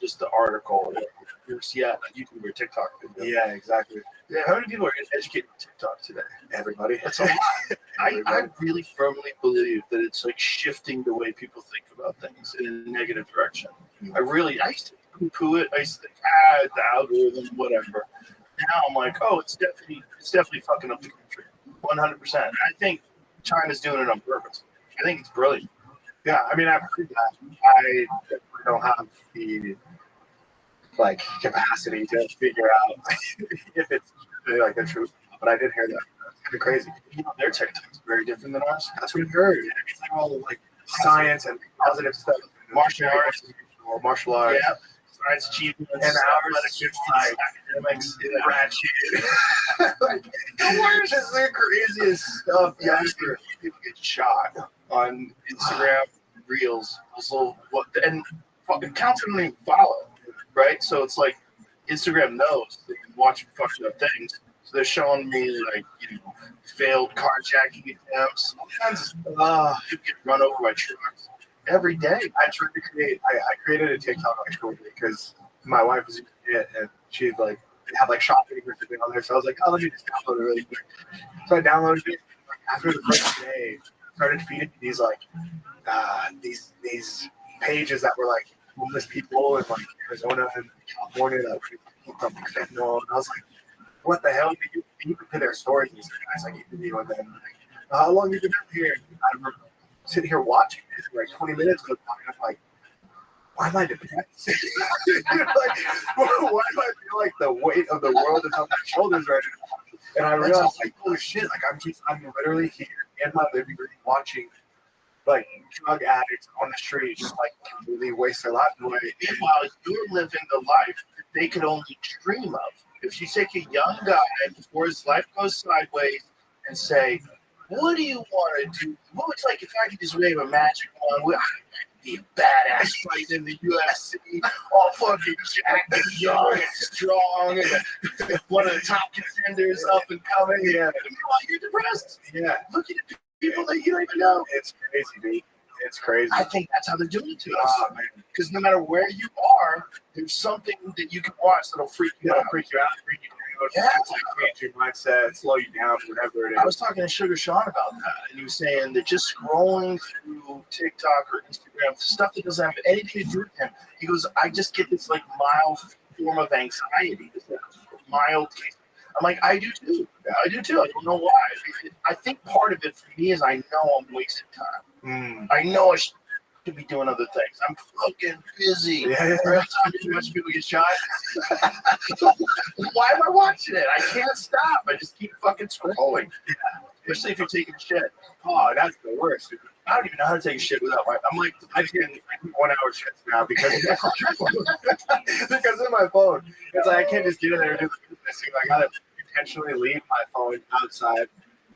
just the article. Yeah, YouTube or TikTok. Yeah, exactly. Yeah, how many people are educated on TikTok today? Everybody. That's a lot. I really firmly believe that it's like shifting the way people think about things in a negative direction. I used to poo-poo it. I used to think, the algorithm, whatever. Now I'm like, oh, it's definitely fucking up the country, 100%. I think China's doing it on purpose. I think it's brilliant. Yeah, I mean, I've heard that. I definitely don't have the capacity to figure out if it's like the truth, but I did hear that. It's kind of crazy. Their TikTok's very different than ours. That's what I've heard. It's like all like science and positive stuff. Martial arts. Yeah. Science achievements. And ours is like academics. Ratchet. Like, the worst is the craziest stuff. Yeah, people get shot on Instagram Reels. Also, and accounts don't even follow, right? So it's like Instagram knows they can watch fucked up things. So they're showing me failed carjacking attempts, all kinds of stuff. People get run over by trucks every day. I tried to I created a TikTok actually because my wife was using it and she'd have shopping or something on there. So I was like, oh, let me just download it really quick. So I downloaded it. After the first day, I started feeding these these pages that were like homeless people in Arizona and California that were fentanyl. And I was like, what the hell? You can put their stories. These guys interview with them. How long have you been out here? I remember sitting here watching this for 20 minutes because I'm like, why am I depressed? Why do I feel like the weight of the world is on my shoulders right now? And I realized, holy shit, I'm literally here in my living room watching drug addicts on the street just completely waste their life away. Meanwhile, you're living the life that they could only dream of. If you take a young guy before his life goes sideways and say, what do you want to do? What would if I could just wave a magic wand? I'd be a badass fighting in the UFC, all fucking jacked and young and strong, and one of the top contenders up and coming. Yeah. Meanwhile, you're depressed. Yeah. Looking at people that you don't even know. It's crazy, dude. It's crazy. I think that's how they're doing it to us. Because no matter where you are, there's something that you can watch that'll freak you out. Freak you out. Yeah. Change your mindset, slow you down, whatever it is. I was talking to Sugar Sean about that, and he was saying that just scrolling through TikTok or Instagram, stuff that doesn't have anything to do with him, he goes, I just get this mild form of anxiety, this mild case. I'm like, I do too. I don't know why. I think part of it for me is I know I'm wasting time. I know I should be doing other things. I'm fucking busy. Yeah. Every time too much people get shot. Why am I watching it? I can't stop. I just keep fucking scrolling. Yeah. Especially if you're taking a shit. Oh, that's the worst. I don't even know how to take a shit without my. I'm like, I do 1 hour shits now because of my phone. It's I can't just get in there and do this thing. I gotta intentionally leave my phone outside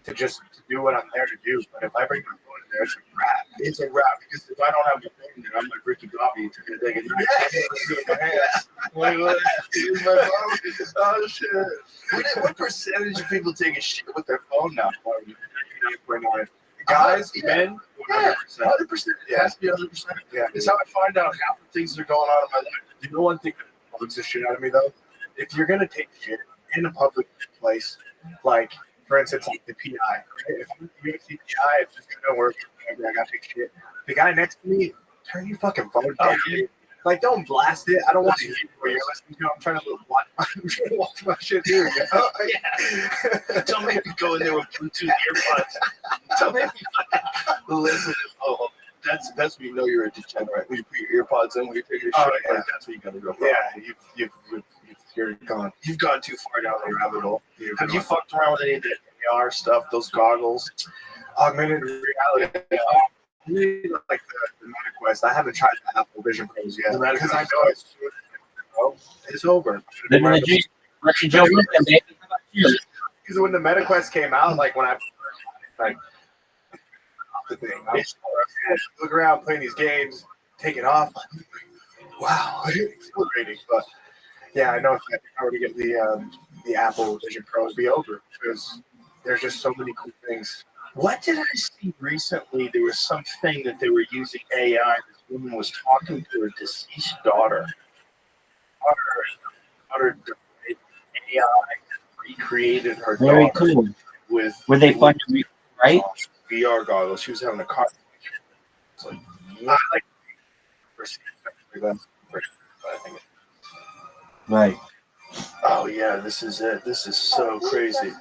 to do what I'm there to do. But if I bring my phone in there, it's a wrap. It's a wrap because if I don't have my phone there, I'm like Ricky Bobby taking a thing. Use my phone. Oh shit! What percentage of people take a shit with their phone now? Guys, men, 100%. 100%. Yeah. It has to be 100%. Yeah. It's how I find out half the things that are going on in my life. You know one thing that bugs the shit out of me though? If you're gonna take shit in a public place, for instance, the PI, right? If you see PI, it's just gonna work. I gotta take shit. The guy next to me, turn your fucking phone down. Don't blast it. I don't want to hear what you're listening to. I'm trying to watch my shit too. You know? Yeah. Don't make me go in there with Bluetooth earbuds. Don't make me listen. Oh, that's when you know you're a degenerate. When you put your earpods in when you're taking a shit. Yeah. That's when you gotta go. Yeah, you're gone. You've gone too far down the rabbit hole. Have you fucked around with any of the AR stuff? Those goggles, augmented reality. Really like the MetaQuest. I haven't tried the Apple Vision Pros yet because I know it's over. Because when the MetaQuest came out, when I the thing, I was look around playing these games, take it off. Wow, it's exhilarating. But yeah, I know if I were to get the Apple Vision Pro, it'd be over because there's just so many cool things. What did I see recently? There was something that they were using AI. This woman was talking to her deceased daughter, daughter AI recreated her Very daughter cool. with Were they fun to read, right? VR goggles. She was having a conversation. It's like, I like them. I think. Right. Oh yeah, this is it. This is so crazy.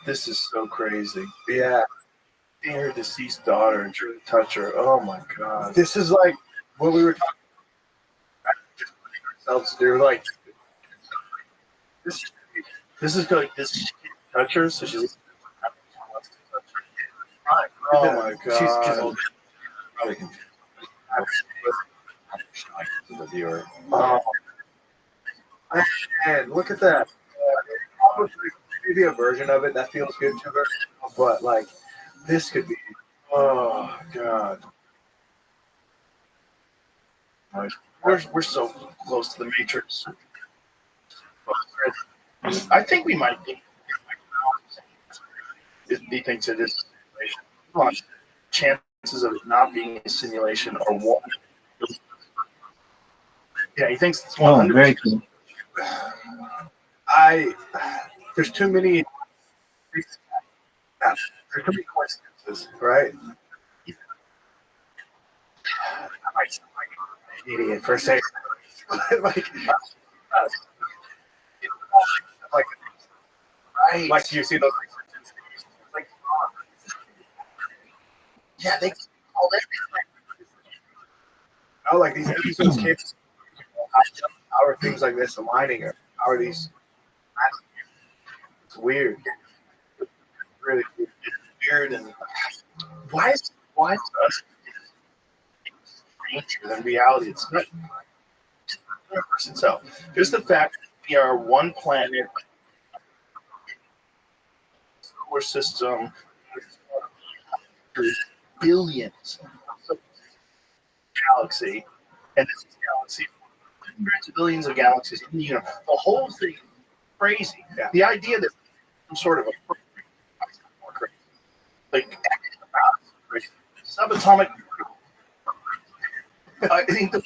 This is so crazy. Yeah, Seeing her deceased daughter and trying to touch her. Oh my god. this is like what we were talking about. Just putting ourselves through, like This is like this touch her, so she's. Oh my god. She's Probably confused. The viewer. oh, man, look at that. Probably maybe a version of it that feels good to her, but like this could be. Oh god. We're so close to the Matrix. I think we might be. He thinks it is a simulation. Chances of it not being a simulation are one. Yeah, he thinks it's 100%. Oh, very cool. There's too many coincidences, right? I might sound like an idiot for saying like Right. like you see those like Yeah, they call it. oh, like these episodes came. How are things like this aligning? Or how are these? It's weird. It's really Weird and why is us stranger than reality? It's not. So here's the fact: we are one planet, solar system, billions of galaxy, and this is galaxy, hundreds of billions of galaxies in the universe. The whole thing is crazy. Yeah. The idea that some sort of a like subatomic. I think the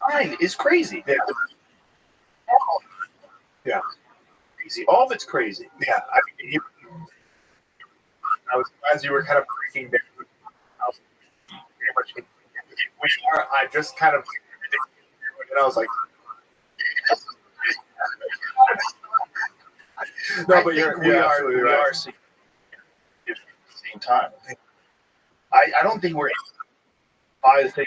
mind is crazy. Yeah. Yeah. Crazy. All of it's crazy. Yeah, I was as you were kind of breaking down how pretty much we are. I just kind of and I was like, no, I but think we are seeing it at the same time. I don't think we're by the thing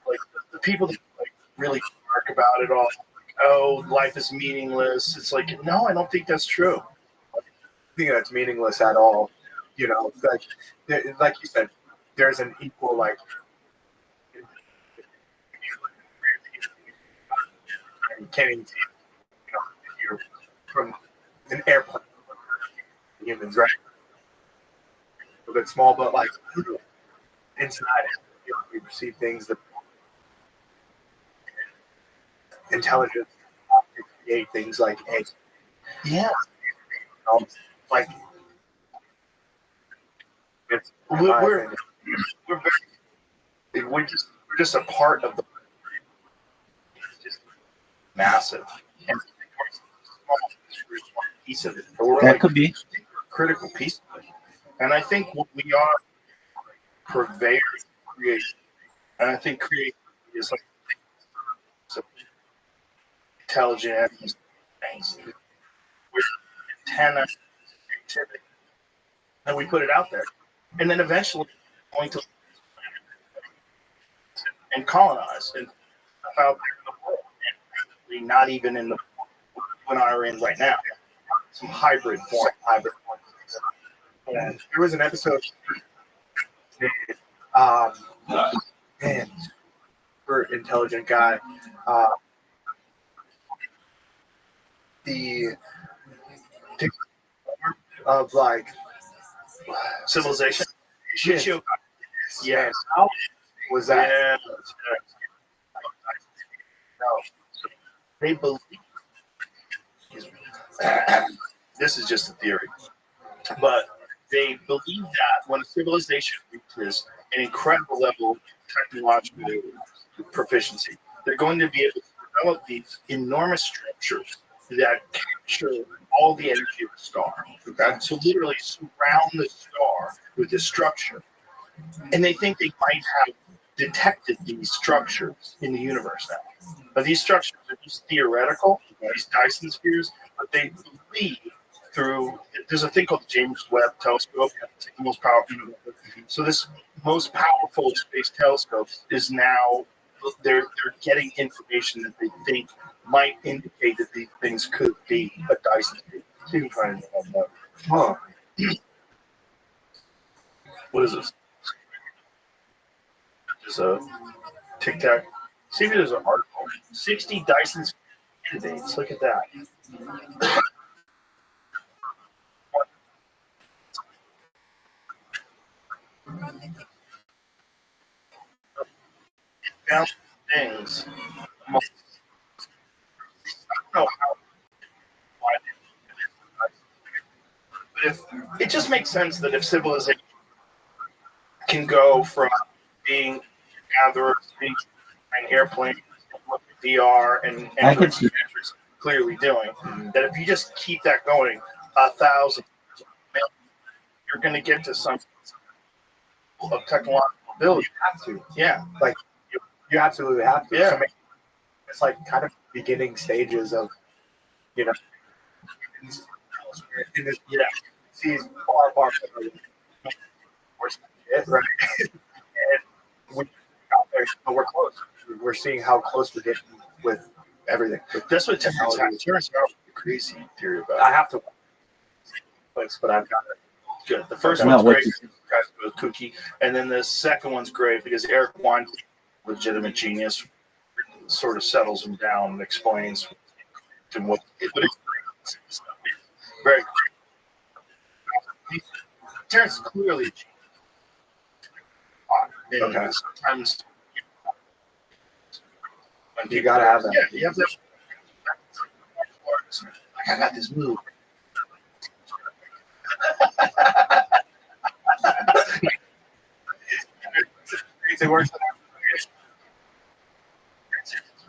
like the people that like really dark about it all. Oh, life is meaningless. It's like no, I don't think that's true. I think that's meaningless at all. You know, like you said, there's an equal like. You can't even see, you know, if you're from an airplane, humans, right? A bit small, but like inside it, you know, we perceive things that intelligence to create things like eggs. Yeah, Like it's we're just a part of the. It's just massive, and we're just one piece of it. But we're That like could be. a critical piece of it, and I think what we are purveyors of creation, and I think creation is like so intelligent things. We're antenna creativity, and we put it out there, and then eventually going to and colonize and stuff out there in the world, and probably not even in the one are in right now. Some hybrid form. there was an episode. Man, super intelligent guy. The of like Civilization. Yes. Yes. How was that? Yeah. They believe. This is just a theory, but they believe that when a civilization reaches an incredible level of technological proficiency, they're going to be able to develop these enormous structures that capture all the energy of the star. Okay? So literally surround the star with this structure. And they think they might have detected these structures in the universe now. But these structures are just theoretical, these Dyson spheres, but they believe through, there's a thing called the James Webb Telescope, it's the most powerful. So this most powerful space telescope is now, they're getting information that they think might indicate that these things could be a Dyson sphere. Huh. What is this? There's a Tic Tac. See if there's an article. 60 Dyson candidates. Look at that. Found things. I don't know how. Why but if it just makes sense that if civilization can go from being gatherers, being an airplane, what VR and I could see. is clearly doing, that if you just keep that going 1,000, you're going to get to some of technological ability. You have to. Yeah, Like, you absolutely have to. Yeah. So it's like kind of beginning stages of, you know, in this, yeah. sees far, far better than right? And we got there, but we're close. We're seeing how close we're getting with everything. That's what technology turns out. Crazy theory about. I have to place, but I've got it. Good. The first No, one's what great. you- With Cookie, and then the second one's great because Eric Weinstein, legitimate genius, sort of settles him down and explains to what it would very Terrence is clearly a genius. And Okay. sometimes when You gotta have that. Yeah, you have to. Like, I got this move. It works.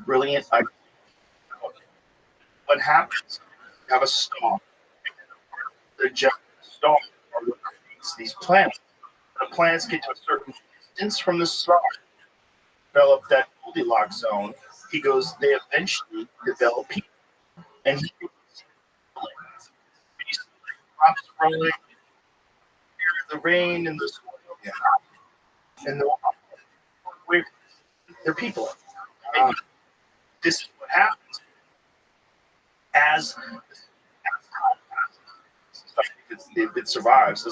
Brilliant. What happens? You have a star. The jet star are what creates these planets. The planets get to a certain distance from the star, develop that Goldilocks zone. He goes, they eventually develop people. And he drops rolling, the rain and the soil, and they're people. And this is what happens as if it survives,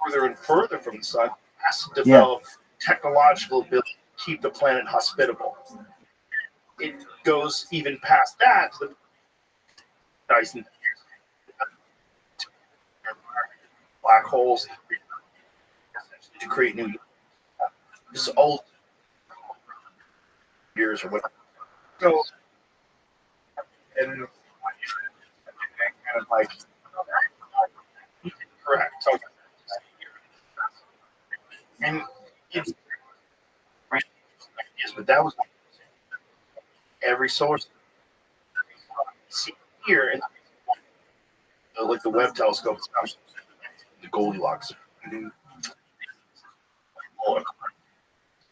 further and further from the sun, has to develop technological ability to keep the planet hospitable. It goes even past that to the Dyson black holes to create new just old years or whatever. So, and kind of like, correct. So, and it's but that was every source. See here, and like the Webb telescope, the Goldilocks.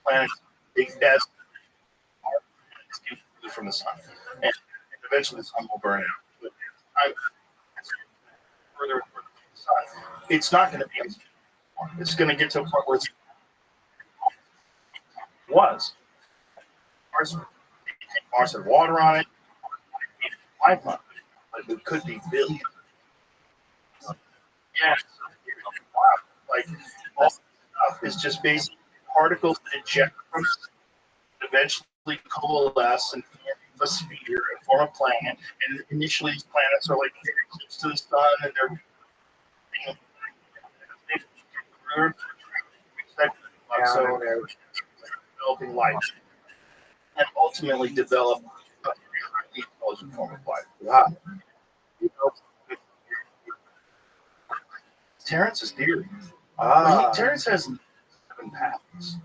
Planets, big as from the sun, and eventually the sun will burn out. But further and further from the sun, it's not going to be. It's going to get to a point where it was. Mars had water on it, life on it, but it could be billions. Yeah, like all stuff is just basically particles that eject from eventually coalesce and form a sphere and form a planet. And initially, these planets are like very close to the sun, and they're so they're developing life, and ultimately develop a highly intelligent form of life. Wow. Terrence's theory. Terrence has 7 patents.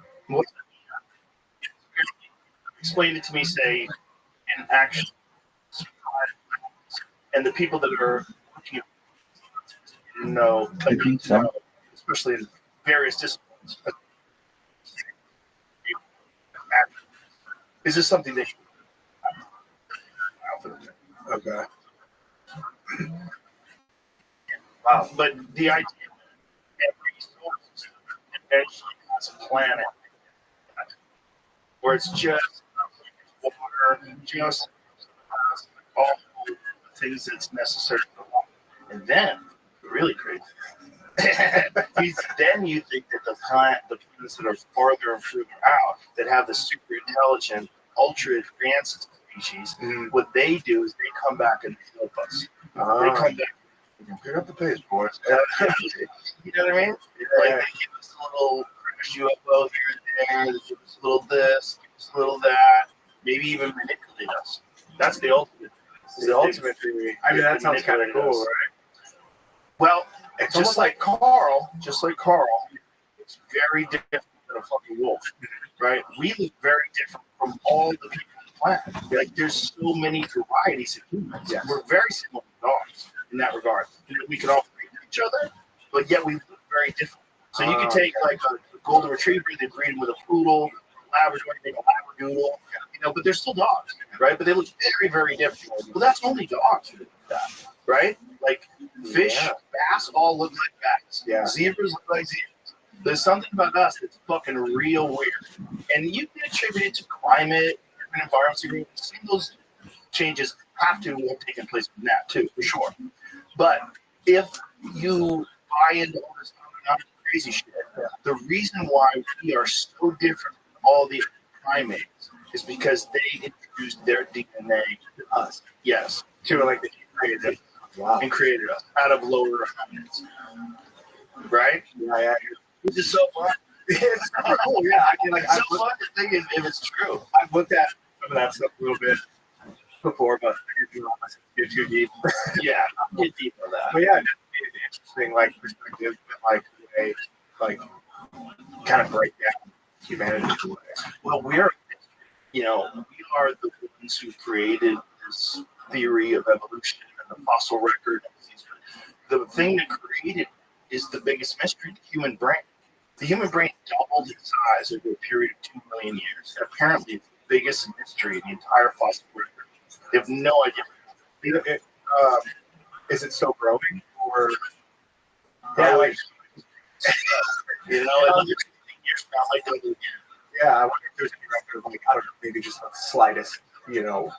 explain it to me, say, in action. And the people that are looking at know, I think so. especially in various disciplines. Is this something that Okay. wow. But the idea that every solar system eventually has a planet where it's just water, just all the things that's necessary for life. And then, really crazy. Then you think that the planets that are farther and further out, that have the super intelligent, ultra advanced species, what they do is they come back and help us. They come back and pick up the pace, boys. You know what I mean? Like they give us a little crash UFO here and there, they give us a little this, give us a little that, maybe even manipulate us. That's the ultimate. The ultimate theory. I mean, that sounds kind of cool, right? Well, it's just like Carl, it's very different than a fucking wolf, right? We look very different from all the people on the planet. Like, there's so many varieties of humans. Yes. We're very similar to dogs in that regard. We can all breed each other, but yet we look very different. So you can take like a golden retriever, they breed them with a poodle, a Labrador, they make a Labradoodle, you know, but they're still dogs, right? But they look very, very different. Well, that's only dogs that do that, right? Like fish, bass all look like bats. Yeah. Zebras look like zebras. There's something about us that's fucking real weird. And you can attribute it to climate, different environments. Some of those changes have to have taken place in that too, for sure. But if you buy into all this crazy shit, the reason why we are so different from all the primates is because they introduced their DNA to us. Yes. To like the created. Wow. And created us out of lower hominins. Right? Yeah. Which is so fun. It's so cool, yeah. I can, like, it's so fun to think if it's true. I've looked at some of that stuff a little bit before, but it's too deep. Yeah, get deep on that. But yeah, it's interesting, like, perspective, like, way, like, kind of break down humanity. Well, we are the ones who created this theory of evolution and the fossil record. The thing that created is the biggest mystery, the human brain. The human brain doubled in size over a period of 2 million years. Apparently, it's the biggest mystery in the entire fossil record. They have no idea. Is it still growing? Or yeah, like, you know, in 15 years from now, I might double again. Yeah, I wonder if there's any record of, like, I don't know, maybe just the slightest, you know,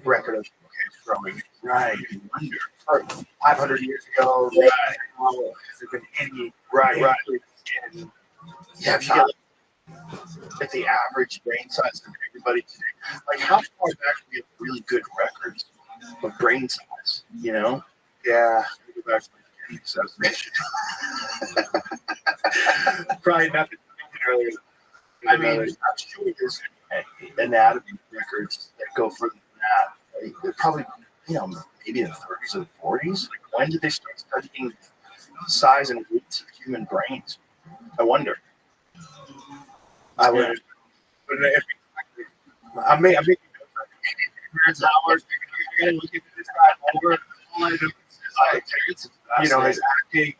record of growing. Right. I wonder. Or 500 years ago, right. Has there been any right. In, yeah, if you get at the average brain size of everybody today, like how far back do we have really good records of brain size? You know? Yeah. Go back to my assassination. Probably nothing earlier. I mean, I'm sure there's anatomy records that go further than that. They're probably, maybe in the 30s or the 40s. Like, when did they start studying the size and weights of human brains? I wonder. I would. But I may be hours. You're going to look at this guy over. You know, his acting.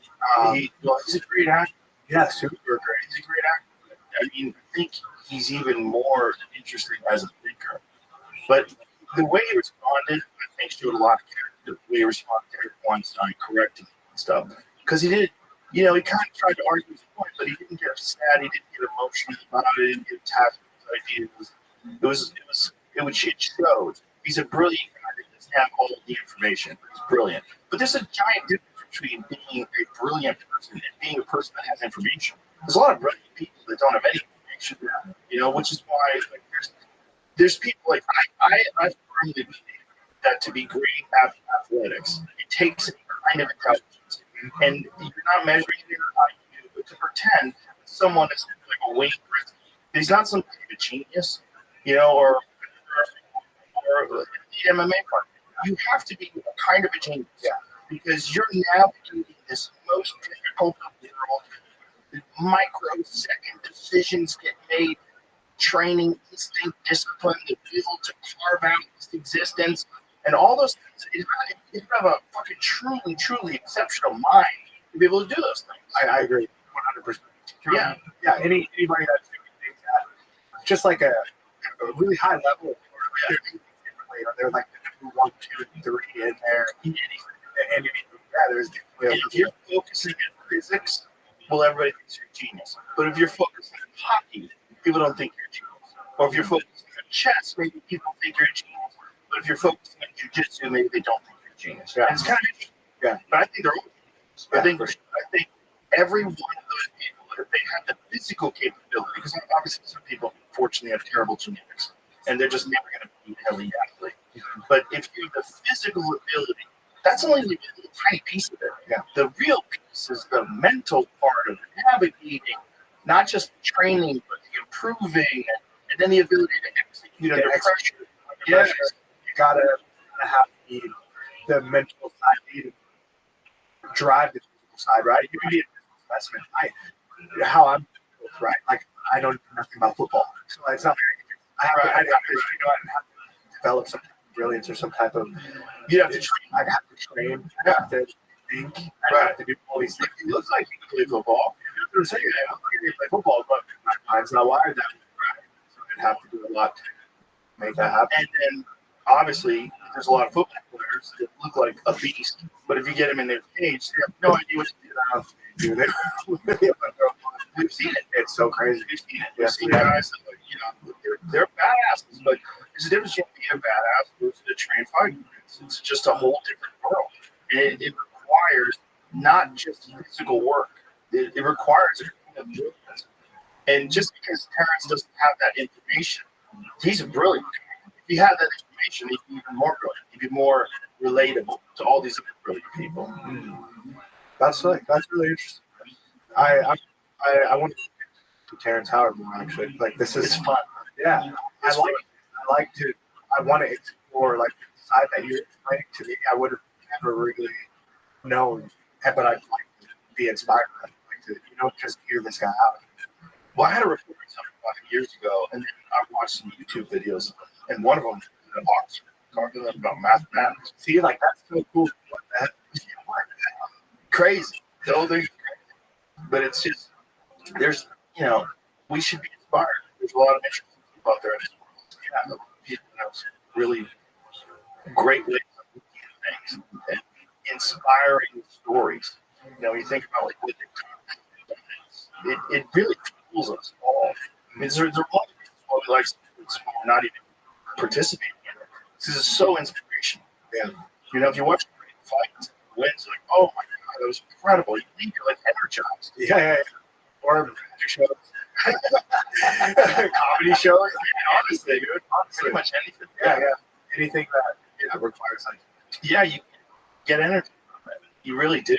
He's a great actor. Yeah, super great. He's a great actor. I mean, I think he's even more interesting as a thinker. But the way he responded, I think, showed a lot of character. The way he responded to Eric Weinstein correcting and stuff. Because he didn't, he kind of tried to argue his point, but he didn't get sad. He didn't get emotional about it. He didn't get attached to his ideas. It showed. He's a brilliant guy that doesn't have all the information. He's brilliant. But there's a giant difference between being a brilliant person and being a person that has information. There's a lot of brilliant people that don't have any information, which is why there's people like I firmly believe that to be great at athletics, it takes a kind of intelligence. And you're not measuring your IQ, but to pretend someone is like a Wayne Gretzky, he's not some kind of a genius, or the MMA part. You have to be a kind of a genius, because you're navigating this most difficult world. Microsecond decisions get made training, instinct, discipline, the will to carve out this existence, and all those things. You have a fucking truly exceptional mind to be able to do those things. I agree, 100%. Yeah. Anybody that's doing things at just like a really high level, or they're thinking differently, or they're like 1, 2, 3 in there, and there's And if you're focusing on physics, well, everybody thinks you're a genius. But if you're focusing on hockey, people don't think you're a genius. Or if you're focusing on chess, maybe people think you're a genius. But if you're focusing on jiu-jitsu, maybe they don't think you're a genius. Yeah. And it's kind of interesting. Yeah. But I think they're all genius. I think every one of those people, if they have the physical capability, because obviously some people unfortunately have terrible genetics, and they're just never going to be an elite athlete. But if you have the physical ability, that's only a little tiny piece of it. Yeah. The real piece is the mental part of navigating, not just training, but the improving, and then the ability to execute under pressure. You gotta have the mental side to even drive the physical side, right? You can be a physical specimen. How I'm built, right? Like I don't know nothing about football, so it's not. I have to develop some brilliance or some type of. I'd have to train. I'd have to think. I'd have to do all these things. It looks like you can play football. I'm saying I'm not going to play football, but my mind's not wired that way. So I'd have to do a lot to make that happen. And then, obviously, there's a lot of football players that look like a beast. But if you get them in their cage, they have no idea what to do. We've seen it. It's so crazy. We've seen it. We've seen guys that, they're badasses, but there's a difference between being a badass versus a trained fighter. It's just a whole different world. And it requires not just physical work. It requires a kind of movement. And just because Terrence doesn't have that information, he's brilliant. If he had that information, he'd be even more brilliant. He'd be more relatable to all these other brilliant people. That's really interesting. I want to to Terrence Howard more actually. Like this is fun. Yeah. I want to explore like the side that you're explaining to me. I would have never really known, but I'd like to be inspired. I'd like to, just hear this guy out. Well, I had a report something years ago, and then I watched some YouTube videos, and one of them was at Oxford talking about mathematics. See, like that's so cool. What the heck? Crazy. The whole thing's crazy. But it's just we should be inspired. There's a lot of interesting people out there in this world. People have really great ways of looking at things and inspiring stories. You think about like what they've done. It really fuels us all. I mean, there's a lot of people who like not even participating in it. This is so inspirational. Yeah. If you watch a great fight, wins, like, oh my God, that was incredible. You leave, you're like energized. Yeah. Or magic shows. Comedy shows. Honestly, dude. Pretty much anything. Yeah. Anything that requires like. Yeah, you get energy from it. You really do.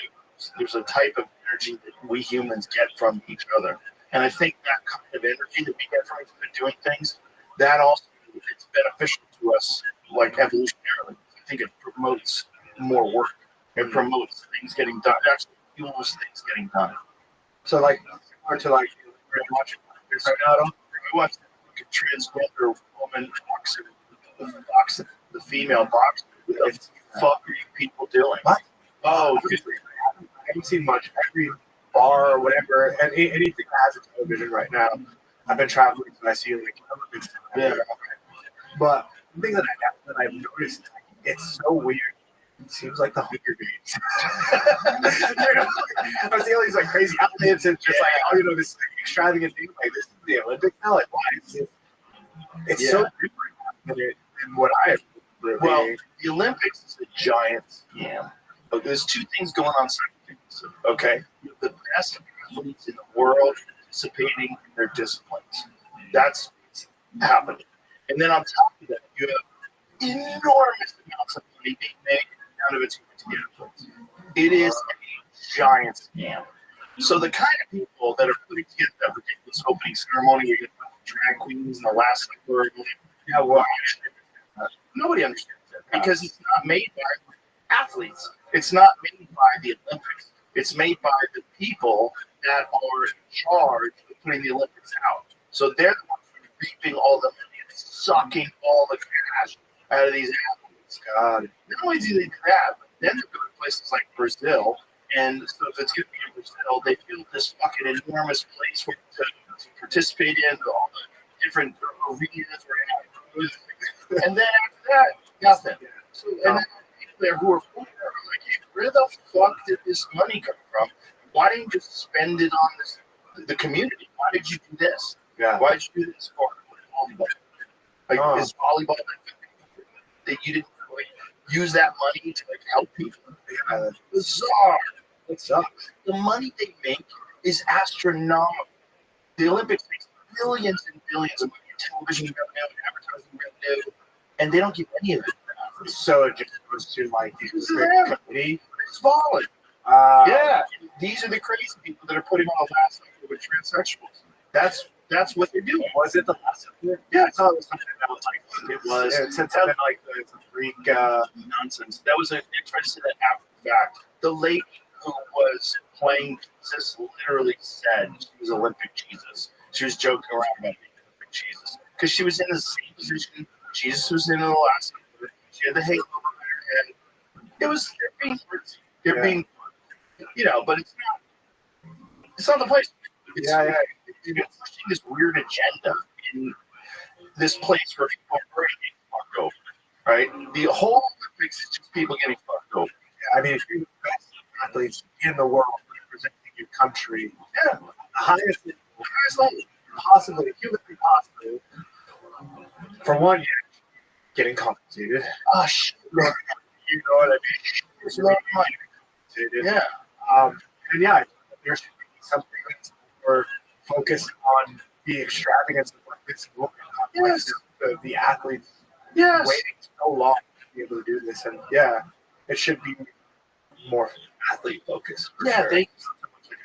There's a type of energy that we humans get from each other. And I think that kind of energy that we get from each other doing things, that also it's beneficial to us, like evolutionarily. I think it promotes more work. It promotes things getting done. It actually fuels things getting done. So like similar to like we're watching this right now. I watched a transgender woman boxing the female boxer. What the fuck are you people doing? What? Oh, I haven't seen much. Every bar or whatever, and anything that has a television right now. I've been traveling, and I see like But the thing that I've noticed, it's so weird. It seems like the Hunger Games. I see all these like crazy outfits and just like this extravagant thing. Like this is the Olympics now. Like why is it? It's so different than what I. Well, the Olympics is a giant scam. But there's two things going on simultaneously. Okay, the best athletes in the world participating in their disciplines. That's what's happening. And then on top of that, you have enormous amounts of money being made, and none of it's going to athletes. It is a giant scam. So the kind of people that are putting together that ridiculous opening ceremony, where you get drag queens and the last word, nobody understands that because it's not made by athletes. It's not made by the Olympics. It's made by the people that are in charge of putting the Olympics out. So they're the ones reaping all the money and sucking all the cash out of these athletes. God. Not only do they do that, but then they go to places like Brazil, and so if it's going to be in Brazil, they build this fucking enormous place for to participate in all the different arenas where they have booths. And then after that, nothing. So, and then people there who are poor are like, hey, where the fuck did this money come from? Why didn't you just spend it on the community? Why did you do this? Yeah. Why did you do this for volleyball? Like, is volleyball that you didn't really use that money to like help people? Yeah. Bizarre. It sucks. The money they make is astronomical. The Olympics makes billions and billions of money in television revenue and advertising revenue, and they don't give any of it back. So it just goes to like the community. It's falling. Yeah, these are the crazy people that are putting on the last supper with transsexuals. That's what they're doing. Was it the last year? Yeah, I thought it was something that was like it was. Yeah, it said something like the Greek Nonsense. That was they tried to say that after the fact. The lady who was playing Jesus literally said she was Olympic Jesus. She was joking around about being Olympic Jesus because she was in the same position Jesus was in the last supper. She had the halo over her head. It was they're being but it's not the place. It's, You're pushing this weird agenda in this place where people are already getting fucked over, right? The whole Olympics is just people getting fucked over. I mean, if you're the best athletes in the world representing your country, the highest level possibly, humanly possible, for one, you're getting compensated. Oh, shit. You know what I mean? It's a lot of money. Yeah. And yeah, there should be something that's more focused on the extravagance of what this will the athletes waiting so long to be able to do this. And it should be more athlete focused. Yeah, they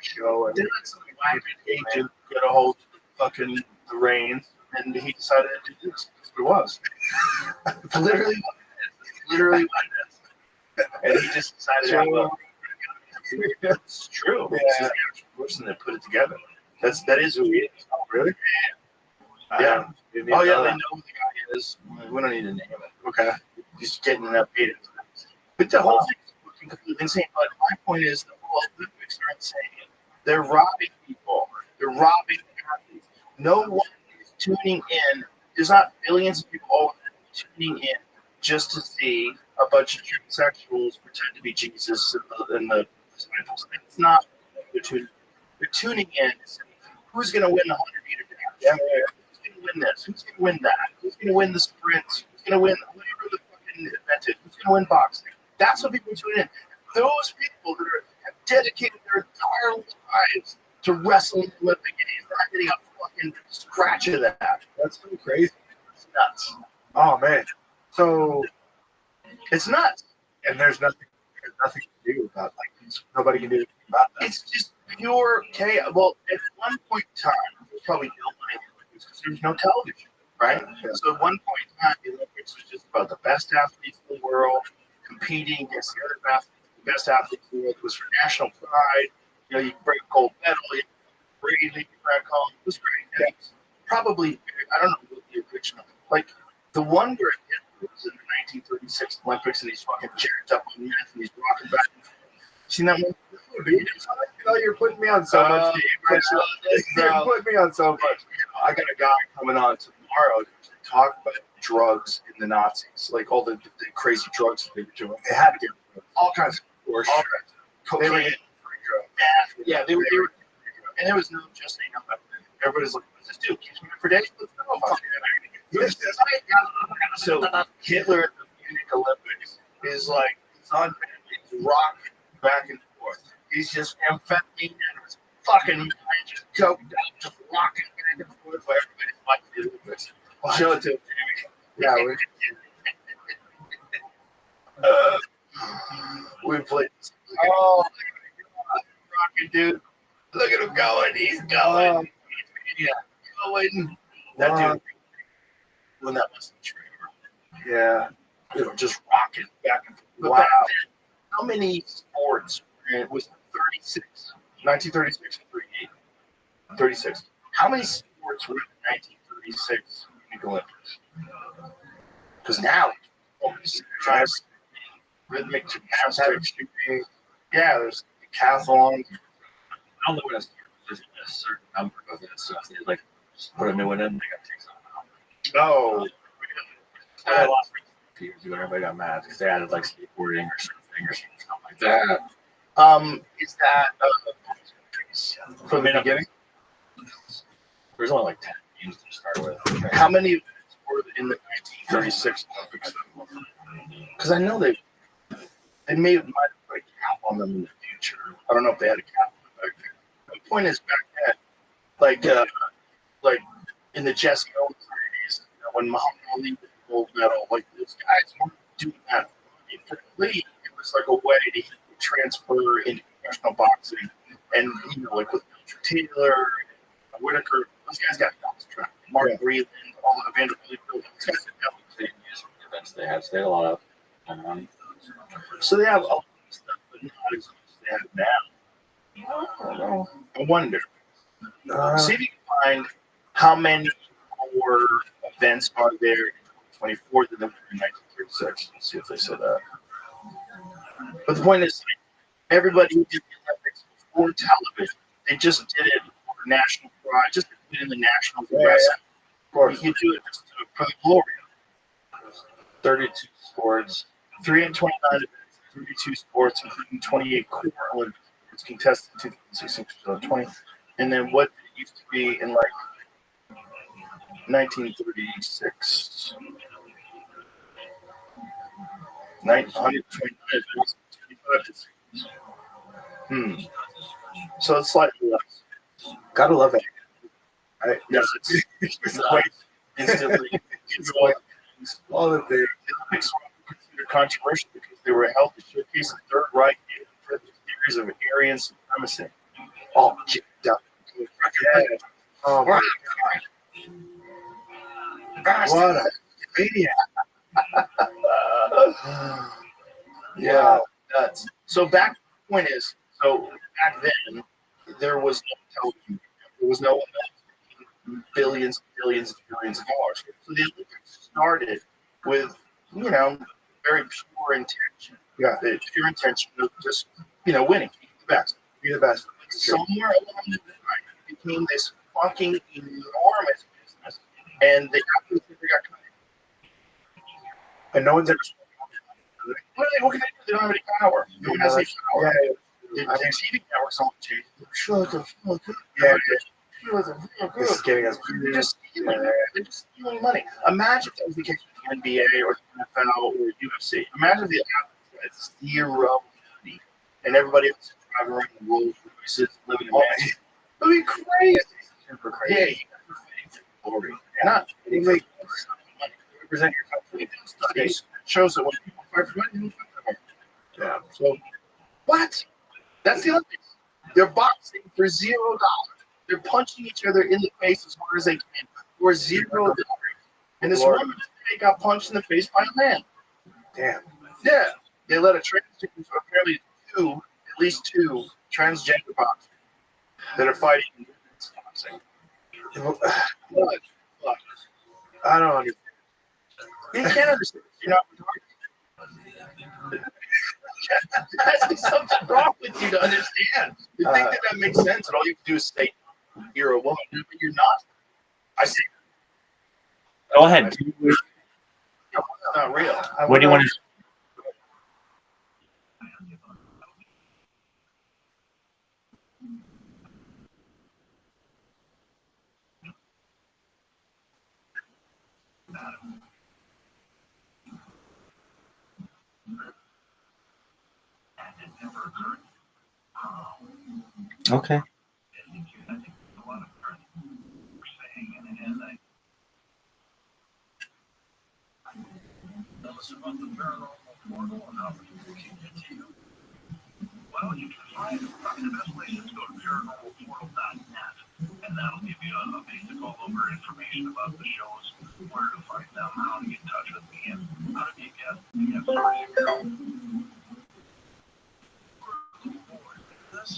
show. And did some whack agent get a hold of the reins, and he decided to do this. That's what it was. Literally what it is. And he just decided, it's true. Yeah. It's just the actual person that put it together. That is who he is. Oh, really? Yeah. They know that. who the guy is. We don't need to name it. Okay. Just getting enough data. But the whole thing is fucking completely insane. But my point is the whole Olympics are insane. They're robbing people. They're robbing athletes. No one is tuning in. There's not billions of people all tuning in just to see a bunch of transsexuals pretend to be Jesus in the disciples. It's not. They're tuning in to see who's going to win the 100-meter dash. Who's going to win this? Who's going to win that? Who's going to win the sprints? Who's going to win whatever the fucking event is? Who's going to win boxing? That's what people tune in. Those people that have dedicated their entire lives to wrestling the Olympic Games are not getting a fucking scratch of that. That's pretty crazy. It's nuts. Oh man. So it's nuts. And there's nothing to do about nobody can do anything about that. It's just pure chaos. Well, at one point in time, it was probably no money because there was no television, right? Yeah. So at one point in time, the Olympics was just about the best athletes in the world competing against the other best athletes in the world. It was for national pride. You break gold medal, you break back home. It was great. And it's probably, I don't know what the original, the one where it was in the 1936 Olympics and he's fucking jacked up on meth and he's rocking back and forth. Seen that one? You're putting me on so much. You're putting me on so much. I got a guy coming on tomorrow to talk about drugs in the Nazis, like all the crazy drugs that they were doing. They had to get all kinds of cocaine, yeah, they were, and there was no just saying nothing. Everybody's like, "What's this do? Keeps me for days." So Hitler at the Munich Olympics is like he's on he's rocking back and forth. He's just amphetamine and his fucking mind just coked up, just rocking back and forth while everybody's watching the Olympics. I'll show it to him. Yeah, we played. Oh, rocking dude! Look at him going. He's going. Going. That dude. When that was the trailer. Yeah. Just rocking back and forth. Wow. How many sports was it? 36? 1936 and 38. 36. How many sports were in the 1936 Munich Olympics. Because now, rhythmic gymnastics, yeah, there's decathlon. I don't know when it's just a certain number of it, so if they like just put a new one in, they got to take something out. Oh, I lost a few years ago, everybody got mad because they added like skateboarding or surfing or something like that. is that from the beginning? There's only like 10 games to start with. How many were in the 1936 Olympics? Because I know they might have put a cap on them in the future. I don't know if they had a cap on them back then. The point is, back then, like in the Jesse Owens days, when Muhammad Ali did the gold medal, like those guys weren't doing that for Lee. It was like a way to transfer into professional boxing, and like with Taylor, Whitaker, those guys got belts. Mark Breland, all the Vanderbilt, those guys got belts. They use events they had. So they had a lot of money. So they have a lot of stuff, but not as much as they have now. I don't know. I wonder. See if you can find how many more events are there in 2024 than there were in 1936. Let's see if they said that. But the point is, everybody who did the Olympics before television, they just did it for national pride, just did it in the national wrestling. Of course, you do it just for the glory. 32 sports, 329 events, 32 sports, including 28 core Olympics contested in 2016, 2020. And then what it used to be in like 1936. 129 events, 25 to So it's slightly less. Gotta love it. Yes, it's quite instantly. All the things. The Olympics were considered controversial because they were held to showcase the Third Reich and further theories of Aryan supremacy. All jacked up. Yeah. Oh my God. What a maniac. Yeah, nuts. So back, the point is, back then, there was no television. There was no one making billions and billions and billions of dollars. So the Olympics started with, very pure intention. Yeah. The pure intention of just, winning, being the best. Be the best. Somewhere along the line, it became this fucking enormous business, and they absolutely got cut. And no one's ever. What can they do? They don't have any power. No one has any power. Yeah. The TV networks all changed. Yeah. This is getting us. They're just stealing. They're just stealing money. Imagine if that was the case with the NBA or the NFL or UFC. Imagine if the athletes had zero money and everybody else is driving around in Rolls Royces, living in mansions. It would be crazy. Super crazy. Yeah, you got to fight for glory. Not money. Represent your country. Studies shows that when people fight for money, they don't fight for money. Yeah. So, what? That's the Olympics. They're boxing for $0. They're punching each other in the face as hard as they can for $0. And this woman today got punched in the face by a man. Damn. Yeah. They let a transgender, apparently at least two transgender boxers that are fighting in women's boxing. What? I don't understand. You can't understand. You're not retarded. There has to be something wrong with you to understand. You think that makes sense, and all you have to do is say you're a woman, but you're not. I say, Go ahead. it's not real. What do you want to? Okay. Well, you can find probably the best place is to go to paranormalportal.net, and that'll give you a basic all-over information about the shows, where to find them, how to get in touch with me, and how to be a guest. You have stories of your own. This,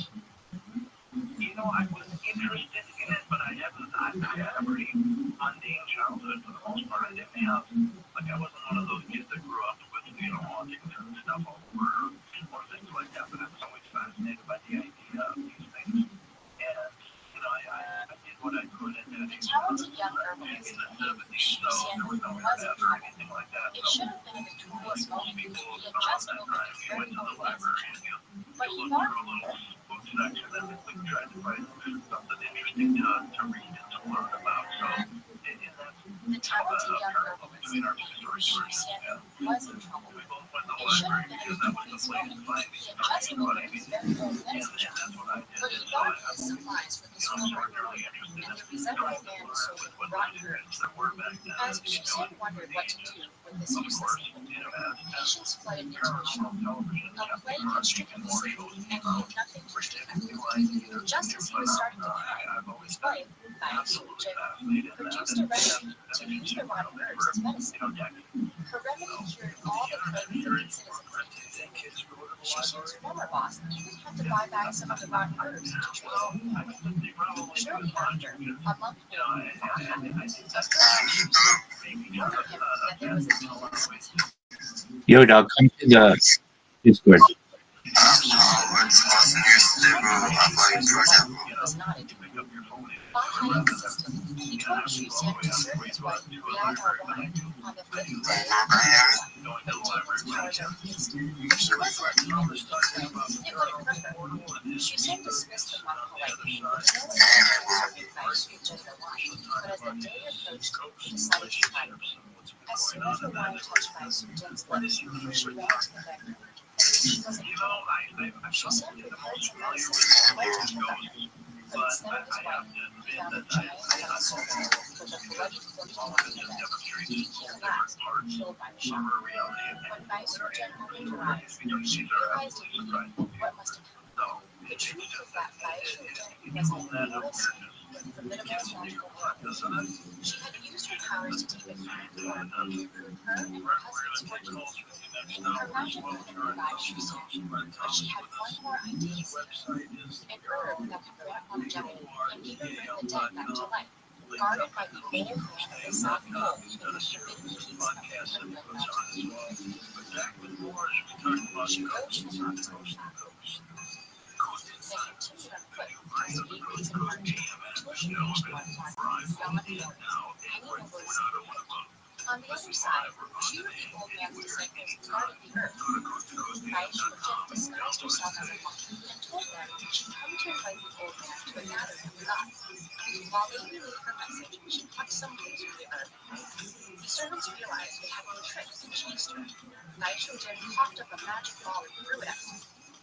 I was interested in it, but I haven't. I have a pretty mundane It should have been a victorious moment. He had just opened his very own fancy shop. But he bought book section and we tried to find something interesting to read and to learn about. So, the talented young nobleman's Lucian was in trouble. It should have been a victorious moment. He had just opened his very own medicine shop. But he bought his supplies from his former employer, and the resentful man sold him rotten herbs. As Lucian wondered what to do with this useless evil, patience flooded into his shop. A plague had stricken the city, and he had nothing to do. Just as he was starting to panic, his wife, produced a remedy to use the rotten herbs as medicine. Her remedy cured all the plague-afflicted citizens. Lucian's former boss even had to buy back some of the rotten herbs to treat him. Shortly after, a month later, a warned him that there was a demon in his house. Yo, dog, come to the Discord. Was not a demon. By high insistence, he told Lucian to serve his wife wine on the fifth day of the demon's powers are released. She wasn't a demon, he explained. It wouldn't hurt her. Lucian dismissed the monk politely. No one serving Vice Regina wine, but as the day approached, he decided to try it. As soon as the wine touched Vice Regina's lips, she ran to the bedroom. She wasn't dead. She simply prepared some medicine and went to check on her. But instead of his wife, he found a giant yellow serpent with a bloody 14-month head. He collapsed, killed by the shock. When Vice Regina opened her eyes, she realized immediately what must have happened. The truth was that Vice Regina was a nameless, formidable magical power. She had used her powers to take a human form. Her and her husband's fortunes. Her magic had revived Lucian, but she had one more idea to say. An herb that could grant longevity and even bring the dead back to life, guarded by the old man of the South Pole in the forbidden peace of the Woodland Mountains. She urged him not to leave. They continued on foot past acres and marches until she reached one gallop hills, hanging over the sea. On the other side, two of the old man's disciples guarded the earth. Vice Regina disguised herself as a monk and told them she'd come to invite the old man to a gathering of the gods. While they relayed her message, she kept some clues from the earth. The servants realized they had been tricked and chased her. Vice Regina coughed up a magic ball and threw it at them.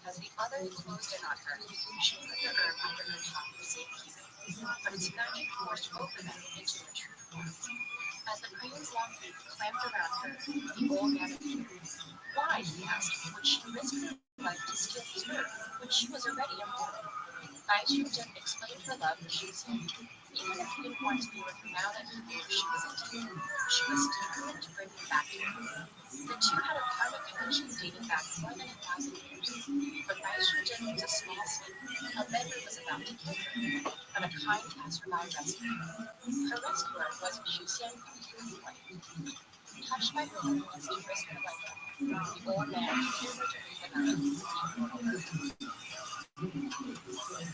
As the others closed in on her, she put the herb under her tongue for safekeeping, but its magic forced both of them into a true form. As the crane's long feet clamped around her, the old man appeared. Why, he asked, would she risk her life to steal his herb when she was already immortal? Vice Regina explained her love for Lucian. Even if he didn't want to be with her now that he knew she was a demon, she was determined to bring him back to her. The two had a karmic connection dating back more than 1,000 years. When Vice Regina was a small slave, a beggar was about to kill her, but a kind passerby rescued her. Her rescuer was Lucian. Touched by her willingness to risk her life, the old man ordered her to leave the mountain.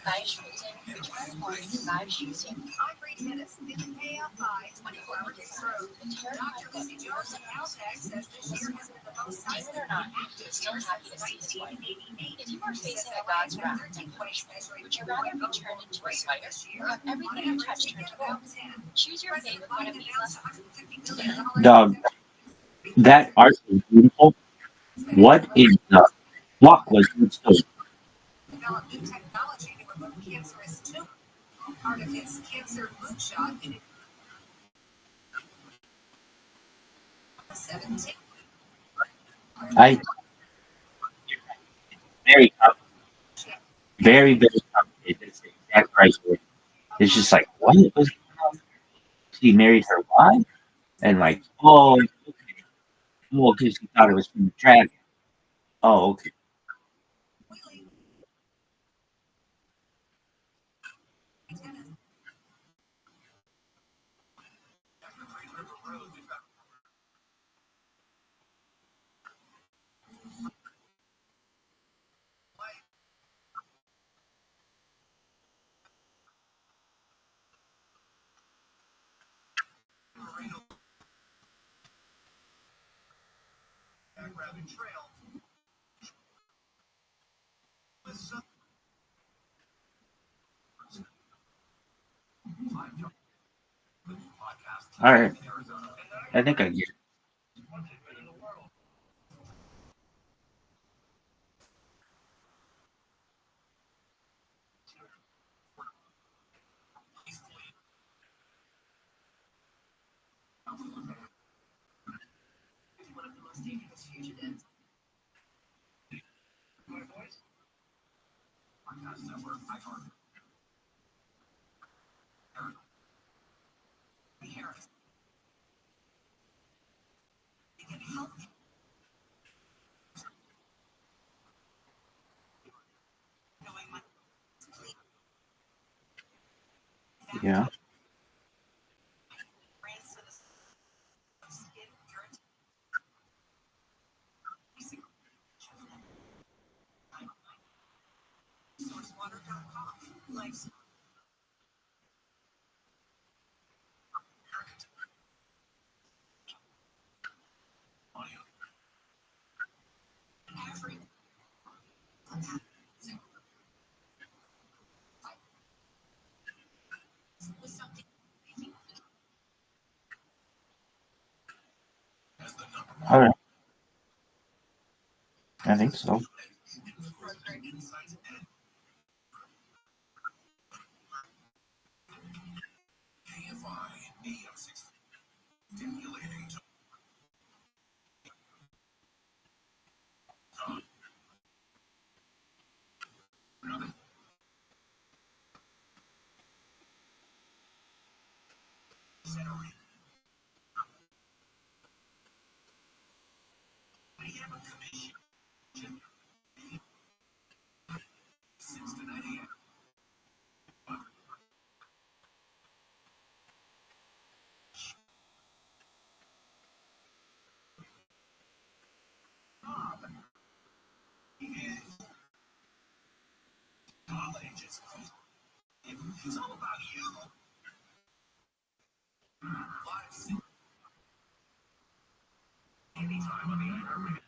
Vice Regina returned home to revive Lucian. I'm free tennis. Did you pay up by 24 Mondays road? The terrified Dr. Lucy Jones at Caltech says this year has been the most demon or not, he was still happy to see his wife. If you were facing a god's wrath and punishment, would you rather be turned into a spider or have everything you touch turned to gold? Choose your fate with one of these lessons. Dog, that art is beautiful. What is the fuck was this? Developed new technology to remove cancerous tumors. Part of his cancer moonshot in 17. I very complicated. Very, very complicated. It's the exact right word. It's just like, what was going on? She married her wife? And like, oh, okay. Well, because she thought it was from the dragon. Oh, okay. Rabbit Trail. All right. I think I get it. One of the most dangerous fugitives. Harris. They can help you. Knowing my Yeah. brains to the skin, urine, sourcewater.com. Life's every with something All right. I think so. It's all about you. Anytime on the iHeartRadio.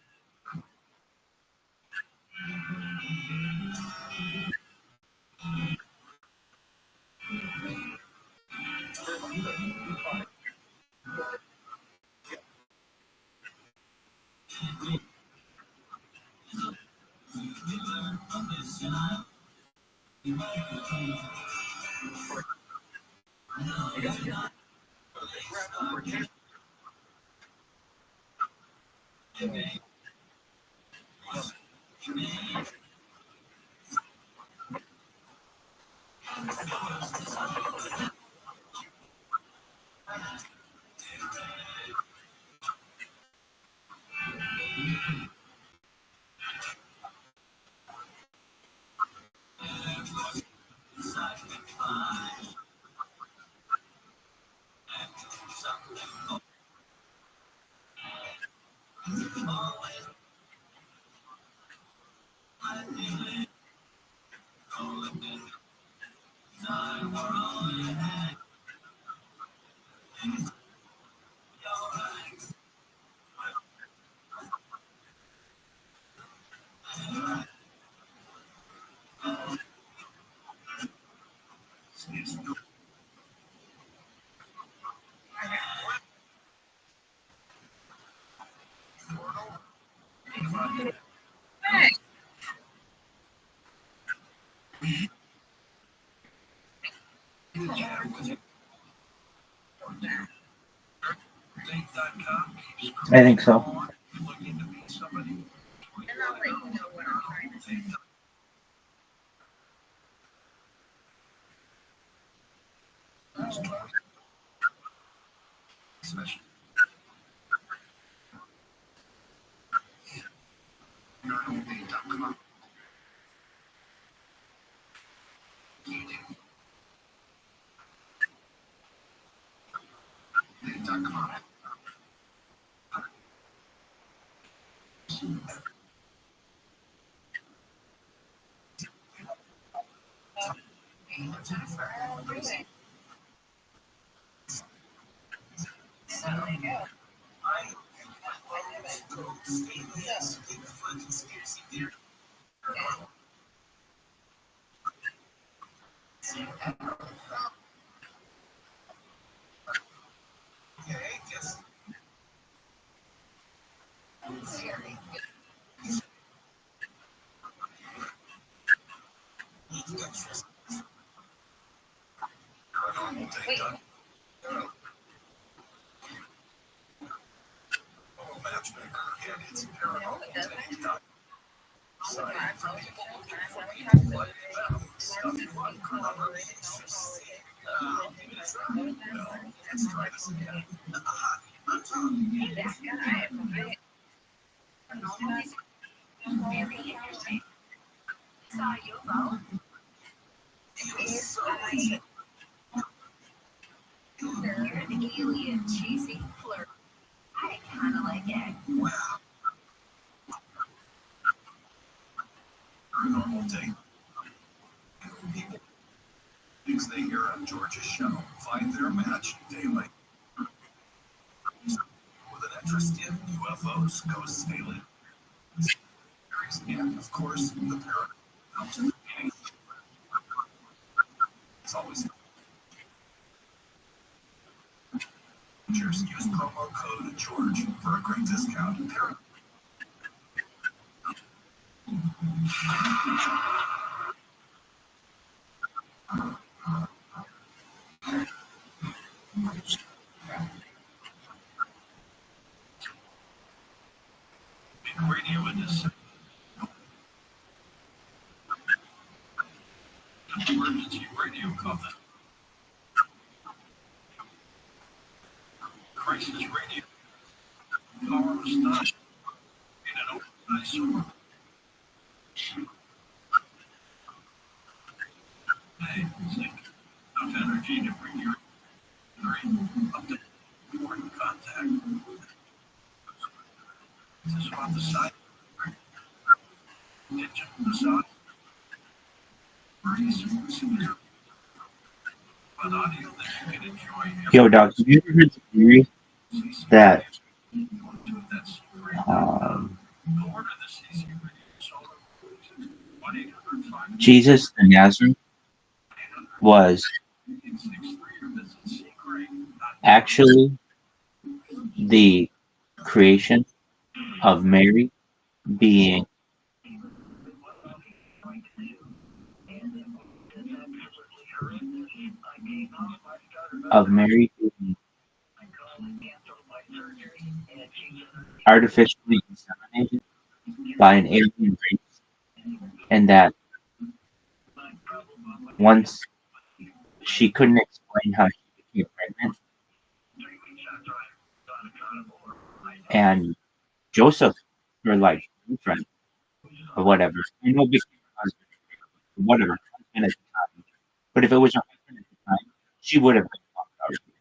I think so. Looking to meet somebody. and I'll let you know what I'm trying to say. Special. Saw UFO. Third alien chasing flirt. I kind of like it. Normal day. Things they hear on George's show find their match daily. With an interest in UFOs, ghosts, aliens, and of course, the paranormal. It's always use promo code George for a great discount. Big radio industry. Emergency radio comment. Crisis radio. Power was not in an open storm. Hey, think enough energy to bring your up to important contact. This is about the side. Engine massage. An audio that you can enjoy. Yo, dog, have you ever heard the theory that That's order the CC radio. 1-800-5 Jesus the Nazarene was actually the creation of Mary being artificially inseminated by an alien race, and that once she couldn't explain how she became pregnant, and Joseph, her like boyfriend or whatever, I know became her husband, whatever, husband at the time. But if it was her husband at the time, she would have been fucked already.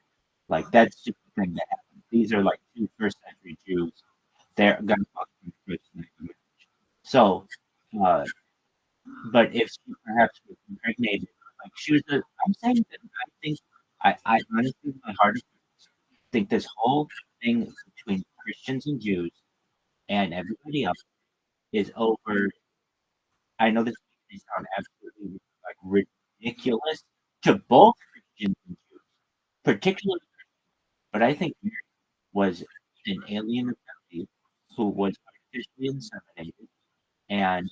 Like that's just the thing that happened. These are like two first century Jews. They're gonna fuck from the first century. So, but if she perhaps was impregnated, like she was the, I'm saying that I think I honestly, in my heart of hearts, think this whole thing between Christians and Jews and everybody else is over. I know this may sound absolutely like ridiculous to both Christians and Jews, particularly, but I think Mary was an alien abductee who was artificially inseminated, and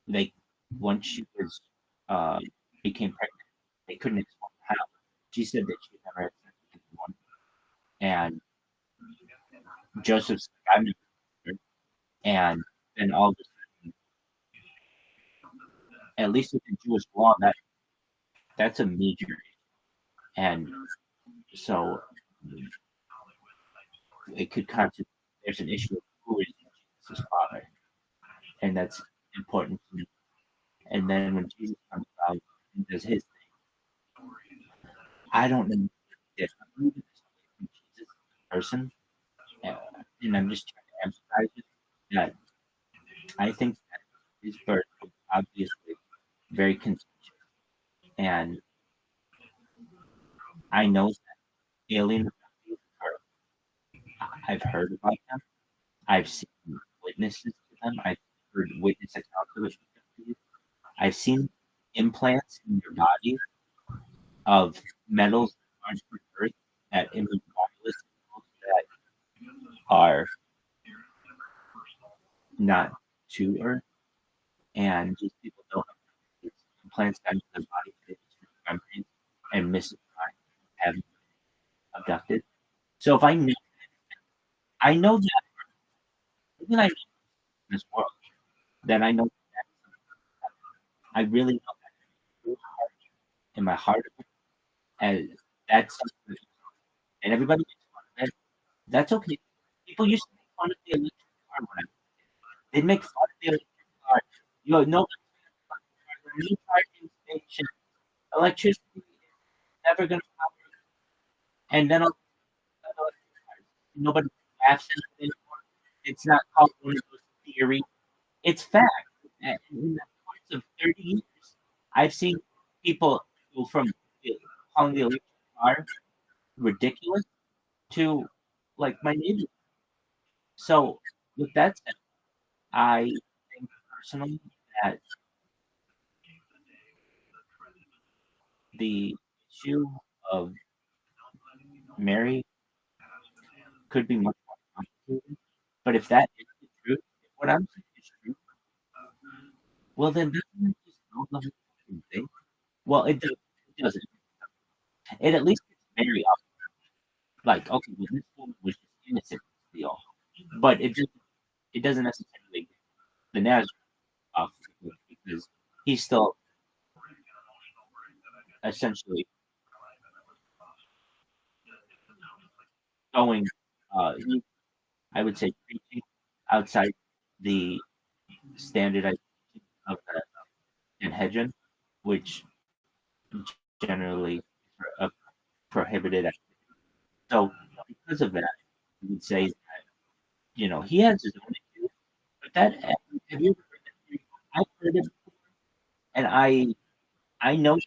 they once she was became pregnant, they couldn't explain how. She said that she never had sex with anyone, and Joseph's like, I've never had her. And then all of a sudden, at least with the Jewish law, that's a major issue. And so it could constitute there's an issue of who is Jesus' father, and that's important to me. And then when Jesus comes out and does his thing, I don't know if I believe in this from Jesus person, and I'm just trying to emphasize it that I think that his birth was obviously very contentious, and I know that alien abductees are. I've heard about them. I've seen witnesses to them. I've heard witness accounts of it. I've seen implants in your body of metals that aren't from Earth that emit wireless signals that are not to Earth, and these people don't have these implants into their body fit membranes and miss a time having been abducted. So if I know that, even I know this world, then I know that I really know that in my heart, and that's something, and everybody makes fun of it. That's okay. People used to make fun of the electric car when they'd make fun of the electric car. You know, no new charging station, electricity is never gonna power, and then nobody laughs at it anymore. It's not called one of those theories. It's fact. And in the course of 30 years, I've seen people go from calling the electric car ridiculous to like my neighbor. So with that said, I think personally that the issue of Mary could be much more complicated. But if that is the truth, if what I'm saying is true, well then doesn't it just know the whole fucking thing? Well, it doesn't. It at least gets Mary off. Like, okay, well, this woman was just innocent deal, but it doesn't necessarily get the Nazareth off because he's still essentially going. I would say preaching outside the standardized of the Sanhedrin, which generally is prohibited. So because of that, you would say that he has his own issues. But that have you ever heard that theory? I've heard it before, and I know.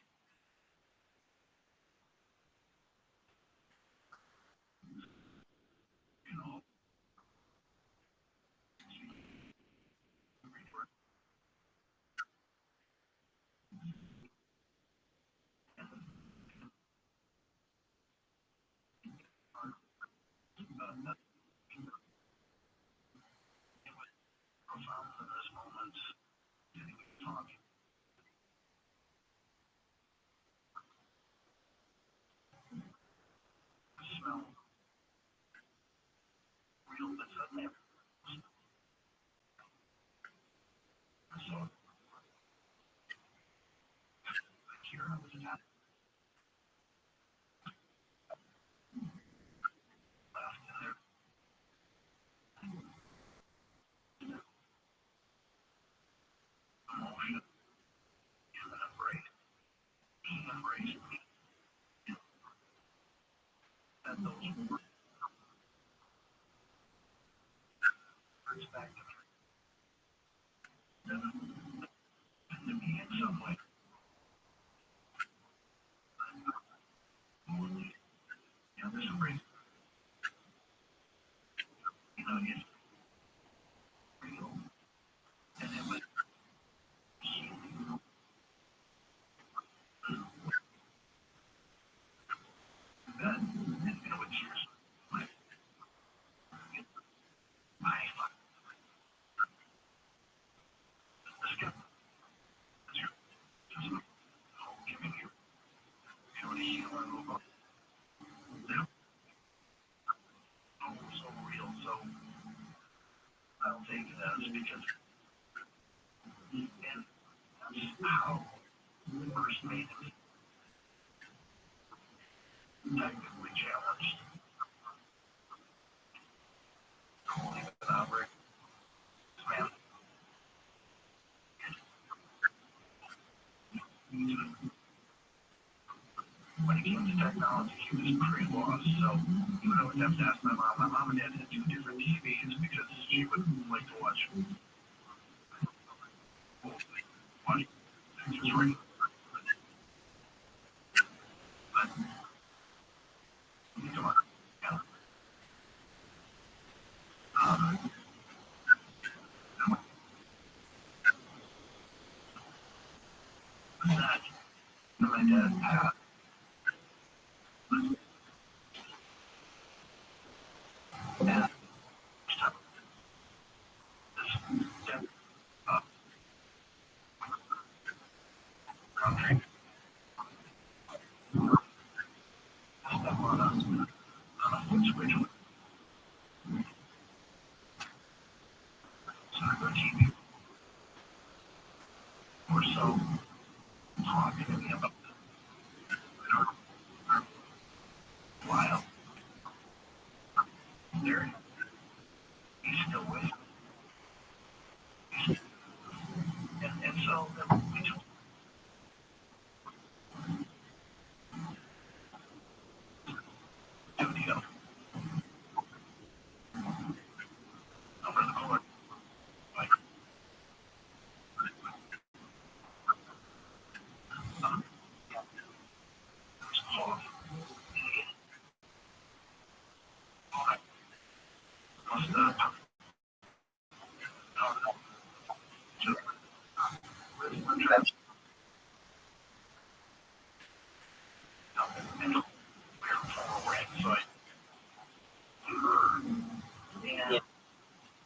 When it came to technology, he was pretty lost. So you would always have to ask my mom. My mom and dad had two different TVs because she would like to watch. Just right.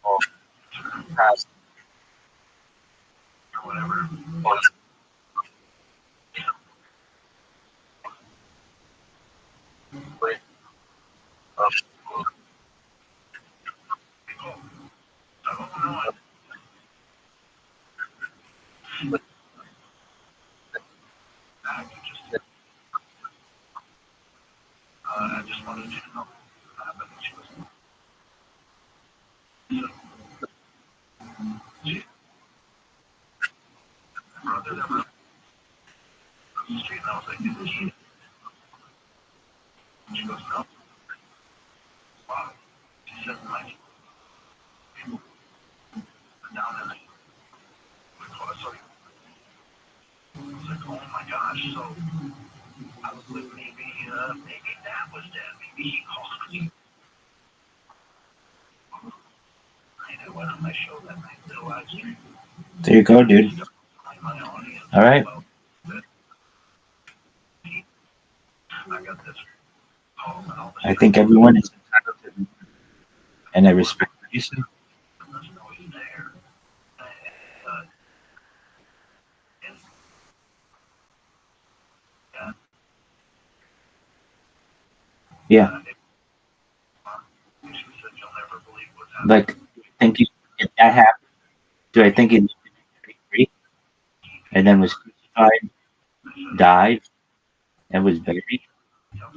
people have or whatever. with I don't know. I just wanted to know what happened. She was brother that was on the street, and I was like, is he? She goes, no. Wow. She said, like, people down in the so I was like, oh my gosh. So I was like, maybe that was dead. Maybe he called me. I went on my show that night, the live stream. there you go, dude. My audience. All right. I got this call and all I think everyone is entitled to, and I respect what you say. there's no he's there. And Yeah, she said, you'll never believe what's happening. like, think you if that happened? Do I think he lived to be 33 and then was crucified, died, and was buried?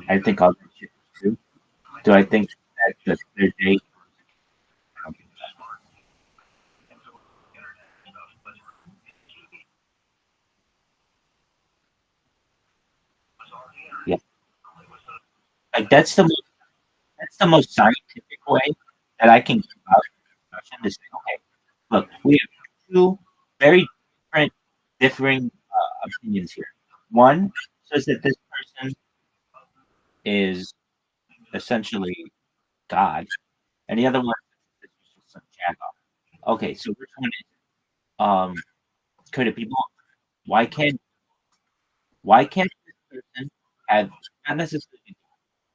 I think all that shit is true. Do I think that the third day? Yeah, like that's the most scientific way that I can give out discussion to say, okay, look, we have two very differing opinions here. One says that this person is essentially God, and the other one says this was just some jack off. Okay, so which one is it? Could it be both? Why can't this person have not necessarily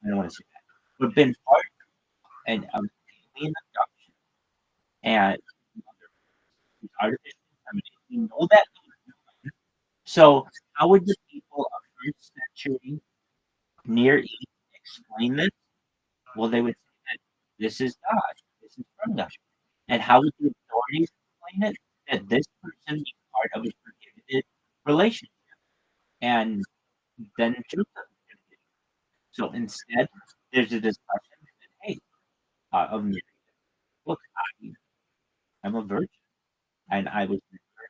I don't want to say that, but been part and alien abduction and artificial insemination? We know that. So how would the people of first century Near East explain this? Well, they would say that this is God, this is from God. And how would the authorities explain it? That this person is part of a prohibited relationship. And then Joseph is going to get it. So instead, there's a discussion that, hey, of Mary, look, I'm a virgin, and I was never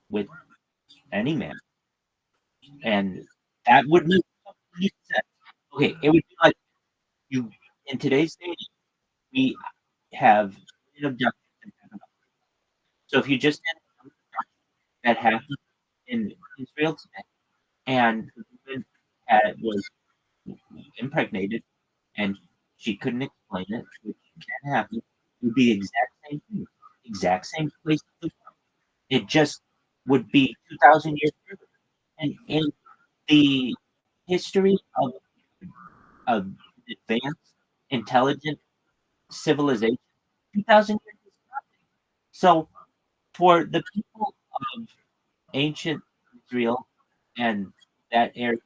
with any man. And that would make complete sense. Okay, it would be like you in today's day, we have an abduction that happened. So if you just had an abduction that happened in Israel today, and the woman was impregnated, and she couldn't explain it, which can happen, it would be the exact same thing, exact same place. It just would be 2,000 years further. And in the history of advanced, intelligent civilization, 2,000 years is nothing. So for the people of ancient Israel and that area,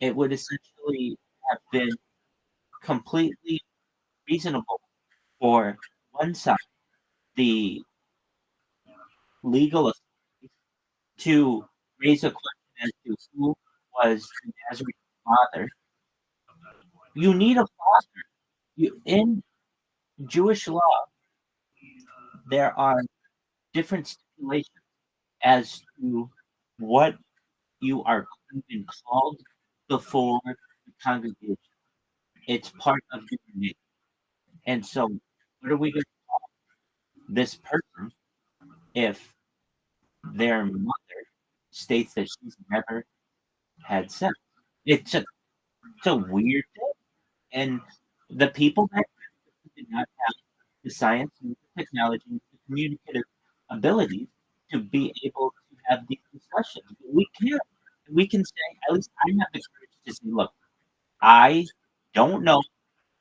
it would essentially have been completely reasonable for one side, the legal authorities, to raise a question as to who was the Nazarene father. You need a father. In Jewish law, there are different stipulations as to what you are even called before the congregation. It's part of your name. And so, what are we going to call this person if their mother states that she's never had sex? It's a weird thing. And the people back then did not have the science and the technology and the communicative abilities to be able to have these discussions. But we can say, at least I have the courage to say, look, I don't know,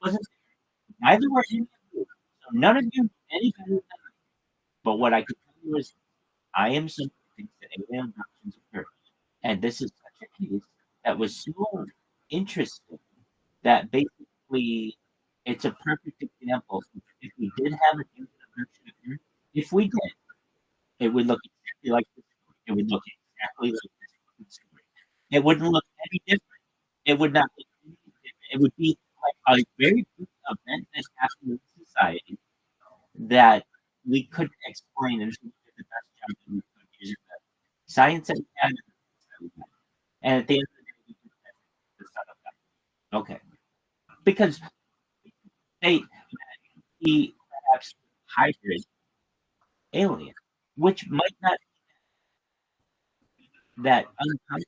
wasn't Neither were any of you. So none of you any better than me. But what I can tell you is I am someone who thinks that alien abductions occur. And this is such a case that was so interesting that basically it's a perfect example. If we did have an alien abduction occur, if we did, it would look exactly like this story. It would look exactly like this story. It wouldn't look any different. It would not look any different. It would be like a very big event that happened in society that we couldn't explain, and we did the best job that we could using the science that we had and the physics that we had. And at the end of the day, we just had the son of God. Okay. Because they he perhaps hybrid alien, which might not be that uncommon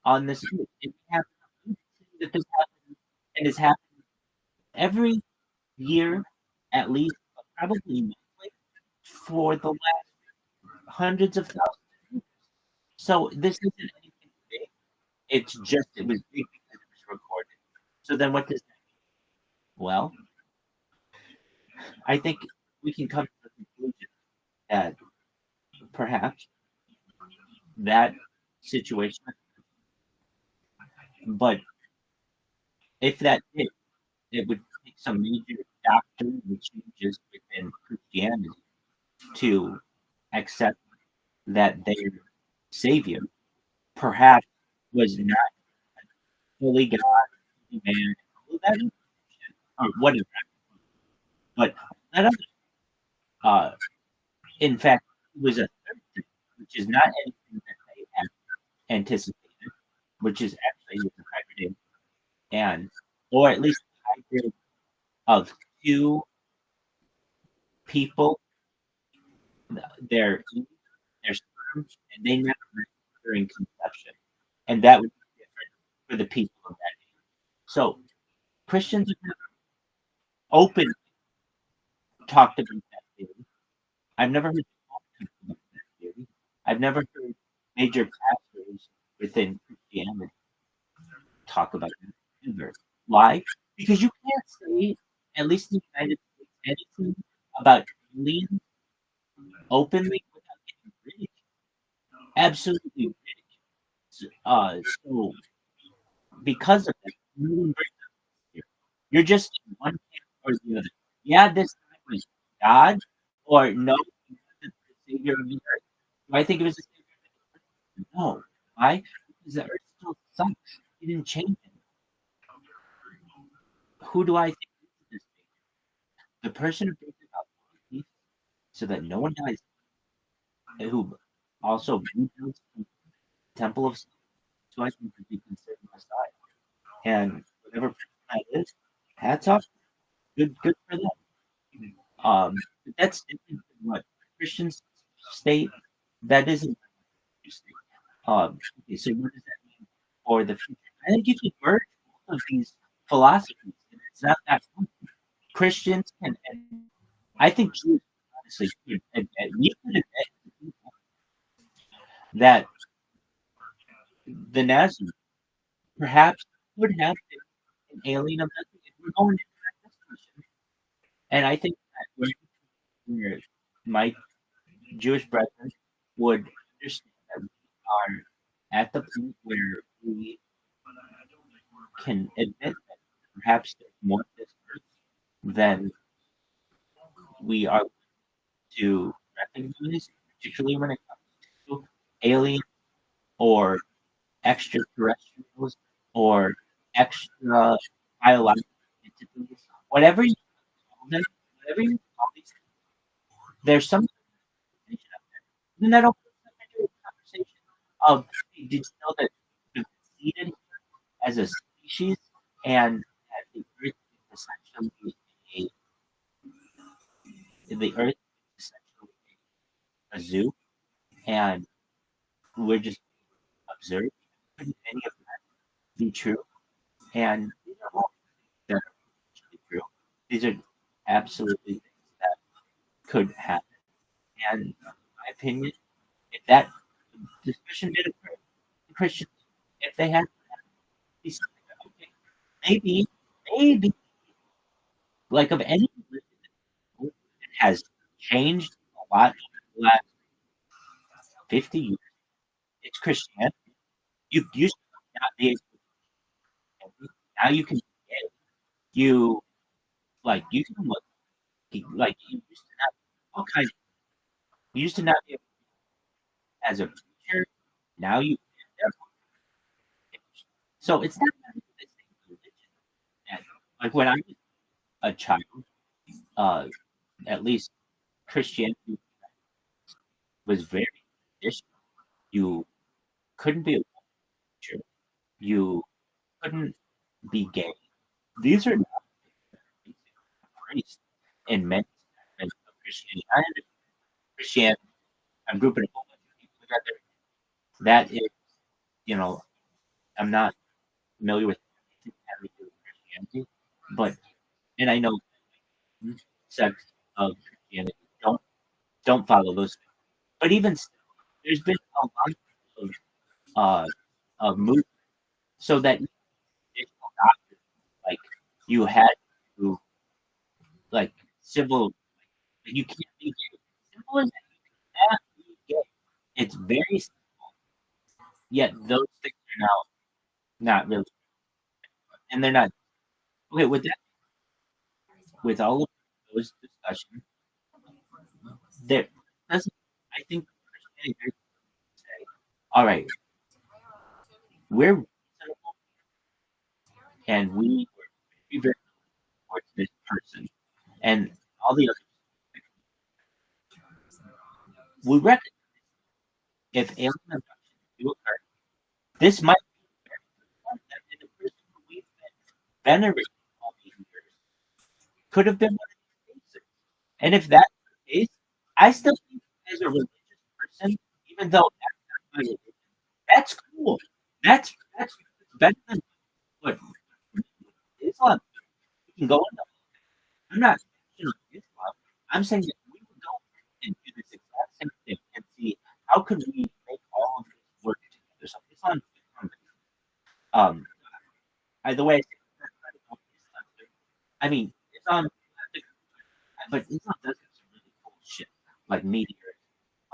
on this earth. It happens that this happens and it's happened every year at least, but probably monthly for the last hundreds of thousands of years. So this isn't anything big. It's just it was big because it was recorded. So then what does that mean? Well, I think we can come to the conclusion that perhaps that situation, but if that did, it would take some major doctrinal changes within Christianity to accept that their Savior perhaps was not fully God, fully man, all that information, or whatever. But that other, in fact, it was a third thing, which is not anything that they had anticipated, which is actually the hybrid, and or at least a hybrid of two people, their their sperm, and they never met during conception, and that would be different for the people of that age. So Christians have never openly talked about that theory. I've never heard Paul talk about that theory. I've never heard major pastors within Christianity talk about that ever. Why? Because you can't say, at least in the United States, anything about aliens openly without getting ridiculed. Absolutely ridiculed. So because of that, no one brings up this theory. You're just in one camp or the other. Yeah, this guy was God, or no, he wasn't the savior of the earth. Do I think it was the savior of the earth? No. Why? Because the earth still sucks. He didn't change it. Who do I think is this savior? The person who brings about peace so that no one dies, who also rebuilds the temple of sin, so I think would be considered Messiah. And whatever that is, hats off. Good for them. That's different than what Christians state. That isn't what you state. Okay, so what does that mean for the future? I think you could merge both of these philosophies. And it's not that fun. Christians and I think Jews honestly could admit, we could admit to people that the Nazis perhaps would have been an alien abduction if we're going into that discussion. And I think that where my Jewish brethren would understand that we are at the point where we can admit that perhaps there's more to this earth than we are to recognize, particularly when it comes to alien or extraterrestrials or extra biological entities, whatever you call them, whatever you call these things, there's some conversation out there. Isn't that open into a conversation of, hey, did you know that we've succeeded as a species and that the Earth is essentially a zoo and we're just observed? Couldn't any of that be true? And these are all things that are potentially true. These are absolutely things that could happen. And in my opinion, if that discussion did occur, the Christians, if they had be something that, okay, maybe like of any religion that has changed a lot over the last 50 years, it's Christianity. You used to not be able to, now you can get it. You like you can look like you used to not all kinds. You used to not be able to, as a preacher. Now you can. So it's not really the same religion. And, like when I was a child, uh, at least Christianity was very traditional. You couldn't be a preacher. You couldn't be gay. These are not embraced in many segments of Christianity. I understand Christianity. I'm grouping a whole bunch of people together. That is, you know, I'm not familiar with anything having to do with Christianity, but and I know sects of Christianity don't follow those. But even still, there's been a lot of movement so that additional doctrine, like you had to like civil, you can't be gay. Simple as that. You cannot be gay. It's very simple. Yet those things are now not really, and they're not okay with that. With all of those discussions, there doesn't. I think Christianity say, all right, we're reasonable and we were very towards this person and all the others. We reckon if alien abduction do occur, this might be very good that in the person who we've been venerating all these years could have been one of these cases. And if that's the case, I still think as a religious person, even though that's not my religion, that's cool. That's better than what Islam. You can go into. I'm not questioning Islam. I'm saying that we would go and do this exact same thing and see how could we make all of this work together. So Islam, um, the way I mean, Islam, but Islam does have some really cool shit like meteors,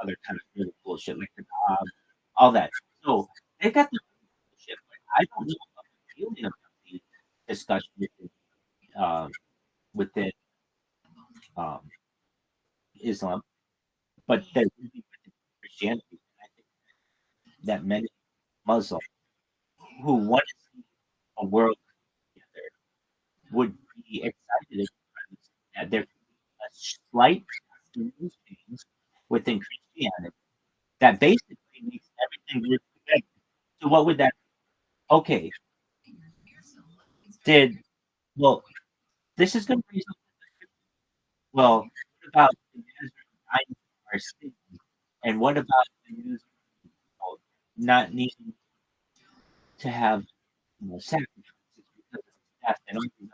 other kind of really cool shit like the all that. So they got the cool shit, but I don't know about the feeling of the discussion within um, Islam, but there would be within Christianity. And I think that many Muslims who want to see a world together would be excited that there could be a slight change within Christianity that basically makes everything work together. So what would that? Okay, did well? This is going to be well. What about the Nazarene are sin, and what about the news of not needing to have sacrifices because of his death and all these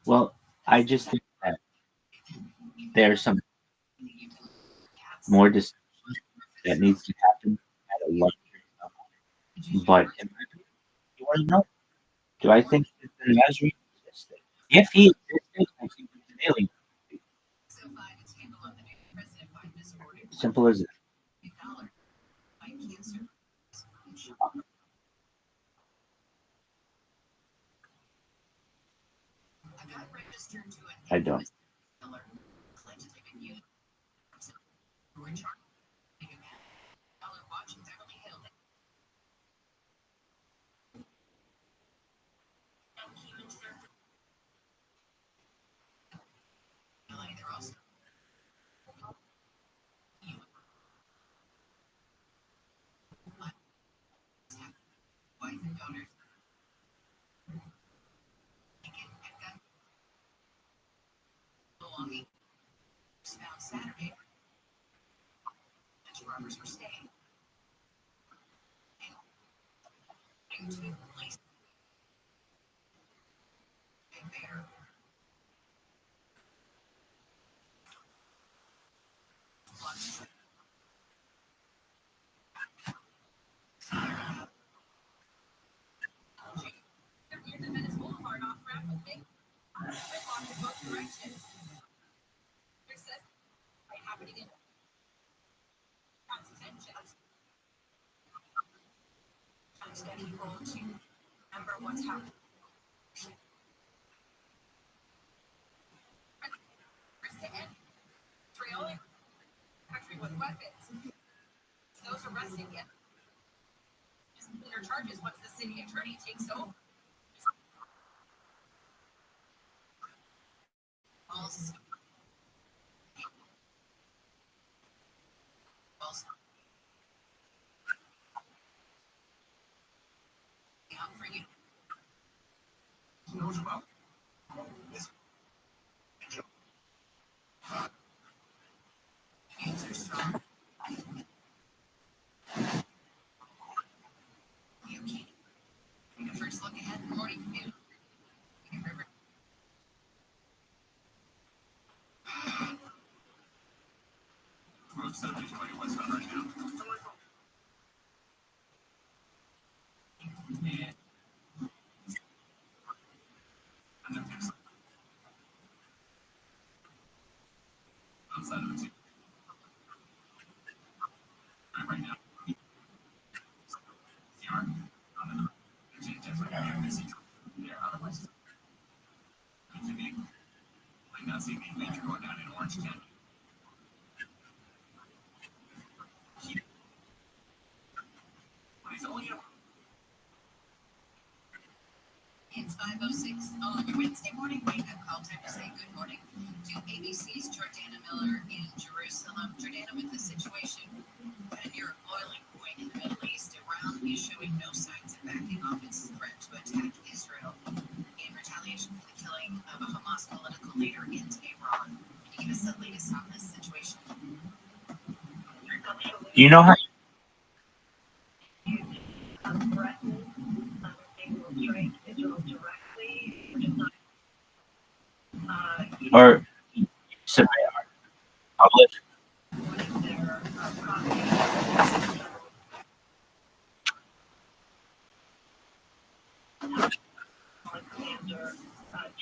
well, I just think that there's some more discussion that needs to happen at a larger level. But in my opinion, you want to know? Do I think that the Nazarene existed? If he existed, I think he's an alien. Simple as it. Fight cancer. I got registered to an I don't. killer. Allegedly been used for a charge. Dollar watch in Beverly Hills. They're also wife and daughters. Belonging found Saturday. The robbers were staying. To place there. Near the Venice Boulevard off ramp with me. Rip off in both directions. It says happening in attention. Steady roll to remember what's happening. Trailing country with weapons. Those arresting yet. Misdemeanor charges once the city attorney takes over. Also, out for you. Knows about Answer strong. You can't. First look ahead in the morning commute. Road 7020 westbound right now. Outside of the right now. Might not see any major going down in Orange County. But he's only It's 5:06 on your Wednesday morning wake-up call. Time to say good morning to ABC's Jordana Miller in Jerusalem. Jordana, with the situation at near a boiling point in the Middle East, Iran is showing no signs of backing off its threat to attack Israel in retaliation for the killing of a Hamas political leader in Tehran. Can you give us the latest on this situation? You know how or submit publish.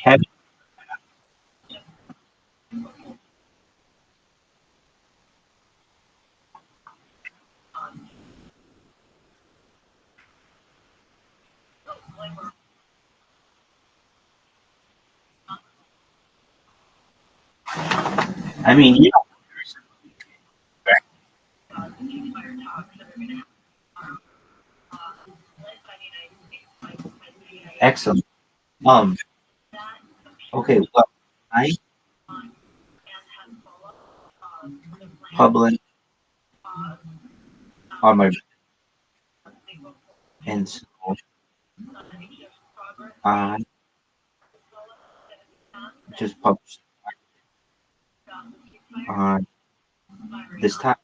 Have I mean, you know, excellent. Okay, well, I publish on my and so I just published on this time.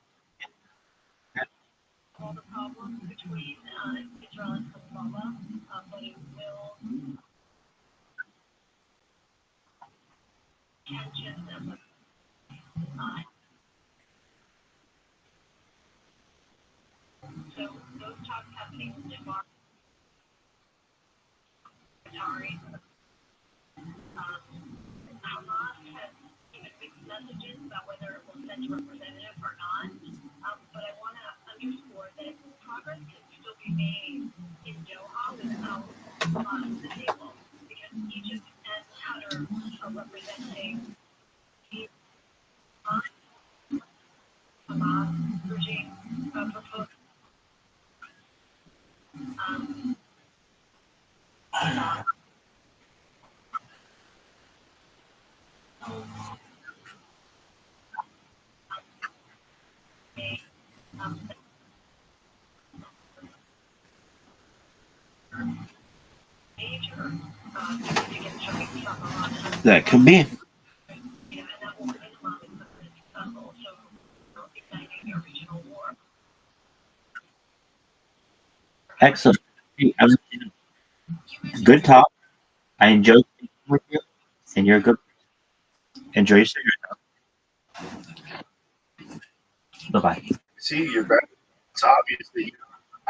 messages about whether it will send a representative or not. But I want to underscore that progress can still be made in Doha without the table, because Egypt and Qatar are representing the Hamas regime proposal. Major significant showing from Iran. That could be. And that will minimize also igniting a regional war. Excellent. Hey, good talk. I enjoyed speaking with you, and you're a good. Enjoy your cigarette. Bye bye. See, you're better. It's obvious that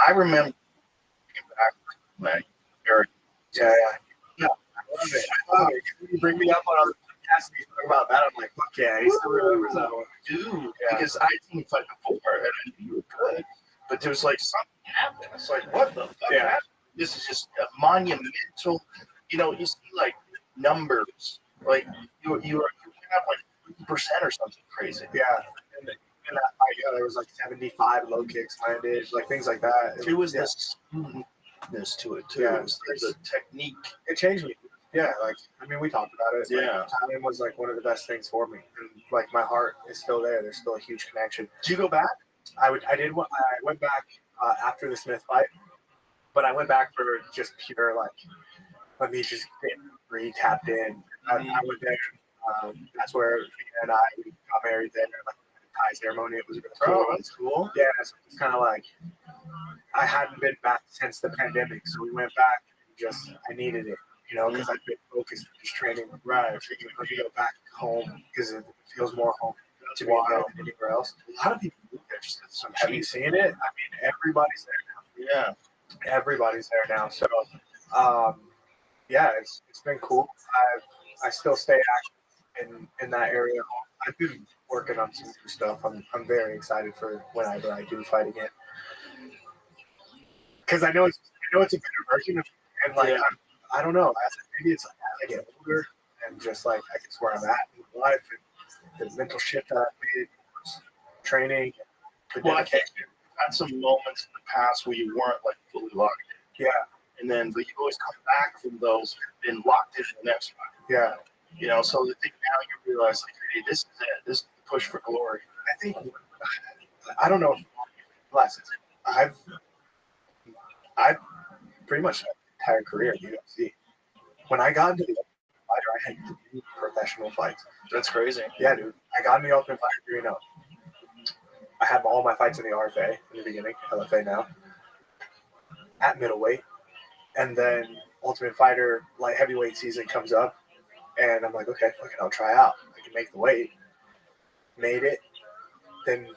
I remember back when Eric. Yeah. I love it. You bring me up on other podcasts and you talk about that. I'm like, fuck yeah, he still remembers that one. Dude, because I seen you fight before and I knew you were good, but there was like something happened. It's like, what the fuck happened? This is just a monumental. You see like numbers, like you went up like 3% or something crazy. Yeah. And that fight, there was like 75 low kicks landed, like things like that. It was this smoothness to it too. Yeah. It was the technique. It changed me. Yeah, we talked about it. Yeah. Like, timing was like one of the best things for me, and like my heart is still there. There's still a huge connection. Did you go back? I went back after the Smith fight, but I went back for just pure like, let me just get re-tapped in. I went there. That's where Vina and I got married there. Like the tie ceremony. It was really cool. Oh, that's cool. Yeah, so it's kind of like I hadn't been back since the pandemic, so we went back. I needed it, because I've been focused on just training. Right, figuring let me go back home because it feels more home to me than anywhere else. A lot of people move there just because Have you seen it? I mean, everybody's there now. Yeah. Everybody's there now. So, it's been cool. I still stay active in that area. I've been working on some new stuff. I'm very excited for whenever I do fight again, because I know it's a better version of, and like I don't know. Maybe it's like as I get older and just like I guess where I'm at in my life and the mental shift that I've made, training. Well, I think you've had some moments in the past where you weren't like fully locked in. Yeah. But you always come back from those and been locked into the next one. Yeah. So I think now you realize, like, hey, this is it. This is the push for glory. I think, I don't know if lessons. I've pretty much had my entire career in UFC. When I got into the Ultimate Fighter, I had 3 professional fights. That's crazy. Yeah, dude. I got in the Ultimate Fighter 3-0. I had all my fights in the RFA in the beginning, LFA now, at middleweight. And then Ultimate Fighter light heavyweight season comes up, and I'm like, okay, fuck it, I'll try out. I can make the weight. Made it, then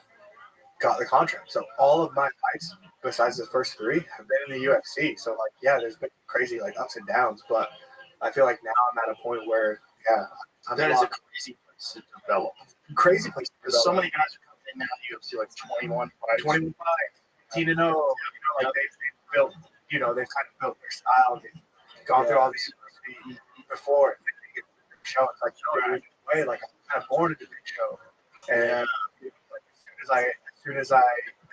got the contract. So all of my fights, besides the first 3, have been in the UFC. So like, there's been crazy like ups and downs, but I feel like now I'm at a point where, that is a crazy place to develop. Crazy place to develop. Because so many guys are coming in now in the UFC like 21 fights. 21 fights, 18-0. Like they've built, they've kind of built their style. They've gone through all these universities before. And they get to the big show. It's like, no, in a way, like I'm kind of born in the big show. And like, as soon as I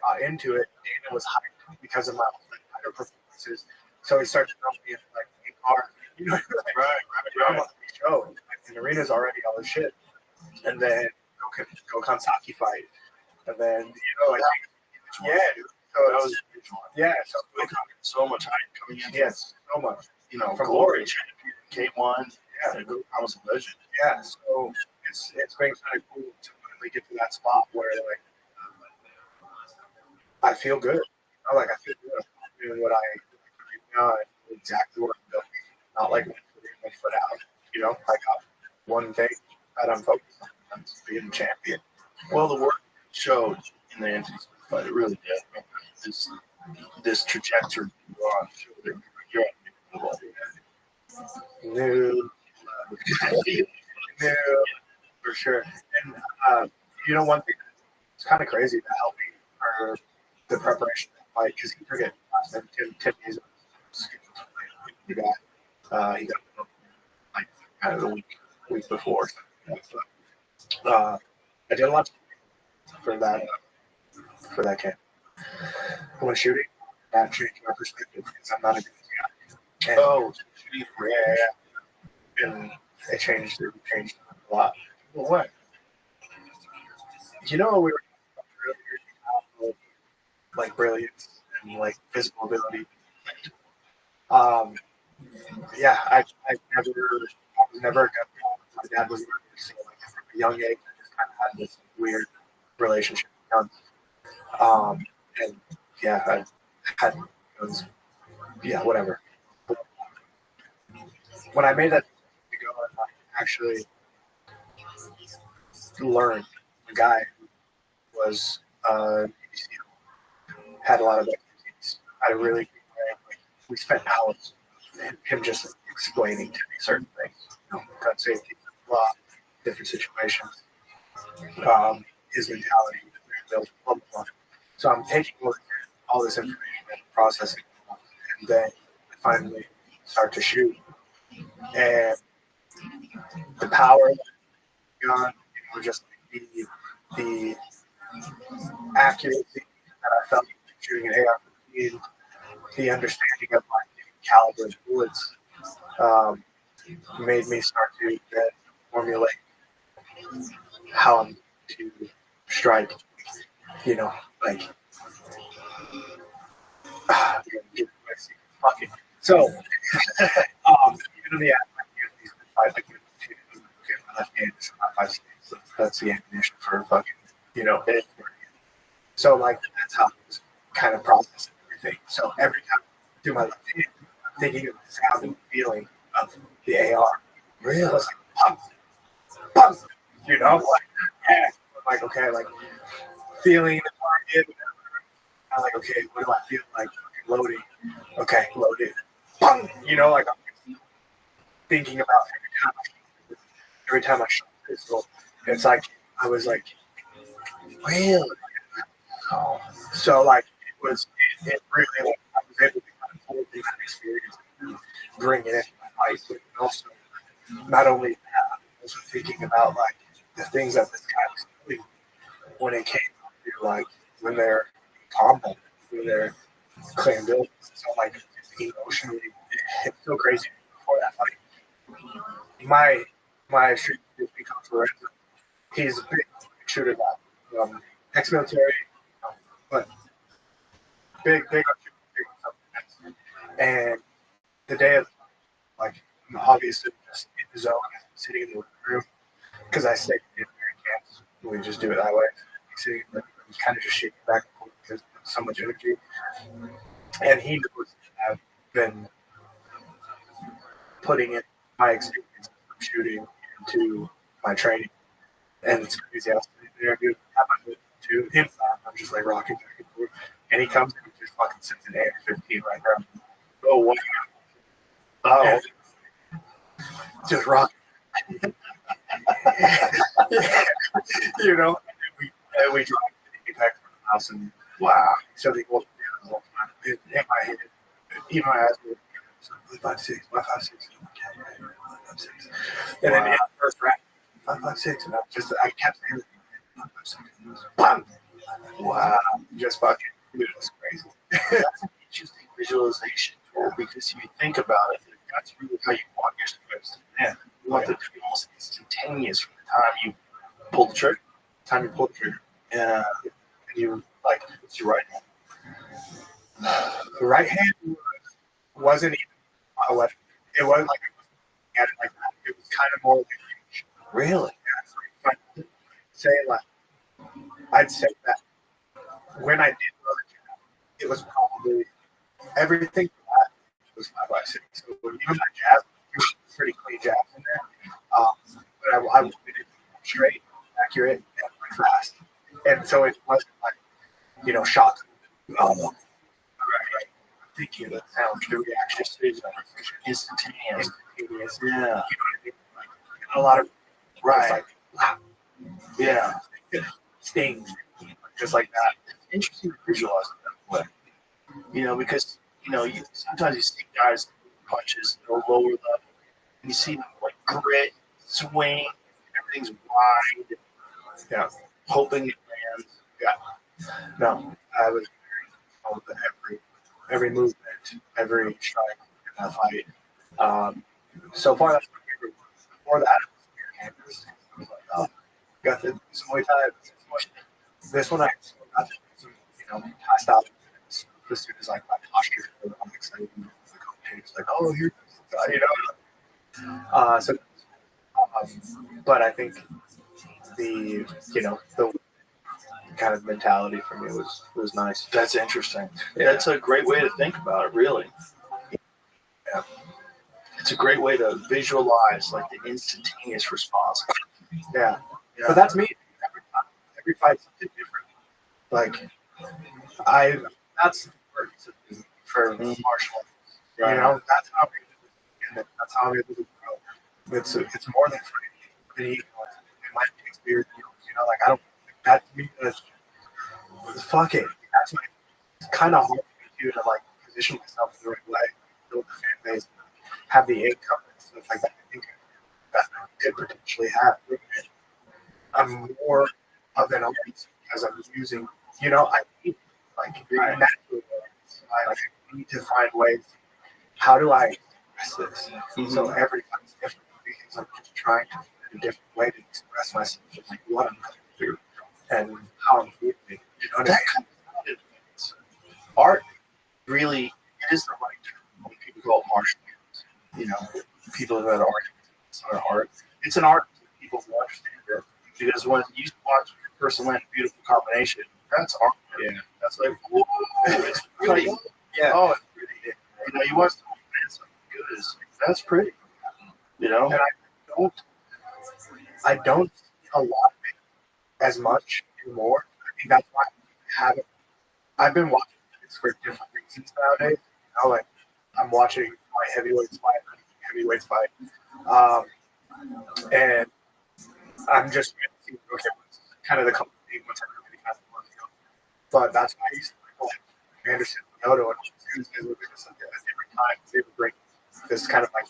got into it, Dana was hyped because of my fighter performances. So he started to throw me in like a car. I'm on the show. Like, the arena's already all this shit. And then go Kansaki fight. And then, dude. So that was a huge one. So much hype coming in. Yes, so much. From Glory champion, K1. Yeah. I was a legend. Yeah, so it's been kind of cool to finally get to that spot where like I feel good. I feel good. I'm doing what I do now. I know exactly what I'm doing. Not like one foot out. I got one thing that I'm focused on. That's being champion. Well, the work showed in the entities fight. It really did. This trajectory you're on showed that you're on new. for sure. And one thing that's kind of crazy that helped me for the preparation of the fight because he took it 10 days. He got like kind of the week before. I did a lot for that camp. When shooting, that changed my perspective because I'm not a good guy. And, shooting, yeah. And it changed a lot. Well, what? We were talking earlier about like brilliance and like physical ability. Yeah, I was never a good guy. My dad was never, so like from a young age, I just kind of had this weird relationship with guns. And yeah, I had guns. Yeah, whatever. When I made that to go and like actually learn, the guy was had a lot of expertise. I really like, we spent hours and him just explaining to me certain things, gun safety, law, different situations, his mentality, blah, blah, blah. So I'm taking all this information and processing it, and then I finally start to shoot. And the power of the gun, just the accuracy that I felt shooting an AR-15, the understanding of my caliber of bullets, made me start to formulate how I'm to strike. Like fucking. So, even in the fight, like my left hand is not 5.6. That's the ammunition for fucking, it. So like that's how I was kind of processing everything. So every time I do my left hand, I'm thinking of the sound and feeling of the AR. Really? I was like, pump, like okay, like feeling the target. I'm like, okay, what do I feel like? Loading. Okay, loaded. Bang! Like I'm thinking about every time I shot a pistol. It's like I was like, really? Oh. So like it really like, I was able to kind of hold that experience and bring it into my life, but also not only that, I was also thinking about like the things that this guy was doing when it came to like when they're combat, when they're clearing buildings. So like emotionally, it's so crazy before that fight. My street becomes forever. He's a big shooter guy, ex-military, but big on shooting. And the day of, like, obviously just in the zone, sitting in the room, because I stay in camps. We just do it that way. Sitting in the room, kind of just shaking back and forth because there's so much energy. And he knows that I've been putting in my experience from shooting into my training. And it's crazy. I was sitting there, dude. To him, I'm just like rocking back and forth. And he comes and just fucking sits an AR-15 right there. Oh, what? Oh, just rocking. And we drive back to the house and wow. So they go down all the time. In my head, even my eyes were 5.6, 5.6. And then in the first round, 5.6, and I kept saying 5.6. Bam! Wow, just fucking, it was crazy. That's an interesting visualization tool because if you think about it, that's really how you want your scripts to end. You want them to be almost instantaneous from the time you pull the trigger. Yeah. And you like, what's your right hand? The right hand wasn't even a weapon. It wasn't like I was looking at it like that. It was kind of more like a Really? Yeah, so I'd say that when I did run a jab, it was probably everything for that was 5.6. So even my jab, it was pretty clean jabs in there. But I wanted it straight, accurate, and fast. And so it wasn't like, shots. Right. I'm thinking of the sound, the reaction is instantaneous. Yeah. You know what I mean? Like, a lot of right. like Yeah. Stings, just like that. It's interesting to visualize it that way. Because sometimes you see guys punches at a lower level, and you see them like grit, swing, everything's wide, Yeah. hoping it lands. No, I was told that every movement, every strike in that fight. So far, that's my favorite one. Before that, I was like, oh, got to do some Muay Thai. This one, I got to do some, passed out as soon as like my posture. I'm excited. It's like, oh, here's this guy, So, but I think the kind of mentality for me was nice. That's interesting. Yeah. That's a great way to think about it, really. Yeah. It's a great way to visualize like the instantaneous response. Yeah. But that's me. Every fight's something different. Like that's the word for martial arts. Right. That's how I'm able to grow. It's more than fighting. It might be experience. Like I don't. That to me is fuck it. That's kind of hard for me to like position myself in the right way, build the fan base, have the income and stuff like that. I think that I could potentially have. I'm more of an elite because I'm using. I need natural ways. I need to find ways. How do I express this? Mm-hmm. So every time's different because I'm just trying to find a different way to express myself, like what I'm going through and how I'm feeling. That kind of art really it is the right term when people call it martial arts. People that are art. It's not an art. It's an art that people will understand it. Because when you watch a person land a beautiful combination, that's art. Yeah. That's like, whoa, it's pretty. Yeah. Oh, it's pretty. You watch someone land something good, that's pretty. And I don't see a lot of it as much anymore. I think that's why I've been watching this for different reasons nowadays. Like I'm watching my heavyweights fight, and I'm just thinking, okay, what's kind of the company, what's everybody has to work out. But that's why I used to like Anderson, Yodo, and Tuesdays were just like a different time. They would bring this kind of like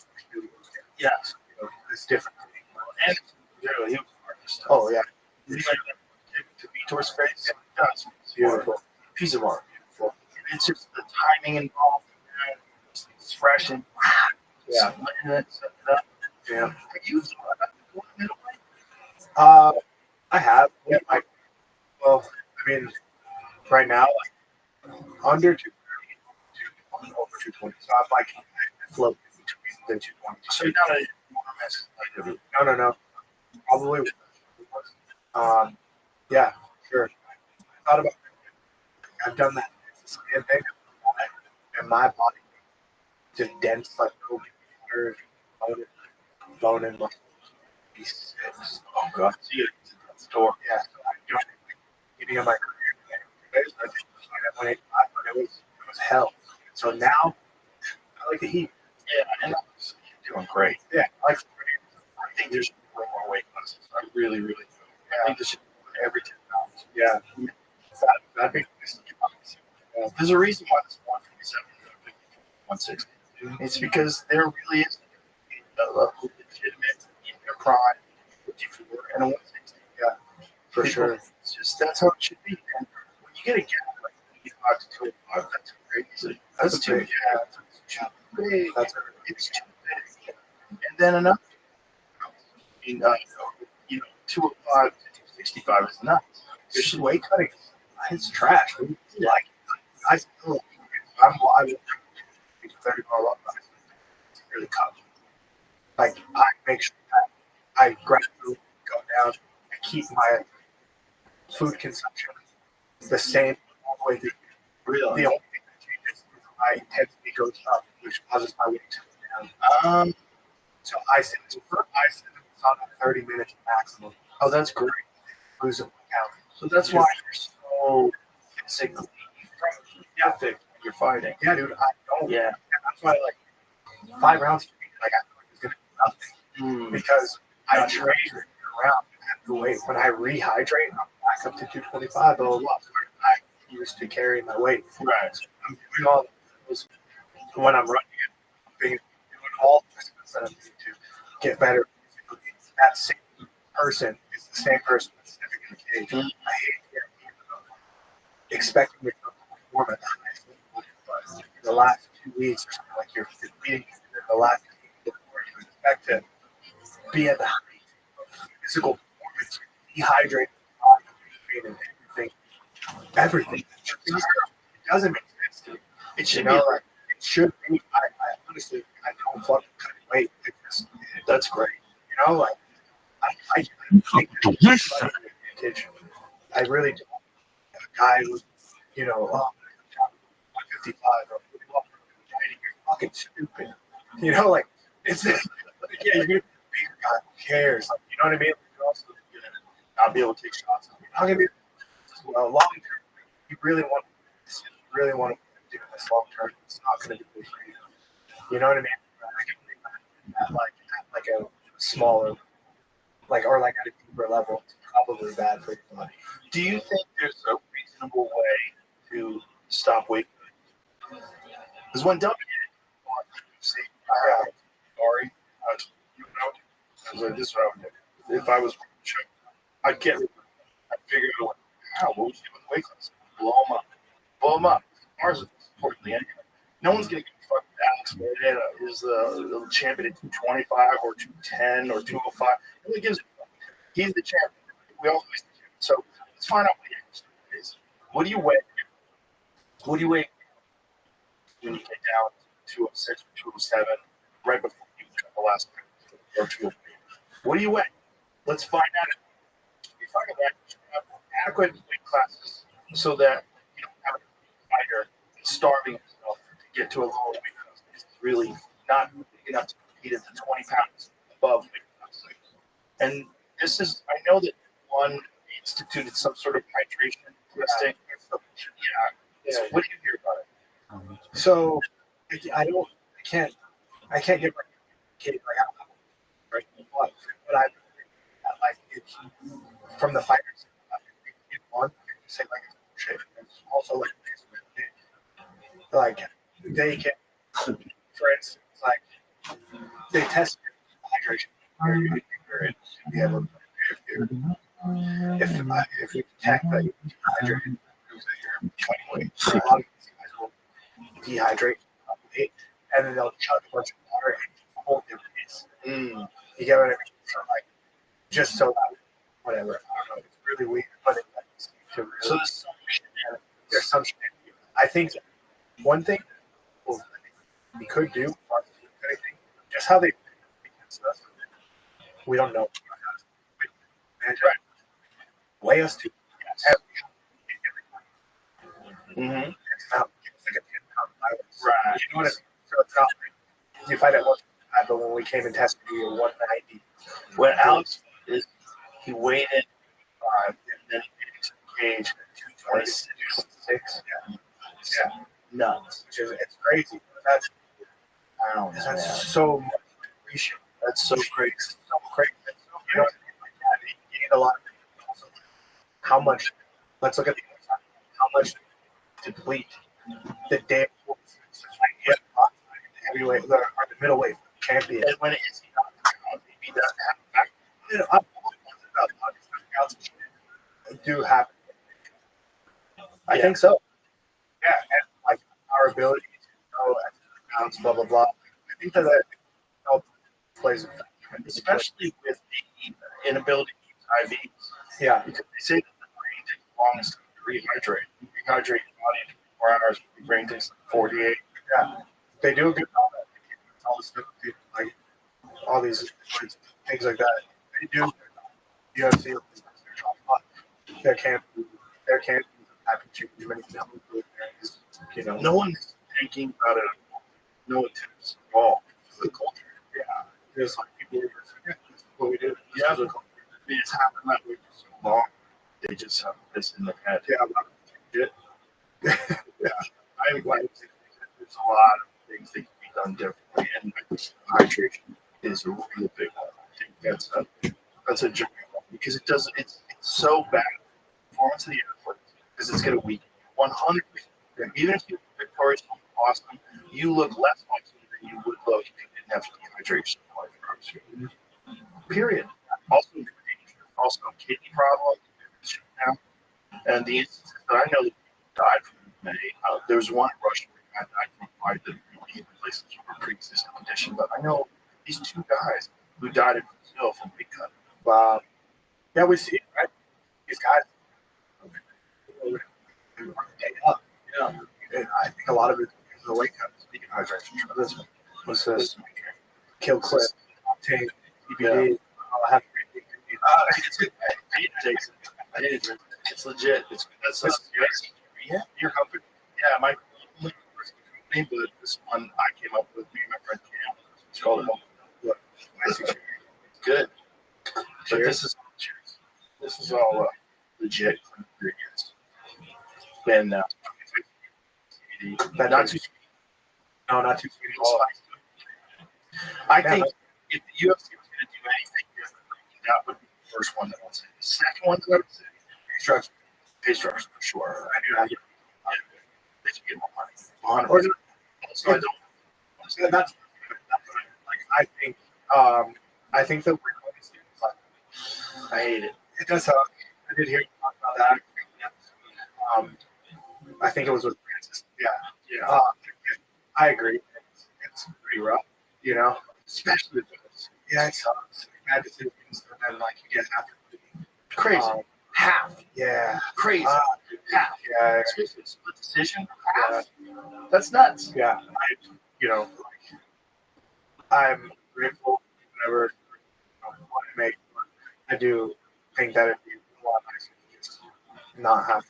Yes. this different thing. And literally, he was an artist. Oh yeah, He like to Vitor's face. Yeah, it's beautiful. Piece of art. Beautiful. It's just the timing involved. It's fresh and Yeah. setting it up. Yeah. Have you thought about going middleweight? I have. Yeah, well, I mean, right now, like under 230, over 220. So I'm like float between the 220. So you're not a enormous. No. Probably. Yeah, sure. I thought about it. I've done that. It's the same thing. And my body just dense like water, bone and muscle. Oh god. See it at the store. Yeah. So I joined the beginning of my career. I did when it was hell. So now I like the heat. Yeah, and you're doing great. Yeah, I like the I think there's way more weight classes. I really, really do. I think this should be every 10 pounds. Yeah. That'd be nice. There's a reason why it's 157 160. It's because there really is a legitimate in their prime 54 and a 160. Yeah, for sure. It's just that's how it should be. And when you get a gap like 85 to 205, that's crazy. That's too big. Yeah, it's too big. It's too big. And then another, 205 to 265 is nuts. There's weight cutting. It's trash. Like I still, I would 30 more up. It's really cut. Like I make sure that I gradually go down and keep my food consumption the same all the way through. Really? The only thing that changes is my intensity goes up, which causes my weight to go down. So I sit on 30 minutes maximum. Oh, that's great. Lose a count. So that's why you're so physically fit when you're fighting. Yeah, dude. I don't. Yeah. And that's why, like, 5 rounds for me, like, I thought it was going to be nothing. Because I trained around. when I rehydrate, I'm back up to 225. Blah blah blah. I used to carry my weight. Right. So I'm doing all those when I'm running it. I'm doing all the things that I need to get better. That same person is the same person that's stepping in the cage. I hate expecting yourself to perform at the highest level. But the last 2 weeks, or something like you're being the last week before you expect to be at the height of physical performance, dehydrated, and everything. It doesn't make sense to me. It should Like it should be. I honestly, I don't fucking cut weight. That's great. Like I think that's advantage. I really do. A guy who's, 155 or you're fucking stupid. Like it's yeah, you're gonna be a bigger guy. Who cares? Like, you know what I mean? You're also gonna not be able to take shots. You're not gonna be long term. You really want to do this long term. It's not gonna be good for you. You know what I mean? I can believe that at like a smaller, or at a deeper level. It's probably bad for your body. Do you think there's a reasonable way to stop weight? Because when W sorry, I was like, this is what I would do. If I was I'd get rid of it. I'd figure out how what would you do with the weight class? Blow them up. Ours is importantly anyway. No one's gonna get fucking Alex Pereira is the champion at 225 or 210 or 205. Nobody gives a fuck. He's the champion. We all the champion. So let's find out what he actually is. What do you weigh? What do you weigh when you get down to 206 or 207 right before you cut the last or 203? What do you weigh? Let's find out. If you find out, you have adequate weight classes so that you don't have a fighter starving yourself to get to a lower weight class. It's really not big enough to compete at the 20 pounds above weight class. And this is, I know that one instituted some sort of hydration testing. Yeah. So what do you hear about it? So I can't get my kid alcohol, right? But it's from the fighters, in one, say it's bullshit. It's also they can, for instance, they test hydration. If we detect that you're dehydrated, that you're 20 weight, so a lot of these guys will dehydrate, and then they'll chug a bunch of water and hold their pace. You get what I mean? So just so that, whatever. I don't know. It's really weird, but so there's some shit. I think one thing we could do, just how they against us, we don't know. Weigh us to Mm-hmm. It's not like a 10-pound violence. Right. You know what I mean? So it's not like you fight at 155, but when we came and tested you, you were 190. When Alex he weighed in 5 and then he made it to the cage at 226. Yeah. Nuts. It's crazy. That's so much appreciation. That's so crazy. So crazy. You know, you need a lot of people. How much? Let's look at the other side. How much deplete the day before the heavyweight or the middleweight champion? And when it is maybe he doesn't have the fact. I'm about do happen. I think so. Yeah, and our ability to know pounds, blah blah blah. I think that plays a factor, especially with the inability to use IVs. Yeah, because they say that the brain takes the longest to rehydrate. Rehydrate your body in 24 hours. The brain takes 48. Yeah, they do a good job at all this stuff, all these things like that. They do. UFC, there can't be happen to too many people. No one is thinking about it. No attempts at all. It's the culture. Yeah, there's people who forget what we do. Yeah, it's happened that way for so long. They just have this in their head. Yeah, yeah. I think there's a lot of things that can be done differently, and hydration is a really big one. I think that's a journey we because it doesn't. It's so bad. Performance of the airport because it's going to weaken 100%. Even if you're victorious, awesome, you look less awesome than you would look if you didn't have dehydration. Period. Also kidney problems now, and the instances that I know that died from many. There was one Russian guy that died from why the places were pre-existing condition, but I know these two guys who died in Brazil from big cut. Yeah, we see it, right? These guys. Yeah. And I think a lot of it is the wake up. Speaking of hydration, this one was this kill clip, octane, CBD. I'll have I didn't drink it. It's legit. That's yeah, your company. Yeah, my company, but this one I came up with me and my friend Cam. It's called Look. It's good. But this is all legit ingredients. And CBD. Not too sweet. No, not too sweet. I think if the UFC was going to do anything different, that would be the first one that I would say. The second one that I would say, pay structure for sure. I do not get they should get more money. So I don't. That's like I think the I hate it. It does suck. I did hear you talk about that. I think it was with Francis. Yeah. I agree. It's pretty rough, you know, especially with those. Yeah, it sucks. Bad decisions, and then like you get half. Crazy. Half. Yeah. Crazy. Half. Yeah. Especially a split decision. Half. That's nuts. Yeah. I'm grateful whatever I make. I do think that it'd be a lot nicer to just not have to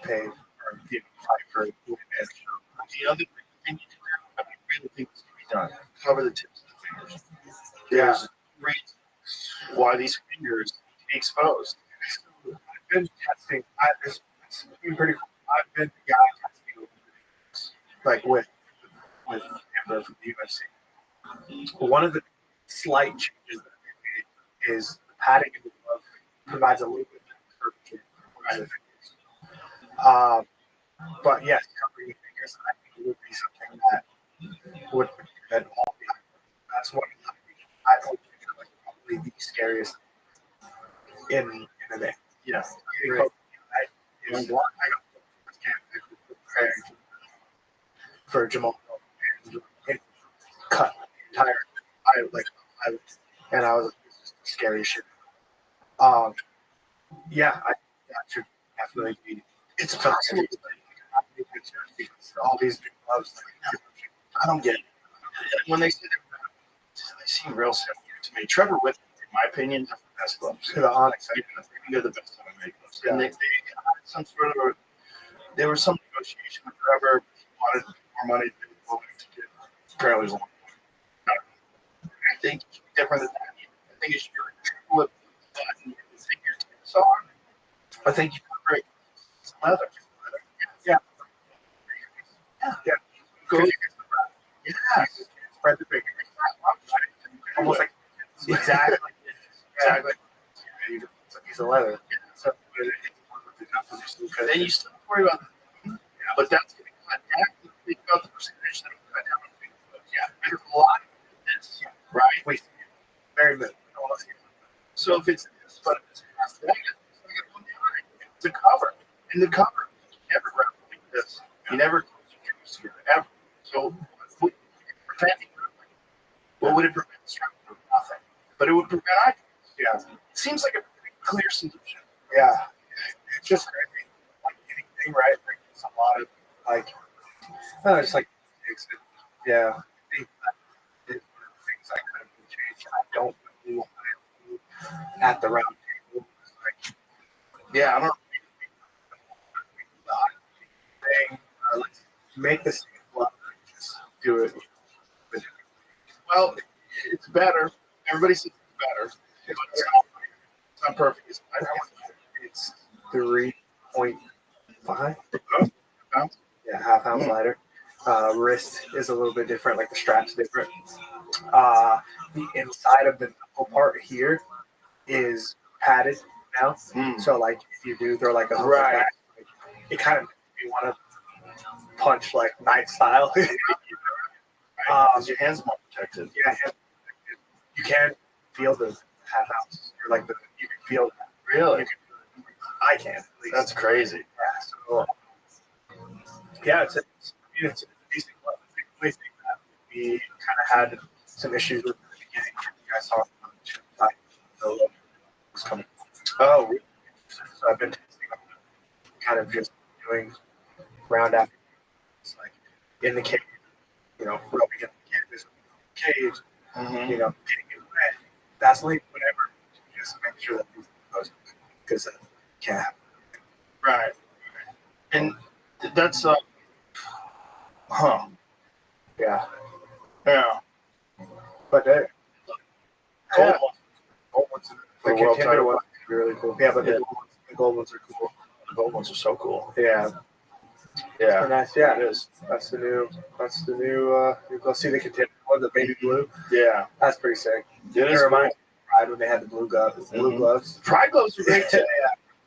pay or fight for doing it. The other thing you do, I really think this can be done. Cover the tips of the fingers. Yeah. There's reasons why these fingers need to be exposed. I've been testing. It's been pretty cool. I've been the guy testing like with Amber from the UFC. One of the slight changes that they made is the padding in the glove provides a little bit of curvature for the fingers. But yes, covering the fingers, I think it would be something that would prevent all the. That's one of the I think like probably the scariest in the day. Yeah. I got preparing for Jamal and it cut the entire and I was like, this is scary shit. Yeah, that should definitely be. It's possible. All these new gloves. I don't get it. When they say they seem real similar to me. Trevor Whitman, in my opinion, has the best gloves. The Onyx. They're the best MMA gloves. Yeah. And they had some sort of there was some negotiation with Trevor. He wanted more money than he was willing to give. Apparently, it was I think it's different than that. I think it should be like triple it. I think you could break leather. Yeah. Go. Yeah. Spread the fingers. Almost like Exactly. Exactly. It's a piece of leather. So, then you still worry about that. But that's going to cut down. Think about the percentage that will cut down on things. Yeah, there's a lot of this, right? Wait, very little. So if it's this, but if it's past that, it's going to go down. It's a cover. And the cover, you never grab like this. You never close your fingers together, ever. So what would it prevent? What would it prevent? Nothing. But it would prevent eye. Yeah. Seems like a pretty clear solution. Yeah. It's just crazy. Like anything, right? Like, there's a lot of, like, just like, yeah. I think that is one of the things I could have changed. I don't really want to do at the round table. Like, yeah, I don't thing. Let's make this up and just do it. Well, it's better. Everybody says it's better. It's not perfect. It's 3.5. Pounds? Yeah, half ounce lighter. Wrist is a little bit different, like the strap's different. The inside of the knuckle part here is padded now. Mm. So like if you do throw like a hook Right. like that, like, it kind of makes you want to punch like knife style. Your hands are more protected. Yeah, you can feel the half ounce or like you can feel that. Really? I can. At least. That's crazy. Yeah, so yeah, it's a decent club. I think that we kind of had some issues with the beginning. You guys saw the logo was coming. Oh, So I've been testing on kind of just doing round after like in the cage, rubbing in the cage, mm-hmm. getting it wet, Vaseline, whatever, just make sure that these goes because it can't happen. Right. And that's Yeah, yeah. but Gold yeah, ones gold ones, for the the world contender title. ones are really cool. Yeah, but Yeah. the gold ones are cool. The gold ones are so cool. Yeah, Yeah. nice. Yeah, It is. that's the new. You go see the contender one, the baby blue. Yeah. That's pretty sick. It It is. reminds me of Pride when they had the blue gloves. Blue Mhm. gloves. Pride gloves were great too.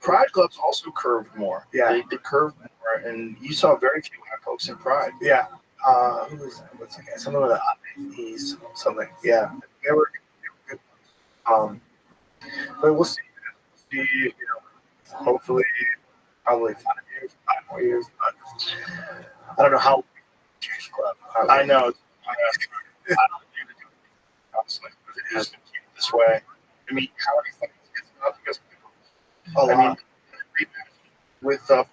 Pride gloves also curved more. Yeah. They curved more, and you saw very few eye pokes in Pride. Yeah. Who was that? What's the guy? Someone with an E's something. Yeah. They were good. But we'll see. Hopefully, probably 5 more years. But I don't know how we change the club. I know. I don't do it, honestly, but it is going to keep it this way. I mean, how many things it's not because I mean, rematch with if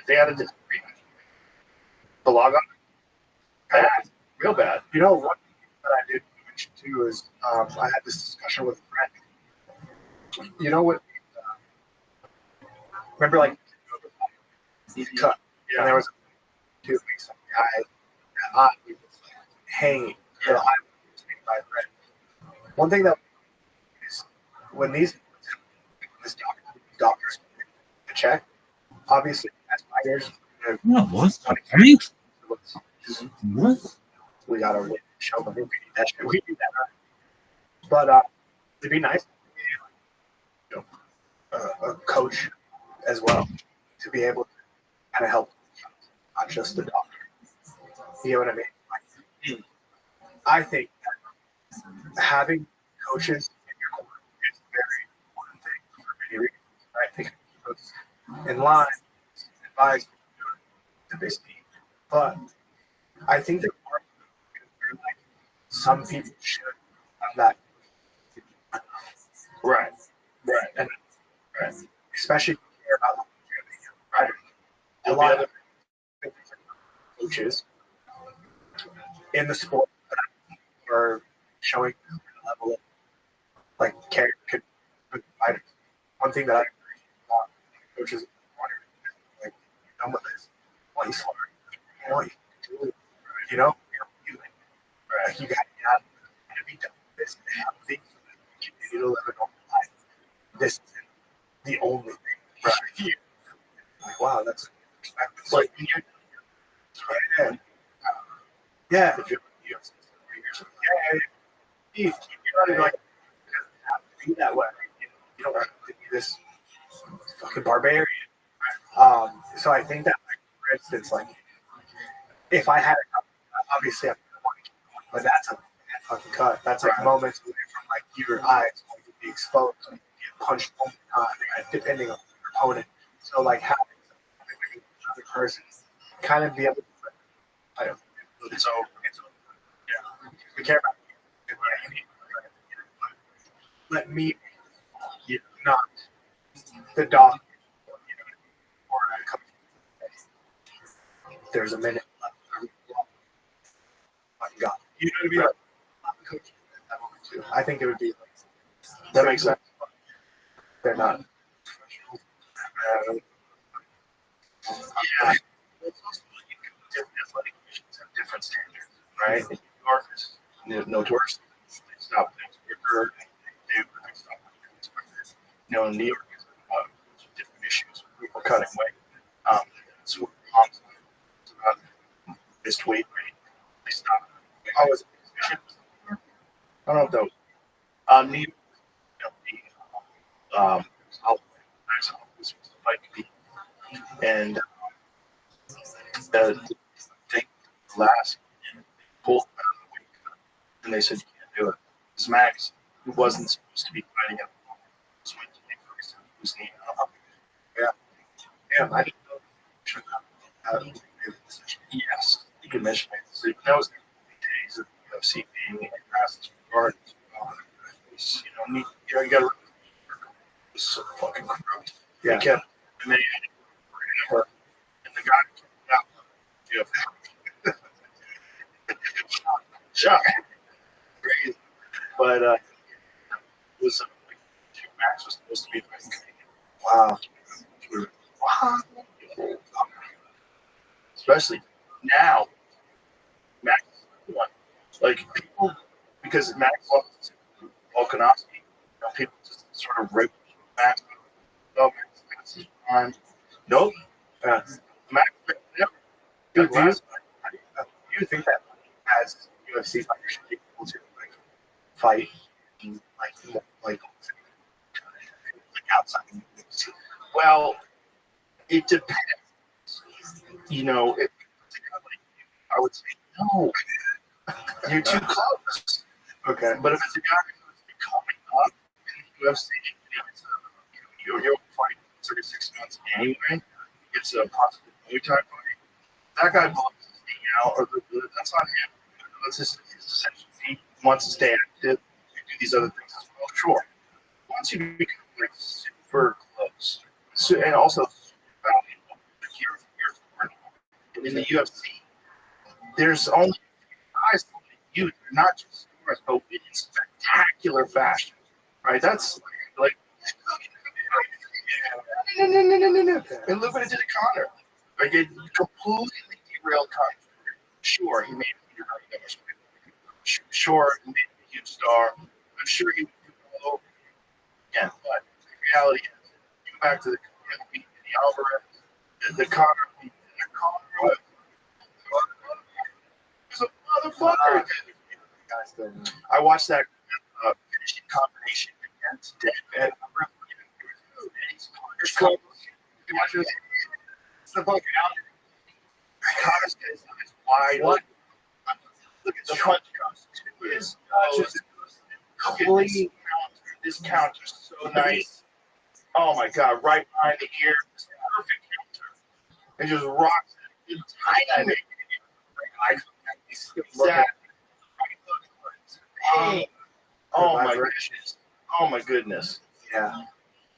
they added this rematch, the log on, bad, real bad. You know, one thing that I did mention too is I had this discussion with a friend. You know what? Remember, like, he's cut. And there was 2 weeks, some guy that eye was like hanging. The eye was hanging by a thread. One thing that is when this doctors check, obviously, as fighters, What? Right? What? we gotta show them we need that shit. We need that. Right? But it'd be nice to be a coach as well to be able to kind of help, not just the doctor. You know what I mean? Like, I think that having coaches in your corner is a very important thing for many reasons. I think coaches in line, advise to this team, but I think that like some people should have that. Right. And especially if you care about right. A lot of coaches in the sport are showing a level of like care could fighters. One thing that I appreciate about coaches like done with this, what he's for. You know, you know, you got to get out and be done with this and have things that continue to live a normal life. This isn't the only thing. Right. Like, wow, that's perspective. Like, yeah. if you You know, like, it doesn't have to be that way. You don't have to be this fucking barbarian. So I think that, like, for instance, like, if I had a cut, obviously I'm going to want to keep going, but that's a bad fucking cut. That's like moments away from like your eyes going to be exposed and get punched one time, depending on your opponent. So like having another person kind of be able to, I don't know, it's over. Yeah, we care about you. Let me, not the dog. Or there's a minute left. God. You know what I mean? Like, coach at that moment too. I think it would be like, that makes sense. They're not professional. Yeah. It's also like different athletic commissions have different standards, right? In New York, there's no tourists. They stop things quicker. They stop things quicker. In New York, it's different issues. People cutting weight. That's what Tom's about. Missed weight rate. They stop. I don't know if that was New York, Max was fighting people, and they last pulled him out of the weight cut, and they said you can't do it. Because Max, who wasn't supposed to be fighting at all, was went to make his name up. Yeah, I didn't know. Should have made the decision. Yes, he could mention it. So that was the days of the UFC being in Madison Square Garden. You got to. Was so fucking corrupt. Yeah. They kept and the guy came out. Yeah. Shot. Crazy. But it was Max was supposed to be fighting. Wow. Especially now, Max is one. Like people, because Max lost Volkanovski, people just sort of rip Max. Oh, Max is fine. Nope. Max. Yep. Dude, do you think that as UFC fighters should be able to fight like outside? Well, it depends. If I would say no. You're too close. Okay. But if it's a guy who's coming up in the UFC, you're fighting 36 months anyway. It's a possible Muay Thai fight. That guy blocks his knee out, that's not him. That's his essential. He wants to stay active and do these other things as well. Sure. Once you become super close, and also valuable, in the UFC, there's only guys like you. They're not just stars, but in spectacular fashion, right? That's like no. And look what it did to Connor. Like it completely derailed Connor's career. Sure, he made a $100 million. Sure, he made a huge star. I'm sure he would do it all over again. But the reality is, you go back to the Alvarez, the Connor. He's a motherfucker. I watched that finishing combination against Dead. It's the fucking out. Connor's is wide. What? Look at the punch comes. This counter is so nice. Oh my god! Right behind the ear, this perfect counter. It just rocks it. It's tiny. Oh my goodness. Oh my goodness. Yeah.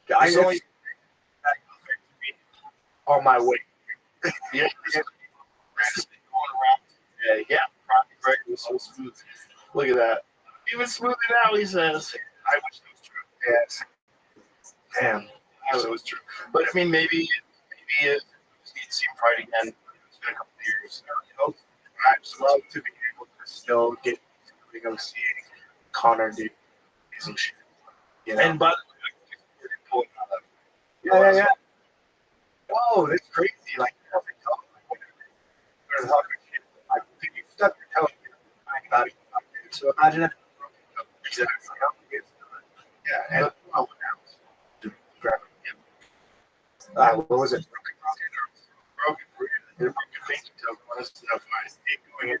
It's only on my way. yeah. Yeah. Right. It was so smooth. Look at that. Even smoother now, he says. I wish that was true. Yes. Damn. I wish it was true. But I mean, maybe you'd see him fight again. It's been a couple of years. I'd love to be able to still get to go see Connor do amazing shit. And by the way, yeah. Whoa, that's crazy. Like, there's I think you stuck your toe in it. So imagine if exactly. Yeah, and what was it? Broken pinky toe. Going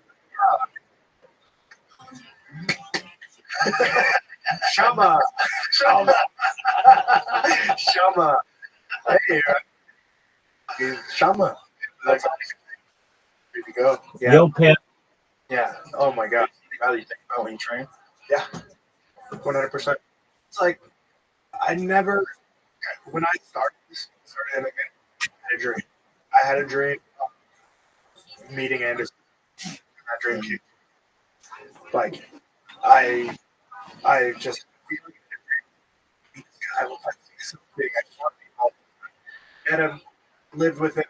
Shama. Hey, Shama. That's there you go. Yeah. Yo, Pip. Yeah. Oh my God. How do you think about when you train? Yeah. 100%. It's like when I started MMA, I had a dream meeting Anderson. That dream came. Like, I just really this guy looked like so big. I just want to be met him, lived with him,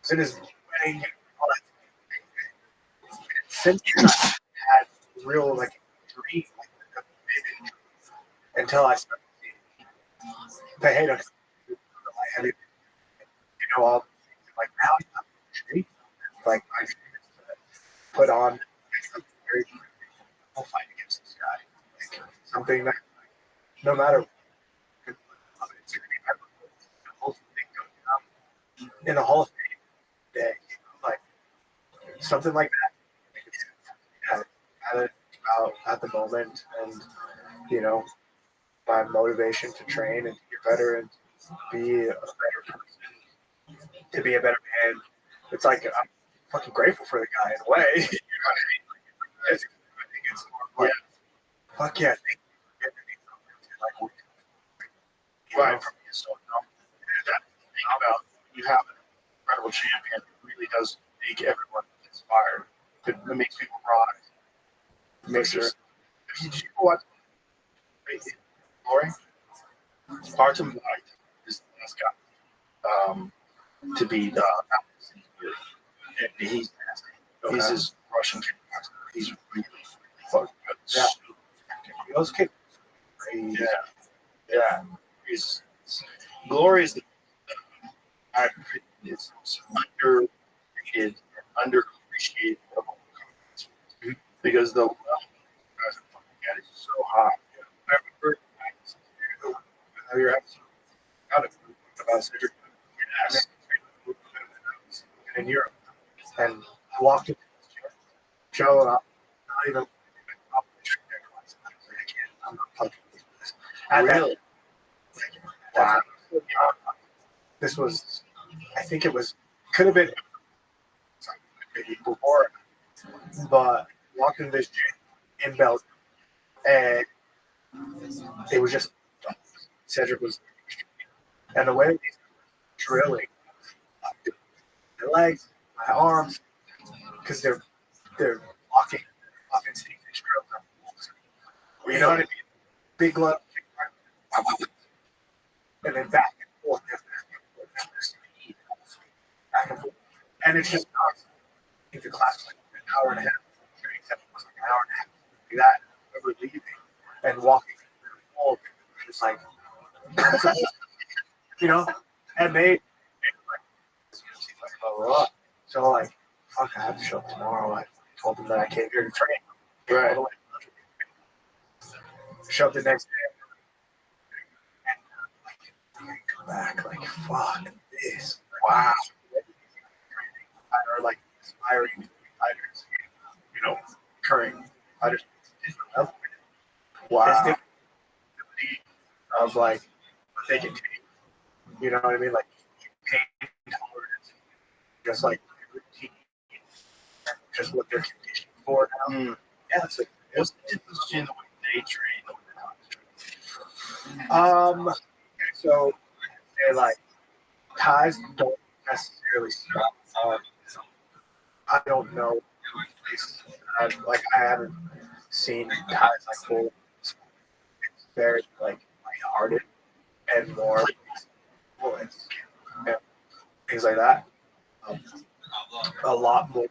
was in his wedding, all that. Since then, I had real dream, a vivid dream, until I started seeing the hate of heavy, all the things. Like now, I'm street. Like my dream is to put on something very different. I'll fight against this guy. Like, something that, no matter what, in a Hall of Fame day, like something like that. Had it out at the moment, and my motivation to train and get better and be a better person, to be a better man. It's like I'm fucking grateful for the guy in a way. You know what I mean? I think it's more like, fuck yeah, thank you for giving me something to Right. So that thing about you have an incredible champion really does make everyone inspired. It makes people rise. It makes sure. Did you watch Glory? Barton White is the last guy to beat and he's his Russian kickboxer. He's really fucking good. Yeah. Those kids are crazy. Yeah. Glory is is underrated and underappreciated of all companies because the level guys are fucking at is so high. I remember you're absolutely about Cedric in Europe, and I walked into this show, and I'm not even up the tree there. I can't. I'm not fucking with this. Really? Wow. This was, I think it could have been maybe before, but walked into this gym in Belgium, and it was just Cedric was, and the way he's drilling my legs, my arms, because they're walking stick fish drills. You know what I mean? Big glove, and then back and forth, back and forth, and it's just nuts. I think the class was like an hour and a half. Training session was like an hour and a half. Like that. I remember leaving and walking through the wall, just like, and they so like, fuck, I have to show up tomorrow. I told them that I came here to train. Right. Show up the next day. And come back, like, fuck this. Wow. Or like aspiring fighters, current fighters. Wow. This difference of like what they can take. You know what I mean? Like pain tolerance, just like routine, just what they're conditioned for now. Yeah, it's like What's the difference between the way they train and the way they not train? So they like ties don't necessarily stop. I don't know. I haven't seen ties like full. It's very like lighthearted and more and things like that. A lot more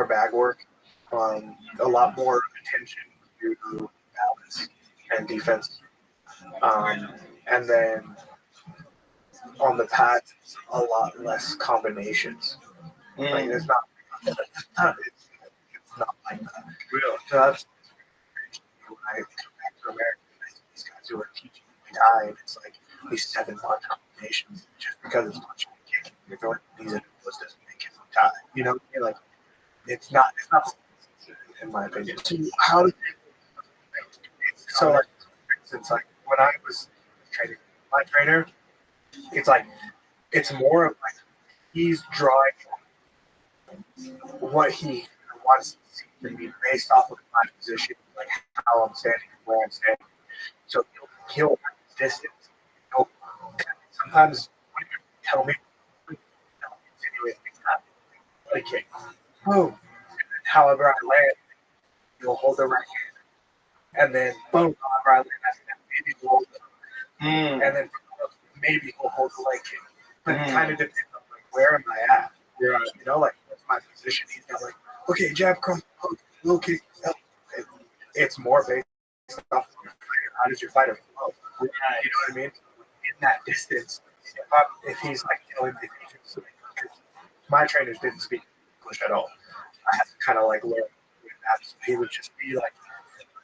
bag work. A lot more attention to balance and defense. And then on the pads, a lot less combinations. Like it's not like that. Really? So that's when I come back to America, I see these guys who are teaching me Thai, and it's like these 7 punch combinations just because it's punching and kicking. You're throwing these individuals doesn't make it Thai. You know, you're like it's not in my opinion. So how did So like for instance, like when I was training my trainer, it's like it's more of like he's drawing what he wants to see from me based off of my position, like how I'm standing and where I'm standing. So he'll distance. He'll sometimes tell me insinuate things that like kick. Boom. However I land, he'll hold the right hand. And then boom, however I land, maybe he'll hold the and then maybe he'll hold the leg kick. But it kind of depends on like where am I at? You know, like what's my position? He's not like, okay, jab, cross, hook, low kick. No. It's more based off of your fighter. How does your fighter flow? You know what I mean? In that distance, if he's like telling me, my trainers didn't speak English at all. I had to kind of like learn that. So he would just be like,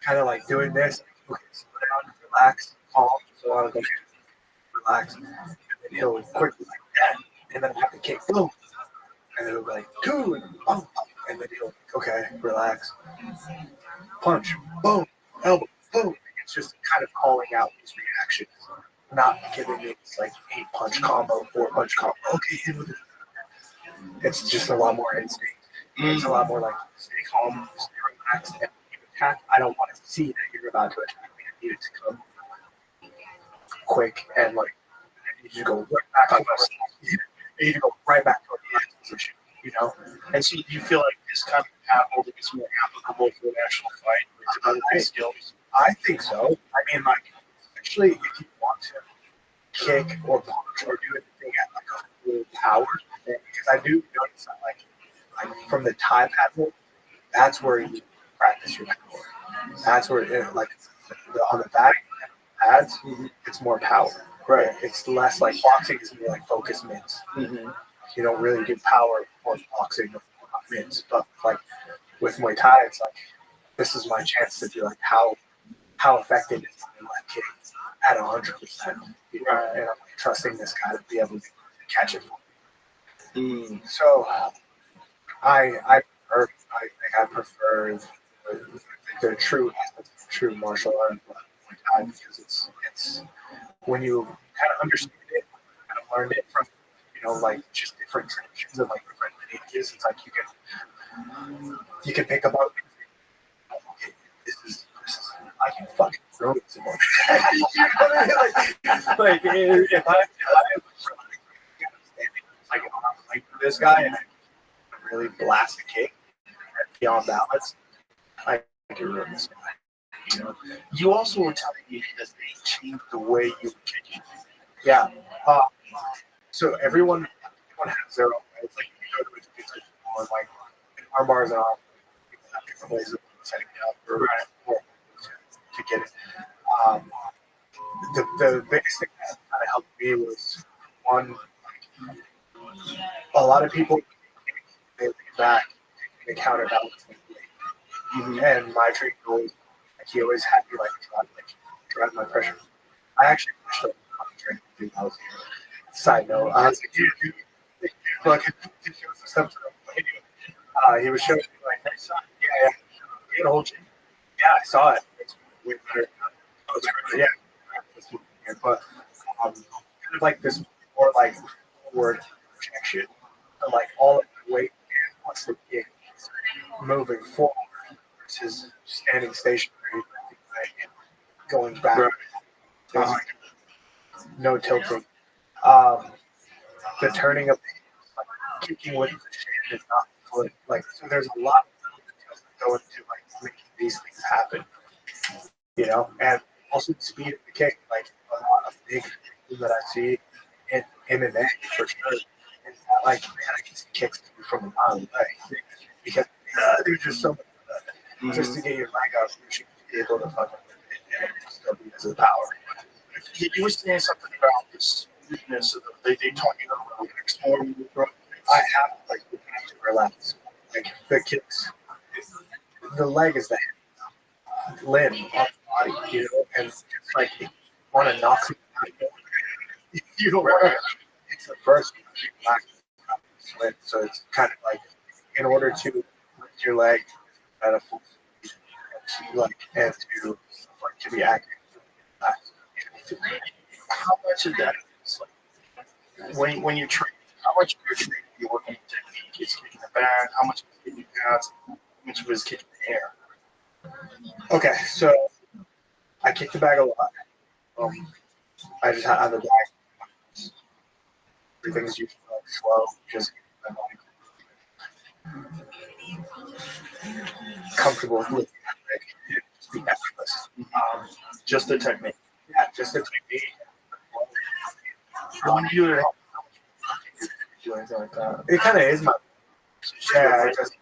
kind of like doing this, okay, slow down, relax, calm, so I was like, relax, and then he'll quickly like And then I have to kick, boom. And then it'll be like, 2, and boom. And then you'll, okay, relax. Punch, boom, elbow, boom. It's just kind of calling out these reactions, not giving me this like 8-punch combo, 4-punch combo. Okay, hit with it. It's just a lot more instinct. It's a lot more like stay calm, stay relaxed, and attack. I don't want to see that you're about to attack me. I need it to come quick and like I need you to go right back. I need to go right back to the position. You know. And so you feel like this kind of paddle is more applicable for the national fight with other skills? I think so. I mean, like, especially if you want to kick or punch or do anything at like a full power, because I do notice that like from the Thai paddle, that's where you practice your power. That's where like on the back pads, it's more power. Right. It's less like boxing is more like focus mitts. You don't really get power or boxing or mitts, but like with Muay Thai, it's like this is my chance to be like how effective is my left kick at 100%. You know? And I'm like, trusting this guy to be able to catch it for me. So I prefer the true martial art Muay Thai because it's when you kind of understand it, kind of learned it from like just different traditions and like different lineages. It's like you can pick up on okay, this is I can fucking throw it some more. like if I like I'm like this guy and I really blast a kick beyond balance, I can ruin this guy. You know. You also were telling me that they changed the way you were kicking. Yeah. So everyone has their own way. It's like you go to a jiu-jitsu or like arm bars and all. People have different ways of setting it up or to get it. The biggest thing that kind of helped me was one. A lot of people they lean back and counterbalance, and my trainer always he always had me drive my pressure. I actually pushed up on the trainer to do that. Side note, I was like, dude, fucking show some stuff to him. He was showing me like, yeah, you get a whole gym. Yeah, I saw it. It's way better. Yeah, but kind of like this more like forward projection, and like all of the weight and what's the kick moving forward versus standing stationary and going back. No tilting. The turning of like, kicking with the shin is not foot. Like so, there's a lot of details that go into like making these things happen. You know, and also the speed of the kick. Like a lot of big things that I see in MMA for sure. Is that like man, I can see kicks from a mile away because there's just so much of that. Just to get your leg out, you should be able to fucking and still be as a power. You were saying something about this weakness of they talking about explore. I have to relax. Like the kicks, the leg is the limb of the body, you know, and it's like you want to knock something out. You don't want to. It's the first limb, so it's kind of like in order to lift your leg at a full speed and to be accurate. How much of that is like when you're training? How much of your training you're working on technique is kicking the back? How much is kicking pads? How much of it is kicking the air? Okay, so I kick the bag a lot. I just have the bag. Everything's usually like slow, just comfortable with lifting that leg. Just be effortless. Just the technique. Yeah, just the technique. When you Do anything like that. It kind of is my. Yeah, I just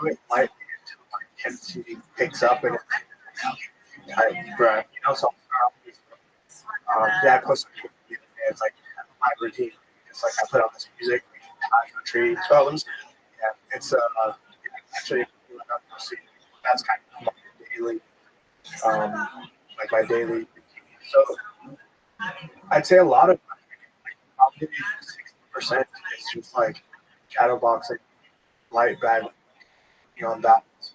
do it lightly until my intensity picks up and so I post it's like my routine. It's like I put on this music, country. Oh, let me see. Yeah, it's actually that's kind of my daily, my daily routine. So I'd say a lot of probably 90%. It's just like shadow boxing, light bag, on balance.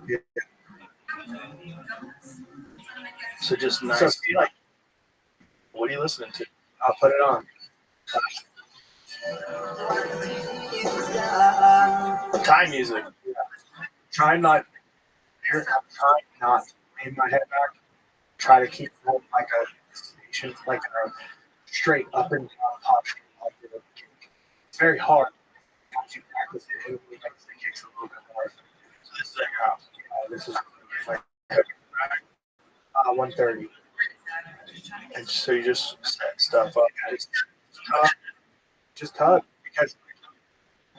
Yeah. So just nice. So see, like, What are you listening to? I'll put it on. Thai music. Try not. I'm trying not to lean my head back. Try to keep like a station, like a straight up and down posture. It's very hard. Once you practice it, it makes the kicks a little bit more. So this is like how. This is like 130. And so you just set stuff up. Just tug because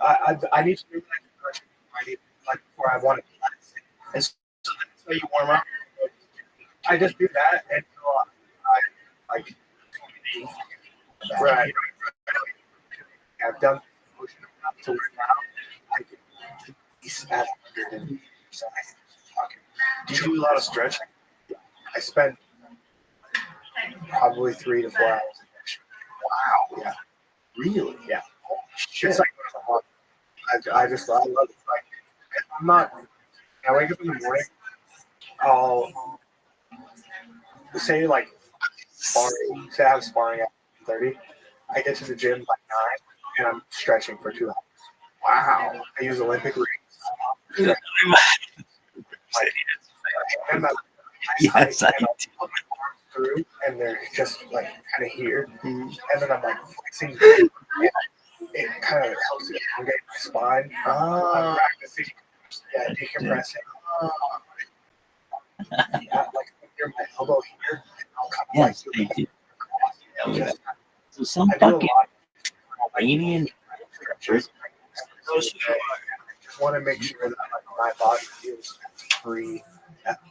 I need to do that. I need like before I want to. And so that's how you warm up. I just do that until I like. Right. I've done motion enough to where now I can piece at 100. So Do you do a lot of stretching? I spend probably 3 to 4 hours. Wow. Yeah. Really? Yeah. Shit. It's like I love it. Like if I'm not. I wake up in the morning. I'll say like sparring. Say I have sparring at 30. I get to the gym by 9, and I'm stretching for 2 hours. Wow. I use Olympic rings. And Yes, I put my arms through, and they're just like kind of here, and then I'm like flexing. And it kind of helps to elongate my spine. I'm practicing, decompressing. Like near my elbow here, and I'll kind of Yes, like they do. just, So some I do a fucking lot. Iranian stretchers. I just want to make sure that like, my body feels free.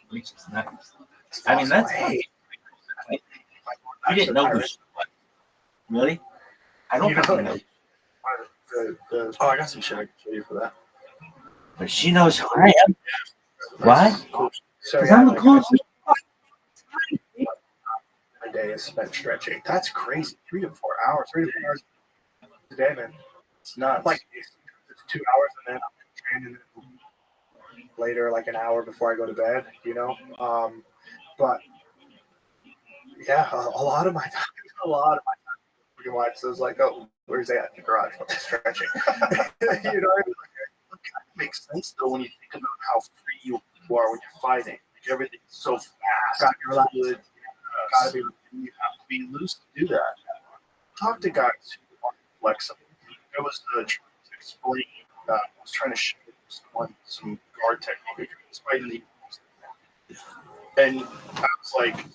Which is nice. I mean, that's hey. You didn't know this. Really? I don't You know, fucking know. Oh, I got some shit I can show you for that. But she knows who I am. Why? Cool. So Because yeah, I'm the like, coolest. my day is spent stretching. That's crazy. 3 to 4 hours. 3 to 4 hours a day, man. It's nuts. Like it's 2 hours, and then I'm training later, like an hour before I go to bed. But yeah, a lot of my time, my wife says like, "Oh, where's that in the garage? I'm stretching." You know, It makes sense though when you think about how free you are when you're fighting. Like everything's so fast. gotta be relaxed. Good. Gotta be. You have to be loose to do that. Talk to guys who are flexible. I was trying to explain. I was trying to show someone some guard technique. It's fighting the and I was like, in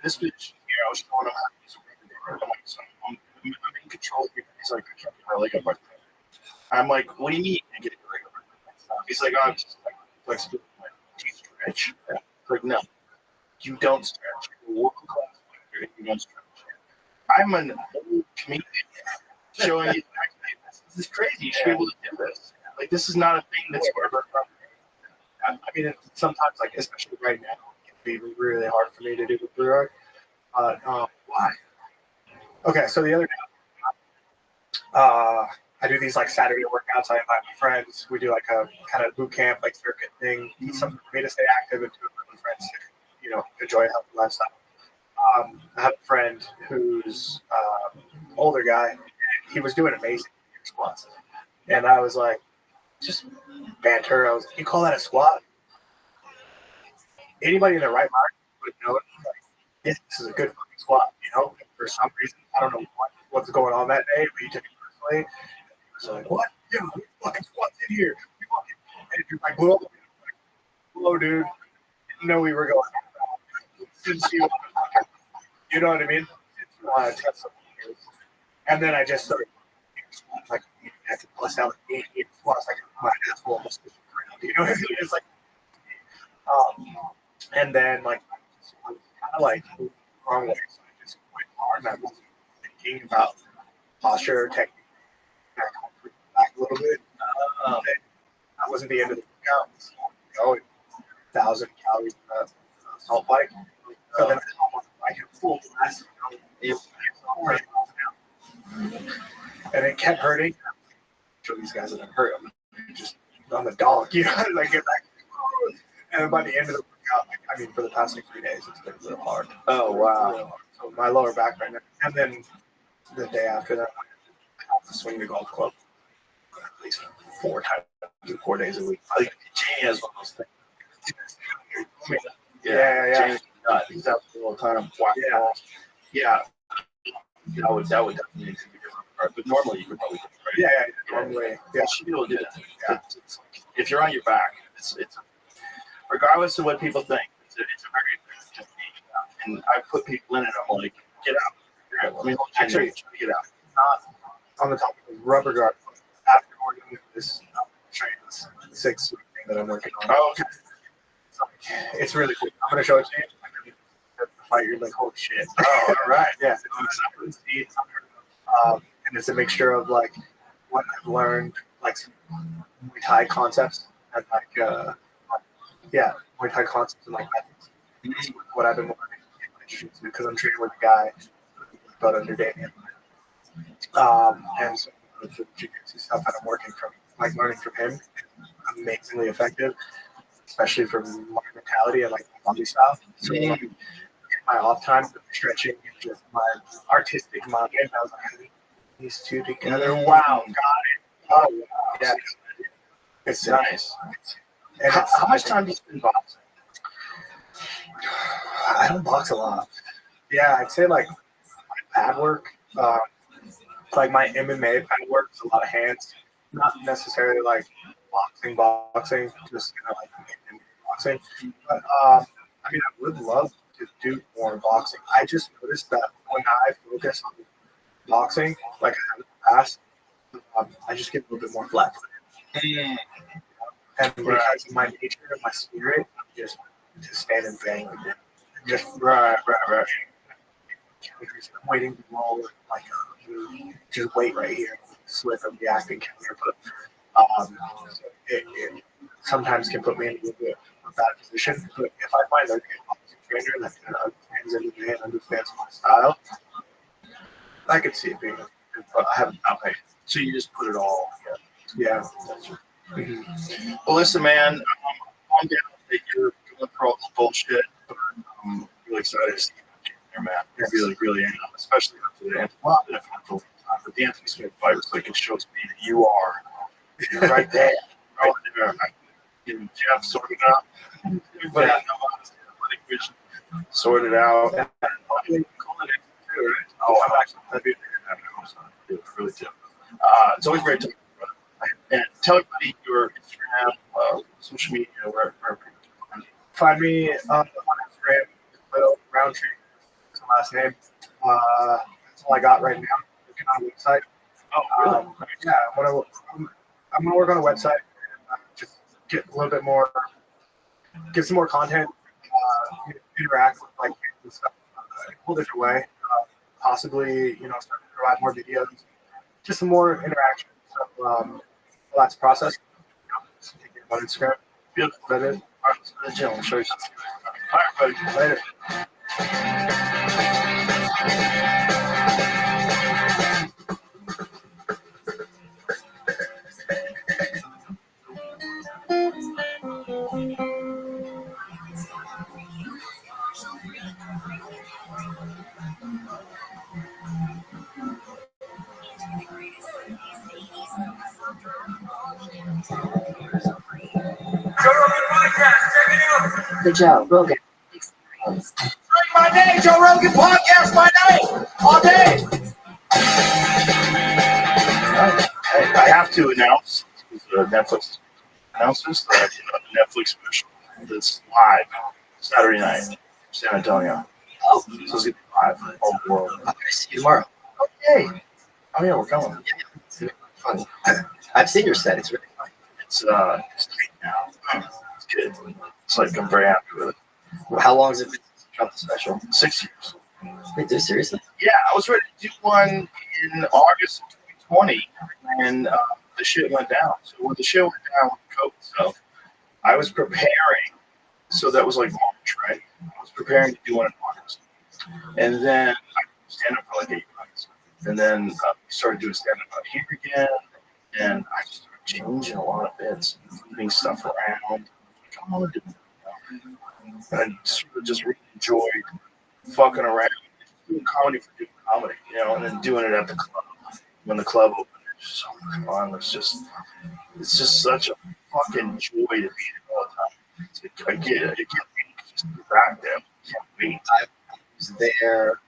this position here, I was showing him how to use a regular guard. I'm like, so I'm in control here. He's like, I can't get my leg up. I'm like, what do you mean I get a regular? He's like, I'm just like flexible. I'm like, do you stretch? I'm like, no, you don't stretch. You're a world-class fighter and you don't stretch. I'm an old comedian showing you this is crazy. You should be able to do this. Like, this is not a thing that's ever. I mean, sometimes, like especially right now, it can be really hard for me to do the blue art. Why? Okay, so the other day, I do these like Saturday workouts. I invite my friends. We do like a kind of boot camp, like circuit thing. Something for me to stay active and do it with my friends. Enjoy a healthy lifestyle. I have a friend who's older guy. And he was doing amazing squats, and I was like, just banter. I was like, you call that a squat? Anybody in their right mind would know it. Like, yeah, this is a good fucking squat. For some reason, I don't know what's going on that day, but he took it personally. So like, what? Yeah, we fucking squats in here. We fucking, and you're like, whoa, dude. Didn't know we were going. Since you know what I mean? And then I just started like I could bust out like 8 squats, like my ass will almost hit the ground. You know what I mean? It's like, and then like I was kind of like moving the wrong way, so I just went hard, and I wasn't thinking about posture or technique. Back a little bit. That wasn't the end of the workout. So, 1,000 calories in the salt bike. So then I can full blast. and it kept hurting. Show these guys that I'm hurt. I'm just on the dog, you know. And I get back, and then by the end of the workout, I mean, for the past 3 days, it's been real hard. Oh wow! So my lower back right now, and then the day after that, I have to swing the golf club at least 4 days a week. I think Jamie has one of those things. Yeah. Jamie's nuts. He's out there all the time. Yeah. That would definitely be a different part. But normally you could probably do it, right? Yeah. Normally, You yeah. should be able to do that. Yeah. It's like, if you're on your back, it's regardless of what people think, it's a very effective technique. And I put people in it. I'm like, get out. Here, let me hold you. Actually, Try to get out. On the topic of rubber guard, after working with this train, this 6-week thing that I'm working on. Oh, okay. It's really cool. I'm gonna show it to you. The fight, you're like, holy shit. Oh, all right. Yeah. And it's a mixture of like what I've learned, like some Muay Thai concepts and like Muay Thai concepts and like methods. It's what I've been learning in my jiu-jitsu because I'm training with a guy about under Damien. And so the jiu-jitsu stuff that I'm working from, like learning from him, amazingly effective, especially for my mentality and like body style. So like, in my off time, stretching and just my artistic mind, I was like, these two together, wow, got it. Oh, wow. Yeah. It's Nice. And How much time do you spend boxing? I don't box a lot. Yeah, I'd say like my pad work, like my MMA pad work is a lot of hands, not necessarily like boxing, just kind of like MMA boxing. But I mean, I would love to do more boxing. I just noticed that when I focus on boxing, like I have in the past, I just get a little bit more flat. And because of my nature and my spirit, I'm just to stand and bang like that. Just Right. I'm waiting to roll like just wait right here, slip and react and counter. But it sometimes can put me in a little bit of a bad position. But if I find a boxing trainer that understands MMA and understands my style, I could see it being. But I haven't. Okay. So you just put it all together. Yeah. Mm-hmm. Well, listen, man, I'm down that you're going through all this bullshit, but I'm really excited to see you there, man. I really, really am, especially after the end. Well, but the Anthony Smith fight was like, it shows me that you're right there. Right there. Getting Jeff sorted out. But sorted out. Oh, I'm actually that'd be really too. It's always great to and tell everybody your Instagram, social media, where people can find you. Find me on Instagram, Will Roundtree. That's my last name. That's all I got right now. Working on a website. Oh, really? Yeah, I'm gonna work on a website and just get a little bit more, get some more content, interact with like and stuff a whole different way. Possibly, start to provide more videos, just some more interaction. So that's a process. Just take it on Instagram. Beautiful. That is. All right, let's go to the gym. I'll show you something. All right, buddy. Later. The Joe Rogan. My name, Joe Rogan Podcast, my name, all day. I have to announce Netflix announces that the Netflix special that's live Saturday night, San Antonio. Oh, So it's gonna be live all over the world. I'm gonna see you tomorrow. Okay. Oh yeah, we're coming. It's fun. I've seen your set. It's really fun. It's great now. It's good. It's like I'm very happy with it. Well, how long has it been since you dropped the special? 6 years. Wait, dude, seriously? Yeah, I was ready to do one in August of 2020, and the shit went down. So when the shit went down with COVID stuff, I was preparing. So that was like March, right? I was preparing to do one in August, and then I stand up for like 8 months. And then we started doing stand-up out here again, and I just started changing a lot of bits, moving stuff around. I want to do it. And I sort of just really enjoyed fucking around, doing comedy for doing comedy, and then doing it at the club when the club opened. It's so much fun. It's just such a fucking joy to be there all the time. I get it. Just to be back there. I can't wait. I was there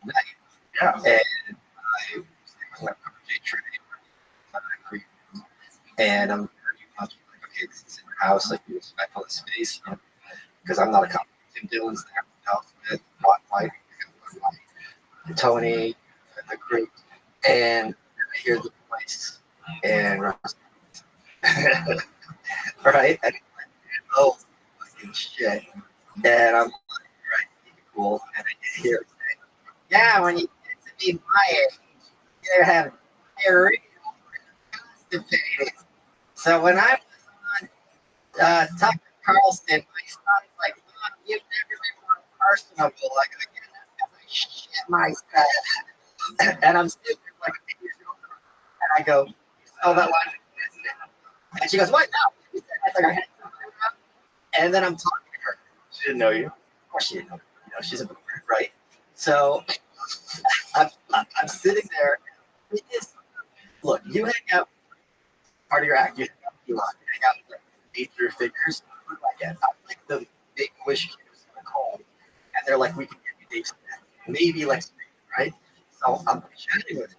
night, Yeah. and I was like, and I'm like, okay, this is in your house, like, be respectful of space, because I'm not a comic. Tim Dillon's there, Al Smith, Mike, Tony, the group, and I hear the voice, and right, and oh, fucking shit, and I'm like, right, cool, and I hear it say, yeah, when you get to be my age, you have diarrhea constipated. So when I was on Tucker Carlson, I started like, Mom, you've never been more personable. Like, I get up and I shit myself. And I'm sitting there like 8 years old. And I go, oh, that line. And she goes, what? No. I think I had something up. And then I'm talking to her. She didn't know you. Of course she didn't know. She's a boomer, right? So I'm sitting there. It is, look, you hang out. Part of your act, you hang out with major figures. Who do I get? I like the big wish kids in the cold, and they're like, we can get you Dave Smith, maybe like, right? So I'm chatting with her,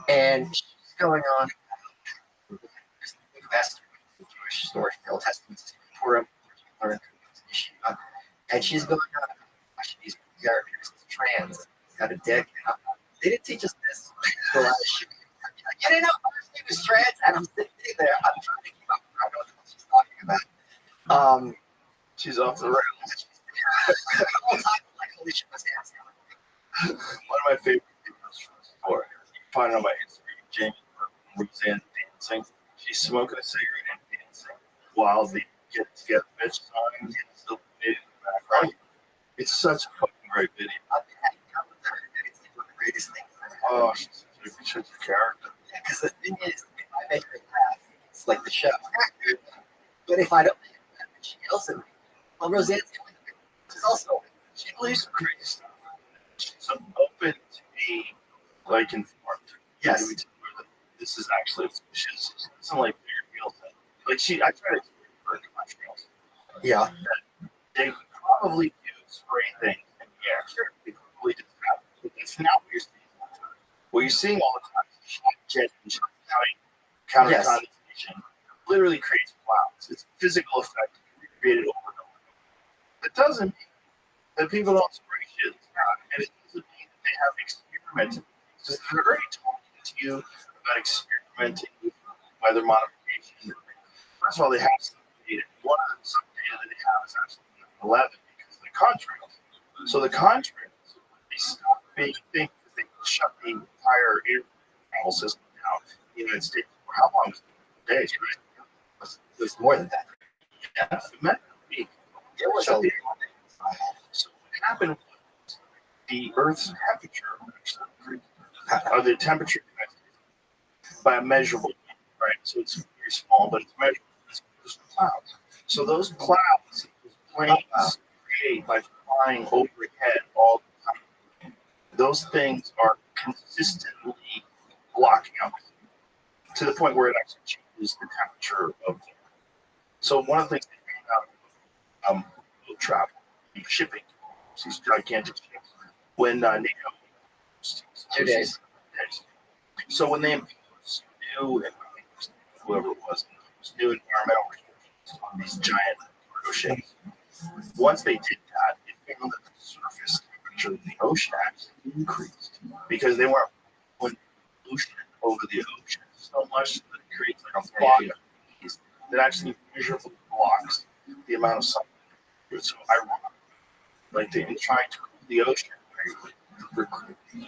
and she's going on the best Jewish story, the Old Testament, Purim, and she's going on. She's trans, got a dick. They didn't teach us this. So I didn't know he was trans, and I'm sitting there. I'm trying to keep up with her. I know what she's talking about. She's off the rails. The whole time, I'm like, holy shit, what's happening? One of my favorite videos for finding on my Instagram, Jamie Roseanne dancing. She's smoking a cigarette and dancing while they get together, bitch song, and still in the background. It's such a fucking great video. I've been hanging out with her, and it's like one of the greatest things. Oh, she's such a character. Yeah, because the thing is, if I make her laugh, it's like the show. But if I don't make her laugh, and she yells at me, well, Roseanne's doing it. She's also, She believes some crazy stuff. She's open to be like informed. Yes. Maybe to her that this is actually she's it's not like weird deals. Like I try to explain her in my trails. yeah. That they probably do spray things in the air. Sure, they probably just have. But that's not what you're seeing all the time. What you're seeing all the time is shot jet and shot counter Yes. condensation literally creates clouds. It's a physical effect recreated over and over. That doesn't mean that people don't spray shit, and it doesn't mean that they have experimented. Because they're already talking to you about experimenting with weather modification. First of all, they have some data. One of some data that they have is actually 11 because of the contrails. So the contrails, they stop being things that they shut the entire air travel system down in the United States for how long? Days, right? It was more than that. Yeah, it meant a week. It was So a what happened was the Earth's temperature actually increased, or the temperature by a measurable, right? So it's very small, but it's measurable. It's clouds. So those clouds, those planes create by flying overhead all the time. Those things are consistently blocking out to the point where it actually changes the temperature of the Earth. So one of the things they found out boat travel, shipping, these gigantic ships, when NATO 2 days. So when they imposed new, whoever it was, new environmental restrictions on these giant cargo ships, once they did that, it found that the surface temperature of the ocean actually increased because they weren't putting pollution over the ocean so much that it creates like a fog of haze that actually measurably blocks the amount of sun. So ironic, like they're trying to cool the ocean,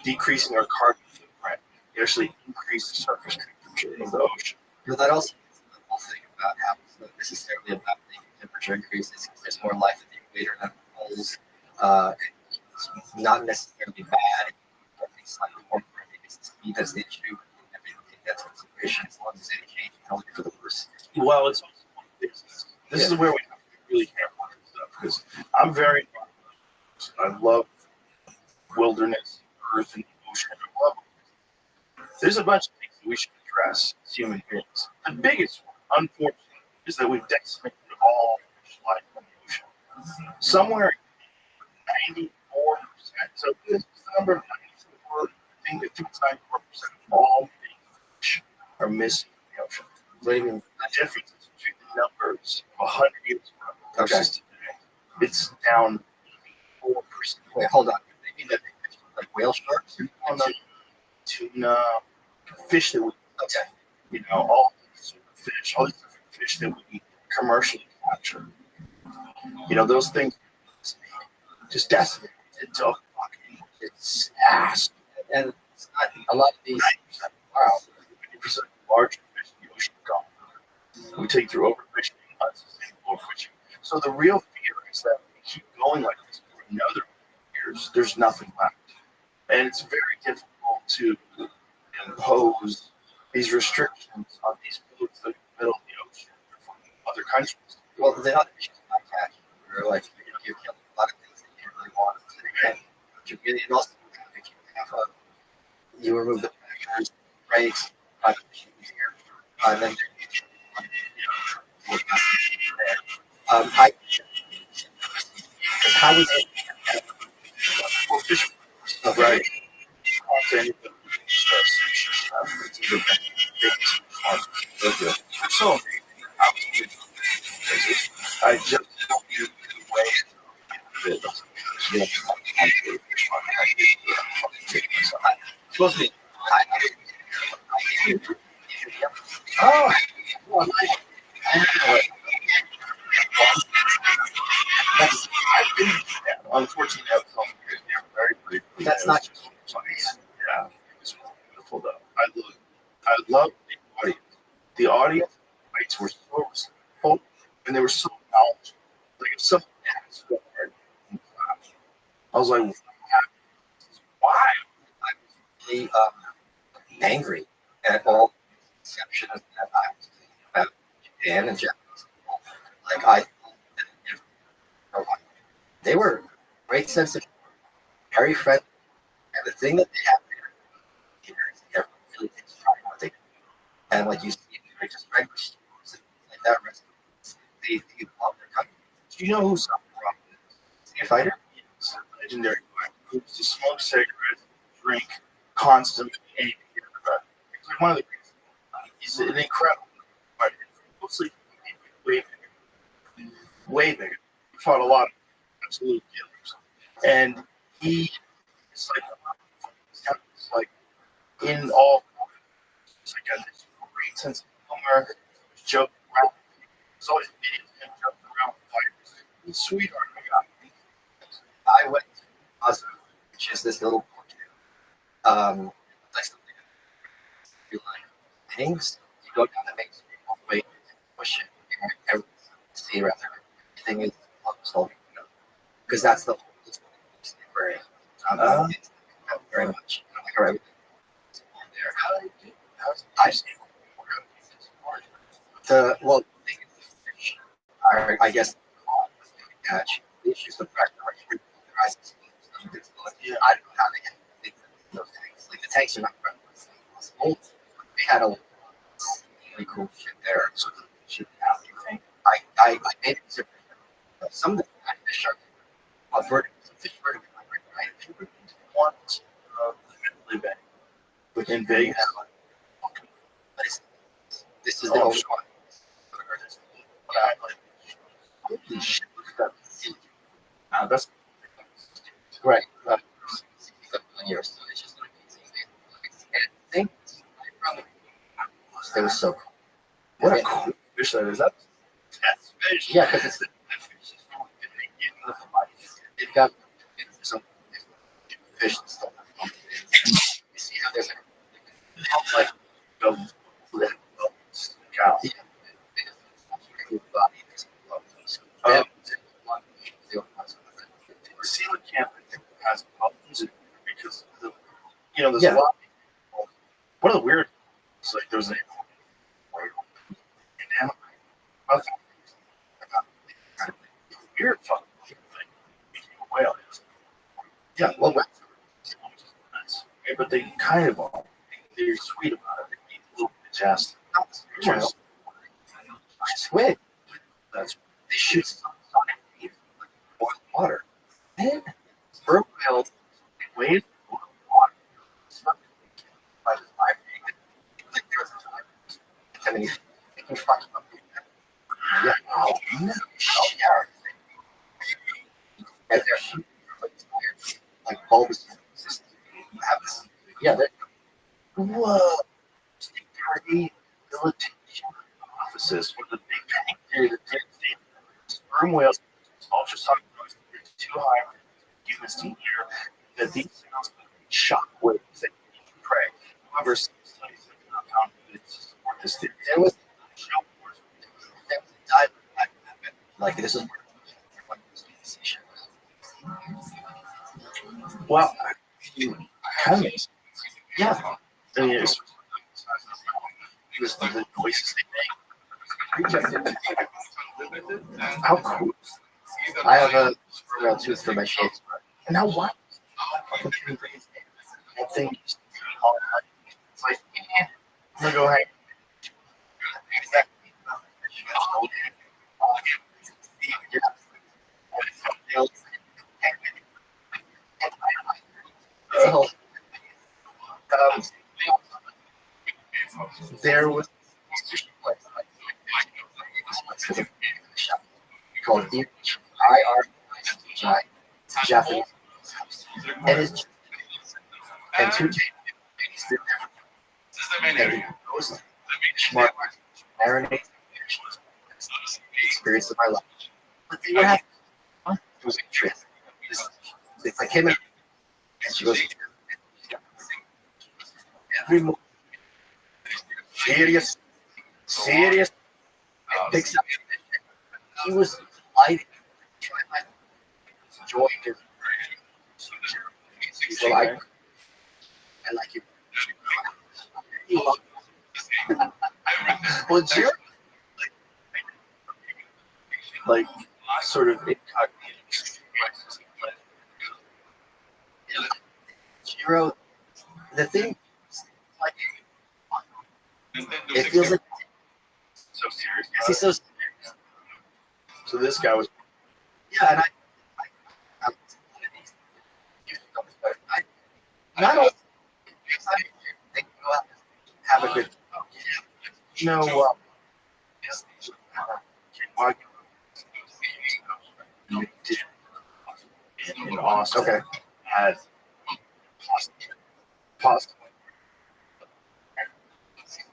decreasing our carbon footprint, they actually increase the surface temperature of the ocean. But that also is the whole thing about how it's not necessarily about the temperature increases because there's more life at the equator than the poles. It's not necessarily bad. It's slightly more me that's the issue. I mean, I think that's consideration as long as any change is only for the worse. Well, it's also business. This is where we have to be really careful with stuff because I'm very. I love wilderness, earth, and ocean. I love them. There's a bunch of things that we should address as human beings. The biggest one, unfortunately, is that we've decimated all fish life in the ocean. Somewhere 94%. So this is the number of 94. I think it's 94% of all big fish are missing in the ocean. What do you mean? The difference between the numbers of 100 years ago versus today, it's down 4%. Wait, hold on. Maybe that big fish like whale sharks? On the tuna, fish that we, Okay. you know, all these fish, all these different fish that we commercially capture. You know, those things just decimated into a fucking ass. And it's not, a lot of these. 90%, wow, 50% larger fish in the ocean gone. We take through overfishing, unsustainable overfishing. So the real fear is that we keep going like this for another years. There's nothing left, and it's very difficult to impose these restrictions on these boats that are in the middle of the ocean from other countries. Well, the other issues like that, where like you kill a lot of things that you don't really want. And you really, and also if you have you remove the pressures, brakes, here, and then I how would they Well, fish, right? Content, stuff. It's a good thing. So, I just don't use the way it is. supposed to be. Oh, I've been, unfortunately, I was on very briefly. That's not Yeah, it was beautiful though. I love the audience. The audience fights were so respectful and they were so knowledgeable. Like if someone asked what I was like, why? I was really angry at all exceptions that I was thinking about Japan and Japanese people. Like I they were great sense of very friendly. And the thing that they have there is everyone really takes pride in what they do. And like you see, they just regular stores and things like that. They love their country. Do you know who Sam Rock is? Is he a fighter? He's a legendary fighter. He used to smoke cigarettes, drink constantly, and he's like one of the greatest. He's an incredible fighter. Mostly way bigger. Way bigger. He fought a lot of absolute killers. And he is like in all, it's like got this great sense of humor, joking around. There's always videos of him joking around with fighters. He's a sweetheart, my God. I went to Oslo, which is this little port. That's something you like. Things you go down the main street all the way to push it. Everything see around there. Everything is almost because that's the whole very very much. Like everything there. Well, I guess catch the issues with pressure. Yeah, I don't know how they get those tanks. Like the tanks are not friendly. They had a really cool shit there. So shit out. You think? I made it different. Some of the fish are vertical. Some fish vertical, right? If you want Bay within Vegas. This is the only one. Holy shit, look at that. Wow, that's Right. 67 years. So it's just amazing. And I think it was so cool. what a cool fish that is. That's fish. Yeah, because it's they've got some fish and stuff. You see how there's like the cow. The coelacanth has problems because there's Yeah. a lot of people weird fucking thing. A whale. Yeah, well, Okay, but they kind of are. They're sweet about it. They eat a little bit just. well, squid. That's They shoot some boiled water. And sperm whales wave. water. It's not like like there's a time. I mean, you can fuck up. Yeah. Oh, no. Yeah. And they're like bulbous. Yeah, Whoa. Rehabilitation offices with the big bang theory that sperm whales ultrasonic noise is too high for humans to hear, that these sounds shock waves that can prey. However, some studies have not found evidence to support this theory. there was a dive like this is Well, kind of. yeah. I mean, it's just the noises they make. How cool. I have a sperm whale tooth for my shades. And now what? I think It's like, I'm gonna go hang. so, There was called IR Japanese, and it's and two and most smart marinade experience of my life. But they were having fun. It was a trip. It's like him and she goes every morning. Serious, picks up. He was delighted. Enjoying his. He's like, I like you. He loved it. well, Jerry, like sort of incognito. Jiro, the thing, like, it feels like So serious. he's so. So this guy was. Yeah, and I not only they go out and have a good. No. In Austin, Okay. had pasta.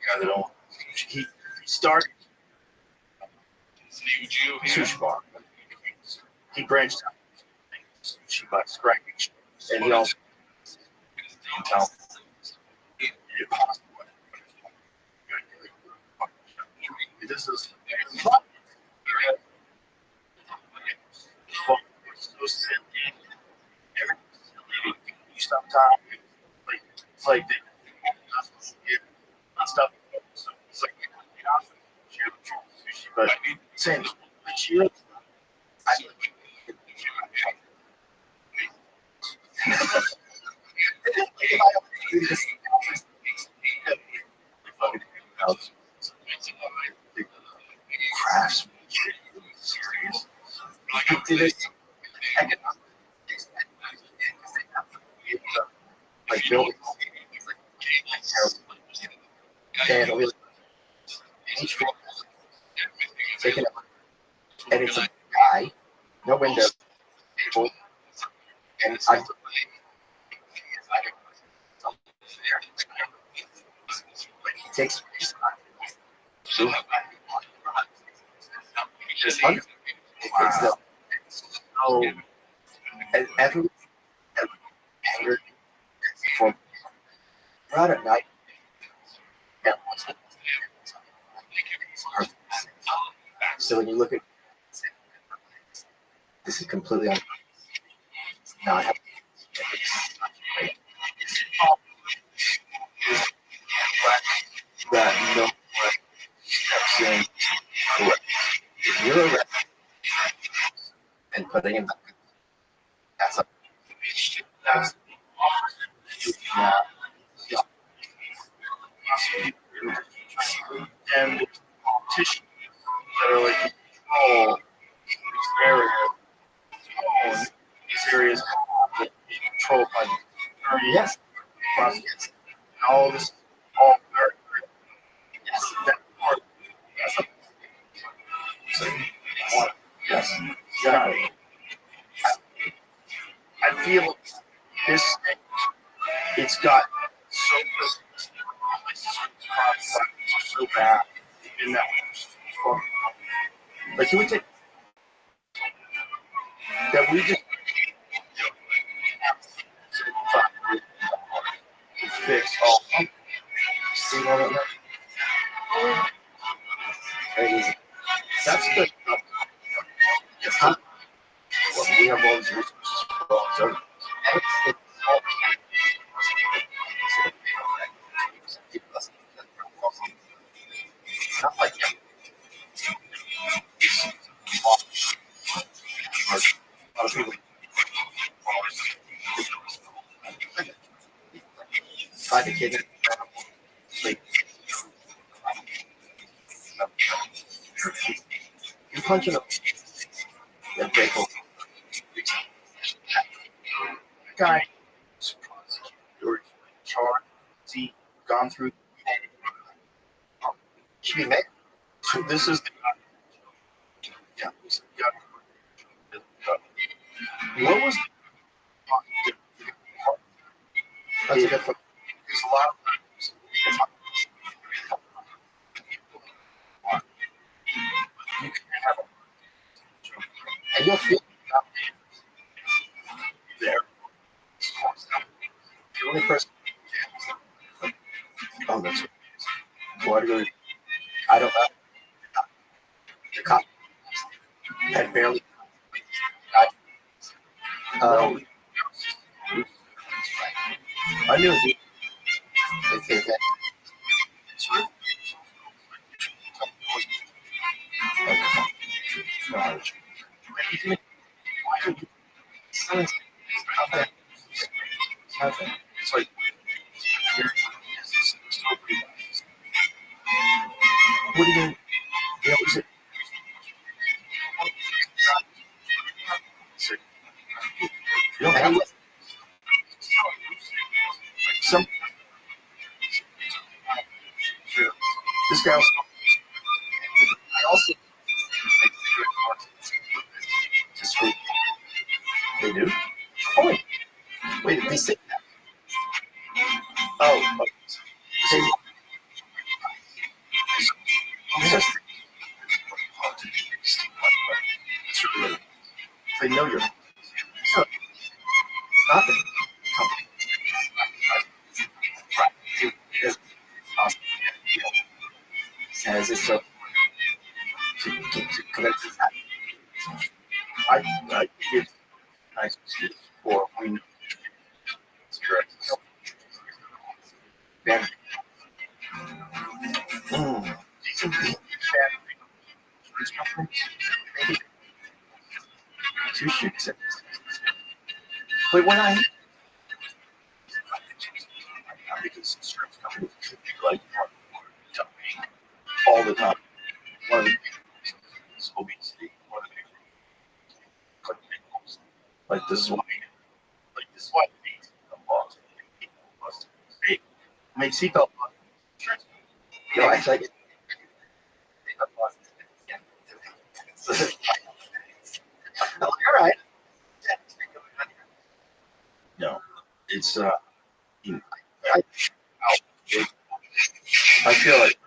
Guy that don't. He started sushi bar. He branched out sushi by scraping, and he also did pasta. This is fun. So silly. You sometimes like it's like they stuff. So it's like sushi, but same. But you, craftsmanship series. Did it? Like building, and we each floor taking it, and it's a guy, no window, table, and I. He takes his time. It's fun. It's the so and every anger for we're out at night. Yeah. So when you look at this is completely not happening. That no one steps in. If you're a rep, putting in. That's a That's yeah. and politicians that are like control this area, own these areas that be controlled by the attorney, Yes. prosecutors, and all this, all very, very, Yes. that part. That's a, Yes. exactly. I feel this, it's got so so bad in that one. Like, can we take that we just to fix all that's good. It's not we have all these resources for all these other It's not like a lot of people like a kid. like you punch it up and break open. Guy or charged, see, gone through. Should be made. So this is the yeah. This, yeah. What was That's a good point. there's a lot of times you can have And you'll feel there. the only person. Oh, that's what I don't know. The cop had barely. Um, I knew it. they say that Knowledge. someone's nothing. Nothing. It's like what do you mean? Yeah, was it? You don't And have he was some. This guy was. I also. They do. oh, wait, they say that. Oh, They, it's just. They know you're. it's not the company. Says it's so to commit to that. I get nice for we know. It's correct. Then Two shoots. But when I because insurance companies should be like all the time. One of the is obesity. One of the like this is why make seatbelt insurance. you know, I like it. All right. No, it's I feel like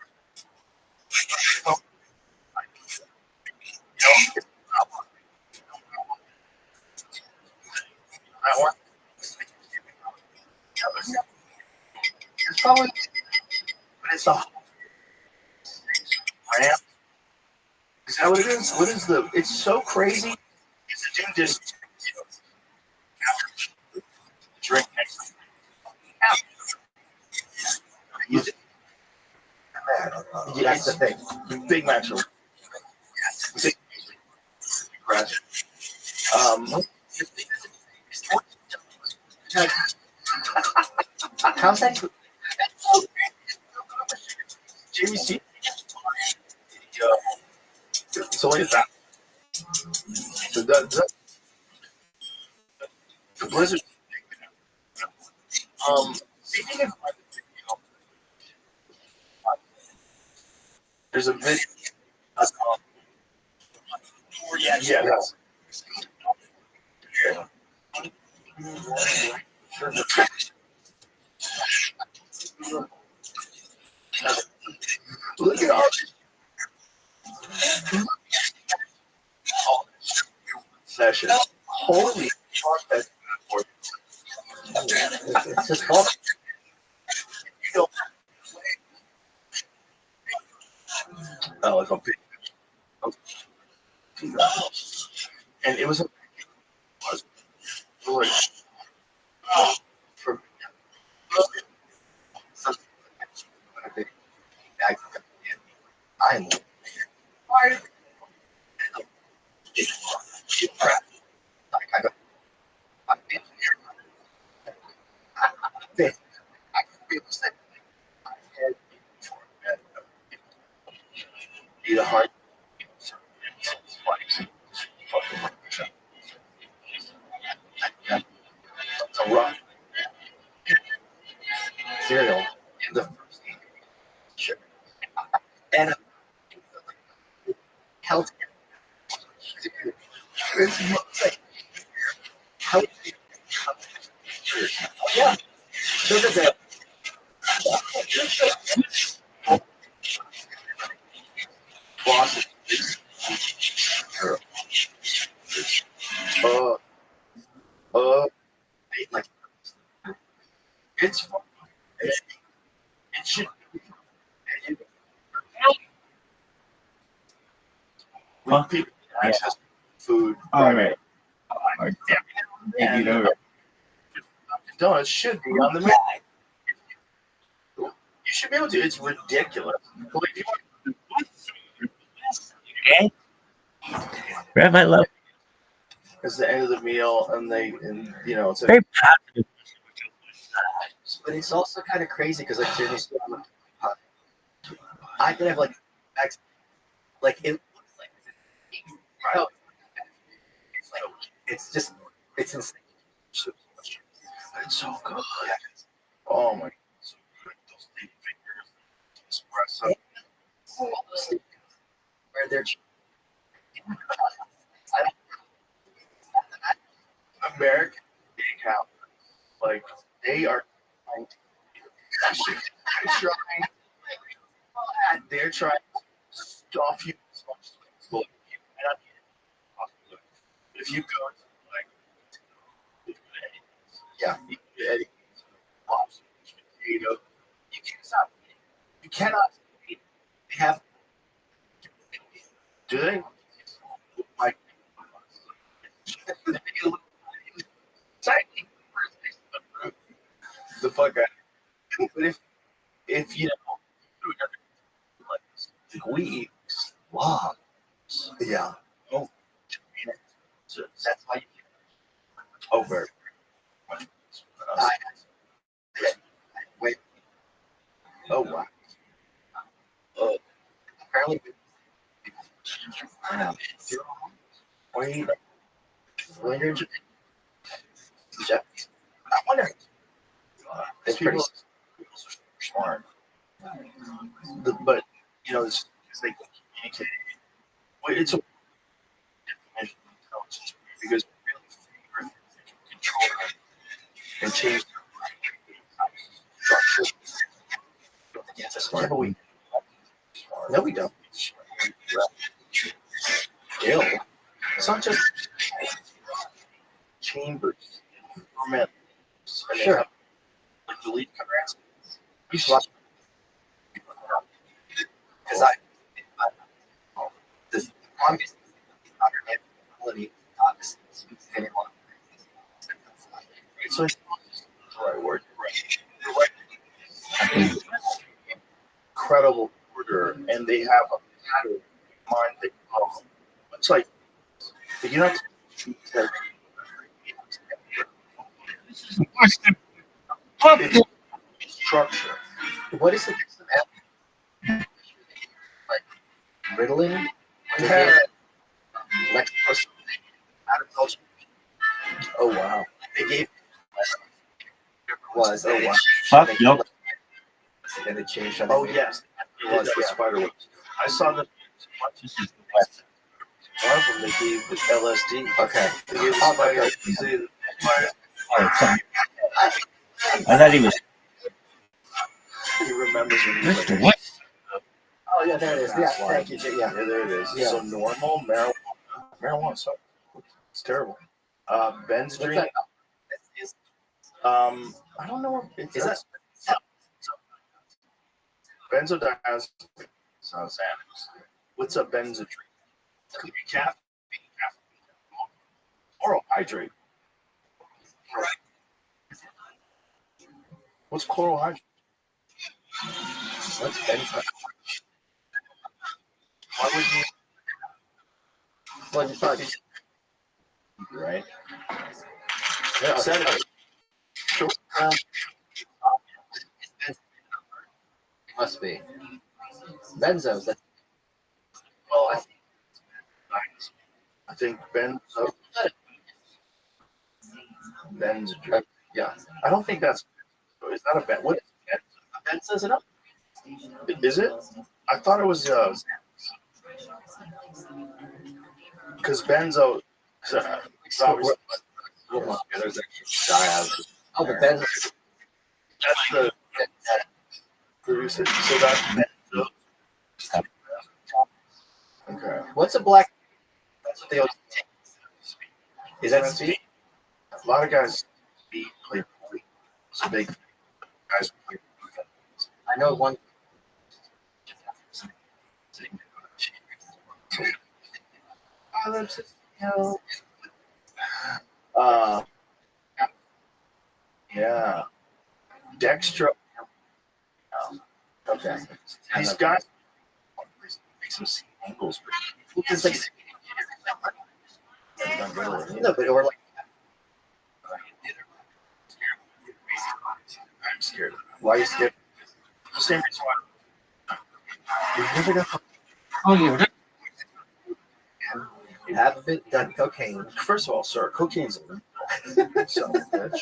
I want It's probably but it's a ramp. Is that what it is? What is the it's so crazy. It's a dude just drink next you that's the thing. Big Macs are big grass. How's that? Jamie C. It's only that. The Blizzard. Speaking of, there's a video. Yeah. Look at our session. Holy fuck, that's good. It's just fun. Oh, like a big. And it was a. Like, for I'm eat a heart. It's a rock cereal. The first sugar and health. It's like healthy. Yeah, sugar that. Boston. Like it's fun. It should be. When people access food, All right. and donuts should be on the menu. You should be able to. It's ridiculous. Like, if you want Rabbi love. it's the end of the meal, and it's Very positive. But it's also kind of crazy because like I can have like it looks like it's just it's insane. It's so good. Oh my! So good. Those lady fingers, espresso. Where they're American steakhouse, like they are they're trying to stuff you as much as possible. If you go to Eddie, lobster, potato, you can't stop. You cannot. They have. Do they? Like. The fuck out. But if you know, like we eat slobs. yeah. Oh, so that's why you get over. Wait. Oh wow. Apparently. When you're in Japan, I wonder. It's pretty smart. But it's they communicate. It's a intelligence because really control and change structure. Yeah, it's a smart. No, we don't. Ill. It's not just chambers, ferment. Sure. Like the lead commands. You should watch. Because the longest ability anyone. So it's the right word. You're right. Incredible order, and they have a pattern in mind that it's like you know It's structure. What is it? Like Ritalin? Yeah. Lexapro? Agriculture? Oh wow! They gave was oh wow! Fuck no. And it changed. Oh yes, it was the spider webs. I saw them. This is the West. One of them they gave the LSD. Okay. They gave the spider. Oh, sorry. I thought he was. He remembers when he was Mr. like, What? Oh yeah, there it is. Yeah, thank you. yeah, there it is. Yeah. So normal marijuana. So it's terrible. What's Benzedrine. that? I don't know. Is that? Benzodiazepine? Sounds sad. What's a benzodrine? Could be caffeine. Oral hydrate. What's chloral hydrate? What's benzo? Why would you? Well, you probably Right. yeah, Said it. Short it must be benzos. That's Well, I think benzodrine. yeah. I don't think that's. Is that a ben? What is Benzo is enough. Is it? I thought it was because benzo. Obviously, There's actually oh, the benzo. that's the producer. So that's benzo. Okay. What's a black? That's what they always take. Is that speed? A lot of guys play pool. It's a big guys play. I know one. Yeah. Dextro. Okay. These guys make some angles. It's like no, but we're like I'm scared. why are you scared? The same reason why. You've never got Oh, yeah. you haven't done cocaine. First of all, sir, cocaine's illegal. So, bitch.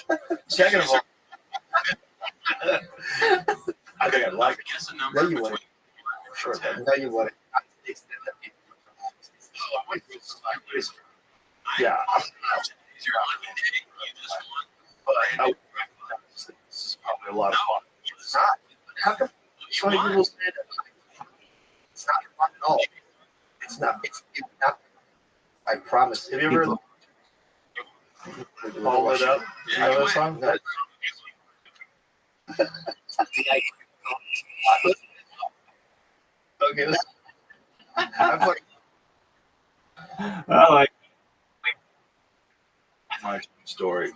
Second of all, I think I'd like it. No, you wouldn't. Sure. No, you wouldn't. Yeah. But this is probably a lot of fun. It's not. How come So many people say that. it's not fun at all? It's not. It's not. I promise. Have you ever followed it up? You know that song? No. Okay, listen. I'm like I like. my story.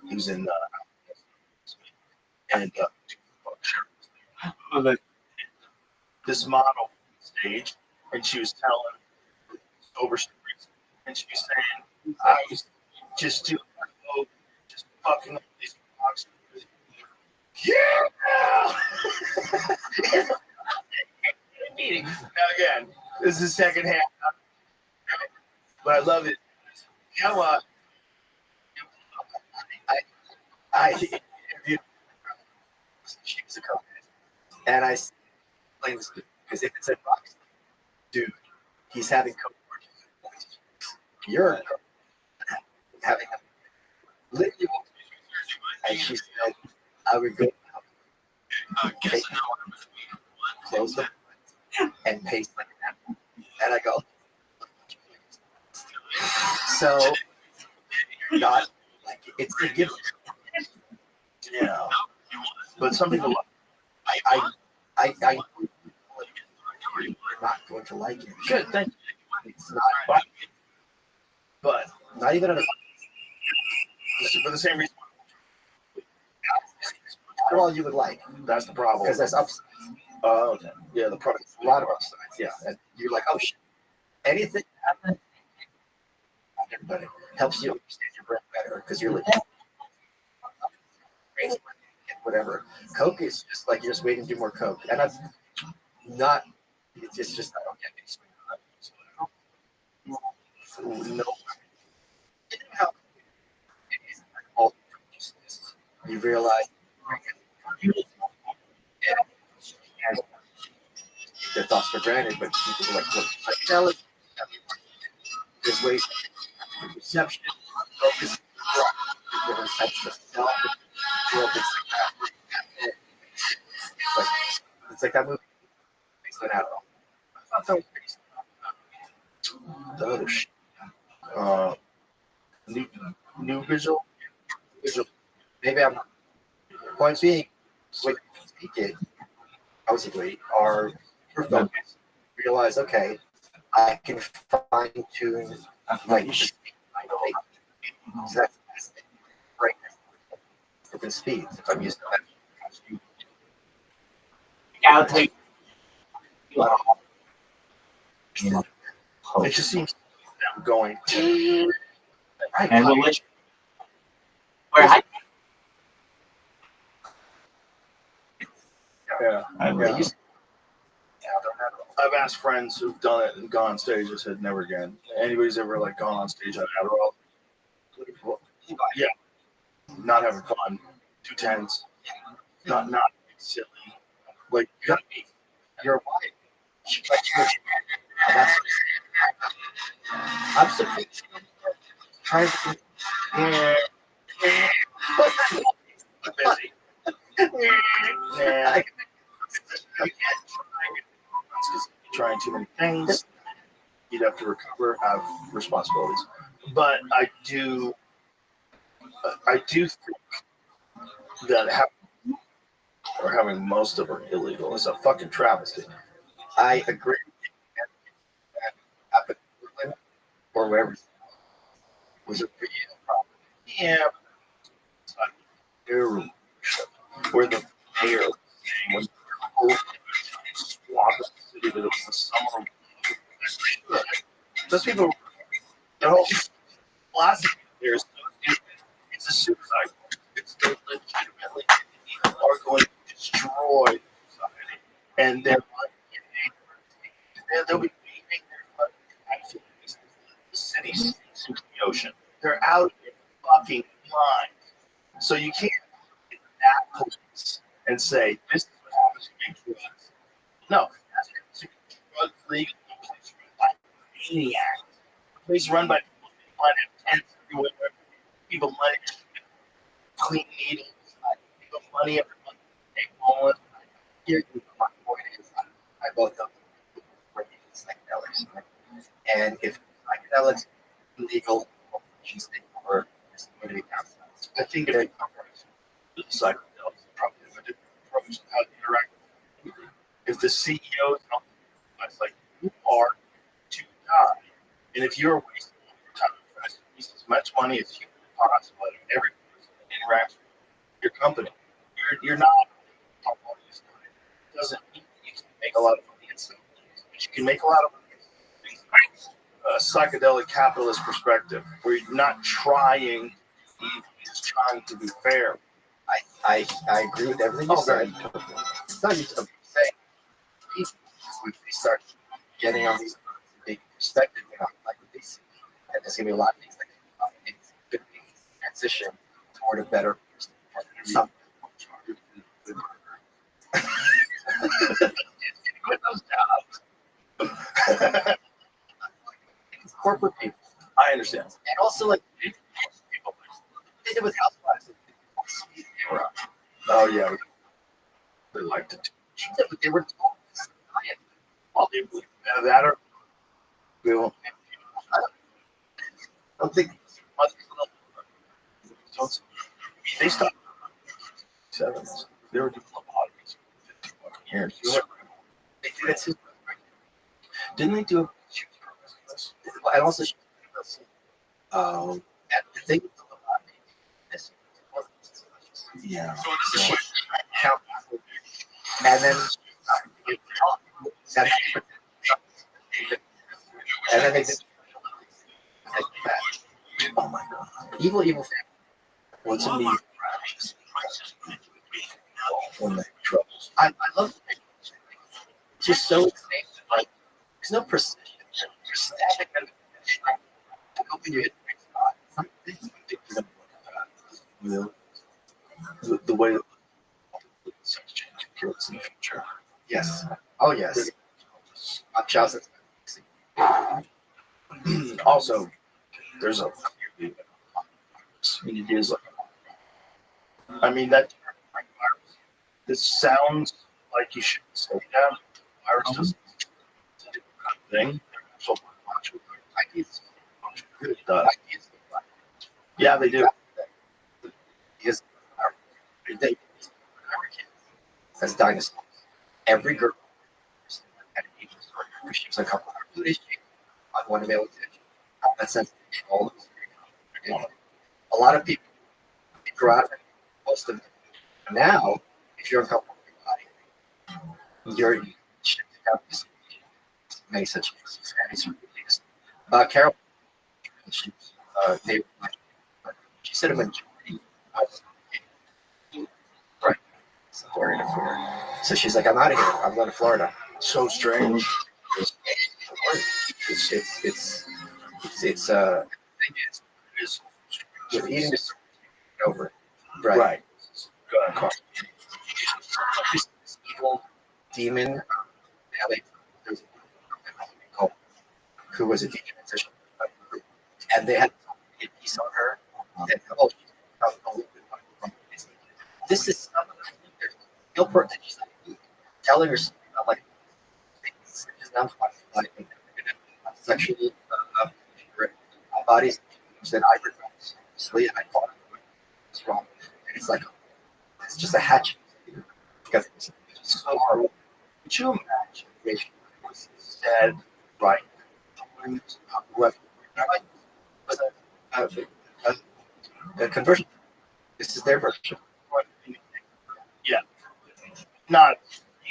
He was in and Oh, that. this model on stage, and she was telling over stories, and she was saying, "I was just doing, just fucking up these boxes." Yeah. Meeting. Now again, this is the second half, but I love it. You know what? I interviewed she was a coach, and I explained this because if it's a box, dude, he's having coach. You're a coach. Having a literally, and she said, I would go take close them and paste like that, and I go, so not like it's a gift. Yeah. But some people, I you're not going to like it. good, thank you. It's not, But not even for the same reason, not all you would like, that's the problem. because there's upsides. Oh, okay. Yeah, the product. A lot of upsides, yeah. And you're like, oh shit, anything happen? Not everybody. helps you understand your brain better because you're like whatever. Coke is just like you're just waiting to do more Coke, and I'm not. It's just I don't get it. No, how it is all you realize their thoughts for granted, but people like psychedelics. There's ways to perception, focus, different sets of self. It's like that movie. I thought that was pretty. The other shit. New visual. Maybe I'm. Point being, when you speak it, supposedly, are your focus. Realize, okay, I can fine tune like just so that's right. Different speeds. If I'm using that, I'll take. It just seems them going. And we'll let you. Where Yeah. I I've asked friends who've done it and gone on stage. I said never again. Anybody's ever like gone on stage on Adderall? Yeah, not having fun, too tense, not silly. Like you gotta be. You're a wife. That's. I'm surprised. Trying to. Yeah. I'm busy. Yeah. Trying too many things. You'd have to recover, have responsibilities. But I do think that having most of them illegal is a fucking travesty. I agree. That happened in Brooklyn or wherever was a real problem. Yeah. Where the mayor was squad the city that it was the summer. Those people, their whole philosophy there is it's a suicide. It's they legitimately are going to destroy society, and they'll be beating their the city sinks into the ocean. They're out of their fucking mind. So you can't get that police and say this is what happens when you make drugs. No, that's to drugs legal. Place run by maniacs. Place run by people who want to have tents everywhere. People money, clean eating. People money every month. They homeless. Here's my point is I both of them were psychedelics. And if psychedelics are illegal, she's taking over this community council. I think if the psychedelics probably have a different approach to how to interact with people. If the CEOs don't, it's like you are to die, and if you're wasting your time trying to waste as much money as humanly possible out of every person that interacts with your company, you're not. It doesn't mean you can make a lot of money in some things, but you can make a lot of money in a psychedelic capitalist perspective, where you're not trying. He's trying to be fair. I agree with everything you said. It's not just saying if we start getting on these big perspective, like with these, and there's gonna be a lot of things that could be transition toward a better something. Quit those jobs. It's corporate people. I understand. And also like people they did with housewives. Oh yeah, they like to. They were told Well, they believe that or we won't. I don't think much people They stopped. Sevens. They were doing lobotomies for 50 fucking years. they did it too. Didn't they do a And also Oh, the thing with the lobotomy is yeah. and then and then they did like that. evil family. What's in the When the troubles. I love it. It's just so insane. Like, there's no precision. You're static and hoping you hit the right spot. the way that sex change appears in the future. Yes. Oh, yes. Chelsea. Also, there's a it is like, I mean that this sounds like you should say that virus doesn't it's a different kind of thing. So much ideas, it does. Yeah, they do. Is they as dinosaurs. Every girl had an eating disorder because she was a couple of food issues on one male attention. That sense of control. A lot of people grow out of it. Most of them. Now, if you're uncomfortable with your body, you should have this many such cases. And it's really Carol, she said a majority of right. So she's like, I'm out of here. I'm going to Florida. So strange. It's with eating disorder over. Right. This evil demon, there's a called who was a teacher musician, and they had a piece on her. And, this is some of the real part that she's like telling her like sexually bodies that I regret. Sleep, I thought it's wrong. And it's like it's just a hatchet because it's so horrible. Could you imagine if it was said right? Whoever a conversion. This is their version. Yeah, not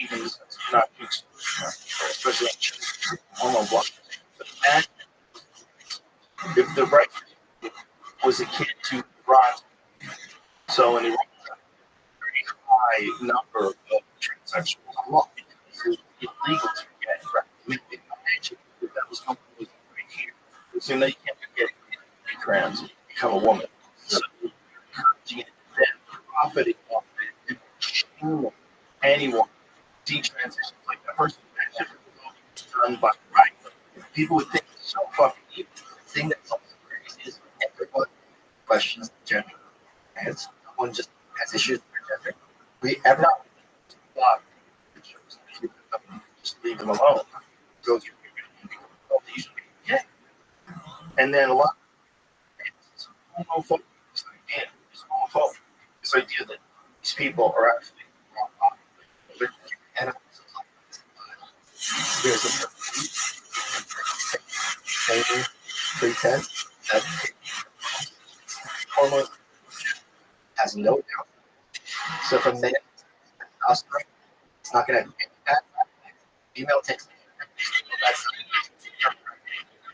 even not especially hormone block. But imagine if the right was a kid to bronze, so in a very high number of transsexuals unlocked because it's illegal to get imagine if that was completely right here. So now you can't get trans, become a woman. So encouraging it, then profiting off it, and shaming anyone detransitions like that person done by right. People would think it's so fucking evil. The thing that's also crazy is everyone questions gender. And someone just has issues with gender. We ever just leave them alone. Go through yeah. And then a lot of homophobic this idea is homophobic. This idea that these people are actually and there's a same pretense that hormone has no doubt. So for men, testosterone, it's not going to impact female takes that's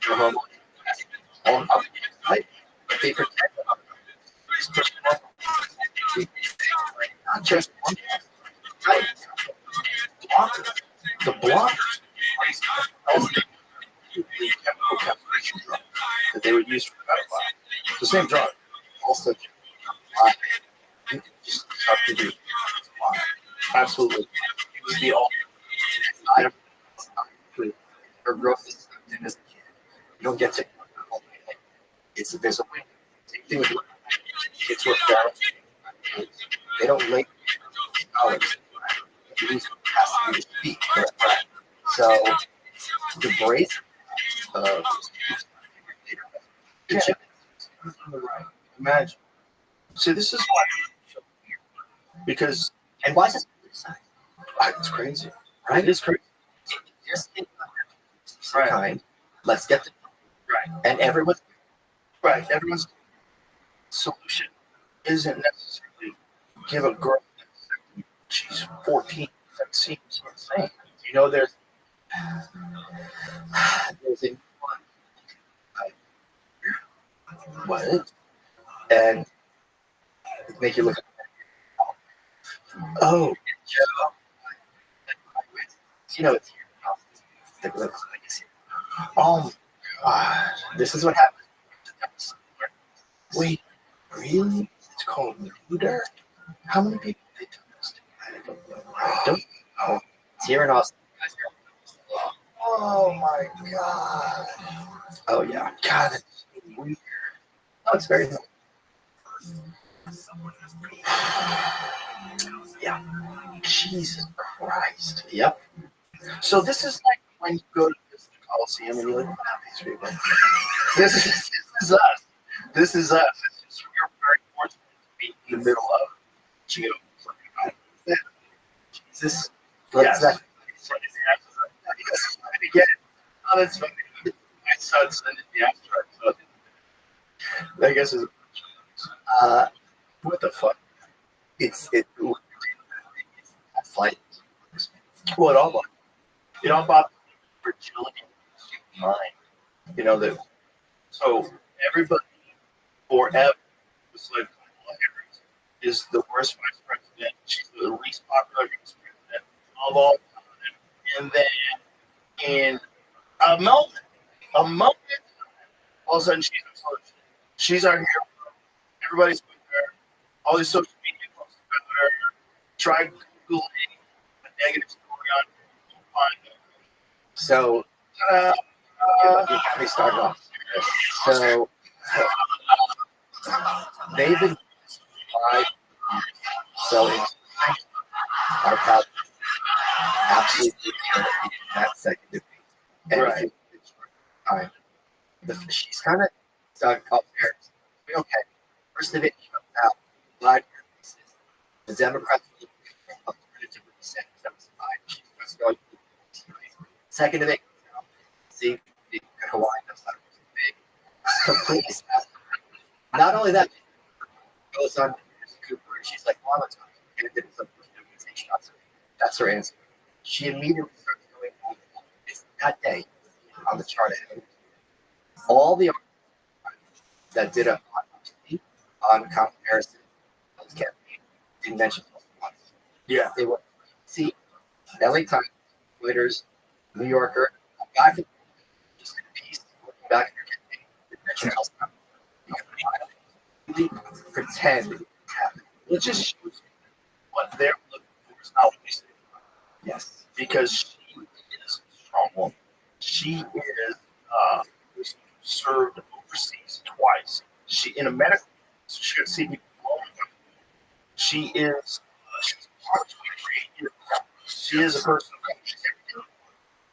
the hormone on up, right? But they pretend not just one, right? the blockers the chemical castration drug that they would use for pedophile. The same drug. Also, just start to do. Absolutely. It was the ultimate. Her growth is stunted as a kid. You don't get to. There's a way. Same thing with kids who are feral. They don't link knowledge. You lose capacity to speak. So the brace of Yeah. Imagine. See, this is why. Because and why is this it's crazy. right? It is crazy. Just some kind. Let's get the Right. and everyone's Everyone's solution isn't necessarily give a girl she's 14. That seems insane. You know, there's a what? and make you look. Oh, Joe, you know, it's here. oh my God. This is what happens. Wait, really? It's called Looter? How many people did they do this to? I don't know. I don't know. It's here in Austin. Oh my God. Oh yeah. God, that's weird. Oh, it's very. Yeah. Jesus Christ. Yep. So this is like when you go to the Coliseum and you're like, wow, these people. This is us. This is us. It's just, we're very fortunate to be in the middle of Geo. Jesus. Yes. That, Again, oh, that's funny. My son sent it the abstract. So I guess it's, what the fuck? it's like Well, it all about fragility of the human mind. You know that. So everybody forever was like, Harris is the worst vice president. She's the least popular vice president of all time. And then in a moment, all of a sudden she's our hero. Everybody's with her. All these social media posts about her. Try Googling a negative story on her. so. You got me started off. So they've been five. So in our past absolutely that second debate. And Right. if you time, she's kind of stuck up there. Okay, first debate comes out. 5 years. The Democrats will alternatively percent 75. She's going to second debate comes out. See, the Hawaii does not big. Completely sad. Not only that, goes on to Cooper. She's like, well, I'm going to do something. That's her answer. She immediately starts going on. It's that day on the chart ahead. All the articles that did a on comparison of the campaign didn't mention those once. Yeah. They were see LA Times, Reuters, New Yorker, a guy from just a piece looking back at your campaign didn't mention those. You can pretend it happened. It just shows what they're looking for is not what we say. Yes. Because she is a strong woman. She is served overseas twice. She in a medical, so she could see people all the time. She is she's creative. She is a person of color. She's everything.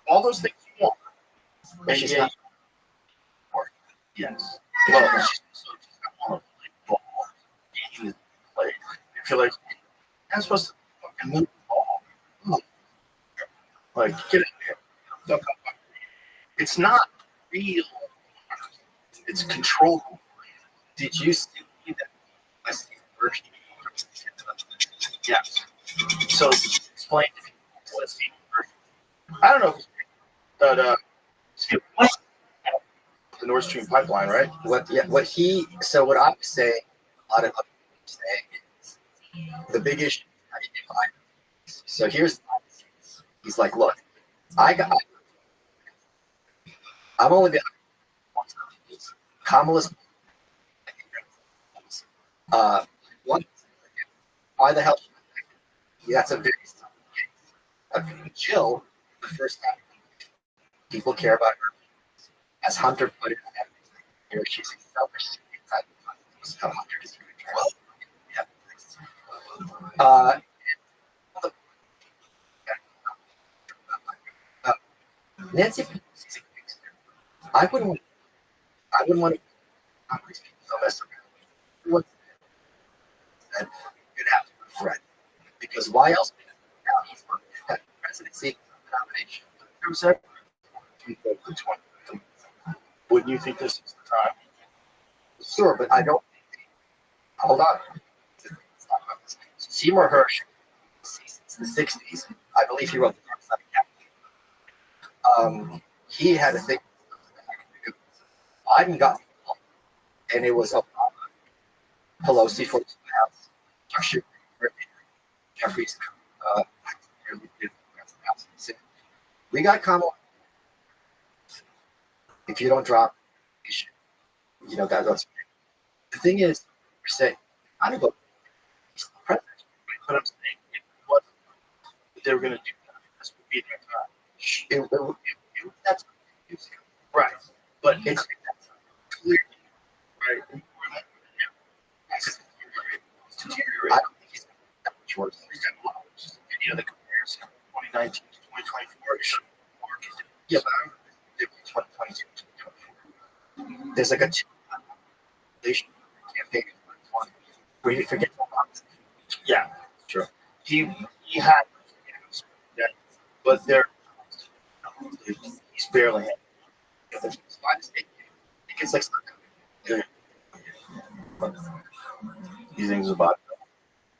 All those things you want. But she's not. Yes. Well, she's not one of the ball. Games played. I feel like I'm supposed to fucking move the ball. Like, get it there. It's not real. It's controlled. Did you see that West version? Yes. So explain to me what's the version. I don't know. But What? the Nord Stream pipeline, right? What I was saying, a lot of other people saying is the big issue is how you define. So he's like, look, I'm only the Kamala's one. Why the hell? That's a very Jill. The first time people care about her, as Hunter put it, she's selfish. How Hunter is well. Nancy Pelosi's a gangster. I wouldn't want to these people so mess around. And you'd have to be a friend. Because why else? Now he's running that presidency nomination. There was that. Wouldn't you think this is the time? Sure, but I don't. Hold on. Let's talk about this. Seymour Hersh, since the 60s, I believe he wrote The Dark Side of Capitalism. He had a thing. Biden got involved, and it was Obama Pelosi for the House. Josh Jeffries. We got Kamala. If you don't drop, that's the thing is, we're saying, I don't go. He's the president. But I'm saying, if it wasn't, if they were going to do that, this would be their time. That's Right. But it's clearly, right? It's deteriorating. I don't think he's that much worse. He's got a lot of video that compares 2019 to 2024. Yeah, but I don't think it's 2022 to 2024. There's like a two campaign in 2020 where you forget about it. Yeah, sure. He had, but there, he's barely. It's like He thinks about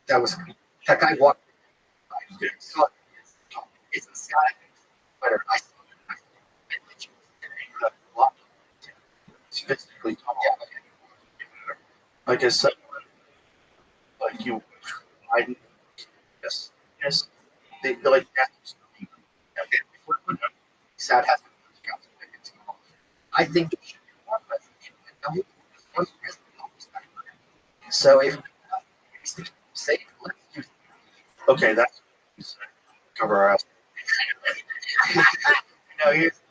that guy walked. It's a sky. Better. It's physically tall. Like I said, like you, yes, they're like that. Sad has I think there should be one president. One president. So if say let's use Okay, that's cover our ass. No, here's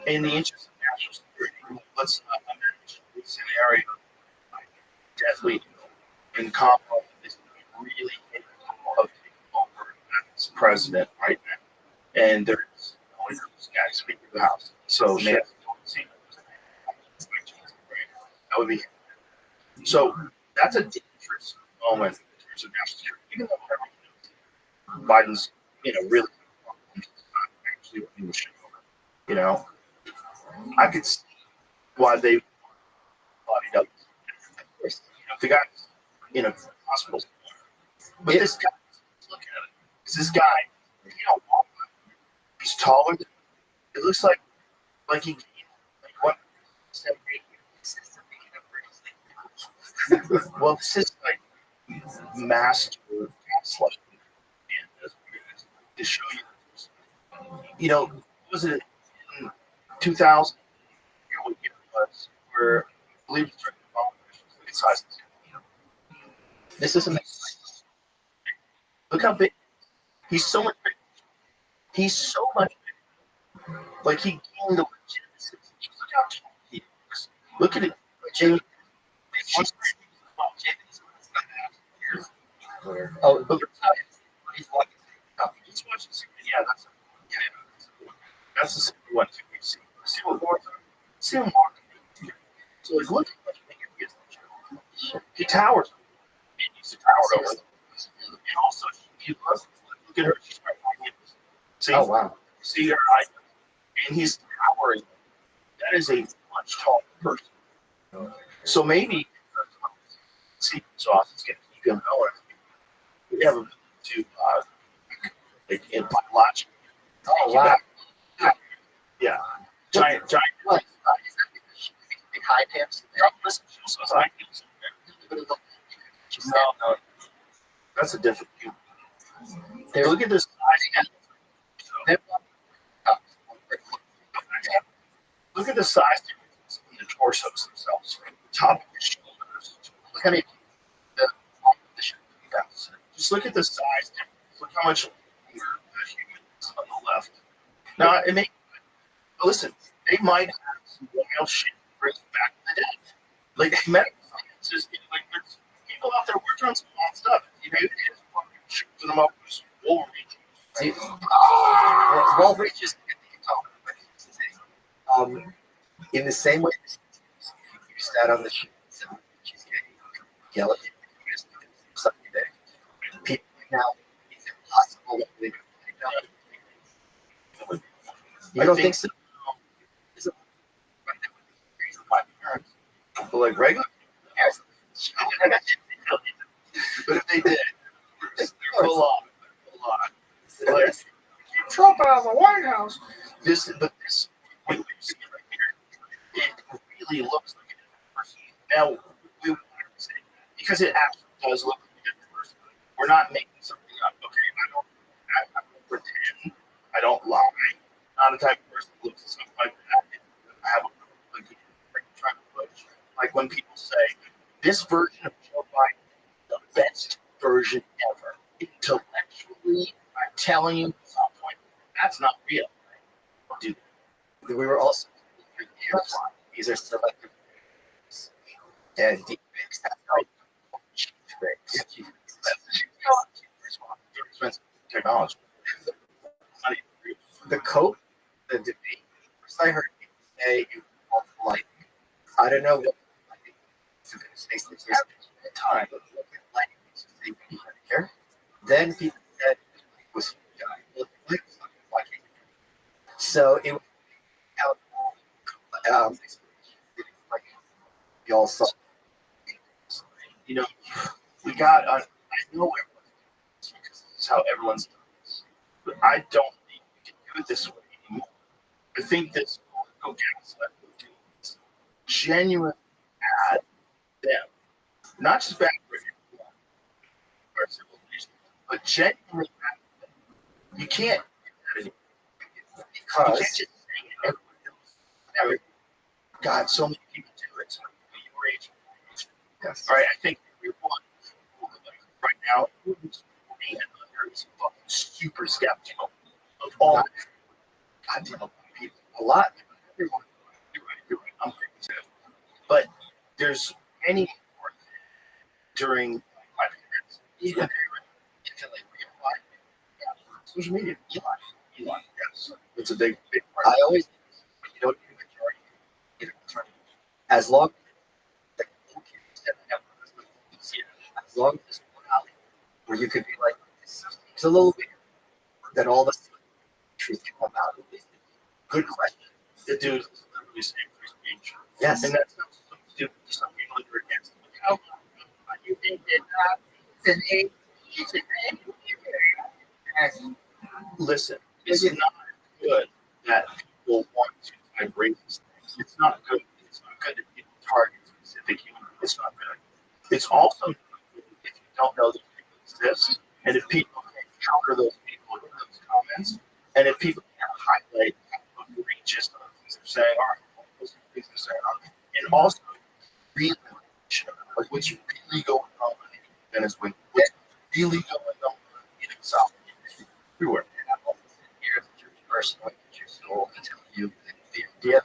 in the interest of national security, let's imagine a scenario deathly in Kamala is really capable of taking over as president right now. And there's only this guy Speaker of the House. So Nancy Pelosi, that would be so that's a dangerous moment in terms of national security. Even though everyone knows Biden's, really actually what he was showing. I could see why they bodied up. The guy's in a hospital. But this guy, look at it. Is this guy, he's taller than, it looks like he gained, what, 7 well, this is like master gaslighting. To show you, was it in 2000? What year it was? Where I believe it's during the good size. This is amazing. Look how big. He's so much bigger. He's so much bigger. Like he gained the legitimacy. Look how tall he is. Look at it. Jamie. oh look he's walking. He's watching. Yeah, that's the same one. See what more? See him walking. So like, look at what he gets. He towers. He's towered over. And also, look at her. She's right behind him. See? Oh wow. See her eye? And he's towering. That is a much taller person. So maybe secret sauce is going to keep him going. We have a to like in logic. Oh wow. Yeah. Giant. What? Is that big high pants? Listen, she also has high heels. No. That's a different view. Look at this size. Look at the size differences in the torsos themselves. Top of the shoulders. Look how many. Just look at the size difference. Look how much longer the human is on the left. Now, it may. Listen, they might have some wild shit brings back the dead. Like medical science is like there's people out there working on some wild stuff. It's fucking shooting them up with Wolverine. Wolverine just in the same way you sat on the sheet, she's getting yell at you something there. People now it's impossible to believe it. You don't think so? But like regular, but if they did, they're full on. Like, keep Trump out of the White House. This, what you see right here, it really looks like a different person. Now, we want to say because it actually does look like a different person. We're not making something up. Okay, I don't pretend. I don't lie. I'm not the type of person who looks at something like that. I have a like trying to push. Like when people say this version of Joe Biden is the best version ever. Intellectually, I'm telling you, at some point, that's not real. Don't do that. We were also these are selective and deep fakes. That's how cheap fakes. Yeah, cheap fakes. Very expensive technology. The cope, the debate. First, I heard people say you like. I don't know what like, it's going to say this is time, but look at lighting. They really care. Then people said it was like so it was out. Like we all saw. You know, we got on. I know everyone because this is how everyone's done this, but I don't think we can do it this way anymore. I think this political gaslight will do is genuinely add them, not just bad for our civilization, but genuinely add them. You can't do that anymore because you can't just say it. Everyone else. God, so many people do it. So your age. Yes. All right, I think everyone right now, who's 40 and under, is fucking super skeptical of all. Goddamn people. A lot. Everyone. You're right. I'm crazy too. But there's many more during my parents. Even like social media. Elon. Yes. It's a big part. I always, you don't need a majority, you need an alternative. As long as as long as there's one alley where you could be like, it's a little bit, then all of a sudden truth can come out. Good question. The dude is literally saying free speech. Yes. And that's not so stupid. Some people that are against it. How you think listen, it's not good that people want to vibrate these things. It's not good. It's not good that people target specific humans. It's not good. It's also not good if you don't know that people exist, and if people can counter those people in those comments, and if people can highlight how egregious the things they're saying are, those things they're saying are, and also real information about like what's really going on in Venezuela, what's really going on in South America, everywhere. Here as a Jewish person, like the Jewish soul, I tell you the idea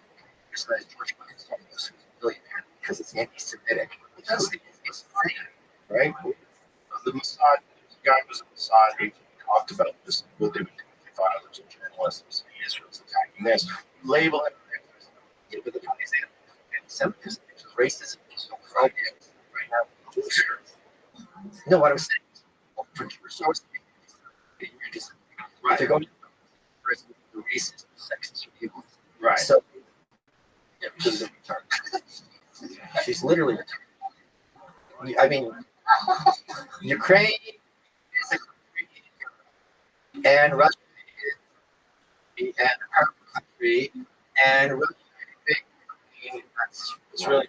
is that George Bush is a billionaire because it's anti-Semitic. That's the thing, right? The Mossad guy was a Mossad agent. He talked about this, what they would do if they thought others were journalists and Israel's attacking this. Label it. Yeah, but the funny thing is anti-Semitism, racism, xenophobia, right now. No, what I'm saying is, well, for Jewish sources, you're just right. They're going to the racist, sexist, or evil. Right. So, yeah, she's a retard. She's literally retarded. I mean, Ukraine is a country, and Russia is a powerful country, and Russia is a big. It's really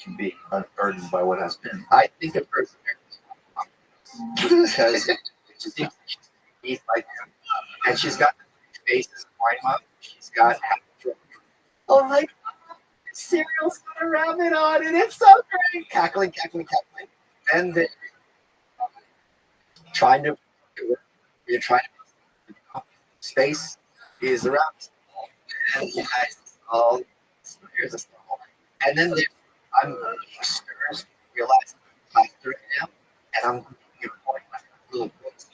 Can be unburdened by what has been. I think a person because she thinks she's like him, and she's got the faces wine up. She's got oh my god, cereal's got a rabbit on it. It's so great, cackling. And then you're trying to space is around, and you guys all here's a small, and then I'm upstairs, realize I'm right now, and I'm going to my little boys.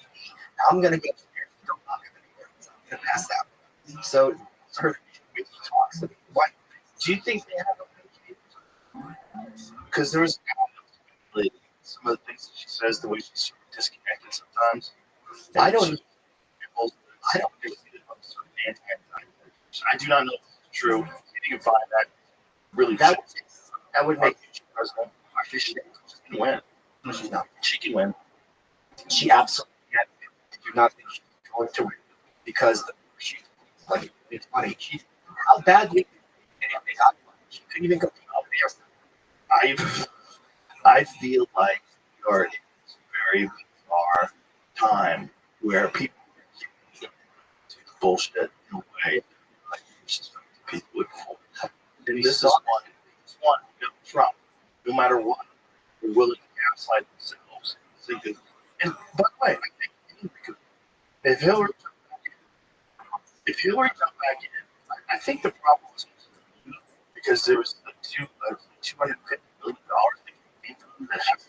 I'm going to go upstairs. Don't knock on the door. I'm going to pass out. So her talks. What Do you think they have a because there was some of the things that she says, the way she's sort of disconnected sometimes. I don't think I do not know if it's true. If you can find that, really, that would make president. She can win. no, she's not. She can win. She absolutely can't. I do not think she's going to win because she's like it's funny. She's how badly anything got. She couldn't even go out there. I feel like we are in this very bizarre time where people do bullshit in a way like people would before. And this is one. Trump, no matter what, they're willing to gaslight themselves. And by the way, I think if Hillary jumped back in, I think the problem was because there was $250 million that came from that has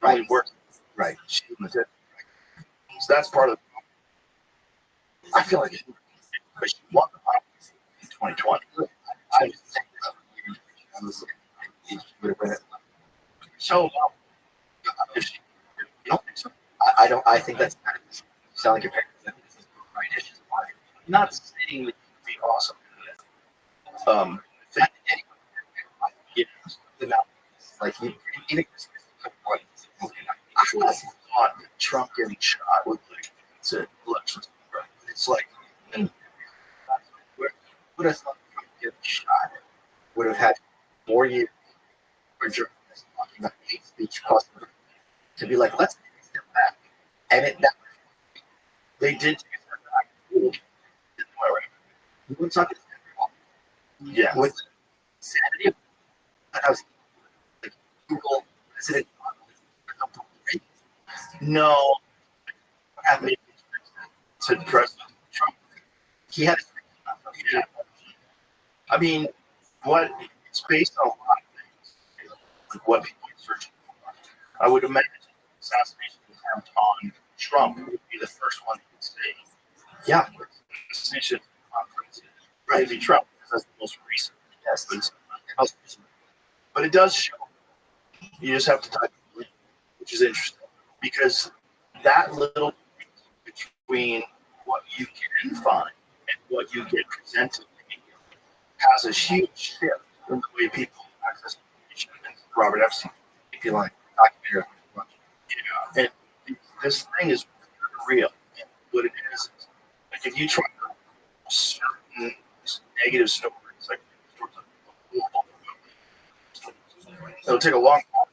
really worked. Right. She was it. So that's part of the problem. I feel like because she won the Congress in 2020. I just think she would have been so. If she, you don't think so? I don't. I think that's kind of sound like your parents. Right issues. I'm not saying that it would be awesome. Yeah, Like even I thought that Trump getting shot would like it's an election. It's like would have thought Trump getting shot would have had 4 years for journalists talking about hate speech across the country to be like, let's take a step back. And they did take a step back. You want to talk yeah. with sanity of I was like Google president. No, to President Trump. He had Yeah. I mean, it's based on a lot of things, like what people are searching for. I would imagine assassination attempt on Trump would be the first one to say, yeah, assassination on President Trump, because that's the most recent. Yes. But it does show. You just have to type it, which is interesting, because that little between what you can find and what you get presented has a huge shift in the way people access information. And Robert Epstein, if you like, documentary. Yeah, and this thing is real. And what it is like if you try to certain negative stories, like it'll take a long time.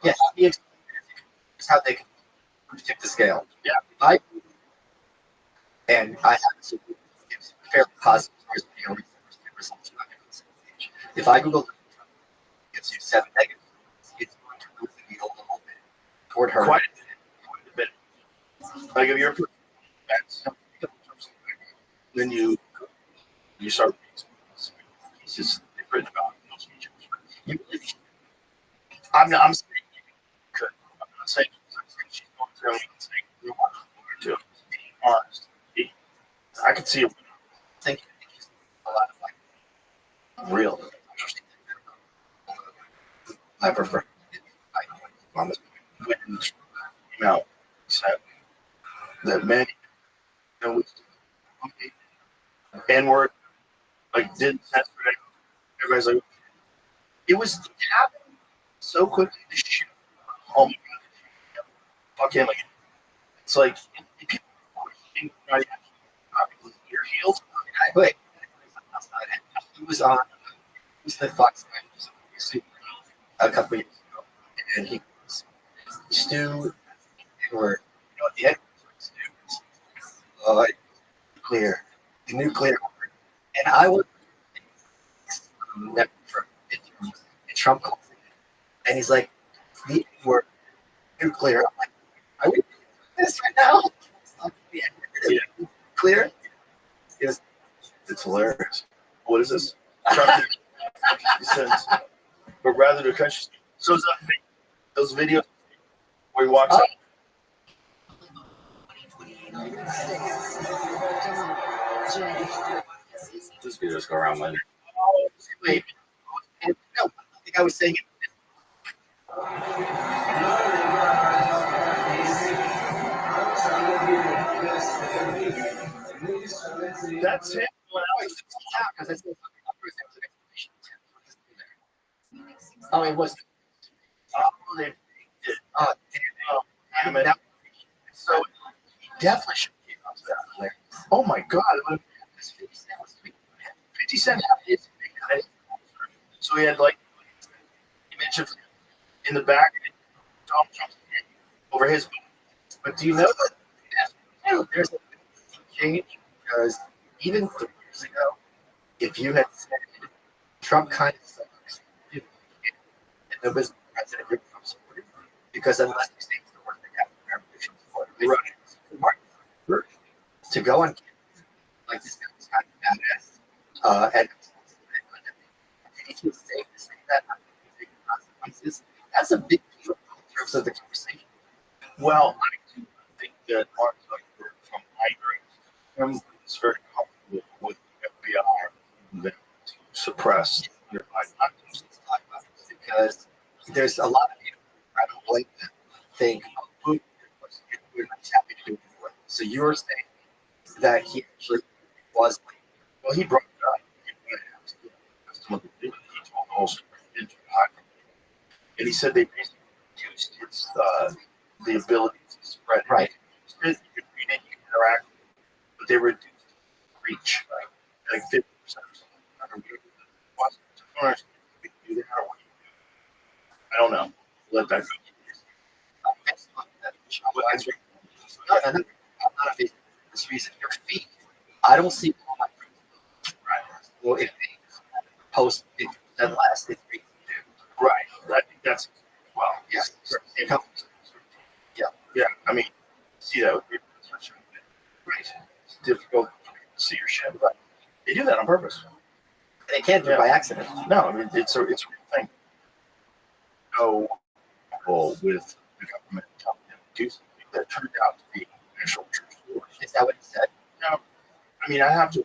Yeah, it's how they can tip the scale. Yeah, and I have some fairly positive stories. Results. If I Google gives you 7 negatives, it's going to move the needle a little bit toward her. Quite a bit. Like if you're then you start it's just different about those features. You really I'm saying you could. I'm not saying she's going to. I'm saying you want to. Being honest. I could see it. I think a lot of like real interesting things. I prefer on this When came out, said that many, N-word, like didn't censor it. Everybody's like, it was happening so quickly. This shit. Oh my god! Fuck him again. It's like people are ear heels. wait. He was on. He was the Fox News a couple years ago, and he was Stu N-word. You know what the N-word is? Nuclear, the nuclear. And I was never for and Trump called it. And he's like, the N-word, nuclear. I'm like, are we doing this right now? It's not the N-word. Yeah. Clear? It's hilarious. What is this? Trump says, but rather to country. So is that fake? Those videos where he walks up. These videos go around later. Wait. No, I think I was saying it. That's it. Because that's the Oh, it was. They did. Damn it. So he definitely should have came out to that. Oh my god. 50 Cent had his big guy. So he had like image of in the back, and Donald Trump's head over his butt. But do you know that there's a change? Because even 3 years ago, if you had said Trump kind of sucks, and nobody's president, you're Trump supporter, because unless you say it's the worst thing happened to America, Trump supporter, right? To go on like this guy was kind of badass, and if you say to say that, not taking consequences, that's a big deal in terms of the conversation. Well, I do think that Mark Zuckerberg from Hydra is very comfortable with the FBI that to suppress their Not usually talk about this because there's a lot of people, I don't blame them, think, oh, we're not happy to do it anymore. So you're saying that he actually was, well, he brought it up. Some of the things he told the whole story into Hydra. And he said they basically reduced its the ability to spread. Right. You could read it, you could interact with it, but they reduced reach, like 50% or something. I don't understand if you can do that or what you do. I don't know. Let that go. I'm not a big this reason. Your feet, I don't see all my friends. Right. Well, if they post 50% less, it's free to do. Right. I think that's, well, Yeah. yeah. I mean, see that with research. Right. It's difficult to see your shit, but they do that on purpose. They can't do it by accident. No, I mean, it's a real thing. Go with the government telling them to do something that turned out to be actual true story. Is that what he said? No, I mean, I have to say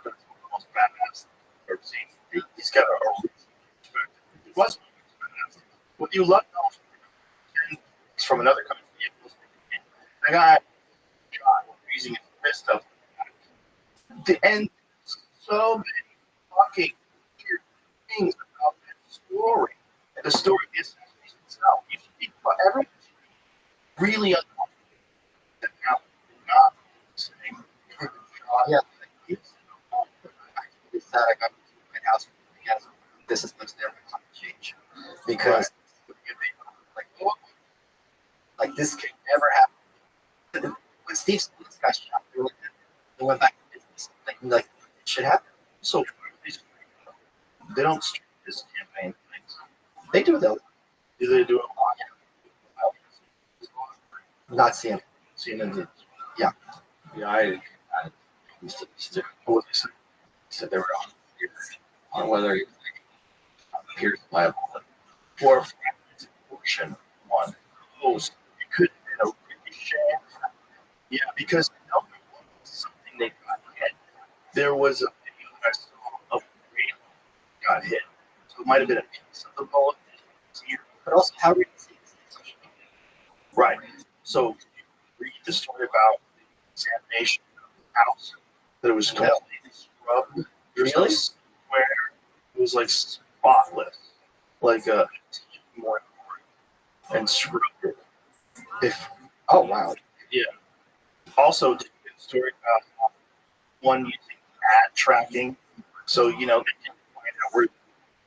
that's one of the most badass I've ever seen. He's got a reason to respect it. It was badass. When you love Donald Trump, he's from another country. The guy shot using his fist up. And so many fucking weird things about that story. And the story is itself. Everyone really uncomfortable that now not saying Yeah. It's that I got to my house. This is much never going to change because like this could never happen. When Steve Smith got shot, they went back to business. Like it should happen. So they don't stream this campaign things. They do though. Do they do it? Not seeing. CNN did. Yeah, I what they said they were on whether he appears liable Or abortion one. Host. It could have been a ricochet. Yeah, because something they got hit. There was a video that I saw of a radio got hit. So it might have been a piece of the bullet. But also, how do you see this? Right. So you read the story about the examination of the house that it was completely scrubbed. There's no square. It was like spotless, like a more and scrubbed it. Oh wow. Yeah. Also, did you get a story about one using ad tracking? So they can find out where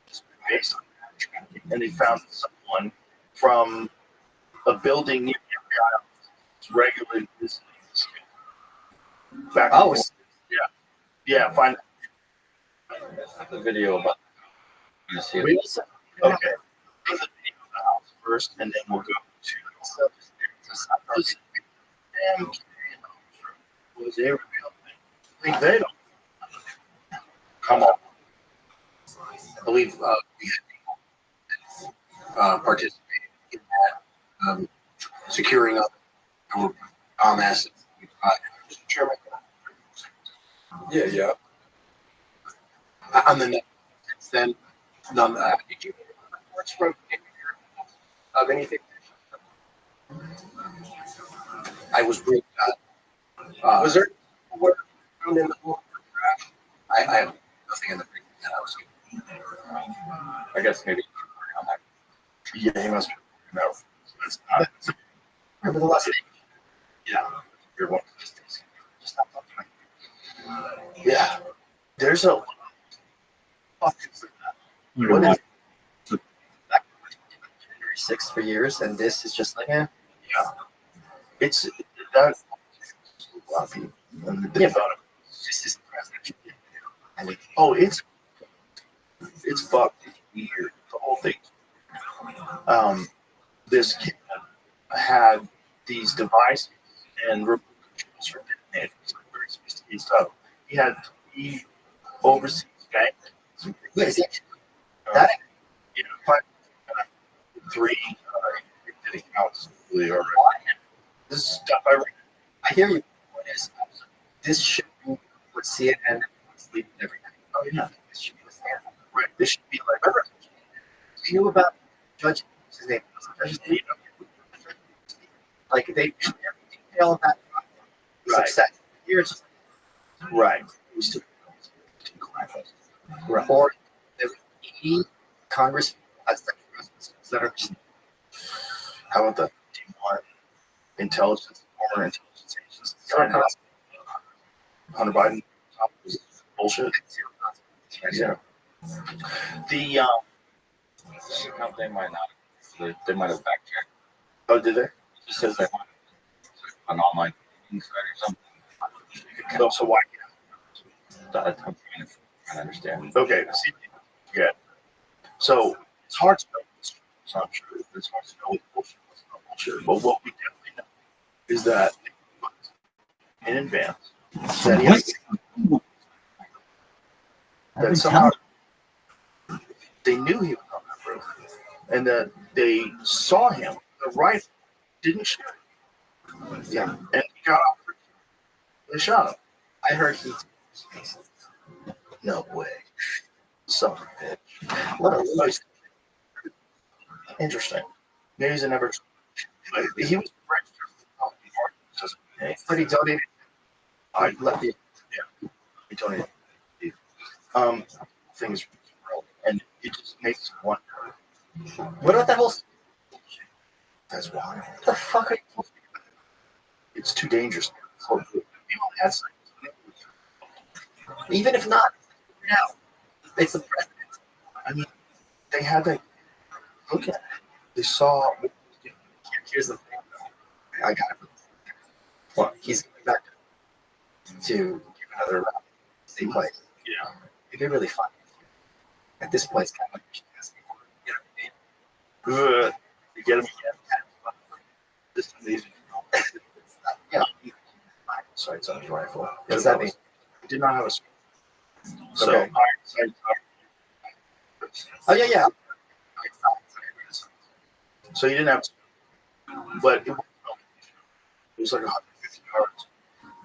it's based on ad tracking, and they found someone from a building near the FBI office regularly visiting this kid. Back and forth. Yeah. Find the video about you see it. okay. There's a video of the house first, and then we'll go to this damn kid was a real thing. I think they don't. Come on. I believe we had people participating in that securing up our bomb assets. Mr. Chairman. Yeah. On the net since then, none. Did you get reports from of anything? I was briefed. Was there work found in the home crash? I have nothing in the briefing that I was given. I guess maybe on that. Yeah, he must be. No. It's not. Remember the last name? Yeah. You're one. Just stop talking. Yeah. There's a fuck is that? What is January 6th for years, and this is just like, Yeah, it's that. A lot of people. And they thought of this is president. I mean, oh, it's fucked. It's weird. The whole thing. This kid had these devices and remote controls for detonators. Very sophisticated stuff. He had 3 overseas banks. wait, is it that? You know, 5, 3 encrypted accounts. Really are. This is stuff I read. I hear you. What is this should be what CNN sleep every night. Oh yeah, This should be what's there. right. This should be like. Remember, you knew about Judge, what's his name? Judge Lee. Like they every detail of that Right. success. Here it's just Right. We still. right. Or there was 80 Congress that are just How about the T1 intelligence, former intelligence agencies? Hunter Biden bullshit. Yeah. The No, they might not. They might have fact checked. oh, did they? It just says they want an online site or something. No, so why? I'm trying to understand. Okay. See, yeah. So it's hard to know what's not true. It's hard to know what's bullshit, what's not bullshit. But what we definitely know is that in advance that he has, that somehow they knew he was on that roof, and that they saw him. The rifle didn't shoot. yeah. And he got off. They shot him. I heard he No way. Son of a bitch. What a nice. Interesting. Maybe he's never. But he was registered. but he donated. I Left the he donated. Things, and it just makes you wonder. what about that whole That's why what the fuck are you it's too dangerous. So, people had some- even if not now? It's the president. I mean, they had to look at it. They saw. Here's the thing. I got it. Well, he's going back to give another round. Same place. Yeah. It'd be really fun. At this place, kind of like you know what I mean? Good. You get him again. This is easy. Yeah. Sights on his rifle. What does that mean? He did not have a. So, Okay. iron sights are. Oh yeah, yeah. So he didn't have, but it was like 150 yards,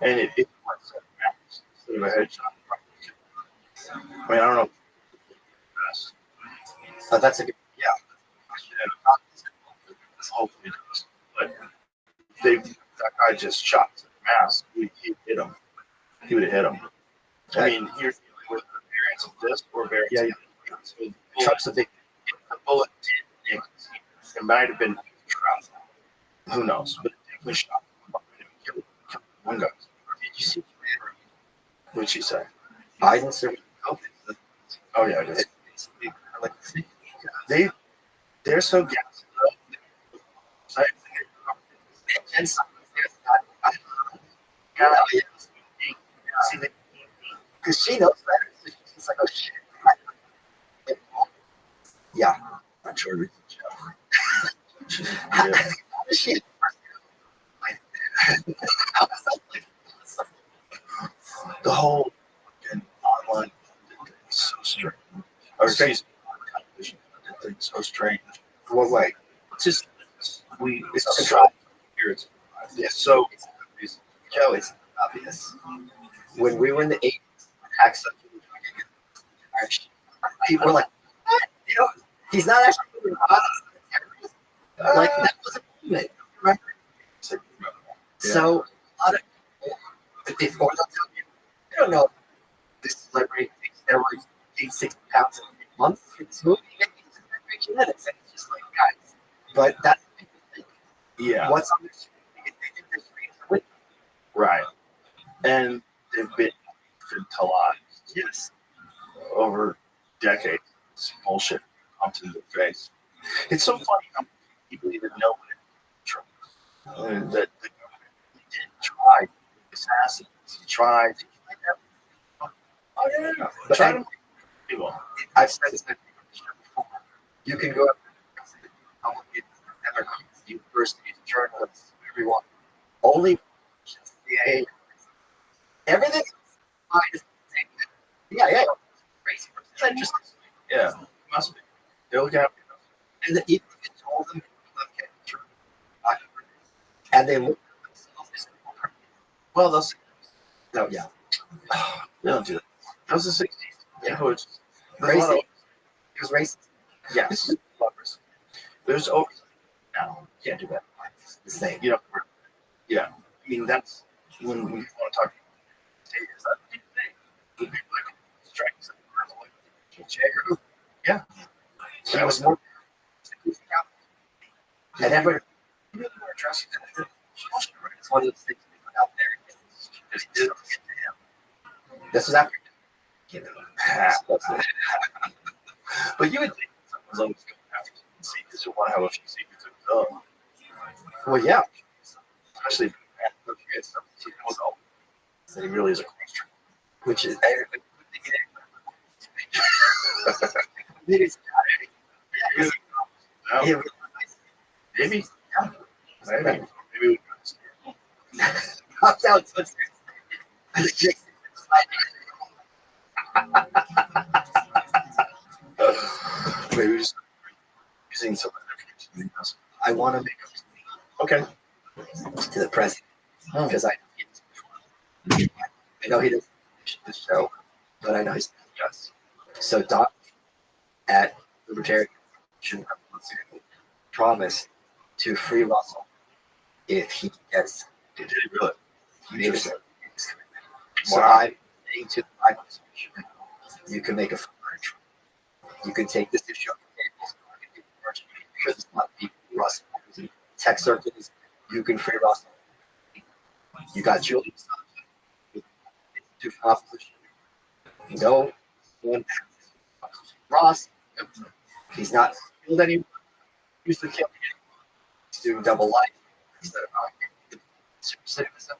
and it went 7 rounds instead of a headshot. I mean, I don't know. Oh, that's a good. Yeah. Hopefully, it does. But that guy just shot to the mask. He hit him. He would have hit him. I mean, you're dealing with the variance of this or variance Yeah, of that. So the truck's a big. If the bullet did nick, it might have been trap. Who knows? But it definitely shot him. Killed one guy. Did you see? What'd she say? Biden survived COVID. Oh yeah, it is. Like, They're so gassed up. and because she knows better. She's like, oh shit. Yeah. I'm sure. How does she? The whole online thing is so strange. Or television thing is so strange. What way? It's just it's It's control. Here it's so Joe, it's obvious. When we were in the 80s, hacks up people were like, what? You know, he's not actually doing violence. Like, that wasn't movement. Remember? So, a lot of if or they'll tell you, you don't know this celebrity takes steroids, gains 60 pounds in a month for this movie, and he's great genetics. And it's just like, guys, but that's the thing. yeah, What's on this? They think they're screens are with right. And they've been televised yes. over decades. It's bullshit comes in the face. It's so funny how he believed that no one had that the government did try to assassinate. He tried to kidnap. Oh yeah, But try to people. I've said this before. You can go up to public Democrats, universities, journalists, everyone. Only CIA. Everything is yeah. Race. Just yeah, it must be. They'll get up. And then even if you told them, and they look at themselves as Well, those no, yeah, they don't do that. That was the '60s. Yeah. People were just, crazy. It was racist. yes, lovers. There's oversight now. Can't do that. It's the same. You know, yeah. I mean, that's when we want to talk. Is that the thing? The people like strikes and Jagger. yeah. That was more. And everybody Really more dressing than it's one of those things we put out there. This was after. But you would think someone's always going to have to see because you want to have a few secrets of his own. Well, yeah. Especially if you get stuff that he really is a question. Which is No, yeah, maybe. Yeah. Maybe. Maybe we popped out. maybe just using some of their I want to make Okay. to the president because I know he doesn't finish the show, but I know he's just. So Doc at Libertarian promised to free Russell if he gets Did he really? made his commitment. So Wow. I'm saying to the Bible Association, you can make a fire truck. You can take this issue off the table because it's not people Russell. Tech circles, you can free Russell. You got Julian to opposition. No one Ross, he's not killed anyone. He's the kill. He's doing double life instead of citizen.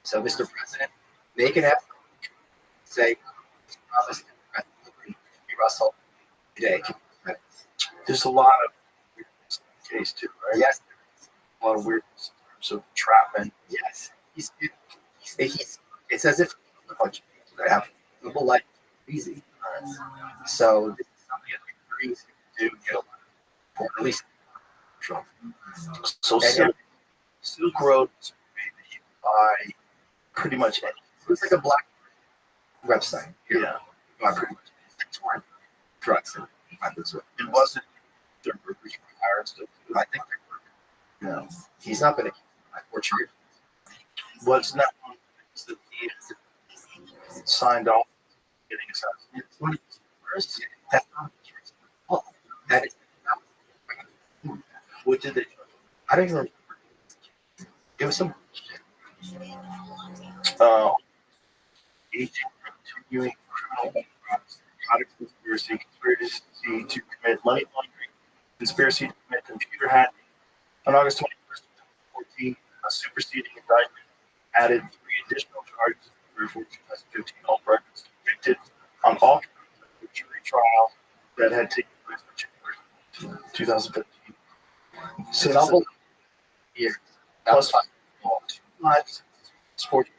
So, Mr. President, make an effort. Say, promise free Russell today. There's a lot of weirdness in the case too, right? Yes, A lot of weirdness in terms of trapment. yes. It's as if a bunch of people that have double life easy. So this is something that very easy to do, get a lot, or at least Trump. So And Silk Road is a way that you can buy pretty much anything. it's like a black website. Yeah. Buy pretty much anything. Drugs and weapons. It wasn't the hired stuff. I think Yeah. he's not going to unfortunately. What's not is that he signed off getting assassinated. First, that's not well, that is What did they I don't even remember. It was some agent continuing criminal narcotics conspiracy to commit money laundering, conspiracy to commit computer hacking. On August 21st, 2014, a superseding indictment added 3 additional charges for 2015 all records convicted on all counts of the jury trial that had taken place in January 2015. So double years plus 5 lives, 40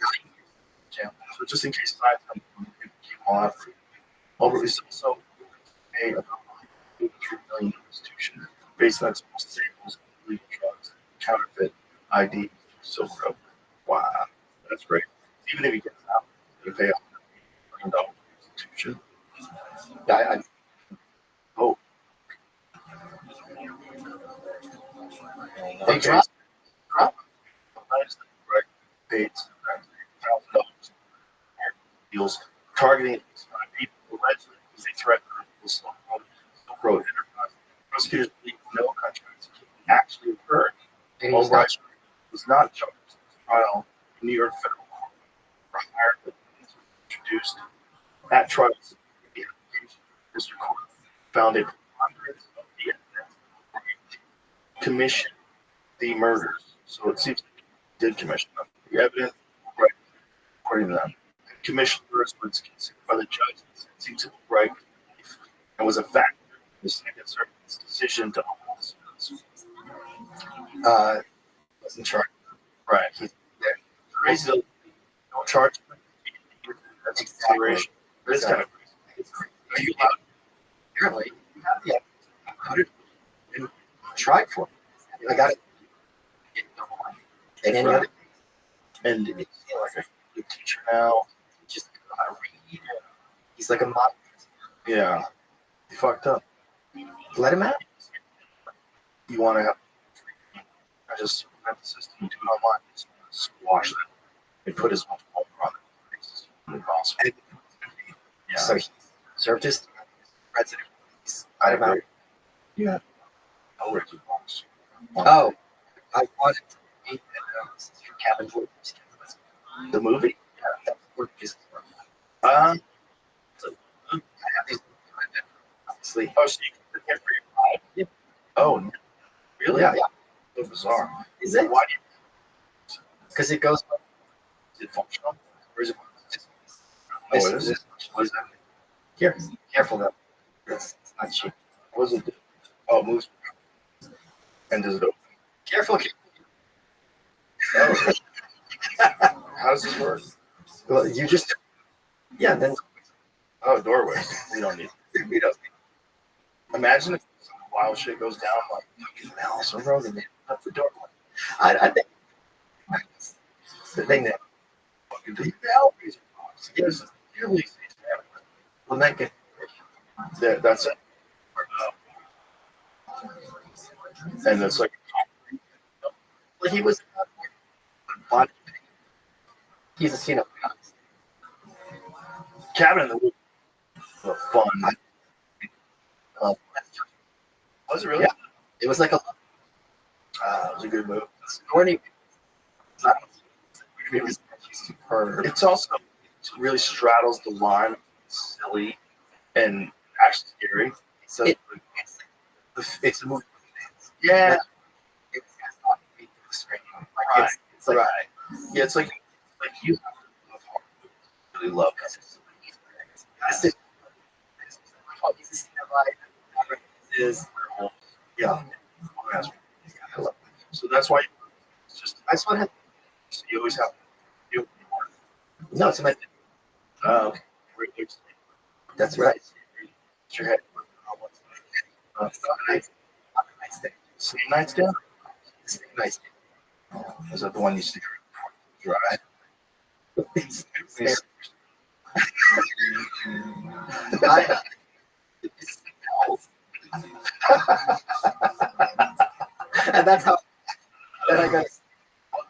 jail. So just in case I come keep on over is also a about 3 million institution based on its sales of illegal drugs, counterfeit ID, Silk Road. Wow, that's great. Even if he gets out, they pay $100 million institution. I Oh, they dropped paid $1,000 deals targeting at least 5 people allegedly because they threatened the Silk Road enterprise. Prosecutors believe no contract actually occurred. and he's Albright not was not charged in this trial in New York federal court for hire, but was introduced at trial. The application district court found a preponderance of the evidence commission the murders. So it seems like he did commission them. The evidence, right, according to them. Commission murders was considered by the judge as sentencing to right and was a factor in the Second Circuit's decision to uphold the sentence. Wasn't charged. Right. He's crazy. No charge. That's consideration. But it's kind of crazy. It's crazy. Are you allowed? Apparently, you have the evidence. And tried for it. I got it. And any other. And he's like a good teacher now. Just how to read. He's like a model. Yeah. He fucked up. Let him out. You want to have. I just have the system do it online. Just squash that. And put as much water on it as possible. And, Yeah. So he served his time as president. He's let him out. Yeah. Oh, Ricky Box. Oh, I wanted to meet from Cabin Boy. The movie? Yeah, that's what just. So, I have these. Obviously. oh, so you can get for your life? Yeah. Oh, really? Yeah, yeah. So bizarre. Is it? Why do you? Because it goes. Is it functional? Or is it? This- Oh, it is? this- What is that? Here, careful though. It's not cheap. What does it do? Oh, it moves. And does it open? Careful. Oh. How does this work? Well, you just. Yeah, then. Oh, doorways. We don't need. We don't. Imagine if some wild shit goes down like fucking Alice or Rogan. They up the door. I think. The thing that. Fucking do you help these box? Yes. Really. will make it. That's it. And it's like. Well, he was. He's a scene of. Cabin in the Woods was fun. Was it really? Yeah. It was like a. It was a good move. Corny. It was superb. It's also it really straddles the line of silly and actually scary. So It's a movie. yeah, It's not beat the screen. Like right, it's like right. Yeah, it's like you really love it. Is Yeah. So that's why it's just I just want to. you always have to do it more. No, it's my. Okay. That's right. It's your head. Same night's down? Nice. Is that the one you stick before you drive? And that's how. Then I got.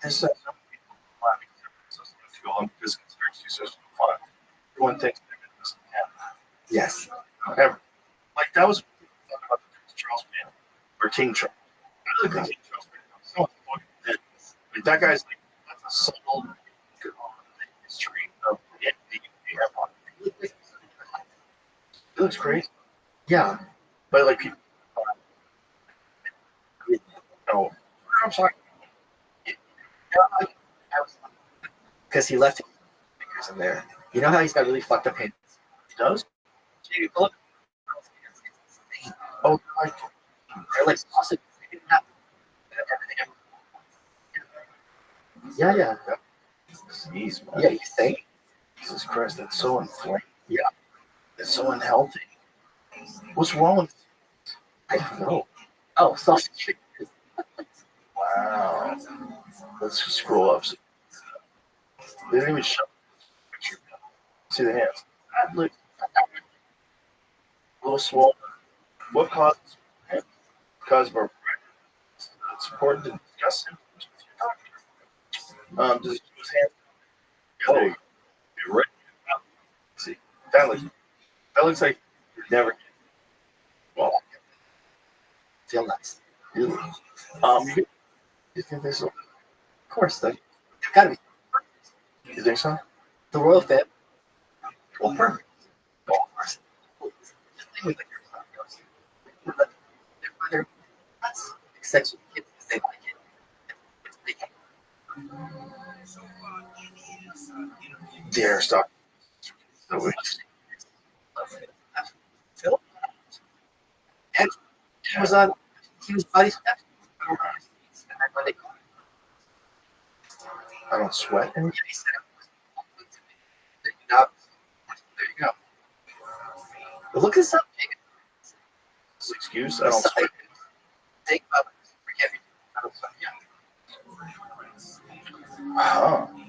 This because conspiracy is fun. Everyone thinks they're this Yes. However, like that was about the Charles man or King Charles. I really think King Charles man. Someone fucking dead. Like that guy's like that's a subtle history of the empire. It looks crazy, Yeah. but like people. No, I'm sorry. Because he left fingers in there. You know how he's got really fucked up hands? He does. Jamie, look. Oh, like They're like sausage. Yeah, yeah. jeez, man. Yeah, you think? Jesus Christ, that's so inflamed. Yeah. It's so unhealthy. What's wrong with? I don't know. Oh, sausage fingers. Wow. Let's just scroll up. They didn't even show the picture. See the hands. That looks a little swollen. What causes hands? Because of our pregnancy. It's important to discuss symptoms with your doctor. Does he use hands? Yeah, there you go. You're right. See, that looks like you're never. Well, Feel nice. you think this will? Of course, though. You've got to be. You think so? The royal fit. Well, perfect. Well, of course. The thing with the girls, that's sexual Dare stop. So Phil? And he was on. He was buddy steps. I don't sweat. And he said, "No, there you go." But look at this up. Excuse? I don't sweat. Think about it. Forget me. I don't sweat. Yeah.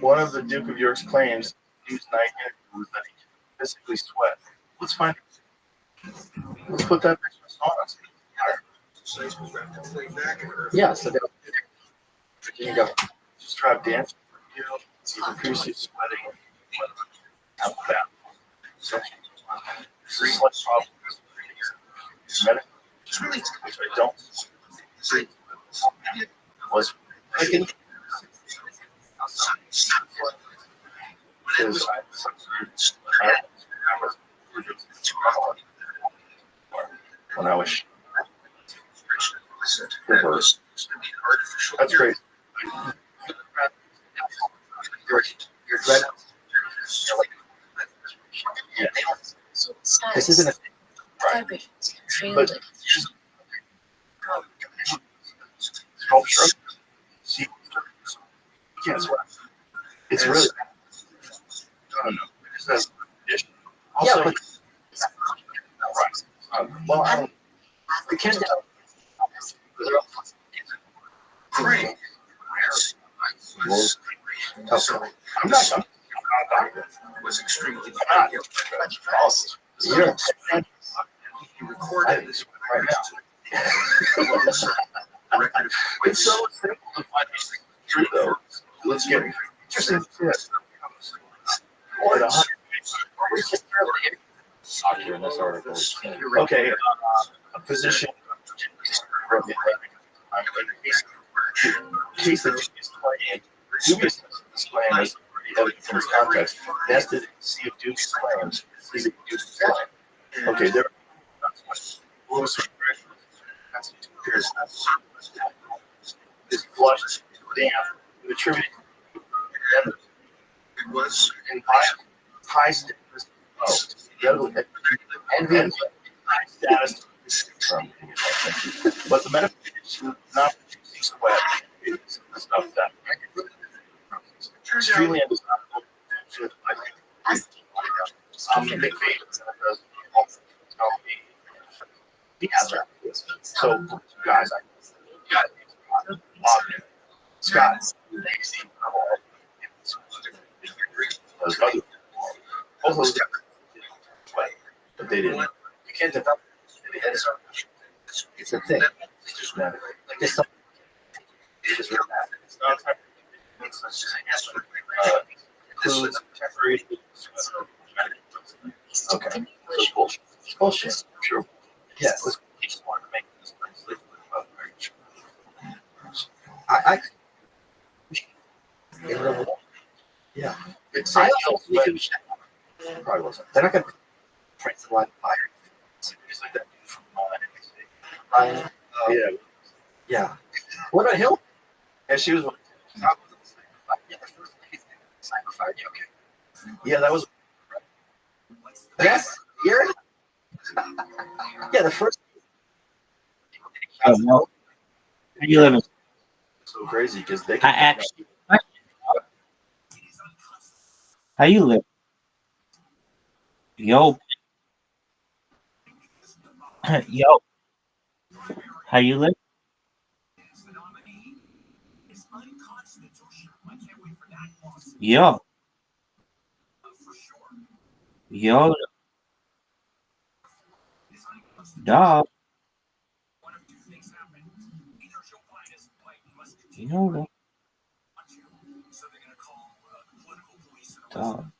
One of the Duke of York's claims Duke's night was that he could physically sweat. Let's find it. Let's put that picture on us. Yeah. So you go. Just try dancing. You know, you can previously sweating. How about that? So, this is like problem. Just really, which I don't. Was Again. Because when I was reversed. That's great. You're dread. Yeah. This isn't a Vibrations trailed But it. sculpture. See, you can't sweat. It's really. No. It's not condition. Also, Yeah, but- well, I don't. we can't tell. Great. Okay. I'm not. Was extremely I'm not. You're He recorded This right now. It's so simple to find these things true, though. Let's get interesting. Or the Here in this article. okay, a position. In case the Dubious claim, Dubious claim is pretty evident from its context. Nested in the sea of dubious claims is a dubious claim. Okay, there. Is flushed, damp, attributed to It was high status. And high status. But the medication not producing sweat is the stuff that extremely does not McVeigh does he has that. So guys, Scott, also, but they didn't. You can't develop. It's a thing. It's just not. Like this. It's just not. It's not. Includes temporary. Okay. So bullshit. Bullshit. Sure. Yes. Let's just want to make this place I in the wall. Yeah. It's I also think it was probably wasn't. they're not going to print a lot of fire. It's like that from Yeah. Yeah. What a hill. Yeah, she was. Yeah, the first lady sniper fire. Yeah, okay. Yeah, that was. Yes. You're. Yeah, the first. Oh, no. How you living? So crazy because they. I actually. How you live? Yo. Yo. How you live? Yo. Yo. Dog. Yo. Dog.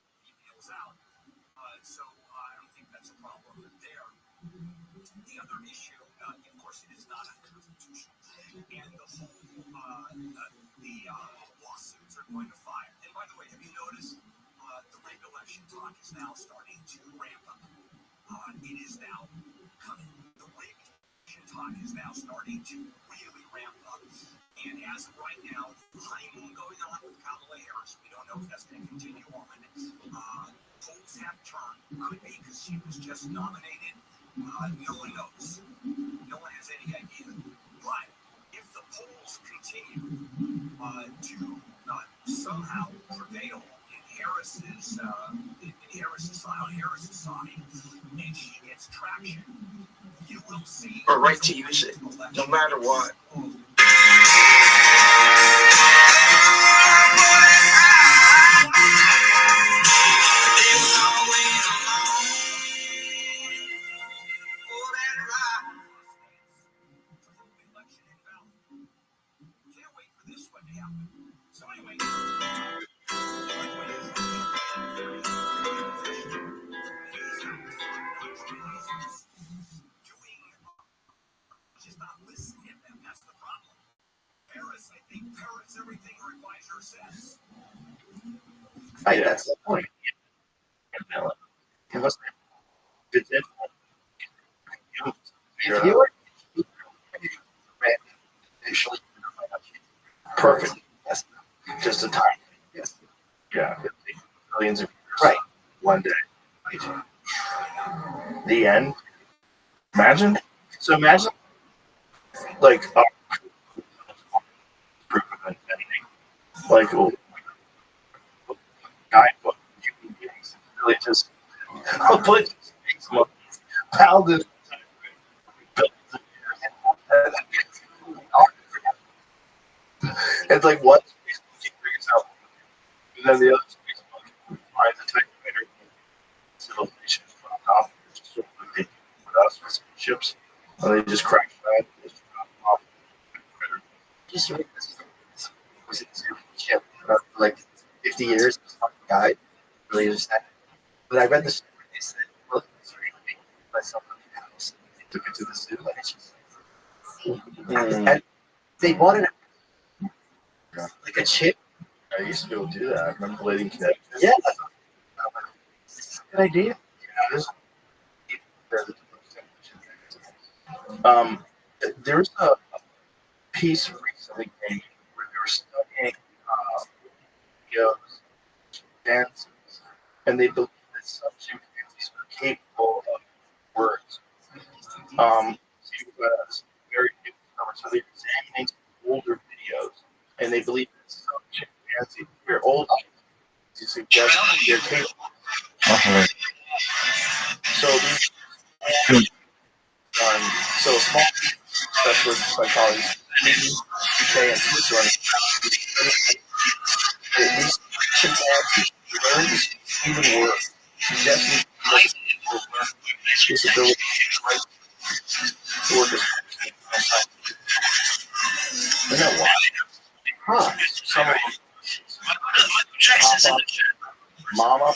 Polls have turned. Could be because she was just nominated. No one knows. No one has any idea. But if the polls continue to somehow prevail in Harris's side, and she gets traction, you will see Her right to use it, no matter what. Can't wait for this one to happen. So anyway, she's not listening to them. That's the problem. Paris, I think Paris, everything her advisor says. Right, that's the point. It was, It's it. if you were initially perfect, yes, just a time, yes, Yeah. Millions of years. right. One day. The end. Imagine. So imagine, like, anything. Like, guidebook. Human beings. Really just a bunch of space monkeys pounded. It's like one space monkey figures out, and then the other space monkey finds a typewriter. Civilization dropped off, just sort of like they do with us with ships, and they just crash that, just drop off. Just read this. Was it ship for like 50 years? This fucking guy really understand. But I read this. They said, "Look, it's really by someone in the house." They took it to the zoo, and it's just and they bought it like a chip. I used to be able to do that. I remember Lady Cadet. Yeah, it's a good idea. There's a piece recently made where they were studying videos, dances, and they believe that some chimpanzees are capable of words. Very new discovery. So they're examining some older videos, and they believe that some chimpanzees, they're old, to suggest that they're capable. So these so a small specialist psychologist in UK and Switzerland, these chimpanzees learn to speak human words, suggesting disability to work as you know why? Huh? Some of them mama,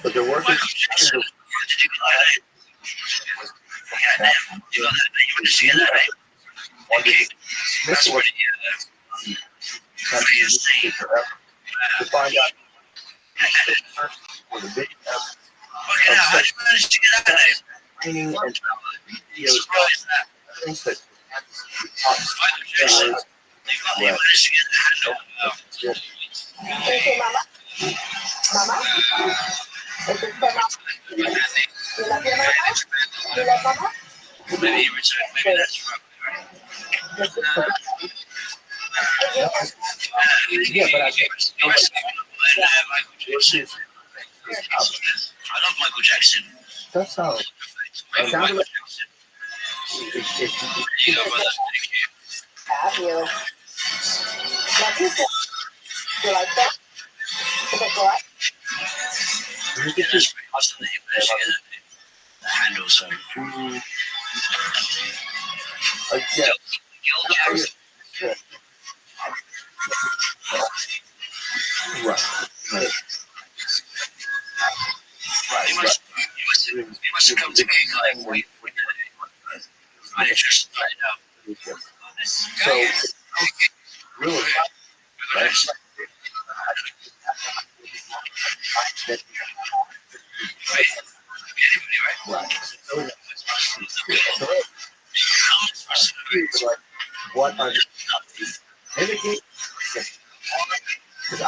but they're working. To find out for the big training and videos things that Mamá. ¿Es usted mamá? ¿Y la tía mamá? ¿Y la mamá? Yeah, but I think I love Michael Jackson. that sounds like if You go, brother. Have you? Love you, you like that? Is it what? Yeah, that's pretty awesome that you put us together. The handle, so. yeah. You must have come to Gig Life with my interest right now. So really Right. What are the mitigate? Because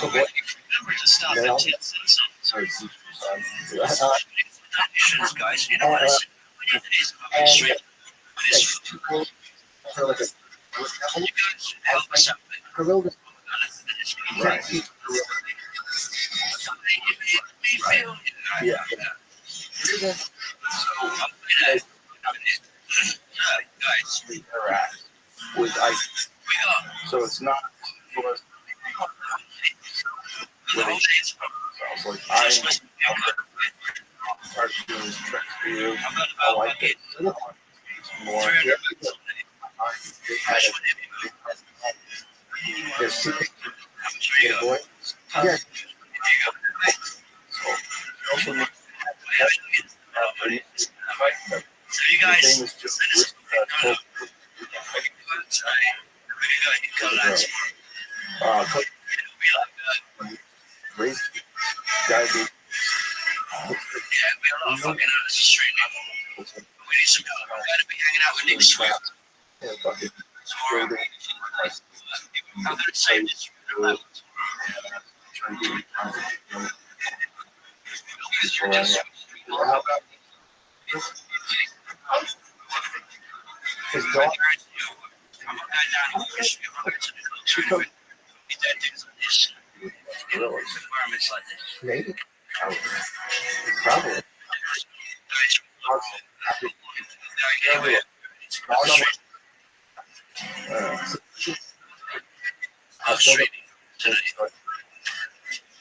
Uncle Boy. Remember to stop Yeah. at Tits and some. Sorry. Traditions, guys. You know what I said? Today's fucking straight. But it's food. For like a You guys help us out. gorilla. Right. Yeah. Guys, Interact with ice. So it's not where they themselves. Like I start doing this trick for you. I like it more. There's two things. Get a boy. Yeah. Also, you guys, thing is just raise diabetes. we are not fucking out of the street. We need some help. We're going to be hanging out with Nick Swift. Yeah, fucking I'm going to say this. How about his dog? Environments like this. Maybe. Probably.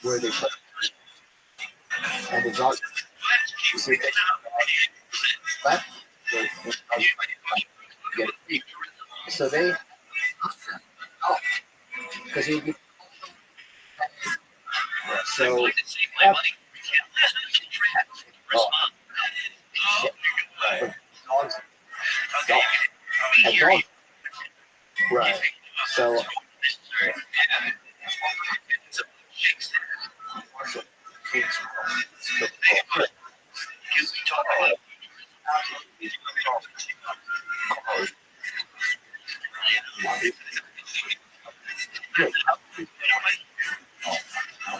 Where they put and the dog. You see that? Left. So they. Because he would be. So. Dogs. Right. So.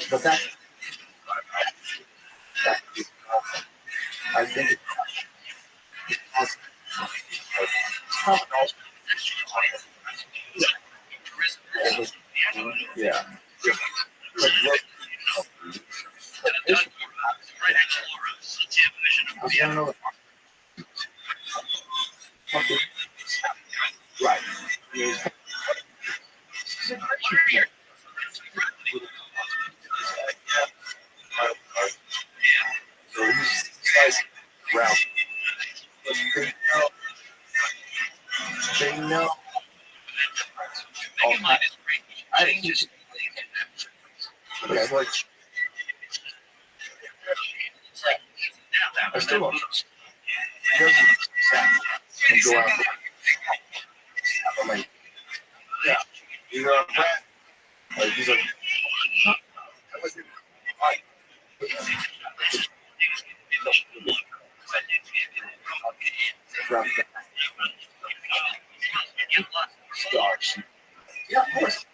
But that I think yeah. I don't know. Right. They know. I just. It's like. I still love this. He doesn't and go out. I'm like, yeah, you're a friend. Like he's like, I wasn't. Stars. Yeah, of course.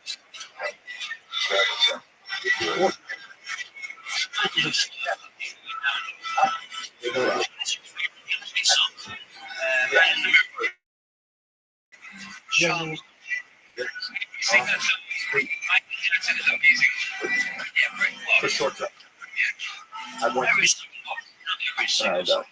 For short term. I went. I don't.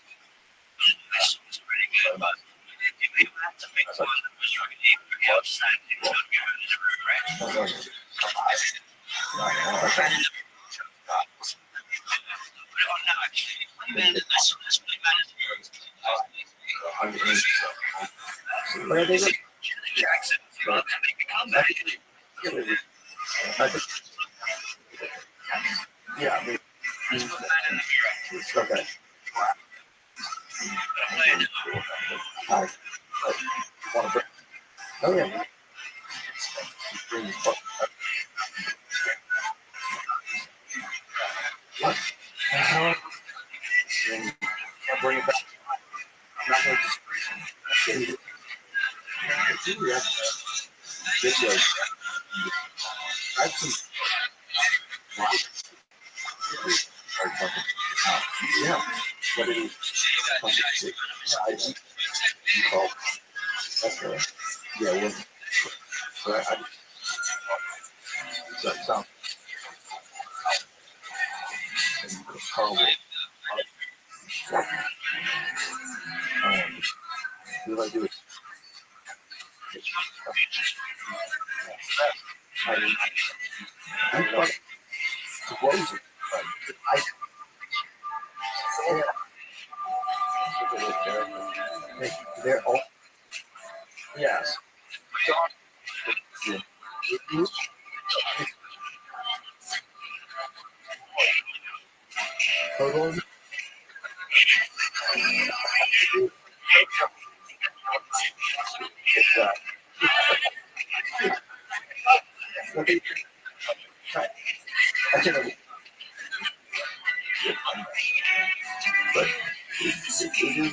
Where are they? Yeah, I mean, okay. Oh yeah. What? Can't bring it back. I'm not going to just. Videos. I've seen Yeah, but it is called. That's yeah, well, but so it sounds horrible. We like do it. I mean, I thought to close it, but they're all yes. Totally. It's I can but it is okay.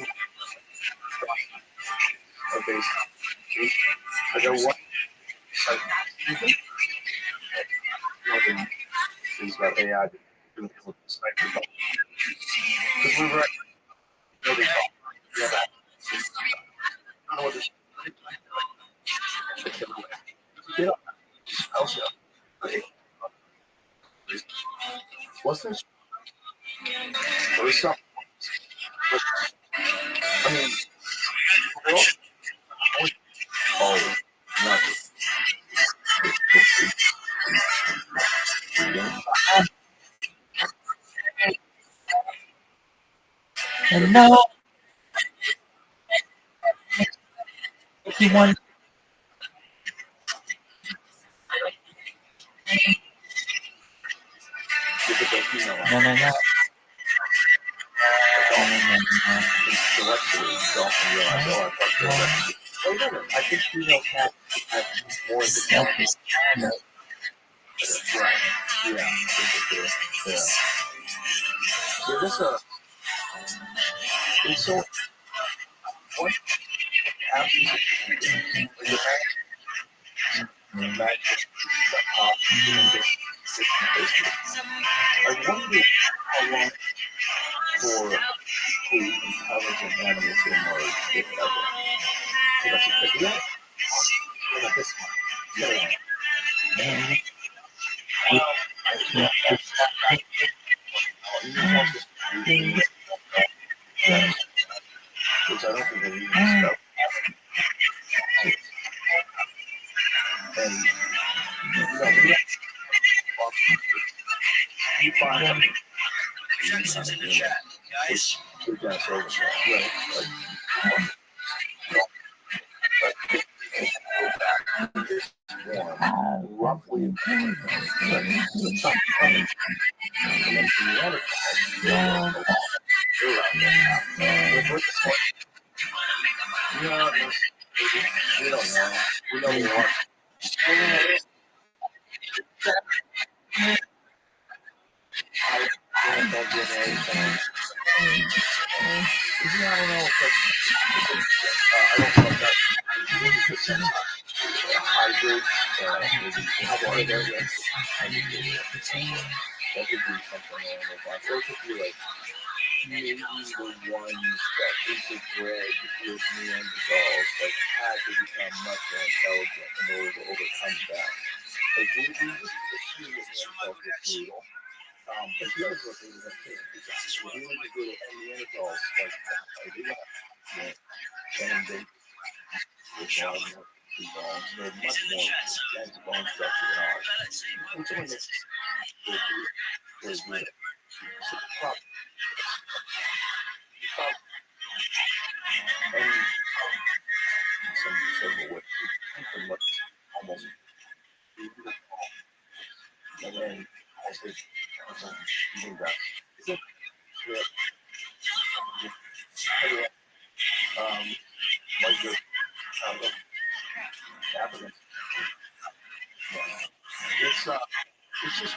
I know what things about AI doing people decipher because we were really yeah that I don't know what this get up also what's this there was something I mean oh nothing And no, everyone. No, no, no. intellectually don't realize oh I fucked it well never I think female cats have more of the Selfish. right yeah yeah so this it's so what absence of magic I wonder how long for intelligent animals to emerge, if ever. Because we don't at this point. Which I don't think they even discovered. And you find something. Projections in the chat, guys. Roughly we don't know. We know what. I don't know if that's hybrid. Maybe that could be something along those lines. Or it could be like maybe the ones that interbred with Neanderthals, like had to become much more intelligent in order to overcome that. Like we just assume that Neanderthals were brutal. But here's what they were saying. It's really brutal Neanderthals, like and they evolved they're much more dense bone structure than ours. Which one is very good. So and some sort of way almost and then also using that. Like the African. It's just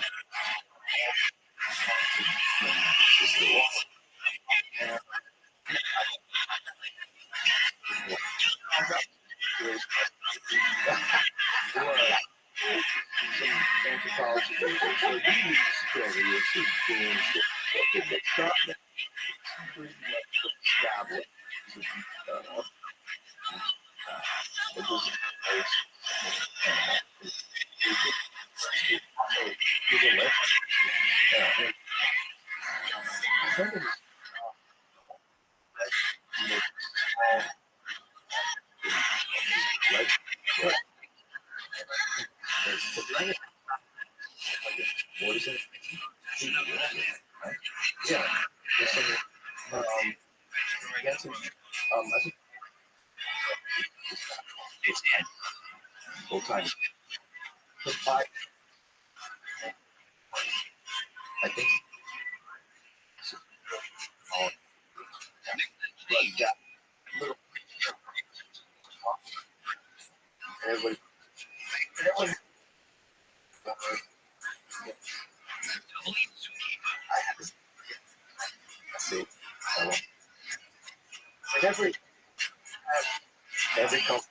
anthropology. Australia, it's doing the stuff that pretty much established. It was a lesson. I think it's yeah. I think It's full time. I think. Yeah. Everybody. I have to see. Every company.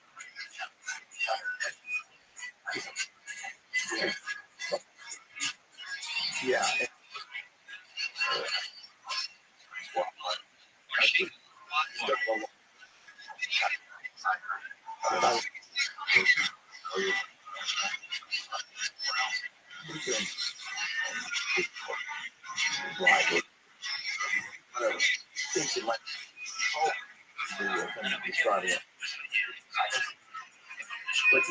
Yeah. Things that might describe it. But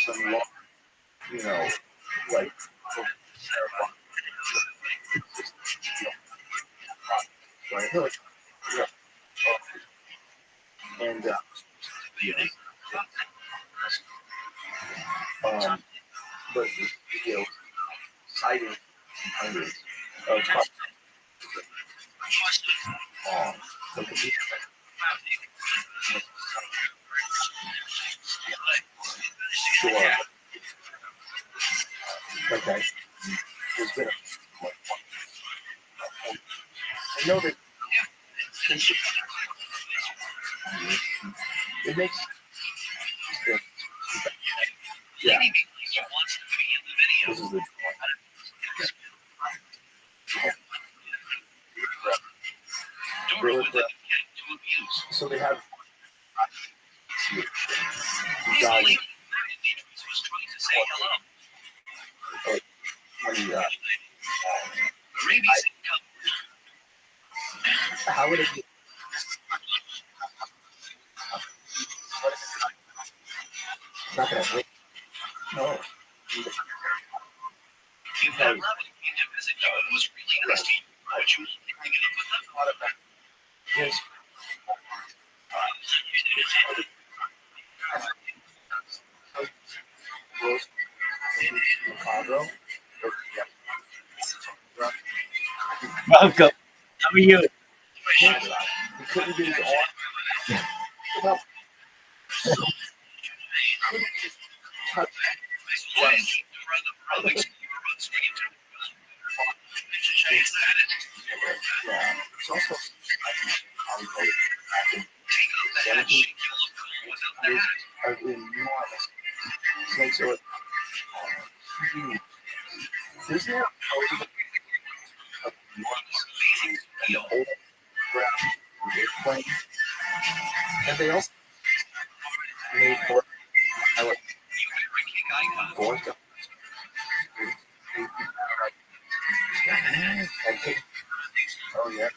some law, you know, like right? And but you know, citing hundreds of so sure. Okay. There's been I know that it makes yeah. This is the really correct. So they have dying. How would it be? It's not gonna wait. No. If that rabbit came to visit you and was really nasty, would you hang it up with them? Yes. Chicago. welcome. How are you? He couldn't get his arm. Without yeah. It's also enormous. Snakes are huge. There's no and the whole ground airplane. And they also made for voice and take oh yeah.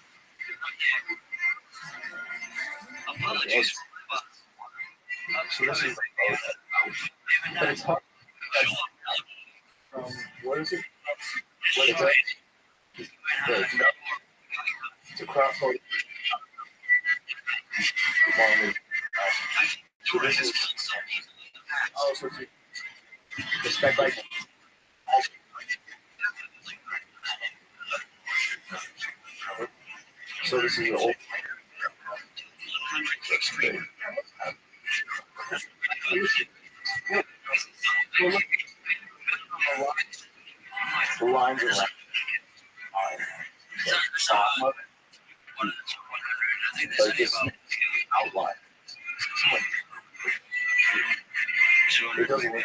So this is but it's hard. What is it? What is it? It's a crop photo. So this is oh, so it's respect like so this is the old the lines are like but this outline. It doesn't look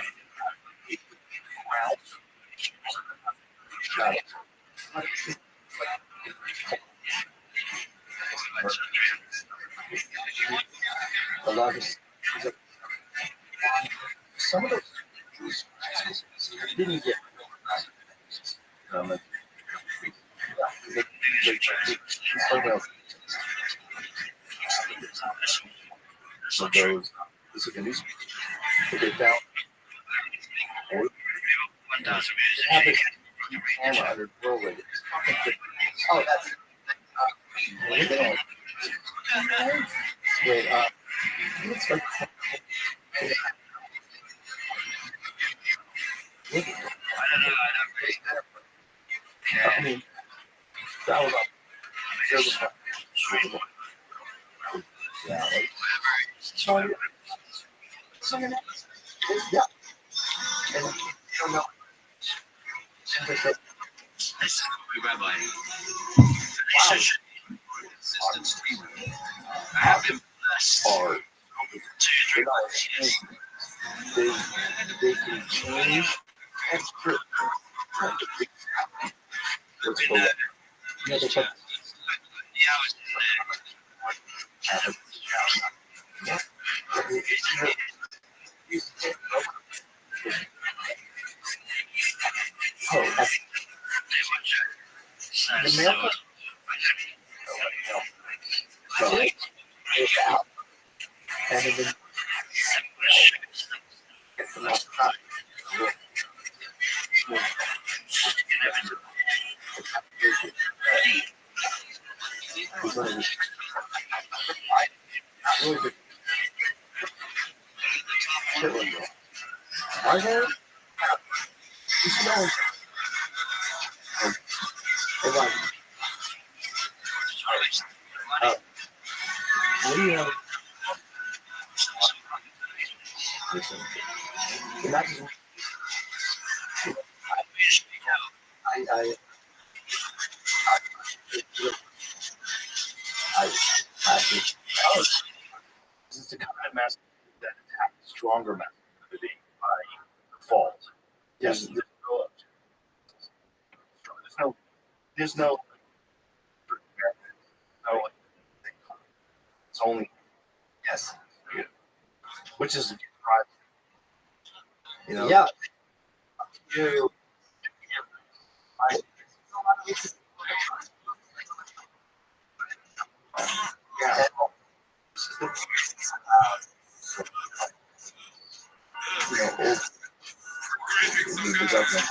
the largest. Some of those didn't get so those this is a newspaper that they found have a camera under grill rig. Oh, that's wait, it's like I mean, that was yeah, yeah. And you don't know. As I said, Rabbi. I have been blessed hard. to drink They can change texture. Let's go. Yeah, they can. Oh, that's the milk. So it's out, and then it's the last time. He's one of these. Really good. Shit with you. Are there? You should always. Hey, like, what do you have? Listen, you're not just. It's the kind of masculinity that attacks stronger masculinity by default. Yes. There's no, it's only Yes. which is You know. Yeah. You. Yeah. You know, old. The government.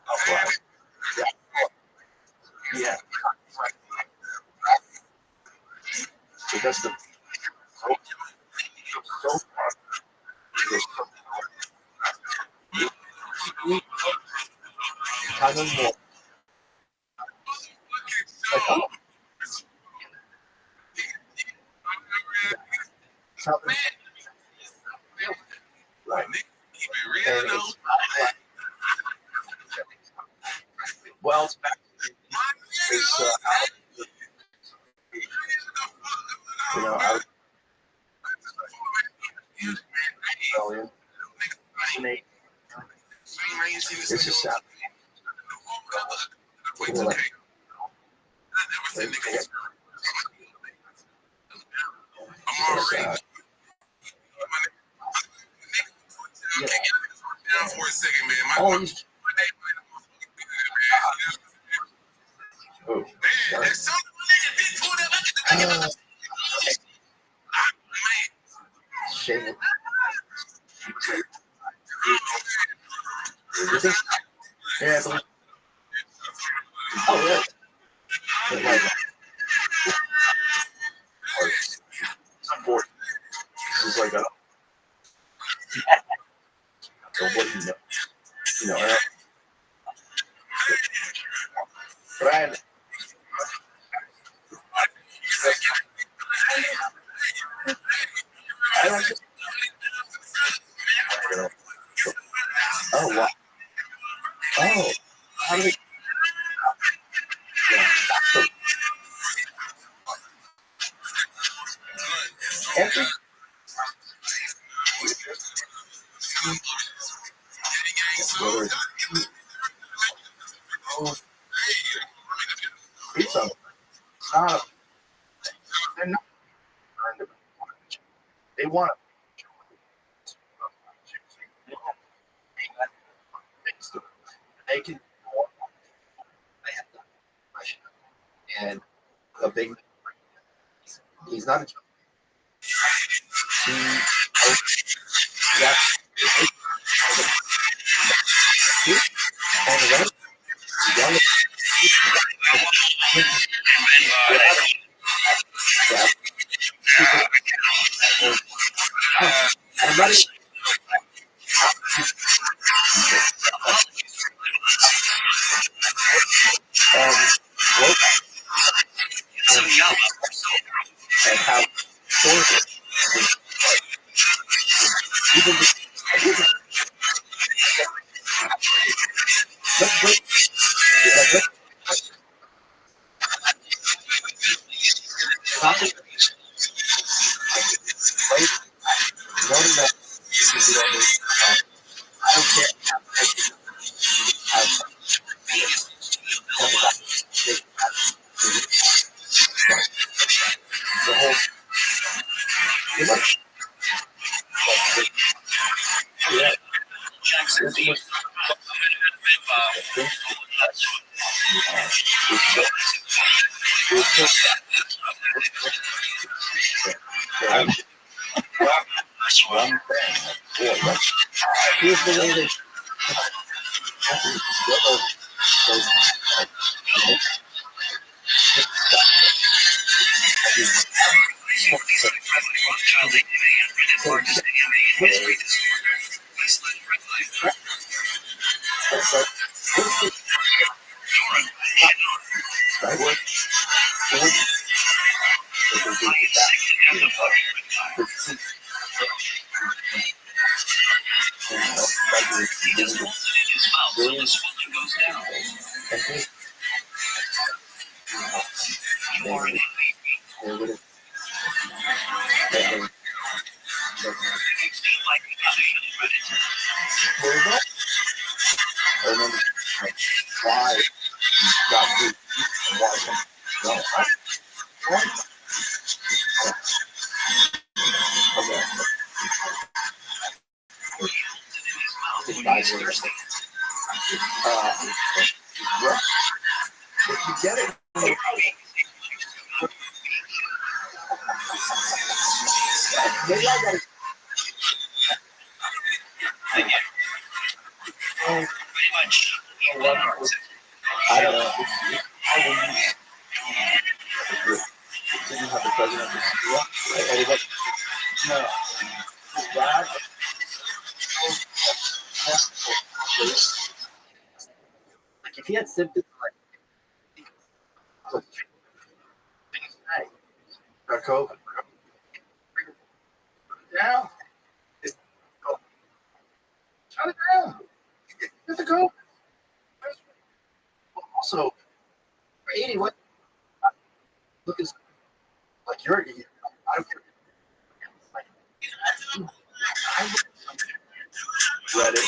Schools. Yeah. So that's the so far. Kind of more. Like, oh. Something. Right. And it's well, it's back. It's you know, I was rebellion. Snake. It's just sad. You know, like, it's sad. Oh, he's. Oh, shame. Yeah, I believe. Oh, really? But like, unfortunately, this is like a. So what do you know? You know, but I had. I don't just. Oh, wow. Oh, how do we? Yeah, Every it's a not. They're not concerned about it. They want to. They can. They have that question. And a big. He's not a joke. That's on the right. Young, everybody. Work and how short it is. Even let's break. Let's stop it. Right? Knowing that you don't need. I don't care. The whole. You must. Yeah. Jackson Dean. That's one thing. Yeah, here's the way they. If you get it, maybe I got it. I don't know. Didn't have the president of the school. Everybody, no. Dad, like if he had symptoms like COVID, down. Shut it down. Get the COVID. Also, 80, what? Look at like you're. I don't care. Like, I read it.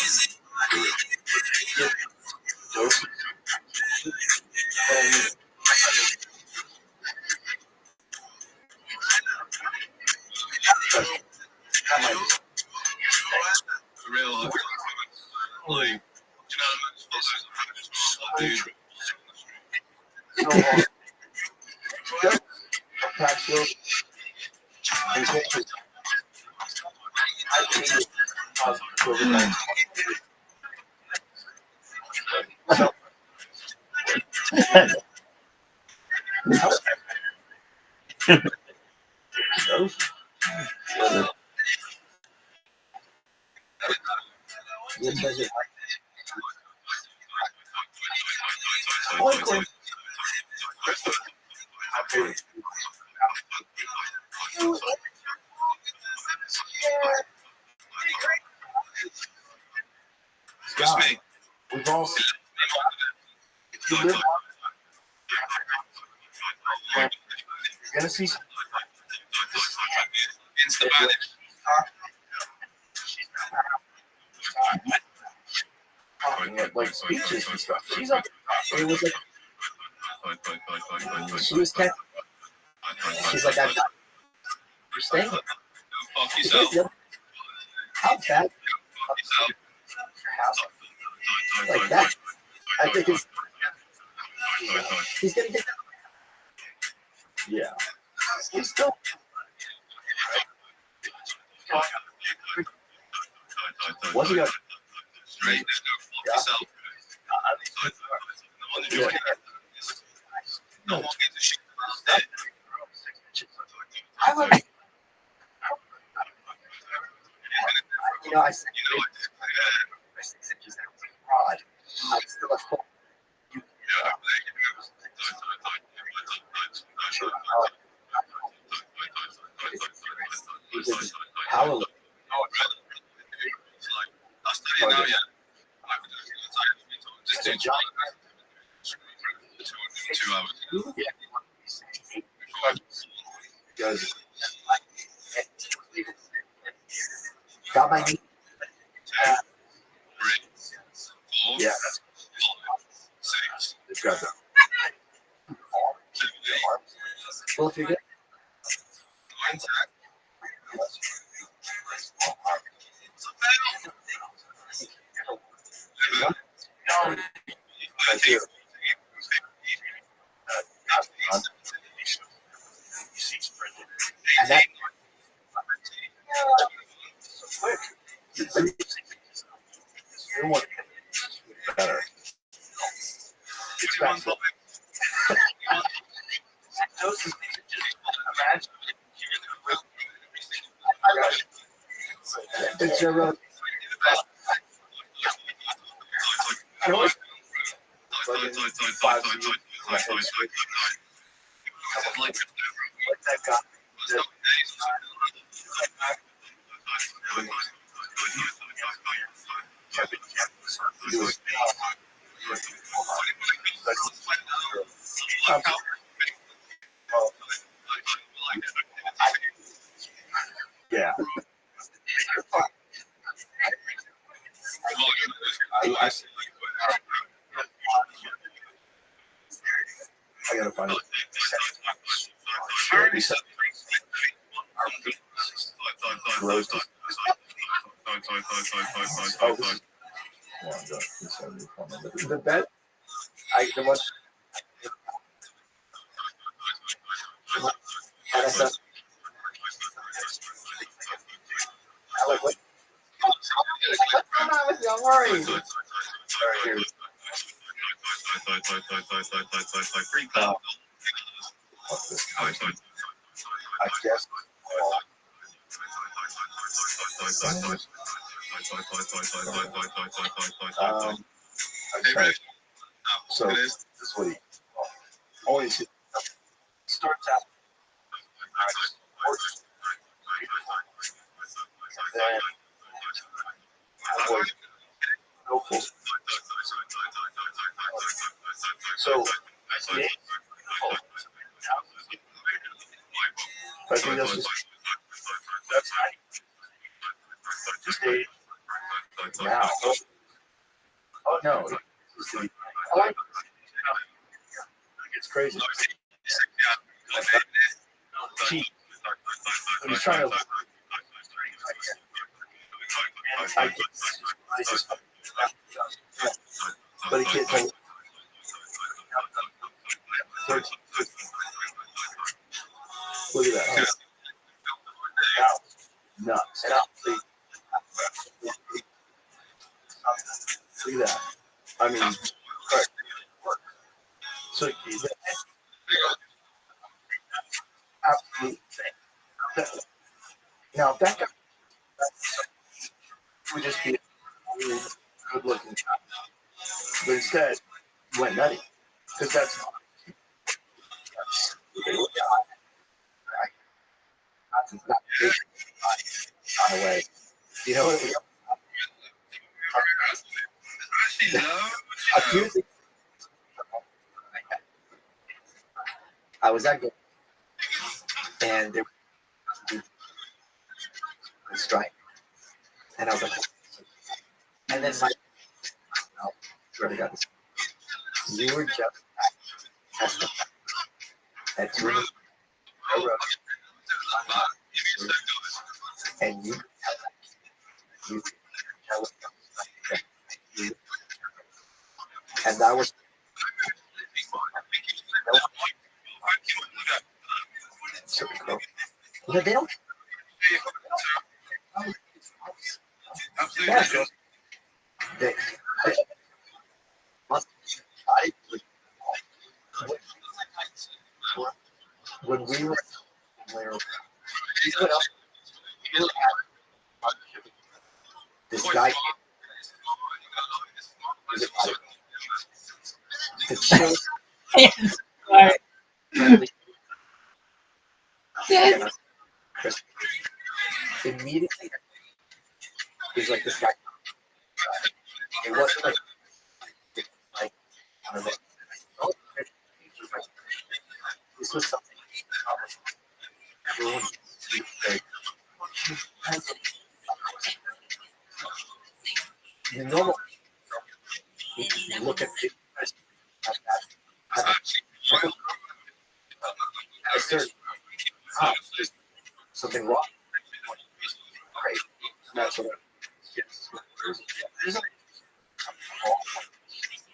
We've all you're gonna see It's the bad. Talking at like speeches and stuff. She's up. It was like she was kind. She's like, I'm not understanding. Fuck yourself. How bad? Like that? I think it's. He's gonna get. Yeah. He's still. What's he got? Straight. Fuck yourself. Yeah. No one gives a shit about that. I like. You know, I said, You know, 6 inches that was broad. I'm still a full. Hallelujah. I'll study it now, yeah. Just do 2 hours. Because got my knee. 2, 3, 4, Yeah, 6, it's got that. 7, 8. Well, if you're good. And that quick. You want better. It's faster. Imagine. It's your road. I know it's what that guy did. Yeah. I gotta find it. The bet, the one. I like what? What's going on with you? I'm worried. I guess. So this is what he always starts out. Then go full. So yeah. I think that's just a now. Oh no. I like it's crazy. Cheap. He's trying to but he can't tell. Look at that. Nuts. Look at that. I mean, so absolutely. Now that guy would just be a really good looking guy. But instead, he went nutty. Because that's not a way. You know what? A few things. I was at Guinness, and there strike. And I was like, and then my, oh, swear to God, you were just testifying that 2 minutes and you and that was no, they don't. Yes, they must. When we were what else? This guy, the children, immediately, he's like this guy. It wasn't like I don't know. This was something everyone the normal you look at it at a certain there's something wrong. Crazy. That's what yes.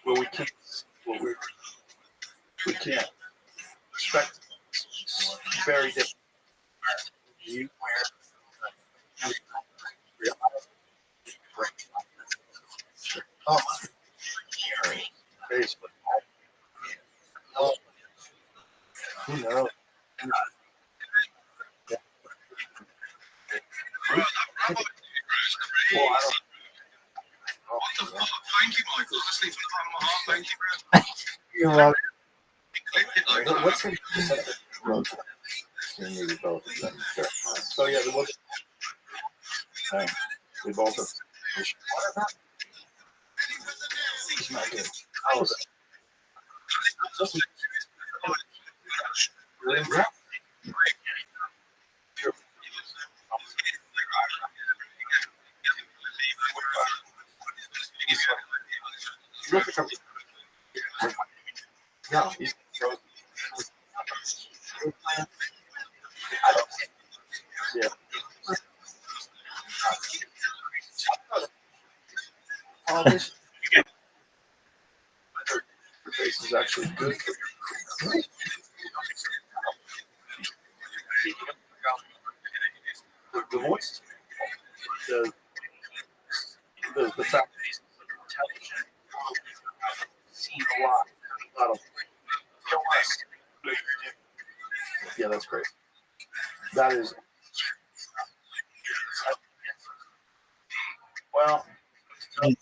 Well, we can't. Well, we can't expect very different. You wear oh, Facebook. Oh, who knows? Well, I don't. Thank you, Michael. Just leave it on my heart. Thank you. You're welcome. What's your maybe both of them? Sure. So yeah, there was. We both have. He's not good. Oh, no, he's yeah. Oh, this face is actually good for you. The voice, the fact that he's intelligent, seen a lot of yeah, that's great. That is well. Right.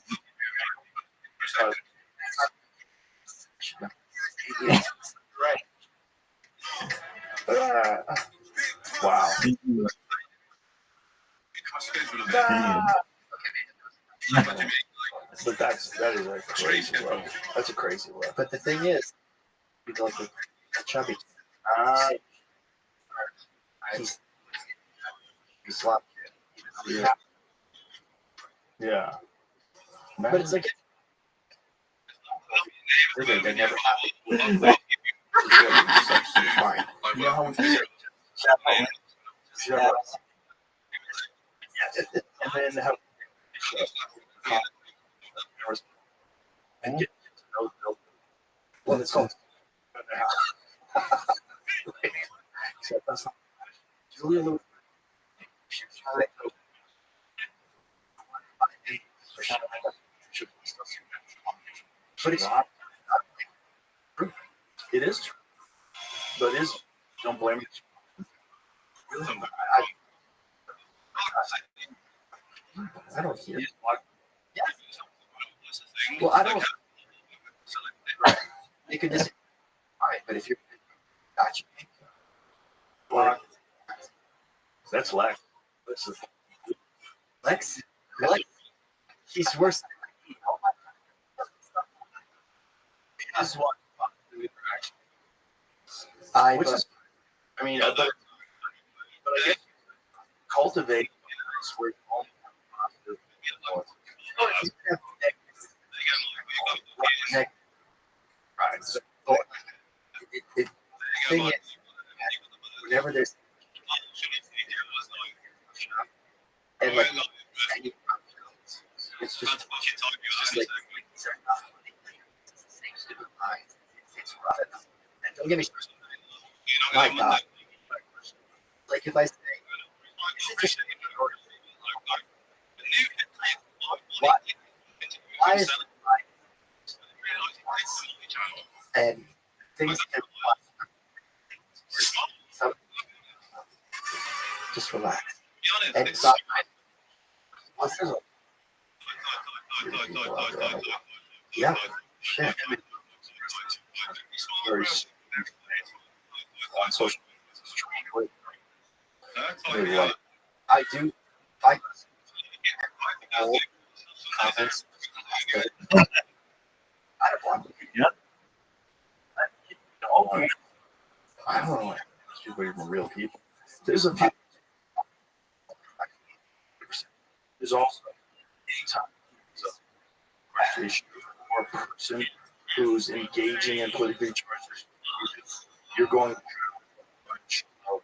Wow. But that is a crazy look. That's a crazy look. But the thing is, he's like the chubby. He's sloppy. Yeah. Yeah. But it's like they never have. Fine. You know how we and then have and get to know what it's called. Except that's not Julia Louis. But it's not true. It is true. But it is. Don't blame me. I don't hear. Yeah. Well, I don't. You could just. All right, but if you're. Gotcha. Well, that's Lex. Lex. He's worse. This is what. Which is. I mean, but I guess cultivate place where you only have positive influence. Right. So, the thing is, whenever there's and like it's just like these are not funny. It's the same stupid line. It's rough. And don't get me started. My God. Like if I say, is it just why is it like and things can so just relax and stop. Yeah, shit. Very on social media. I do. I all comments. I don't want. I don't know. People are even real people. There's a few. There's also anytime there's a issue or a person who's engaging in politically charged issues, you're going to have a bunch of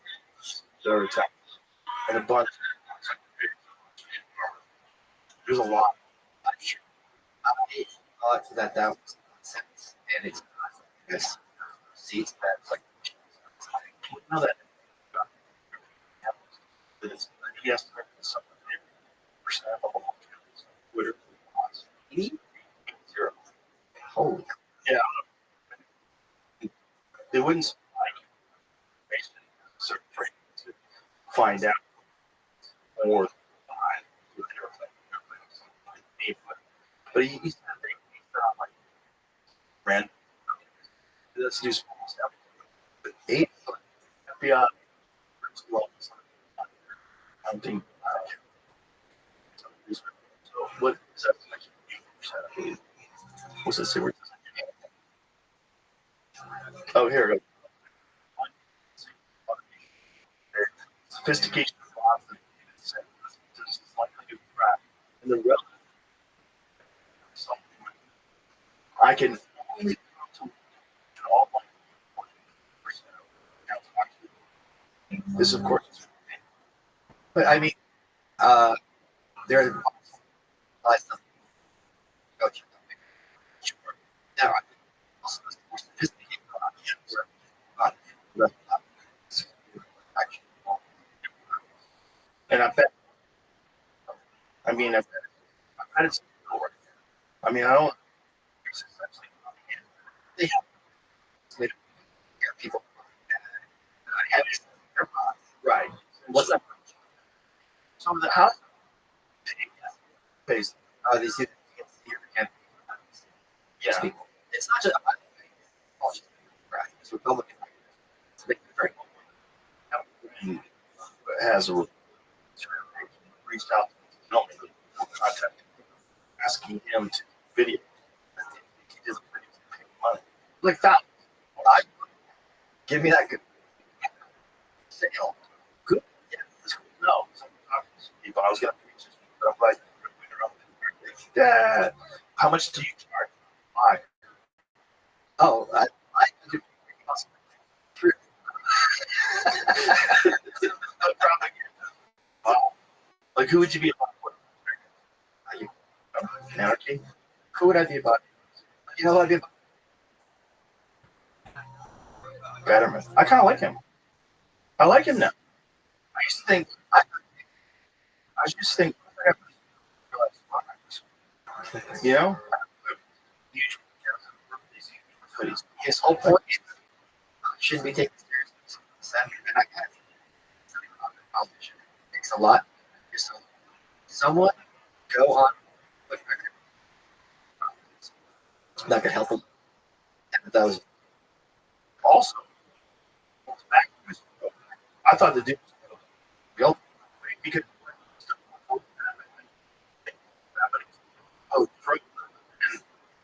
their attacks and a bunch. There's a lot. I thought that was nonsense, and it's not. Yes, seats that like. Now that it's yes, something percent of all Twitter zero. Holy. Yeah. They wouldn't like basically certain frame to find out more behind but he said he's not like random. Let's do small stuff. But FBI hunting. So what is that? What's this? Oh, here we go. Sophistication of laws is likely to crack in the realm. I can only come to all my this, of course, But I mean, there's stuff. Sure. Now, also more sophisticated and I bet. I mean, I've had it before. I mean, I don't. They have people. Right. What's up? Some of the house pays. These people can't. Yeah. People. It's not just. It's Republican. It's a big very has a reached out to him, contact asking him to video. He doesn't pay money. Like that. give me that good. Sale. Good. Yeah. No. People, I was going to preach this, but I'm like, yeah. How much do you charge? Why? Oh, I do. Wow. Like, who would you be about? Anarchy? Who would I be about? You know who I'd be about? Betterman. I kind of like him. I like him now. I used to think. You know. His whole point shouldn't be taken seriously. And I can't. Politician. It takes a lot. Just someone go on with record. That could help him. And that was Also, I thought the dude was guilty because and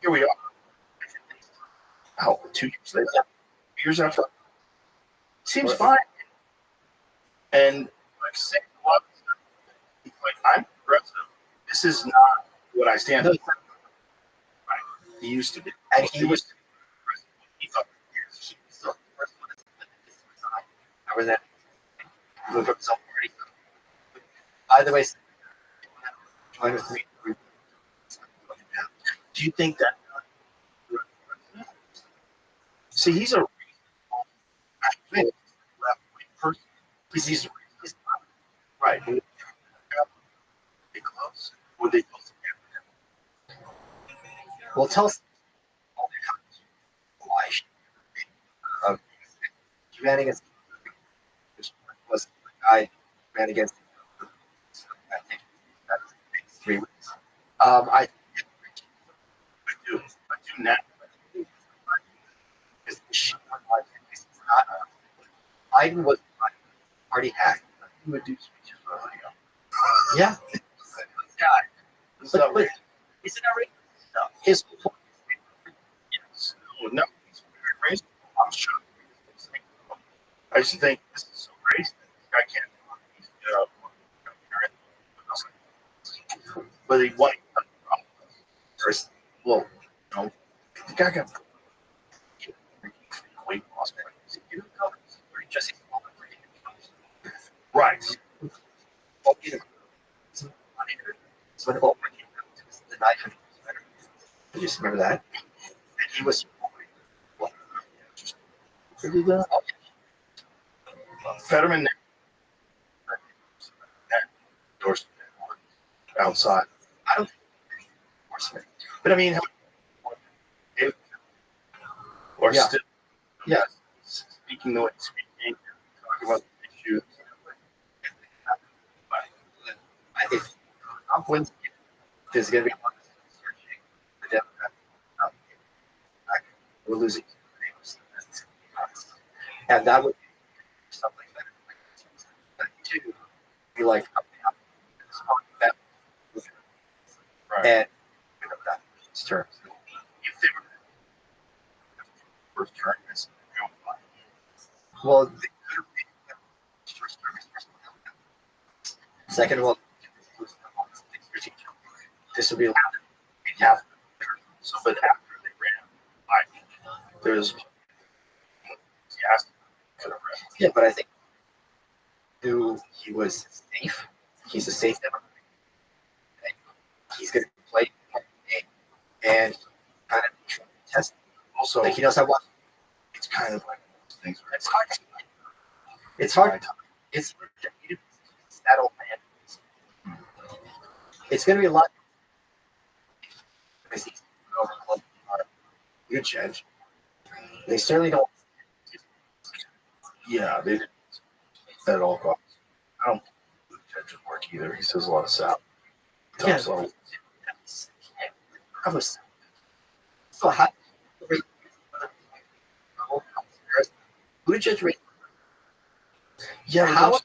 here we are. Oh, 2 years later, 2 years after, seems fine. And like, say, what? He this is not what I stand No, for. Right. He used to be. and he was He thought, the first one to resign. Remember that? He moved up his own party. By the way, join with me. do you think that? See, he's a reasonable person. He's not right. Would they close? Would they close? Well, tell us why she ran against, which was the guy who ran against. I think that's 3 weeks. I do now. because Biden was party hack. He would do speeches for audio. Yeah, God, this is but outrageous. isn't that right? No. His point. Yes. No, he's very racist. I'm sure. I just think this is so racist. I can't. But he white. First, well, you know, the guy got weight loss. Jesse. Right. So when Oprah came out, it was the 900. You just remember that? And he was. Fetterman endorsed outside. I don't think But I mean, or Yeah. still, Yeah. speaking the way he's speaking, talking about the issues. I think Trump wins. There's going to be a lot of searching the Democrats. We're losing. And that would be something that too be like that. Right. And that term. If they were first term, it's Well, they could have been first term. Second of all, this would be yeah. So, but after they ran, there's yeah, but I think he was safe. He's a safe Democrat. He's going to play the game and kind of test. also Like he knows how to. it's kind of like things where It's hard. It's hard. It's that old man. It's going to be a lot. Good judge. They certainly don't. yeah, they didn't at all costs. I don't think the judge would work either. He says a lot of sound. Yeah. So So how? Who did Judge rate? yeah, How?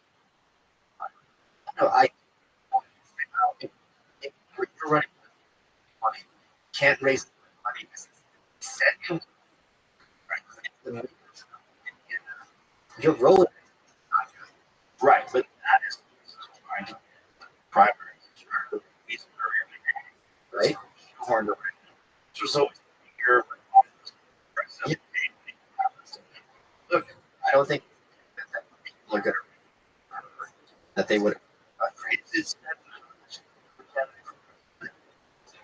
No, if you're running money, can't raise money. Second, you're rolling. right, but that is primary. Right? Corner. So here, Yeah. Look, I don't think that people are going to that they would.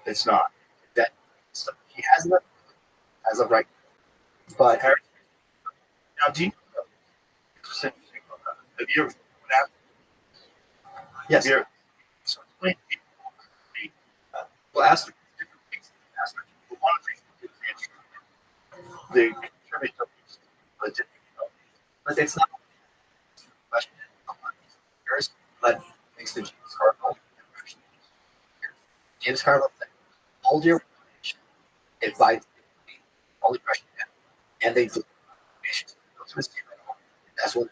It's not. That he has enough as of right, but Now, do you have you ever yes, have you ever, so explain to people well, ask. different things. But one of the things they contribute to but But it's not a question. But thanks to James Carville. James Carville said, hold your relationship, advise all the question, and they do. That's what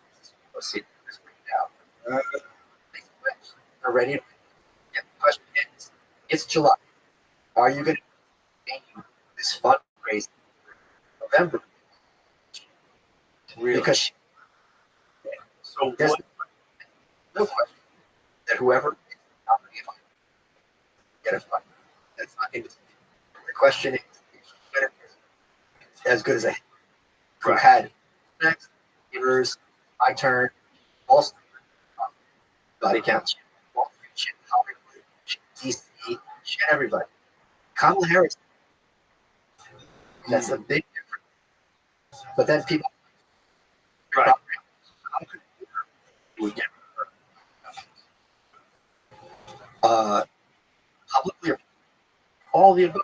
we'll see this week now. They're ready. Yeah, the question is, it's July. Are you going to continue this fundraising in November? really. Because So there's what, no question that whoever is nominated get a fight. That's not interesting. The question is, as good as I had next neighbors, my turn, also body count, Wall Street shit, Hollywood, shit, DC, shit, everybody. Kamala Harris, that's a big difference. But then people, Right. would get publicly or all the above.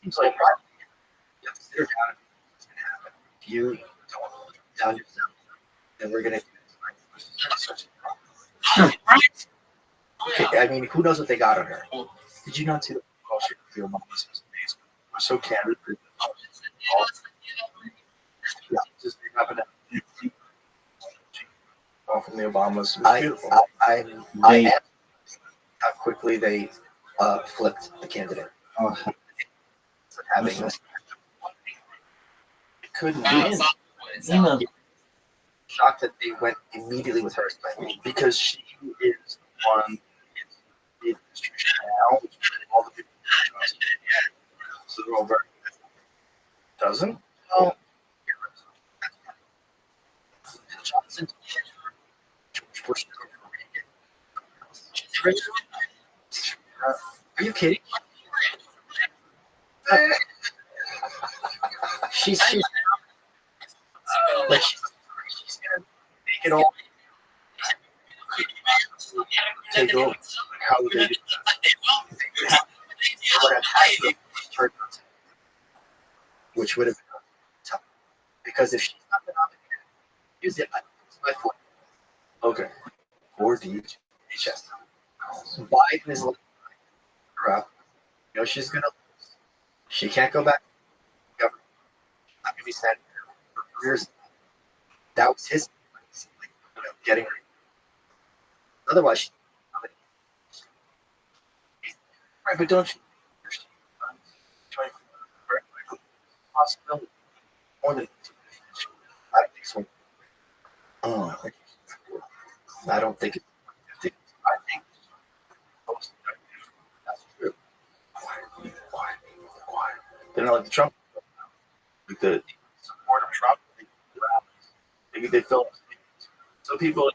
Seems like you have to sit her down and what's going to happen. If you don't hold it down yourself, then we're going to okay, I mean, who knows what they got on her? Did you not see the Bullshit the Obama was amazing? We're so candid. Yeah, just they happened to all from the Obamas. It was beautiful. I am how quickly they flipped the candidate. Having this It couldn't win shocked that they went immediately with her because she is the one in the administration now, which all the people trust. So they're all very doesn't? Oh, Johnson, George Bush, are you kidding? She's like she's gonna make it all. take over. How would they do Which would have been tough because if she's not been nominated, use it. My point. Okay. Or DHS. Biden is looking her up. You know she's gonna lose. She can't go back to government. Not gonna be sent her careers. That was his getting her. Otherwise, she's right, but don't you possibility more than I don't think so. Oh, I don't think it. I think that's true. Why? They're not like the Trump, like the support of Trump. Maybe they feel some people.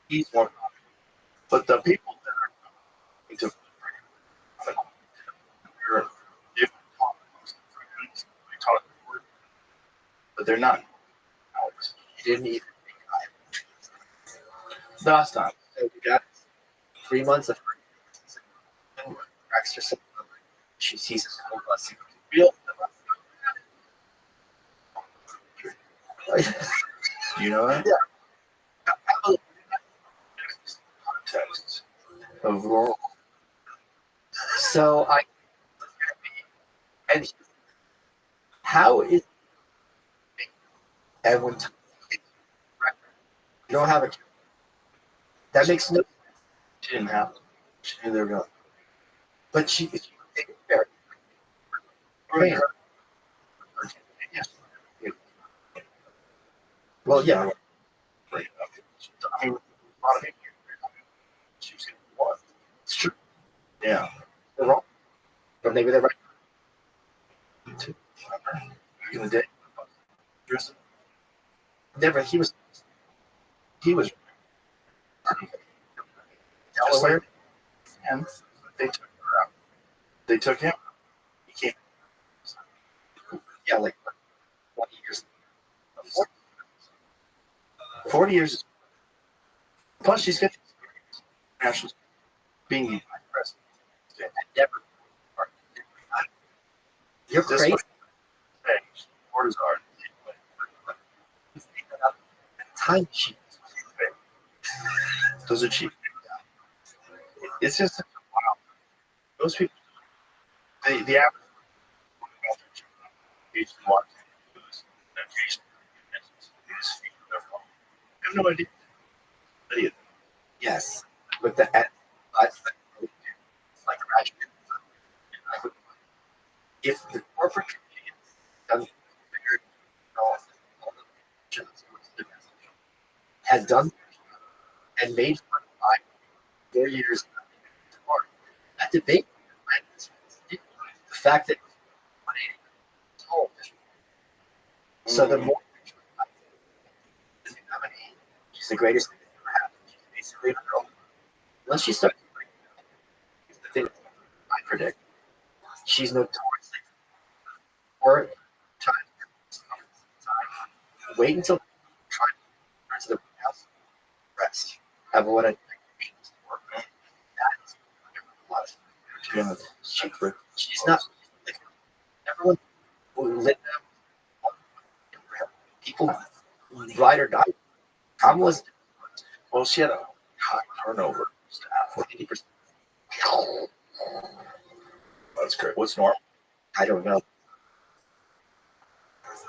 He's one, but the people that are into but they're not. He didn't even Last time. So we got 3 months of extra support. She sees a school bus. Real. You know that? Yeah. Context of rural. So and how is and when you don't have a that makes no She didn't have. She knew they were going. but she take care. Right. Well, yeah. Right. I mean, a lot of people. She was going to be one. It's true. Yeah. They're wrong. But maybe they're right. Back in the day. Never. He was Delaware, Delaware. and they took her out. They took him. He came. Yeah, like 20 years. 40 years. Plus, she's got national being the vice president. Never. You're This crazy. way, orders are. Time sheet. Those are cheap. It's just wow. Those people, the average watch I have no idea. Idiot. Yes, but the it's like graduate. If the corporate community doesn't figure all the has done and made fun of 4 years that debate, the fact that 180 is old. So the more the nominee, she's the greatest thing that ever happened. She's basically a girl. Once she starts, the thing I predict, she's notoriously for time. Wait until try to the house rest. Have what I work. That's a lot of she's not like everyone who lit them. People ride or die. Tom was Well, she had a high turnover staff. 80%. That's great. What's normal? I don't know.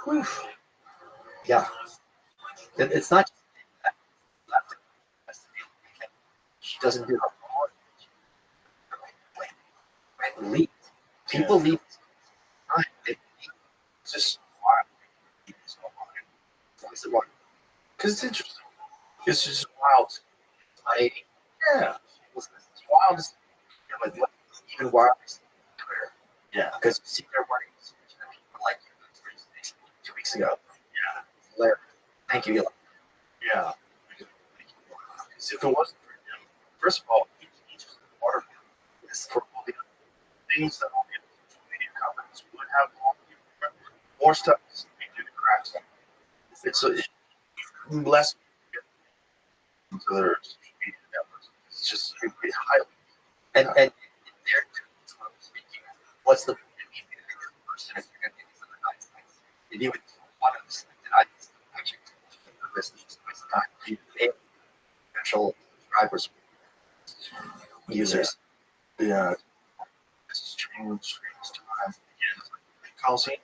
Whew. Yeah. It's not. She doesn't do her leave. People leave. It's just wild. What's the one? Because it's interesting. It's just wild. I Yeah. It's wild. It's even wireless. Yeah. Because you see their weddings like 2 weeks ago. Yeah. Larry. Thank you. Yeah. Because if it wasn't for him, first of all, he just water for all the things that all the social media companies would have more stuff to do the cracks. It's less to their social media networks. It's just it's highly. And they're speaking. What's the person if you're going to do this other night? Did you one of them did I actually this was not potential subscribers users? Yeah. It's strange time. Coliseum.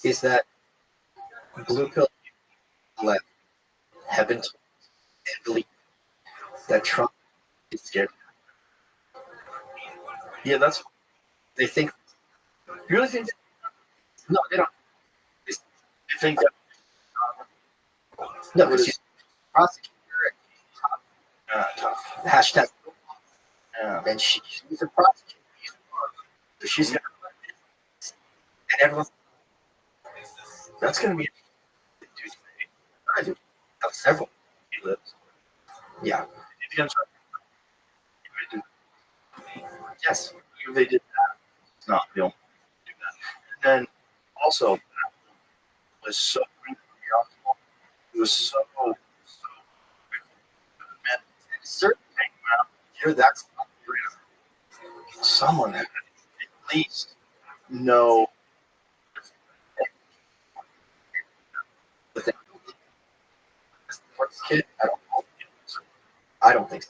Is that blue pill left have been told and believe that Trump is scared? Yeah, that's. They think You really think that? no, they don't. You think that? No, because she's a prosecutor. Tough. Hashtag. Yeah. And she's a prosecutor. So she's gonna and everyone. That's going to be. I do have several. He lives. Yeah. If you're going to do. Yes. If they did that, it's not. They don't do that. And then also, was so. It was so. Certain thing here that's Someone had at least know. the thing. For this kid, I don't know. I don't think so.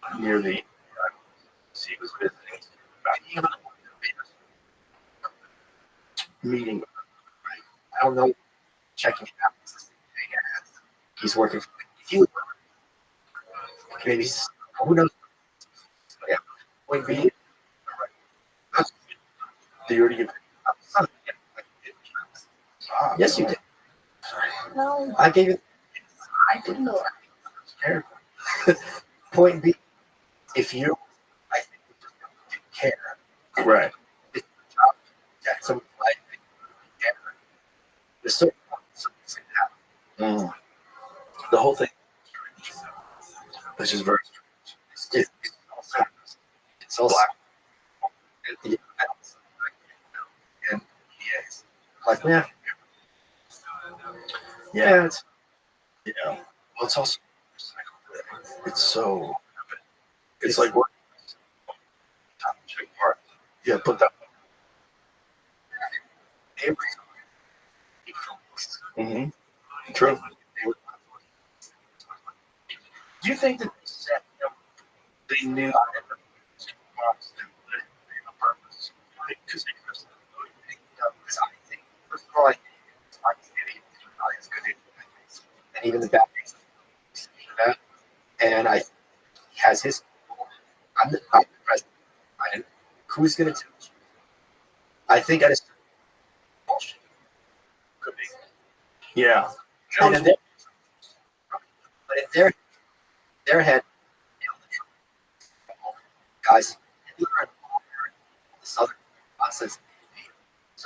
About near the he was visiting meeting. I don't know. Checking it out. He's working for if you maybe who knows? Yeah. Point B. They already give. Yes, you did. No, I gave it. I didn't know. Point B. If you, I think you just don't care. Right. It's your job that some life care. There's certain things that happen. The whole thing. Which is very strange. It's also Black. and yes, like yeah, Yeah. it's You know. Well, it's also. It's so. It's like work. Time to check part. Yeah, put that. Mm-hmm. True. Do you think that they knew because they because I think first of all, I think it's not as good and even the bad things that, and I think he has his. I'm the president. Who's going to tell you? I think that is bullshit. could be. Yeah. And in their, but in their head,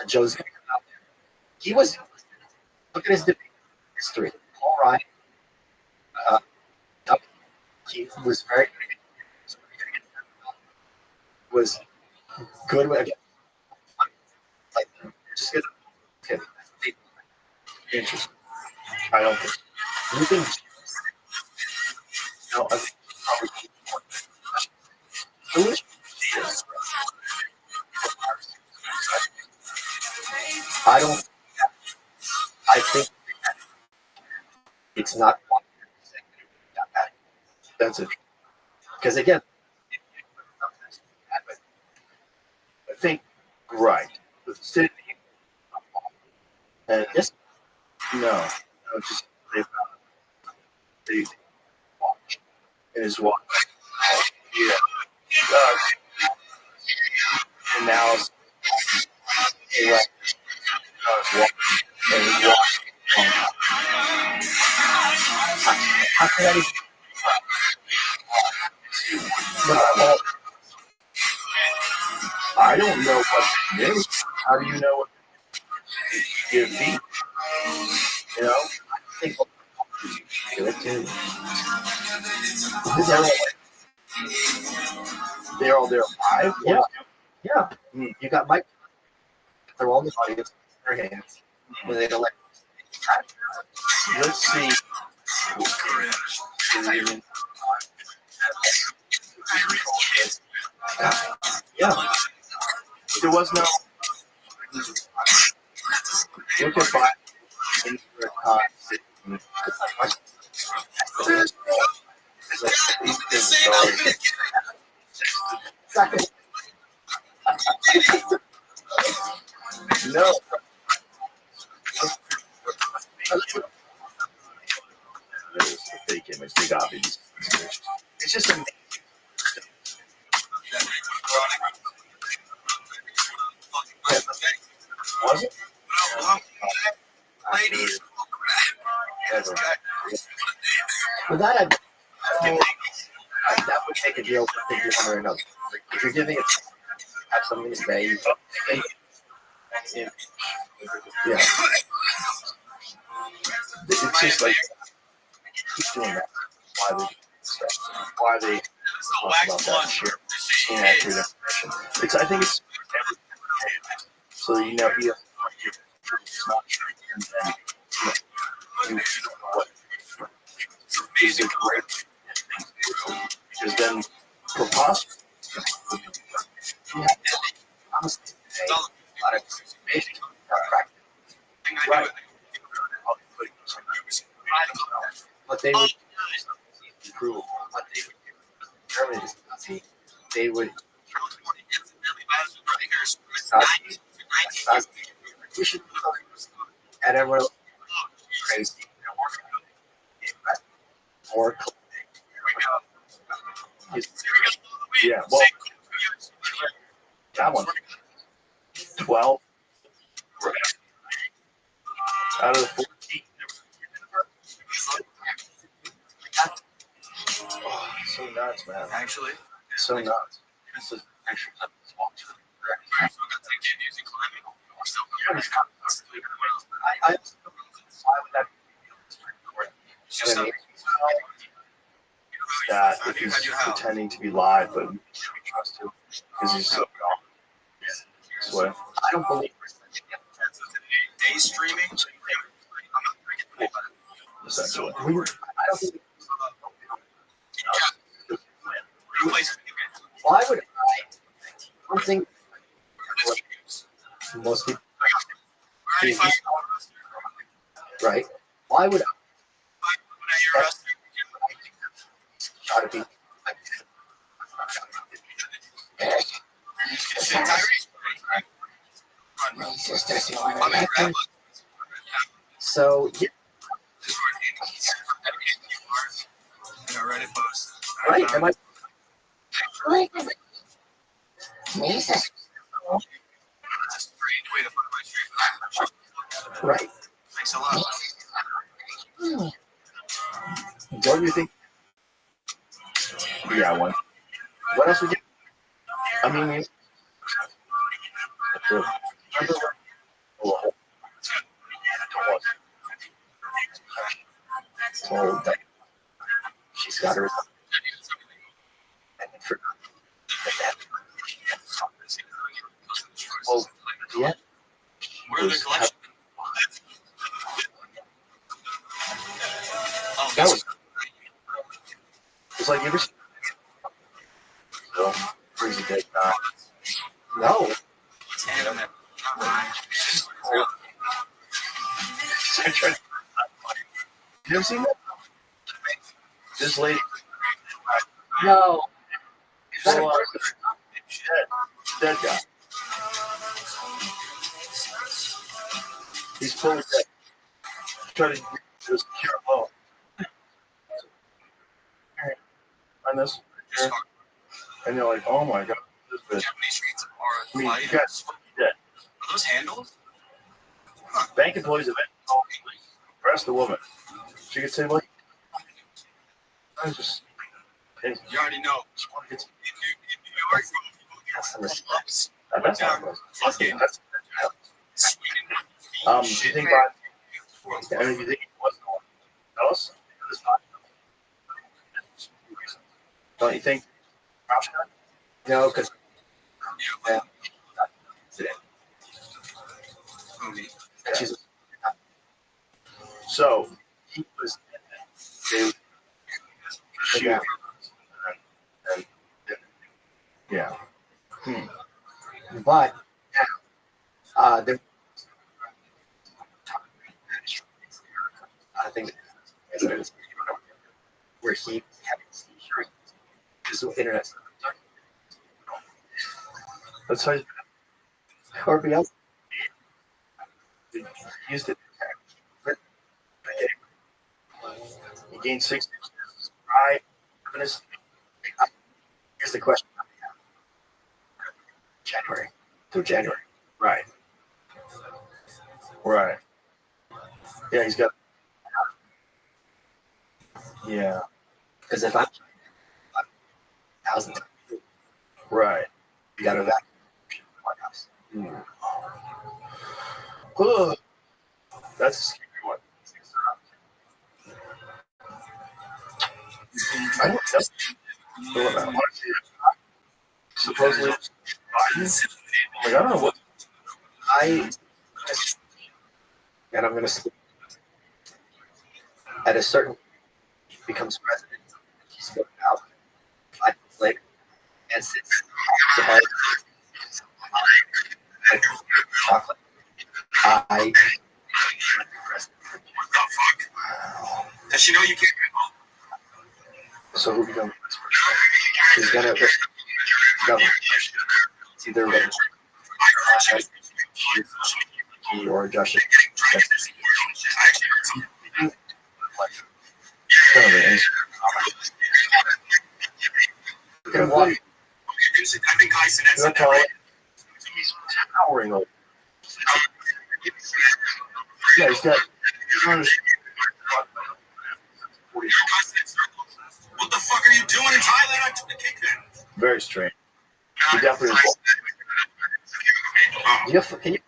Joe's gonna come out there. He was, look at his debate history. Paul Ryan, he was very good. Was good with, like, just good. Okay. Interesting. I don't think. You think, No, I think probably foolish. I don't, I think it's not 100% that bad. That's it. Because again, I think right. The city and yes, no, just they watch and his watch. Yeah, and now he left his watch and his watch. how can I I don't know what to do. How do you know what to give feet? You know, think give it to. this everyone, They're all there live. Yeah. yeah, Hmm. you got Mike, they're all in the audience, their hands, when they elect. Let's see. Yeah, There was no. Look at Biden. No. There's the fake image. They got me. It's just amazing. Was it? Ladies, Ever. for that, that would make a deal for thinking one or another. If you're giving it, have something to say, you Yeah. It's just like keep doing that. Why they talk about that shit inaccurate information. It's I think it's so you know he it's not true and then you know what is a great thing to do because then preposterous. honestly say a lot of information right. What they would improve, what they would do, Germany is Nazi. They would and everyone else crazy. Or Yeah, well that one 12 out of the 14. Oh, it's so nuts, man. actually, It's so nuts. this is pictures of this walk to the correct. So that's like using climbing. We're still I why would that be? You know what I mean? That if he's pretending to be live, but we trust him because he's so gone. Swear. I don't believe day streaming. Essentially. I don't think why would I don't think most people right? Why would I try to be so yeah, right? Am I right? Thanks a lot. Don't you think? Yeah, one. What else would you? I mean, told that she's got her and forgot that. Well, yeah. Where are the collection? Oh, That was. It's like you ever. So, crazy dead guy. No. Damn it. You ever seen that? This lady. No. Is that a Well, person? dead guy. He's fully dead. Try to just cure him up. On this, here. And you're like, oh my god, this bitch. Japanese streets I are mean, light. you guys dead. Are those handles? Bank employees eventually called the police. Arrest the woman. She could say, like, I just, hey, You already know. just want to get some. If you are That's the response. That's how it goes. Fuck it. That's, do you think about, I mean, do you think it was going to tell us? This podcast? Don't you think? Rothschild? No, because Yeah. today. Homie. She's So he was. They shoot. Yeah. And, yeah. but there. I think where he having seizures. This is internet. That's how Or be else. he used it. He gained 6 inches. Right. Here's the question. January through January. Right. Right. Yeah, he's got. Yeah. Because if I'm 1,000, Right. you got to evacuate White House. Ugh. That's a scary one. I don't know. Supposedly, Biden. Like, I don't know what. And I'm going to sleep. At a certain becomes president. He's spoken out 5 months later and sits the chocolate. I Does she know you can't go home? so who becomes president? He's going to government. It's either he or Josh. Kind of an answer. Gonna walk. I think I said That's how he's towering over. Yeah, he's got. What the fuck are you doing in Thailand? I took the kick then. Very strange. He definitely is. Can you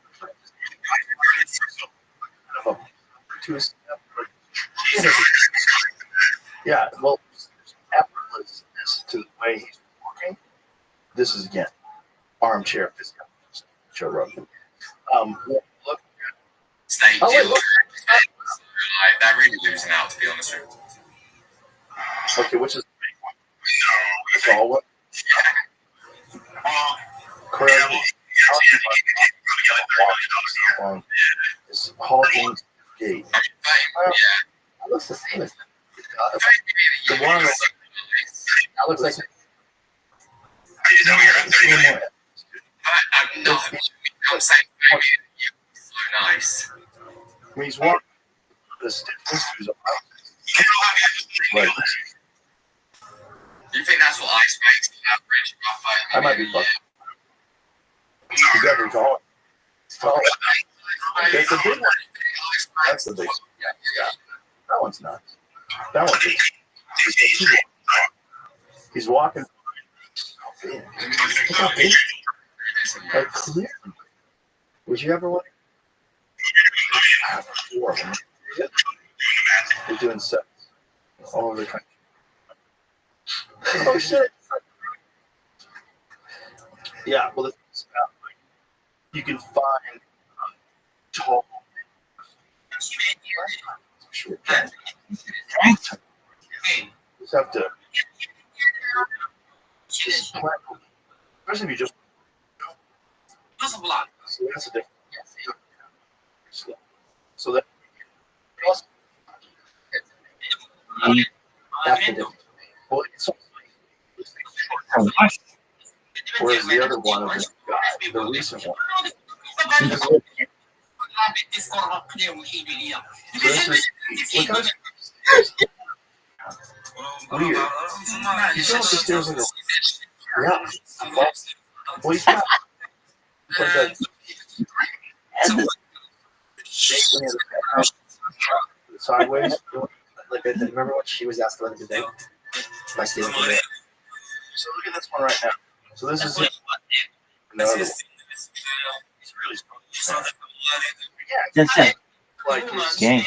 To his, yeah, well, effortlessness to the way he's walking. This is again armchair physical. Joe Rogan. Look. Thank Oh, you. wait, look. That really losing out, to be honest with you. Okay, which is the big one? It's all what? Crazy. Is halting gate. That looks the same as The one that looks like I'm saying, you're so nice. when he's walking, the stiffness is up. Right. You think that's what ice makes the average rough fight? I might be fucked. He's definitely tall. He's tall. That's the big one. That's the big one. Yeah. That one's not. That one's big. He's walking. Look how big. Like clear. would you ever want I have 4 of them. They're doing 7. all over the country. Oh shit! Yeah, well, it's about, like, you can find tall. Sure. Just have to just plan, especially if you just. So that's a different. So that That's the difference. well, it's whereas the other one of this guy, the recent one. So this is look how weird. He's going up the stairs in the yeah. Well, he's not. Like that. Sideways. Like, remember what she was asked about today? By Stephen King. So look at this one right now. So this is another one. It's really strong. That's it. Like his Gang.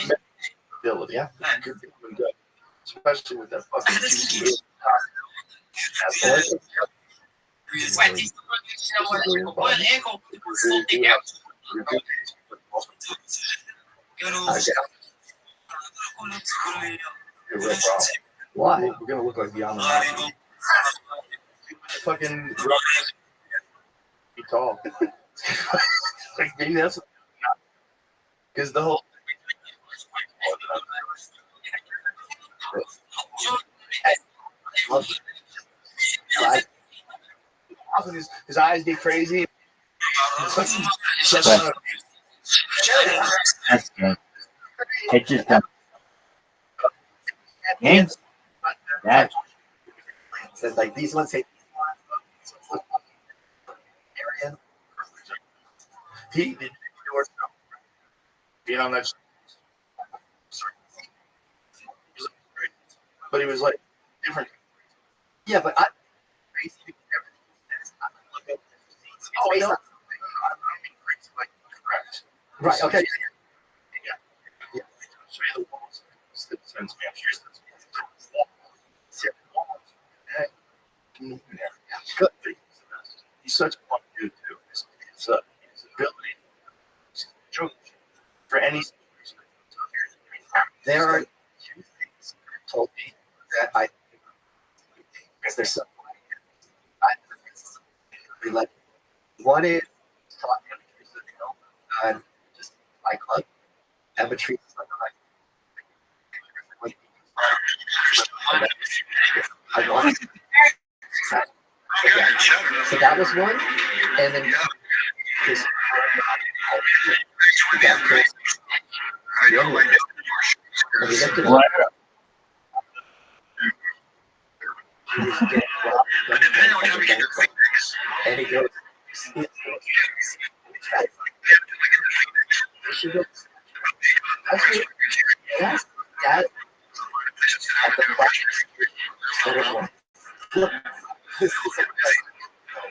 ability. Yeah. Good, good. Especially with that fucking juicy. Why? We're gonna look like beyond the Fucking be tall. Like maybe that's because the whole his eyes get crazy. That's good. It just doesn't. Gang. That said like these ones say Arian. He did being on that, but he was like different. Yeah, but I Oh, I know. Like correct. right, okay. Yeah. Show you the walls. Sends me. Here's this. Good. He's such a fun dude too. His ability for any. There are two things told me that I because there's so I like one is talking and just my club and Patrice like I want so that was one and then this what? And he goes, that's that.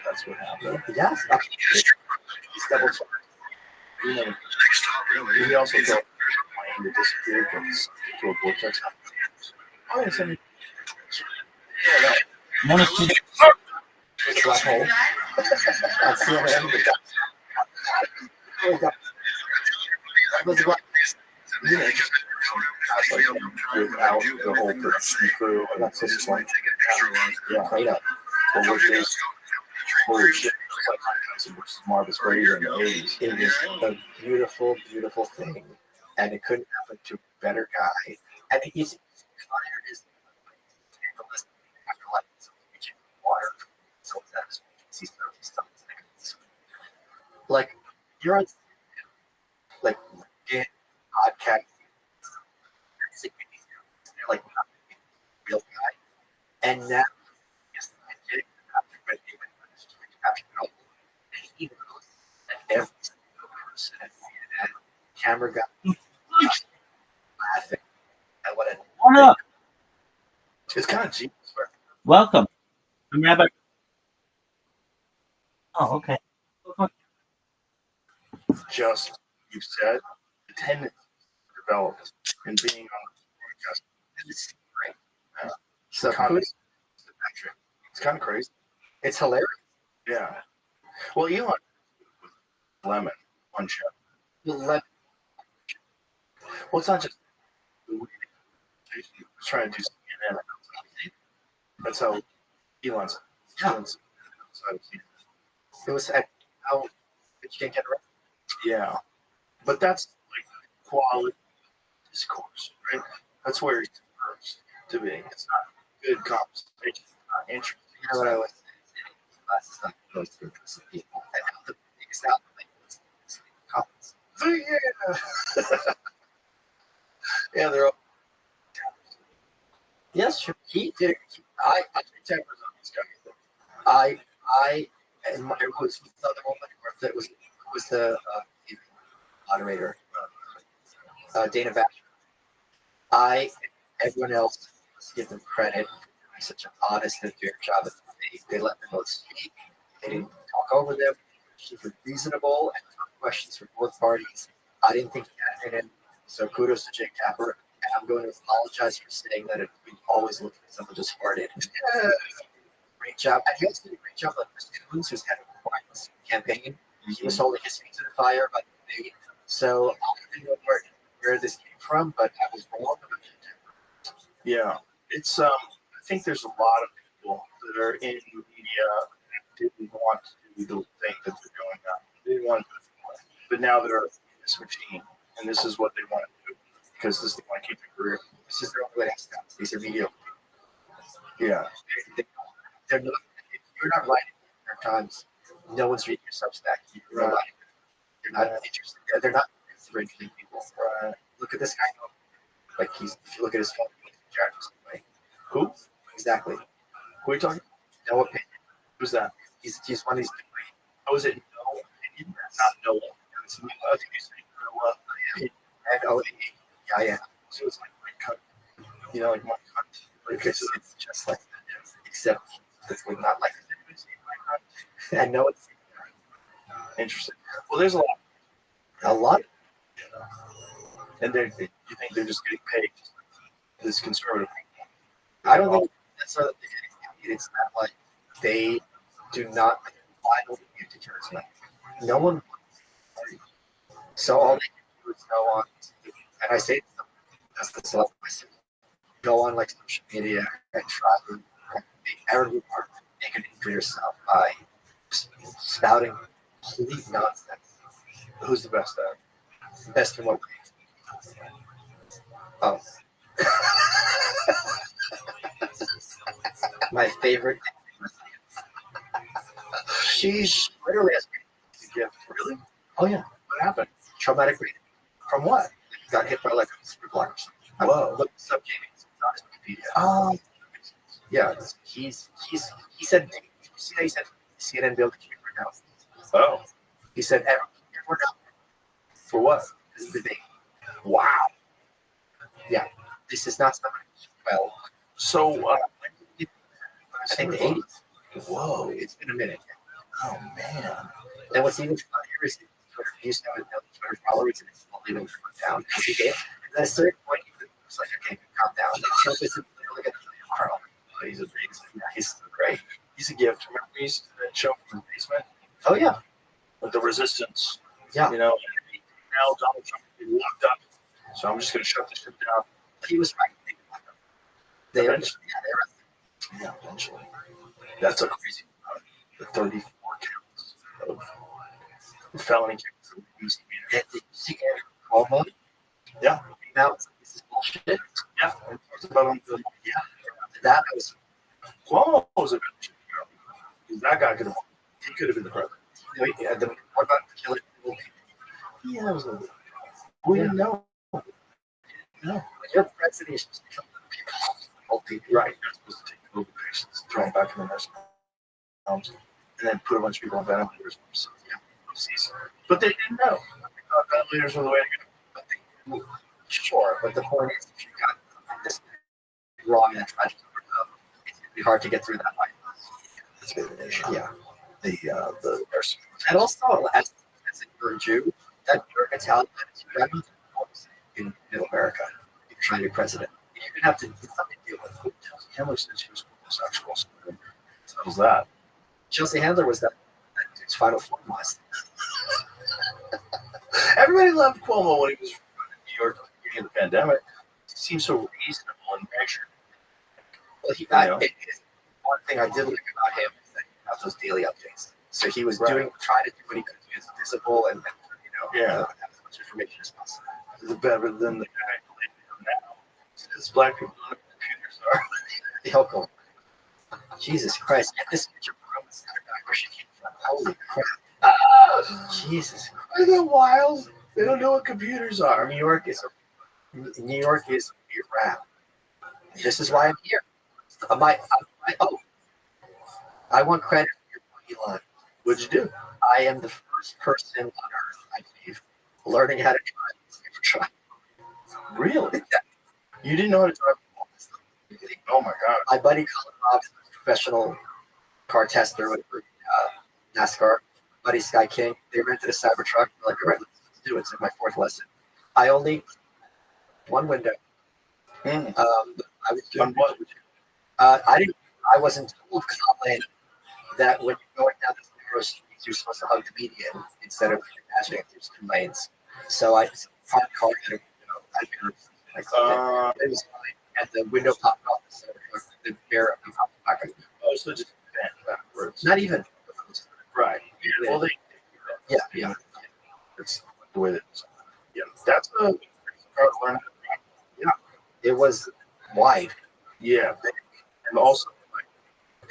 That's what happened. Yes. He's double checked. You know, he also thought plane to disappear to a vortex. Oh, yeah, something. Yeah, that. One of two. It's a black hole. That's the only evidence. That was a black Yeah, that's like without the whole production crew, and that's just like, yeah, right up. but which is holy shit, it's like Marvis Fraser in the 80s. It was a beautiful, beautiful thing. And it couldn't happen to a better guy. And he's fire is after like reaching water. So that's like you're on like podcast like not a real guy. And now he knows that every single person at CNN camera guy laughing at what it What up? It's kind of genius, bro. Welcome. I'm Rabbi. Oh, okay. Just you said the tendency developed in being on the podcast. is great. So Kind of, kudos to Patrick. it's kind of crazy. It's hilarious. Yeah. Well, Elon with Lemon on show. Well, Well, it's not just he's trying to do CNN. That's how Elon's. Yeah. Elon's outside of CNN. it was at how you can't get around. Yeah, but that's like quality discourse, right? That's where it's supposed to be. It's not good conversation. It's not interesting. You know what I was saying? Class is not close to some people. And now the biggest outlet is comments. So, yeah. Yeah, they're all Yes, sure. He did. I tempers on these guys. and my, it was the other woman, or it was the moderator, Dana Bash. Everyone else give them credit for doing such an honest and fair job as they let them both speak. They didn't talk over them. She was reasonable and tough questions from both parties. I didn't think he had it in. So kudos to Jake Tapper. And I'm going to apologize for saying that we always look at someone just farted. Great job. And he also did a great job like Chris Coons, who's head of the White campaign. He was holding his feet to the fire by the debate. So I don't know where this came from, but I was wrong about it. Yeah, it's. I think there's a lot of people that are in the media that didn't want to do the thing that they're doing now. They didn't want to do it, but now they're in this machine, and this is what they want to do because this they want to keep their career. This is their only way to stop. These are mediocre. Yeah, They're not, if you're not writing in their times, no one's reading your Substack. You're not writing. They're not interested. They're not interesting people. Look at this guy. Like if you look at his phone, like, who exactly? Who are you talking? No opinion. Who's that? He's one of these. Oh, is it no opinion? Not Noah. It's Noah. I think you say Noah. Yeah. So it's like my cut. You know, like my cut. Like It's just like that, except it's not like that. I know it's interesting. Well, there's a lot. a lot. And you think they're just getting paid? This conservative. I don't think that's not that they're getting paid. It's not like they do not final to charisma. No one. So all they can do is go on, and I say that's the self. Go on like social media and try to make every part make it for yourself by spouting complete nonsense. Who's the best at? Best in what way? Oh. My favorite. She's literally has Yeah, really? oh yeah. What happened? Traumatic brain. From what? Got hit by like a super block. Whoa. Look this up, Jamie. It's not his Wikipedia. Yeah, he said. You see how he said CNN built the camera now. Oh, He said everyone else for what? is the debate. Wow. Yeah, this is not something. Well, So, I think the 80s. whoa. It's been a minute. Oh man. And what's even funnier is Twitter used to have Twitter followers and it's slowly been down. And at a certain point, it was like, okay, calm down. And Trump isn't literally going to kill you tomorrow. He's amazing. Yeah, he's great. He's a gift. Remember we used to that show from the basement Oh yeah, with the resistance. yeah. You know, now Donald Trump is locked up. So I'm just gonna shut this shit down. He was right. They are. Eventually. Yeah, eventually. That's a crazy the 34 counts of felony counts of misdemeanor. Did you see Andrew Cuomo? Yeah. Now this is bullshit. Yeah. And talks about him. Yeah. That was Cuomo was a good shit. Because that guy could have he could have been the president. what about killing people? Yeah, that was a little we didn't know. No. When you're president, you're supposed to kill people. Right. You're supposed to take COVID patients, throw them back in the nursing homes, and then put a bunch of people on ventilators. So, yeah, but they didn't know. They thought ventilators were the way to go. Sure, but the point is, if you got this wrong and tragic, it's going to be hard to get through that fight. That's good nation. Yeah. The nursing. And also, as you're a Jew, that you're Italian, you have in Middle America. If you're trying to be president, you're going to have to get something to deal with. Handler said she was homosexual. So settles that. Chelsea Handler was that dude's final form last. Everybody loved Cuomo when he was running New York at the beginning of the pandemic. He seemed so reasonable and measured. Well, one thing I did like about him is that he had those daily updates. So he was trying to do what he could to be as visible and have as much information as possible. He's better than the guy now. Because black people don't know what computers are. The Helco. Jesus Christ. And this picture from the center back where she came from. Holy crap. Jesus Christ. Isn't that wild? They don't know what computers are. New York is a weird rap. This is why I'm here. I want credit for your money line. What'd you do? I am the first person on earth, I believe, learning how to drive a truck. Really? You didn't know how to drive? Oh my God. My buddy Colin Hobbs is a professional car tester with NASCAR. Buddy Sky King. They rented a Cybertruck. They're like, all right, let's do it. It's my fourth lesson. I only one window. I was doing what? I wasn't told, Colin, that when you're going down this narrow streets, you're supposed to hug the median instead of passing through 2 lanes. So I parked car and it was fine. And the window popped off the Cybertruck. The mirror popped back. Oh, so just bent backwards. Not even. Right. Yeah, well, Yeah. That's the way that. Yeah, that's a car to learn how to drive. Yeah. It was wide. Yeah, and also like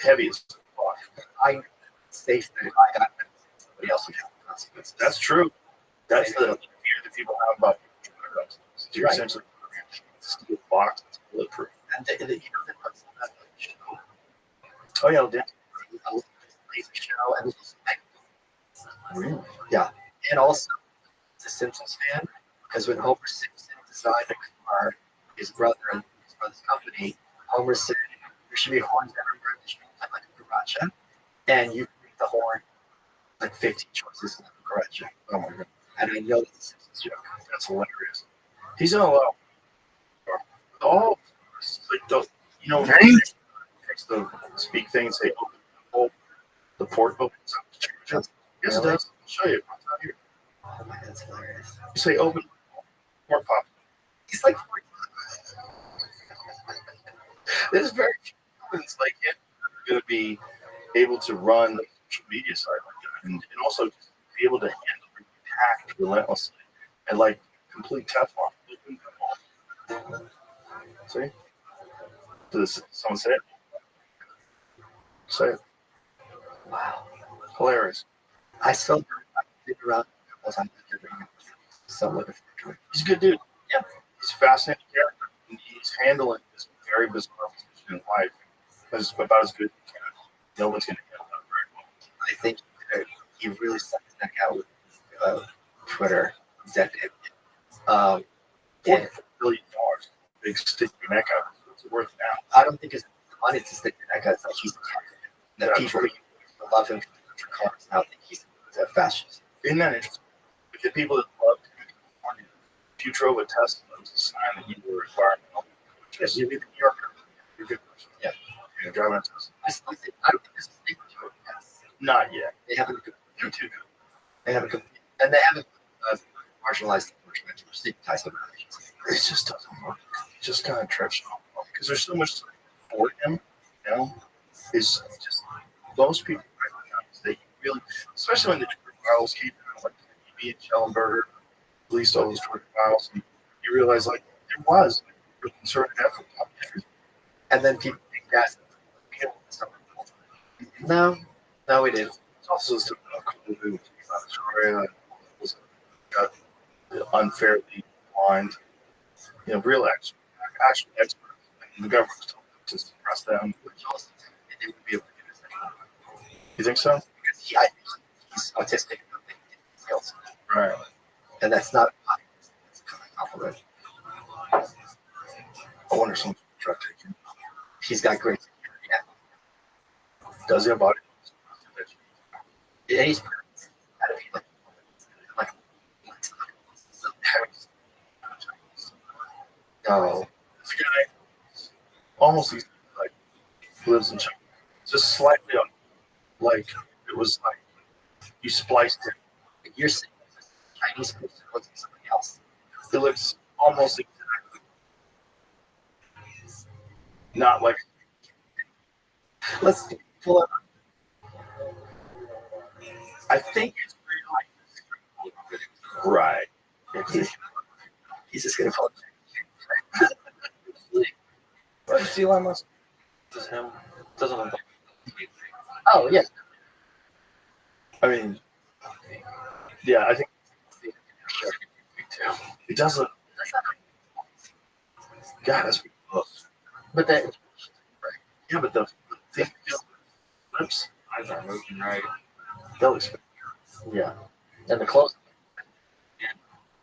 heavy as fuck. I safe that I got somebody else would have consequences. That's true. That's the fear that people have about drugs. You're Right. essentially steel box that's bulletproof. And you know that was that show. Oh yeah, Dan. A laser show and Really? yeah, and also the Simpsons fan because when Homer Simpson designed a car, his brother and his brother's company, Homer said there should be horns everywhere in the street like a cucaracha, and you read the horn like 15 choices in the cucaracha. Oh my God, And I know that's a Simpsons joke. that's hilarious. He's in a lot. All like the the speak thing and say open the port opens up. Yes, it does. I'll show you. It's out here. Oh my, that's hilarious. You say open port pop. He's like 40. There's very few humans like him that are going to be able to run the social media side like that, and also just be able to handle the attack relentlessly and like complete Teflon. See? Does someone say it? Say it. Wow. Hilarious. I still think around a couple times. So looking forward to it. He's a good dude. Yeah. He's a fascinating character. And he's handling this very bizarre position in life as about as good as he can. No one's going to handle that very well. I think he really stuck his neck out with Twitter. Executive. $4 billion. Big stick your neck out. What's it worth now? I don't think it's money to stick your neck out. It's like he's the target. That people who love him for cars now think he's a fascist. Isn't that interesting? If the people that love California, if you drove a Tesla, it was a sign that you were environmental. Yes, you'd be the New Yorker. You're a good person. Yeah. You're driving a Tesla. I still think I don't think this is a thing for Not yet. They haven't. They're too good. They haven't. And they haven't marginalized or stigmatized them. It just doesn't work. It just kind of trips off because there's so much for him. You know, is just most people recognize that you really, especially when the George Miles came out, like me and Schellenberger released all those George Miles, and you realize like there was a concerted effort on everything. And then people think that's no, we didn't. It's also stuff about COVID, Australia was got unfairly blind. You know, real experts, actual experts. And the government was told to suppress them. They would be able to do this anymore. You think so? Because I think he's autistic and I think he skills. Right. And that's not it's kind of compliment. I wonder if someone's drug taking. He's got great security. Yeah. Does he have body? And he's gotta be like no. This guy almost he's like lives in China. Just slightly up, like it was like you spliced it. You're saying Chinese person looks like somebody else. It looks almost exactly not like. Let's pull up. I think it's really right. He's just gonna pull up. What is Elon Musk? This is him. Doesn't look like. Oh yeah. I mean, yeah, I think it does look. God, that's pretty close. But that Yeah, but the lips, Eyes aren't moving right. that looks. yeah. And the close.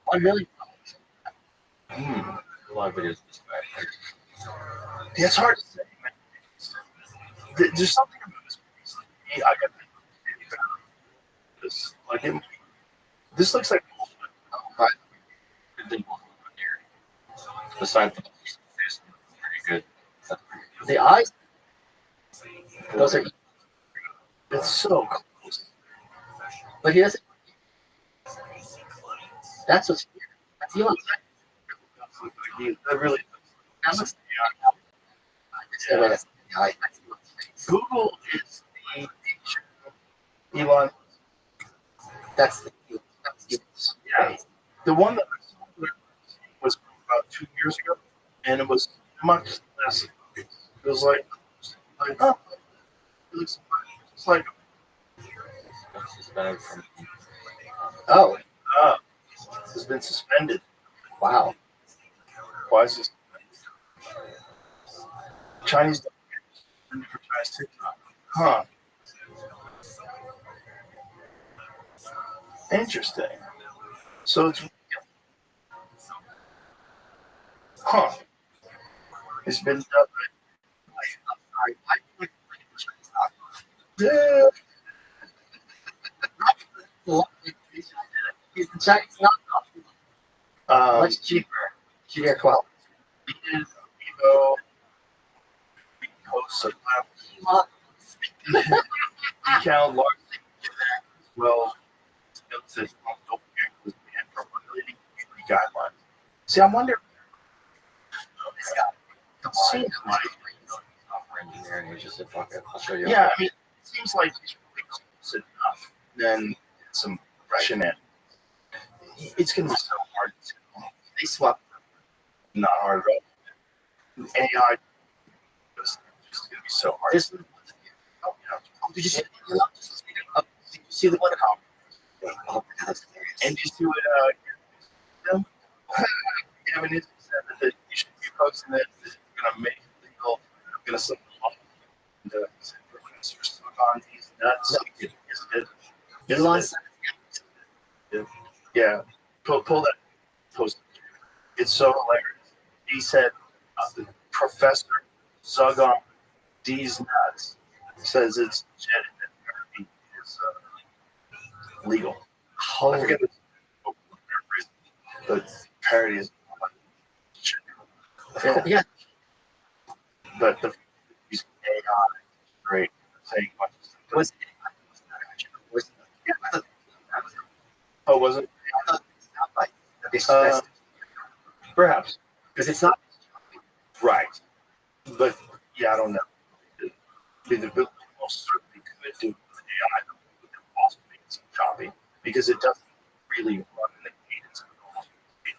1 million. A lot of videos this way. Yeah, it's hard to say. Man. There's something about this piece. Like, I got this. Like, this looks like. Besides the face, pretty good. That's pretty good. The eyes. Those are. It's so close. But he doesn't. That's what's weird. That's Elon. That really. That looks. Yeah. Yeah. That's Elon's face. Google is the Elon. That's the. That's Elon's Yeah. face. The one that I saw was about 2 years ago, and it was much less. It was like oh, it looks just like It's suspended from. Oh has been suspended. wow. Why is this? Chinese don't advertise TikTok. Huh. Interesting. So it's It's been done. I'm sorry. Yeah. He's the Chinese knockoff. Much cheaper. Junior quality. Evo. Hosts a count large well. Notes that don't was banned from violating community guidelines. See, I wonder. It seems like. Software engineering, he just said, fuck it, I'll show you. Yeah, I mean, it seems like it's really close enough. Then some Russian in. It's going to be so hard to. They swap. Not hard at all. AI is just going to be so hard. This, Oh, yeah. did you see the one? Oh, that's hilarious. And you see what Kevin is said that you should be posting that it's going to make it legal. I'm going to send them off. And professors stuck on these nuts. Elon said, Yeah. Pull that post. It's so hilarious. He said, Professor Zugon D's nuts says it's legit and that therapy is legal. I forget the parody is yeah. but the using AI is great. Saying a bunch of stuff. Was Oh, was it? I thought it's not like this. Perhaps. Because it's not. Right. But yeah, I don't know. The most certainly could do with AI would also make it some choppy because it doesn't really run in the cadence of the whole.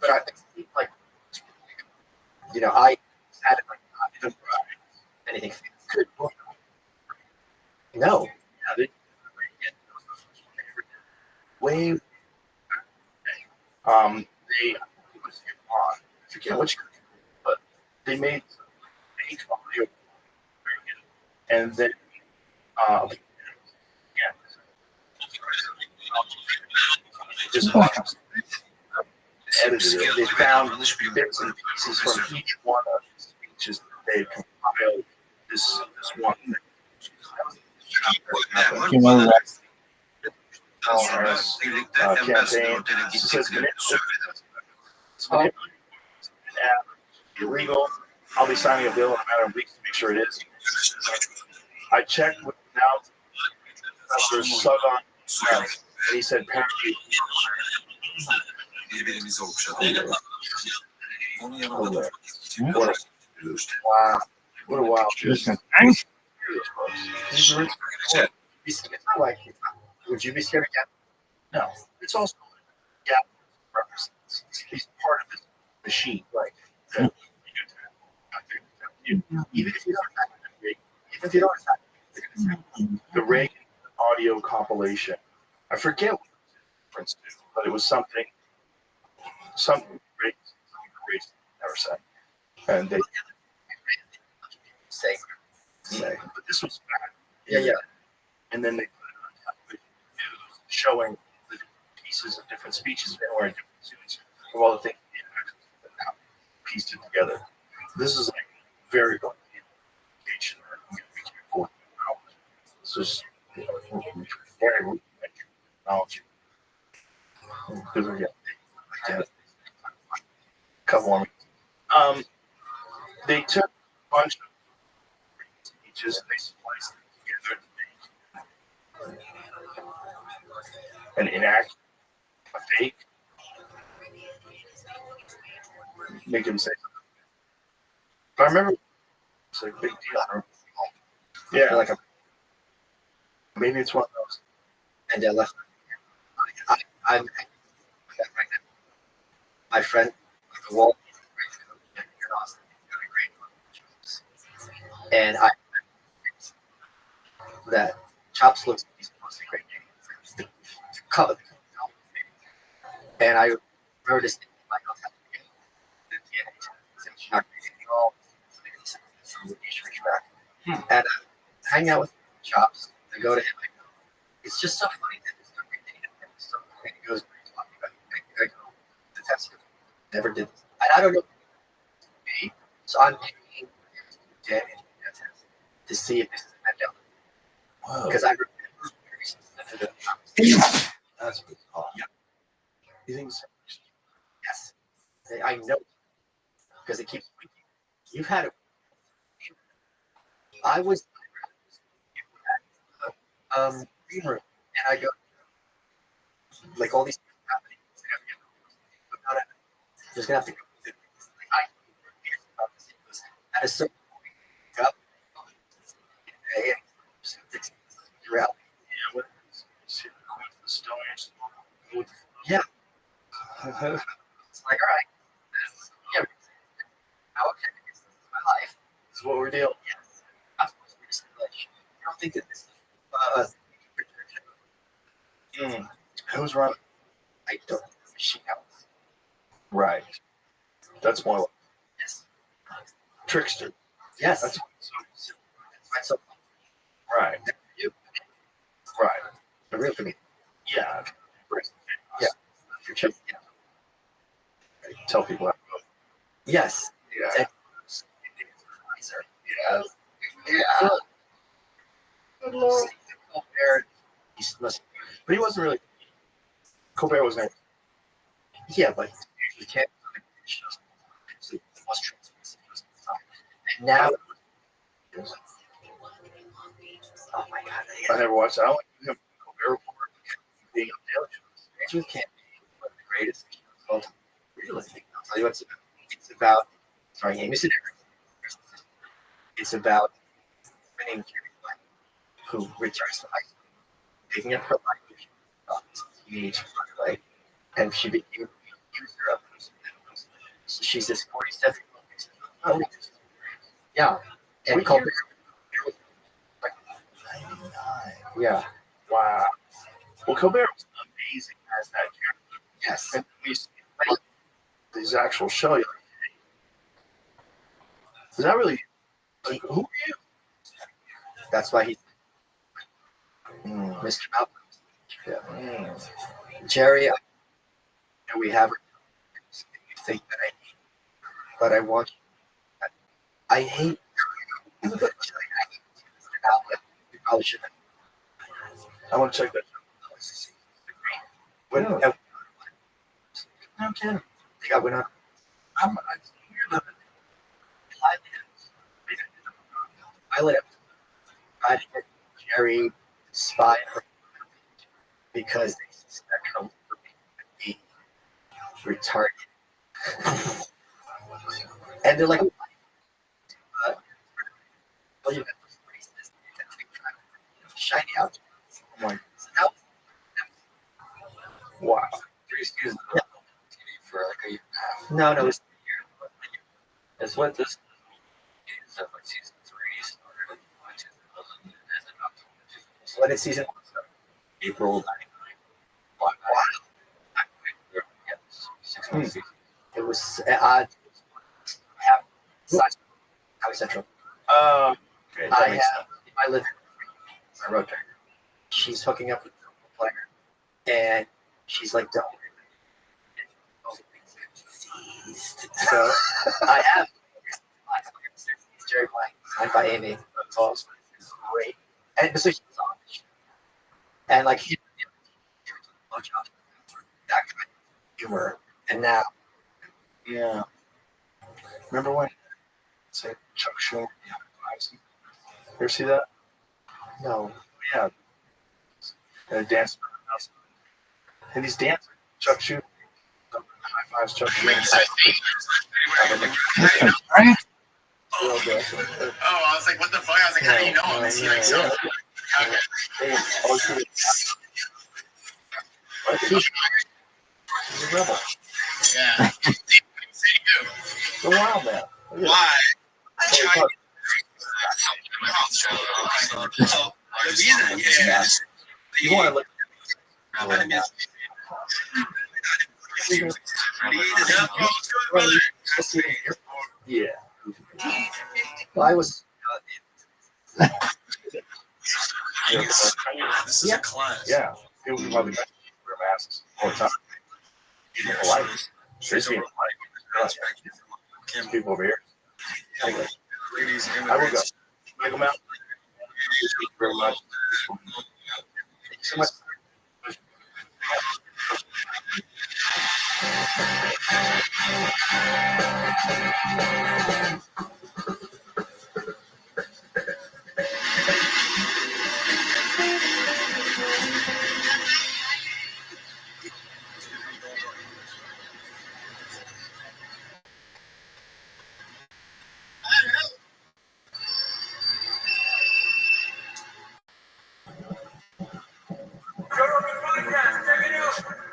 But I think like I had it like anything could. No. Yeah, they way. They I think it was Iran. I forget which country, but they made audio and then just edited it. They found bits and pieces from each one of the speeches that they compiled this one. Campaign. It says illegal. I'll be signing a bill in a matter of weeks to make sure it is. I checked with now Professor Sugon, and he said apparently. Wow, what a wild Listen, It's not like, would you be scared again? No, it's also yeah represents. He's part of this machine, right? That even if you don't have it, even if you don't have it, the Reagan audio compilation. I forget what the reference to, but it was something great, never said, and they Say. but this was bad. Yeah. And then they put it on television news showing the pieces of different speeches they wearing different suits of all the things they actually pieced it together. This is like very good indication that we can afford now. This is very rudimentary technology. Because we got a couple more. They took a bunch of speeches and they spliced them together to make an inaccurate, a fake, make him say something. But I remember it's like a big deal. Yeah, like maybe it's one of those. And they left. I'm my friend at the wall. And I that Chops looks he's mostly great game. Color. And I remember this thing like and hang out with Chops. I go to him. It's just so funny that it's not so funny. He goes, I go, the test never did this. And I don't know me. So I'm paying Dan to see if this is a Mandela. Because I remember very sensitive. That's what it's called. Yep. You think so? Yes. I know. Because it keeps winking. You've had it. I was green room, and I go like all these things happening. But not just gonna have to go with it. At a certain point, up, and just fix the reality. Yeah, what is it? The Stones? Yeah. It's like, all right. Yeah. Okay. This is my life. This is what we're dealing. Yes. I'm supposed to be just like, I don't think that this Who's running? I don't know. She knows. Right. That's more like Yes. trickster. Yes. That's so right. you. Right. The real comedian. Yeah. Yeah. You're checking it out. Tell people how to go. Yes. Yeah. Yeah. Yeah. Colbert, But he wasn't really. Colbert was never. yeah, but you can't. And now, oh my God, I never watched it. I only knew him from Colbert Report being on Daily Show. Truth can't be one of the greatest shows of all time. Really, I'll tell you what it's about. It's about starring Amy Sedaris. It's about a woman named Carrie Black, who returns to high school, taking up her life, teenage runaway, and she became a user of those. So she's this 47-year-old. Yeah, and What Colbert. year? 99. Yeah. Wow. Well, Colbert was amazing as that character. Yes. And we see his actual show. You're like, hey, is that really? Like, who are you? That's why he's Mm. Mr. Malcolm. Yeah. Mm. Jerry, and we have her. You think that I hate, but I want you. I hate. I hate Mr. Malcolm. You probably shouldn't. I want to check that. When, Really? no kidding. I went on. I hear that. pilot Project Jerry spy because they suspect him for being retarded. And they're like, well, you got this racist, shiny out. I'm like, so that was, Wow. Three seasons of TV for like a year and a half. no, it was That's what this is. Like season 3 started in 2000 and ended up in what is season one? April 99. Wow. Yeah, 6 months season. It was Highway Central. Okay, that I makes have in my living room, my road trip. She's hooking up with a player, and she's like, "Don't." So I have Jerry Blank, signed by Amy. That's awesome. It's great, and so he's on the show. And like he that kind of humor, and now Yeah. Remember when? Say Chuck Schumer. You ever see that? no, Yeah. And a dance. And he's dancing. Chuck Schumer. High fives, Chuck Schumer. Right? Real good. Oh, I was like, what the fuck? I was like, how do you know him? Is he like so? He's a rebel. Yeah. The wild man. Why? Look The reason, yeah. You want to look Yeah. well, I was. This is a class. Yeah. People from other countries wear masks all the time. Being polite. She's being polite. People over here. Anyway, Ladies, I will go. Michael Mountain. Thank you very much. Thank you so much.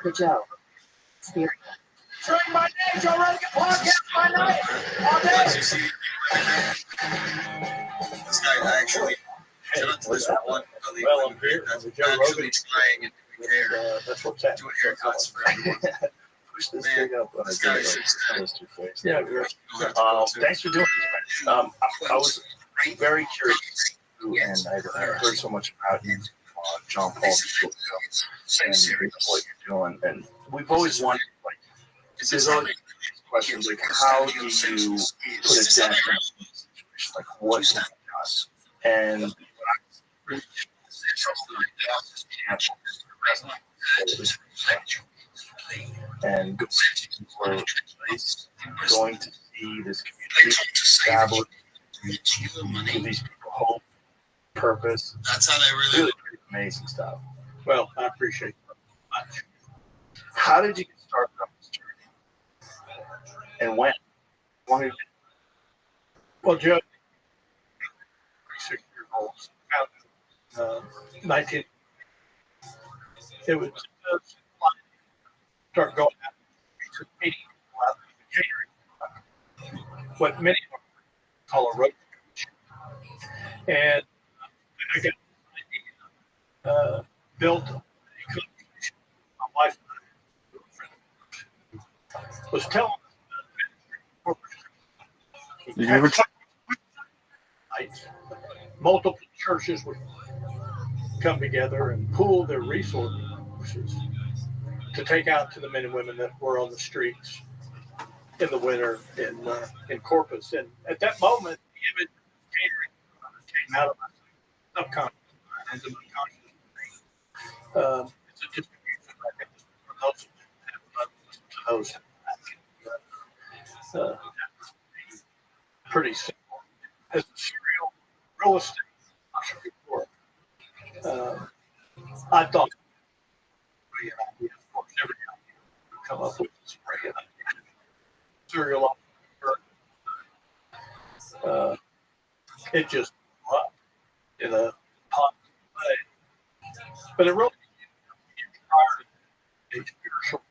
Good job. Spirit. Drink my name, Joe Rogan podcast my night. All day. You see, this guy actually, shout out to this one of the Well, I'm here. that's Joe Rogan. actually trying and doing hair, That's what's happening. doing haircuts for everyone. Push this Man, thing up. this guy is just- Yeah, thanks for doing this, man. I was very curious, and I heard so much about you, John Paul, and what you're doing. And we've always wondered, like, there's always questions like, how do you put a dent in a situation? Like, what's going on? And and we're going to see this community established, give these people hope, purpose. That's how they really. Really amazing stuff. Well, I appreciate it much. How did you get started on this journey? And when? When did you Well, Joe, 36 years old, found 19. It was start going out to meeting people out in the catering, what many call a road coach. And I got built a coach. My wife was telling Did you ever try? multiple churches would come together and pool their resources to take out to the men and women that were on the streets in the winter in Corpus. And at that moment, the image of catering came out of my subconscious and unconscious. It's a distribution mechanism for those who have to those. Pretty simple. As a serial real estate before. I thought, of course, every idea would come up with this brilliant idea. Serial entrepreneur. It just blew up in a positive way. But it really prior to a spiritual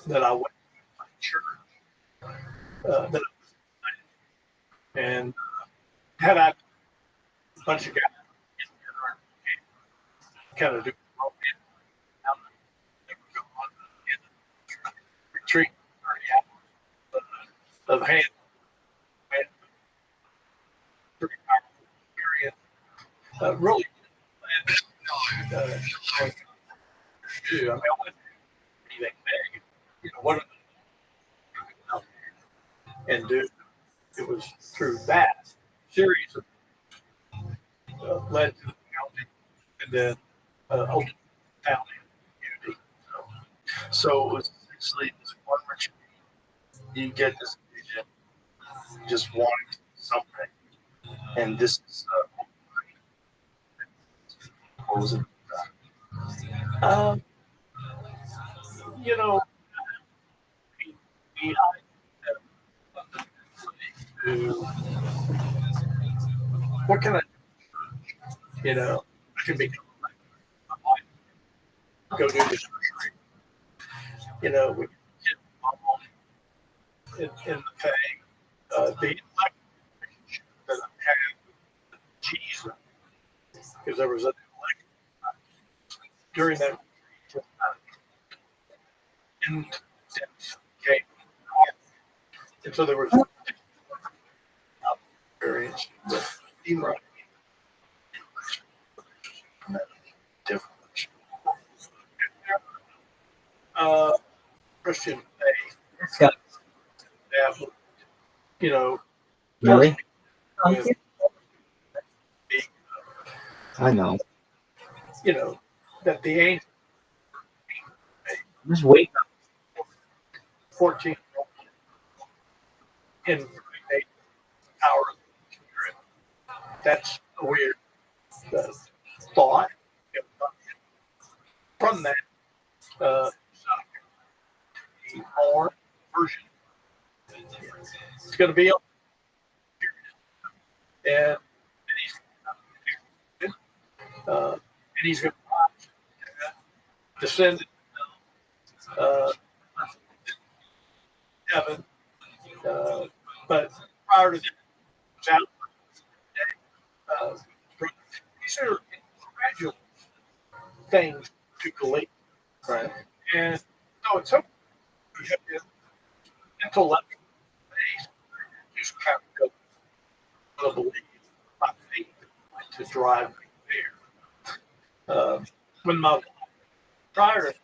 that I went to my church. That and had I a bunch of guys kind of do retreat 30 hours of hand. Pretty powerful experience. Really, do. I mean, I wouldn't do anything big. You know, what and do. It was through that series of led to the county and then ultimately county community. So it was essentially this one retreat. You get this vision, just wanting to do something, and this is what was it? You know, what can I do? You know, I can become a wife, go do this retreat. You know, we get in the thing, the relationship that I had with Jesus, because there was an election during that came, and so there was experience with right. Different. Christian faith. You know, Really? with, I know. you know, that the angel Just wait. 14 in power of the Spirit. That's a weird thought. From that, the more version. It's going to be and he's going to descend heaven. But prior to that, these are gradual things to believe. Right. And so it's something you have to intellectual base just kind of go to believe my faith to drive me there. When my prior to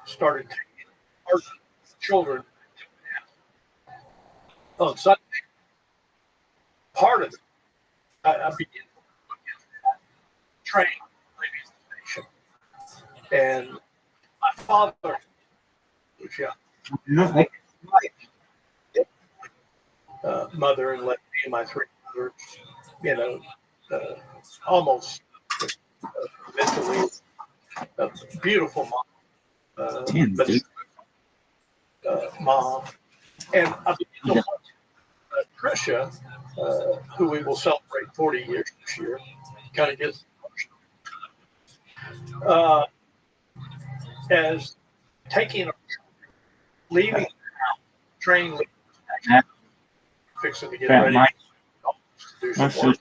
started taking our children on Sunday, part of it, I began to look at training radio station. And my father, which mother and let me and my three brothers, you know, almost mentally a beautiful mom, but mom. And I began to watch Trisha, who we will celebrate 40 years this year, kind of gets emotional. As taking a leaving the house, training, fixing to get ready to do some work.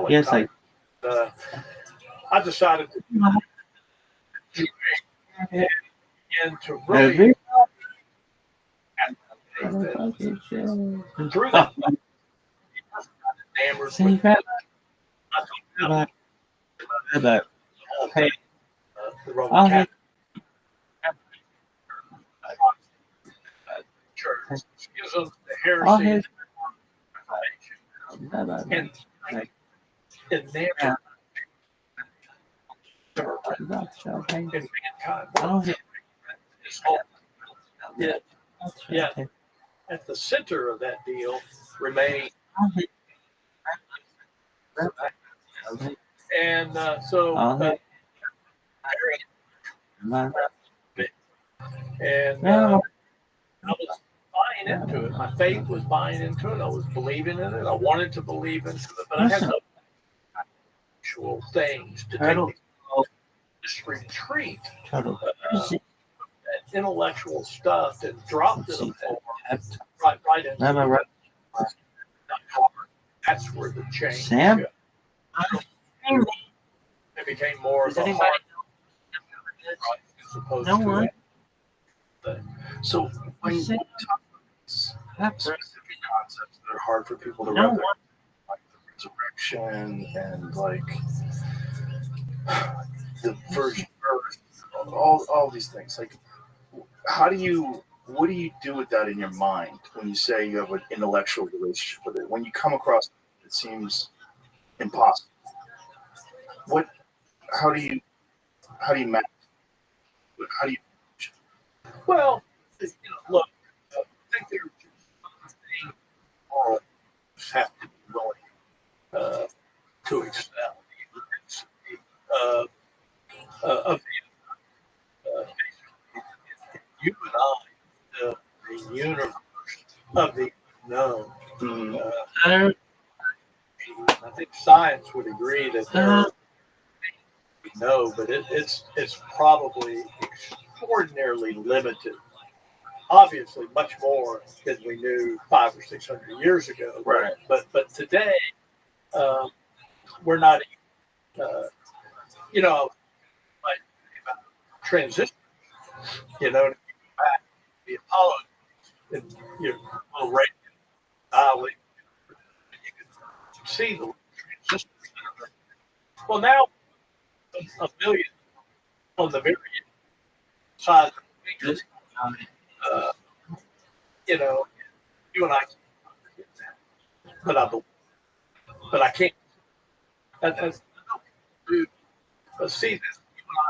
Yes, I decided to do and to really through that the Roman Catholic Church gives us the heresy and enamored in mankind. Yeah. at the center of that deal remain. And so, and I was buying into it. My faith was buying into it. I was believing in it. I wanted to believe into it, but I had no actual things to take this retreat. Intellectual stuff that dropped in the floor right into it. That's where the change. Sam? It became more of a heart as opposed No to one. that. So when you talk about specific concepts that are hard for people to wrap their like the resurrection and like the virgin birth, all these things, like what do you do with that in your mind when you say you have an intellectual relationship with it? When you come across it seems impossible. How do you map? How do you? Well, look, I think there are have to be willing to accept of you and I, the universe of the unknown. I think science would agree that there we know, but it's probably extraordinarily limited. Obviously, much more than we knew 500 or 600 years ago. Right. But today, we're not. Like transition. The Apollo, and your little radio dial, you can see the transistors. Well, now a million on the very size of the fingers. You and I can get that, but I can't. That's see this. You and I,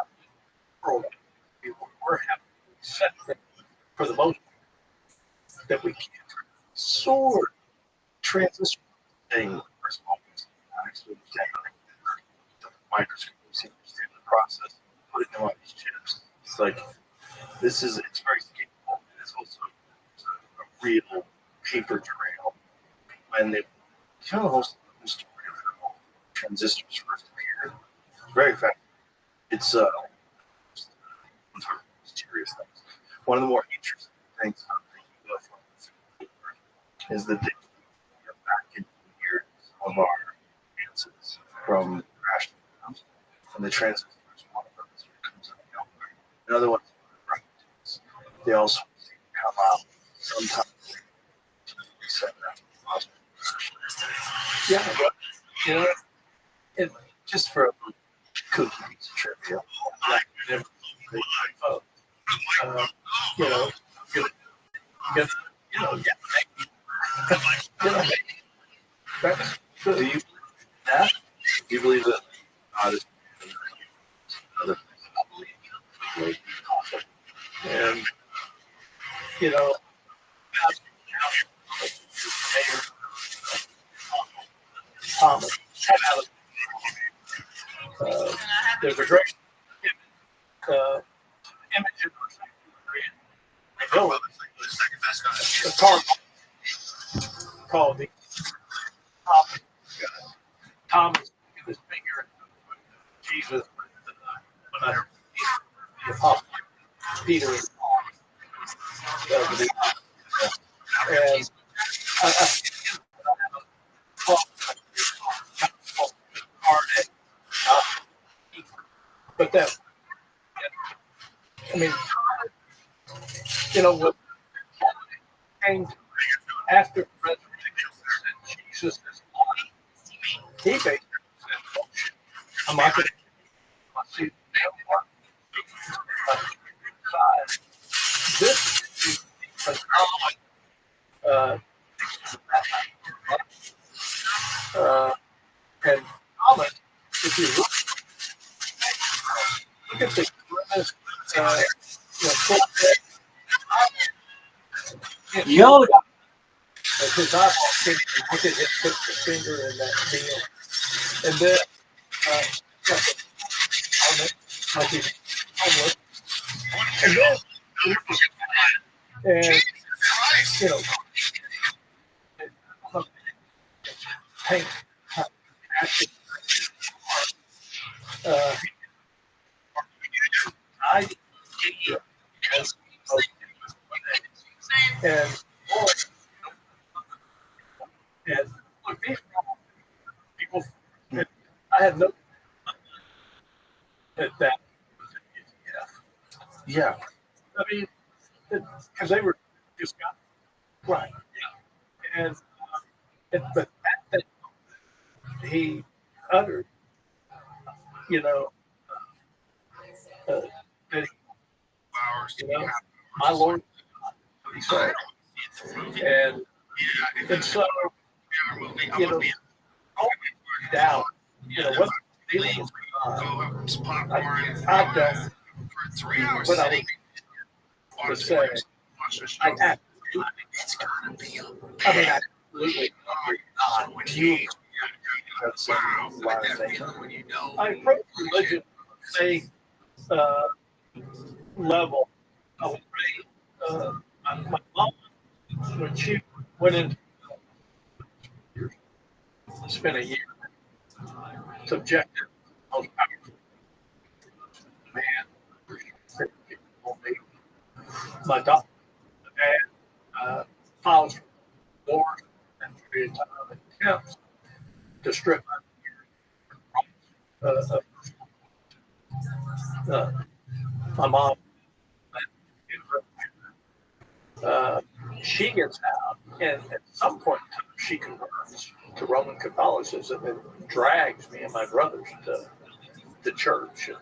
we're having set for the most part that we can't sort transistor thing. First of all, actually the microscope, see the process, put it in one of these chips. It's like it's very scalable. It's also a real paper trail. When the whole story of how transistors first appeared, it's very effective. It's mysterious things. One of the more interesting things is that they are back in years of our advances from crash and the transistors. One of them is what comes out of nowhere. Another one is they also come out sometimes. Yeah, but and just for a cookie piece of trivia, do you believe that God is other believe and Thomas. There's a great image of I know the car called the Thomas with his finger, Jesus, the apostle Peter, and but that, I mean, what came after the resurrection that Jesus is Lord, he basically said, "Oh shit, I'm not going to see this is and Thomas, if you look at the Yoda. As his eyeball came, look at him put the finger in that deal. And then, like he's homeless. And then, and, you know, paint, acting, I, and look, these people, I had no that. Yeah. I mean, because they were just got right, and but that he uttered, you know, that he, you know, my Lord, he said, and so, you know, all doubt, you know, what feeling is I don't, but I would say, I absolutely, I mean, absolutely not. Do you that's a lot of things. I approach religion say level. I would say my mom, when she went into spent a year subjected most powerful man. My doctor, and files for divorce and period of time attempts to strip my mom. She gets out, and at some point in time, she converts to Roman Catholicism and drags me and my brothers to the church and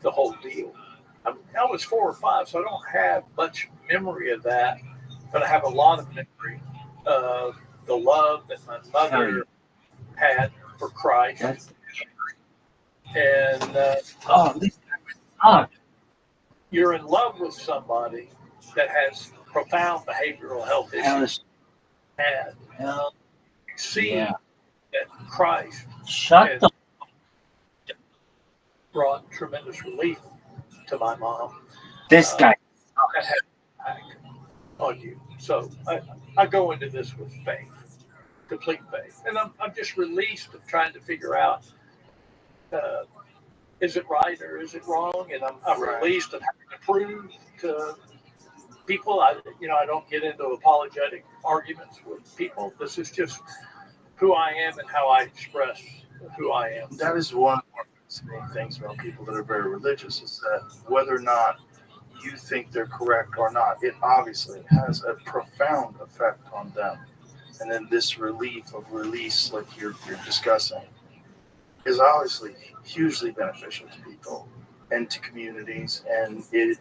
the whole deal. I was 4 or 5, so I don't have much memory of that, but I have a lot of memory of the love that my mother had for Christ. And you're in love with somebody that has profound behavioral health issues. And you see that Christ brought tremendous relief to my mom. This guy that had an impact on you. So I go into this with faith, complete faith. And I'm just released of trying to figure out, is it right or is it wrong? And I'm released of having to prove to people. I don't get into apologetic arguments with people. This is just who I am and how I express who I am. That is one of the main things about people that are very religious is that whether or not you think they're correct or not, it obviously has a profound effect on them. And then this release, like you're discussing, is obviously hugely beneficial to people and to communities, and it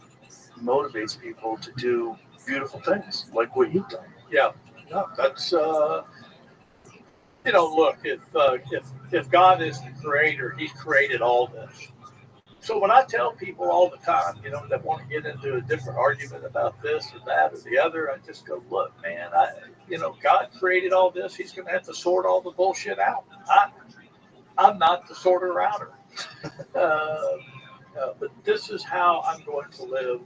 motivates people to do beautiful things like what you've done. Yeah, no, that's look, if God is the creator, He's created all this. So when I tell people all the time, that want to get into a different argument about this or that or the other, I just go, look, man, God created all this. He's going to have to sort all the bullshit out. I'm not the sorter outer. But this is how I'm going to live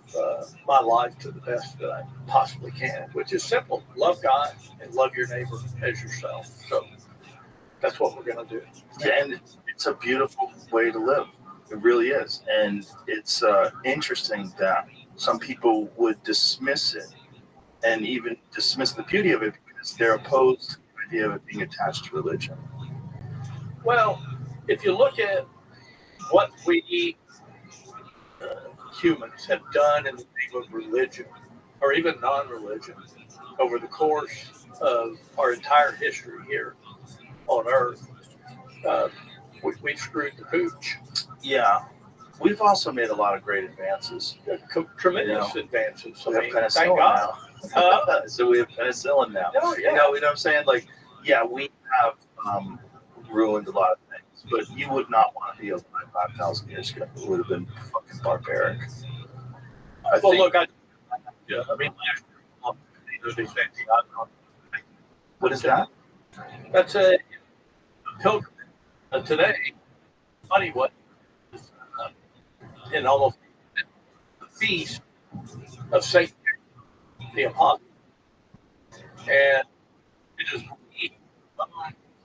my life to the best that I possibly can, which is simple. Love God and love your neighbor as yourself. So that's what we're going to do. Yeah, and it's a beautiful way to live. It really is. And it's interesting that some people would dismiss it and even dismiss the beauty of it because they're opposed to the idea of it being attached to religion. Well, if you look at what we humans have done in the name of religion, or even non-religion, over the course of our entire history here on Earth, we've screwed the pooch. Yeah. We've also made a lot of great advances. Tremendous advances. We have penicillin thank God. now. So we have penicillin now. Oh, yeah. You know what I'm saying? Like, yeah, we have ruined a lot of things, but you would not want to be alive 5,000 years ago. It would have been fucking barbaric. I mean, last year, they said, What is that? That's a pilgrimage. Today, funny what, in almost the feast of Saint the Apostle. And it is believed by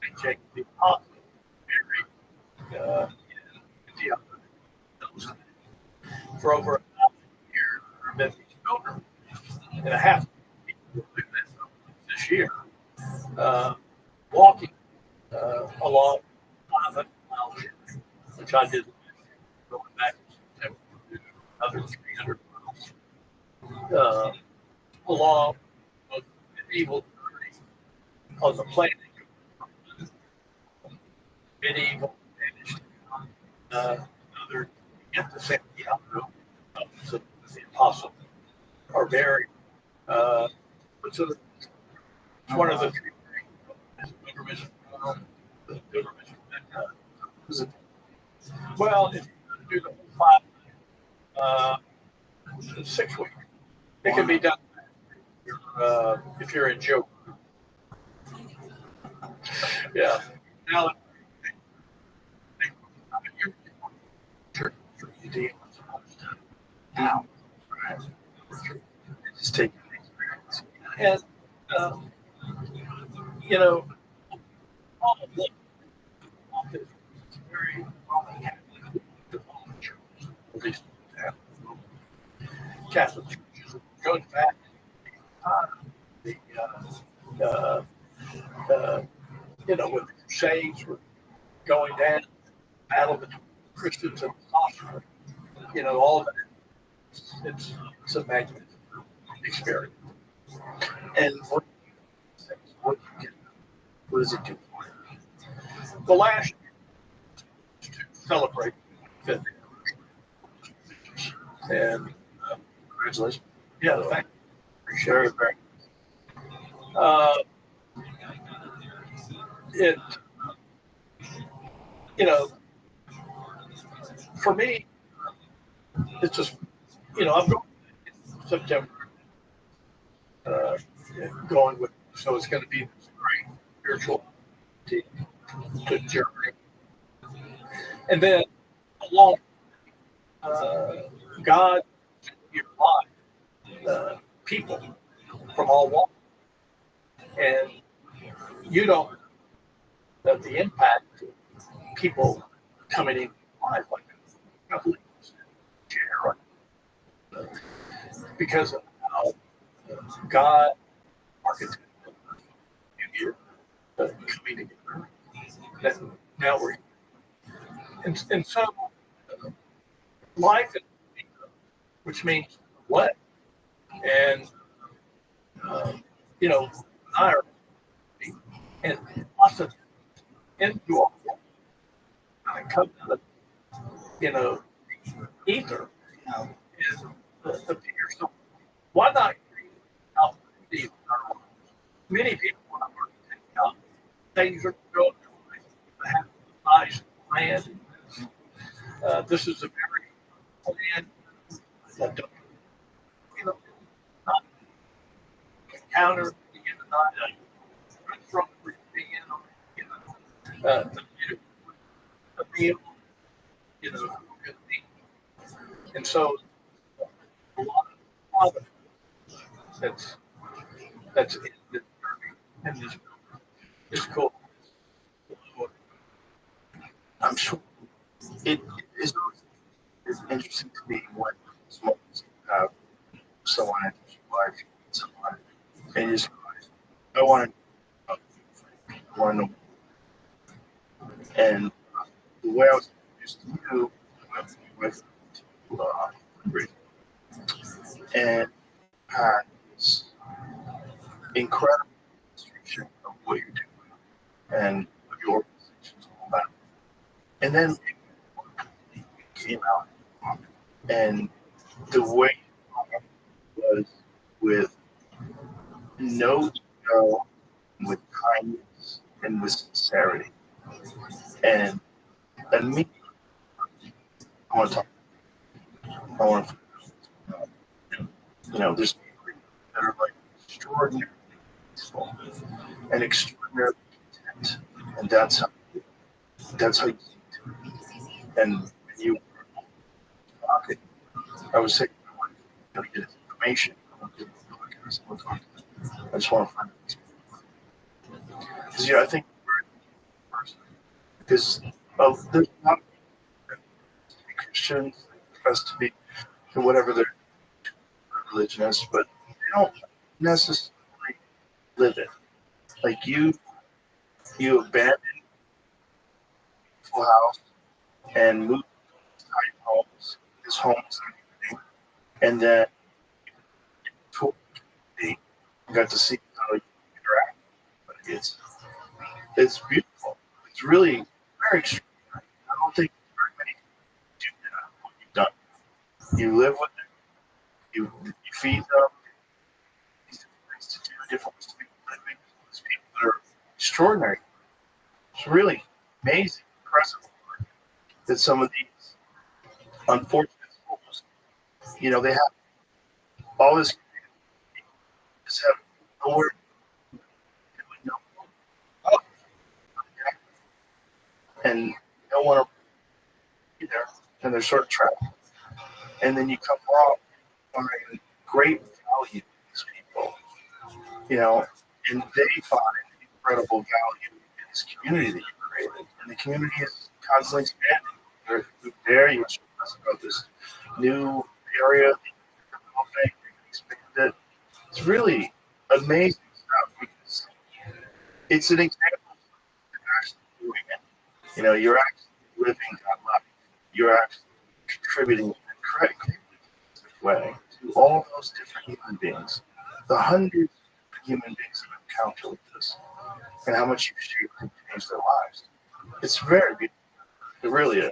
Saint James the Apostle buried in India for over 1,000 years. There have been these pilgrims, and a half people will do this year, walking along 500 miles, which I did going back to another 300 miles along a medieval journey on the planet. Medieval managed another to get to Santiago, so the apostle are buried. So it's one of the three pilgrimages. Well, if you do the whole 6 weeks, it can be done if you're in Joe. Yeah. Now, Now, just take an experience. and you know, all of this is very at least Catholic churches goes back the when the Crusades were going down, battle between Christians and Muslims, all of that. It's a magnificent experience. And what does it do for you? The last year to celebrate the 5th anniversary. And Congratulations. yeah, thank you. Appreciate Very, it. very. It, for me, it's just, I'm going in September, going with, so it's going to be this great spiritual to journey. And then along, God, your life, people from all walks. And you don't know that the impact of people coming in life like because of how God architected you coming together. That now we're and so life is which means what? And I are and often into all I come to ether is the pure. So why not create opportunities in our lives? Many people want to take out things are going to have nice plan. This is a very plan that don't not encounter the end of the night. From the meal, good thing. And so a lot of that's in this journey and this is cool. I'm sure it is interesting to me when small have someone in your life, someone, and you just I want to know. And the way I was introduced to you with and had this incredible description of what you're doing and what your organization is all about. And then it came out, and the way it was with no ego, with kindness, and with sincerity. And immediately, I want to talk. I want to, there's people that are like extraordinary, beautiful and extraordinarily content, and that's how you see it. And when you talking, I was saying, I want to get information. I want to do a podcast. I want to talk to them. I just want to find out. Because I think because there's not Christians profess to be whatever their religion is, but they don't necessarily live it. Like you abandon full house and move to tiny homes, his homes and everything, and then you got to see how you interact. But it's beautiful. It's really very extraordinary. I don't think very many people do that. What you've done. You live with them. You feed them. These different things to do, different ways to be living. These people that are extraordinary. It's really amazing, impressive that some of these unfortunate schools, they have all this, just have nowhere. And don't want to be there, and they're sort of trapped. And then you come along find great value in these people, and they find incredible value in this community that you created. And the community is constantly expanding. They're very much about this new area that you're developing, expand it. It's really amazing stuff because it's an example of actually doing it. You're actually living that life. You're actually contributing in a critically way to all those different human beings, the hundreds of human beings that have encountered with this, and how much you've shaped and changed their lives. It's very beautiful. It really is.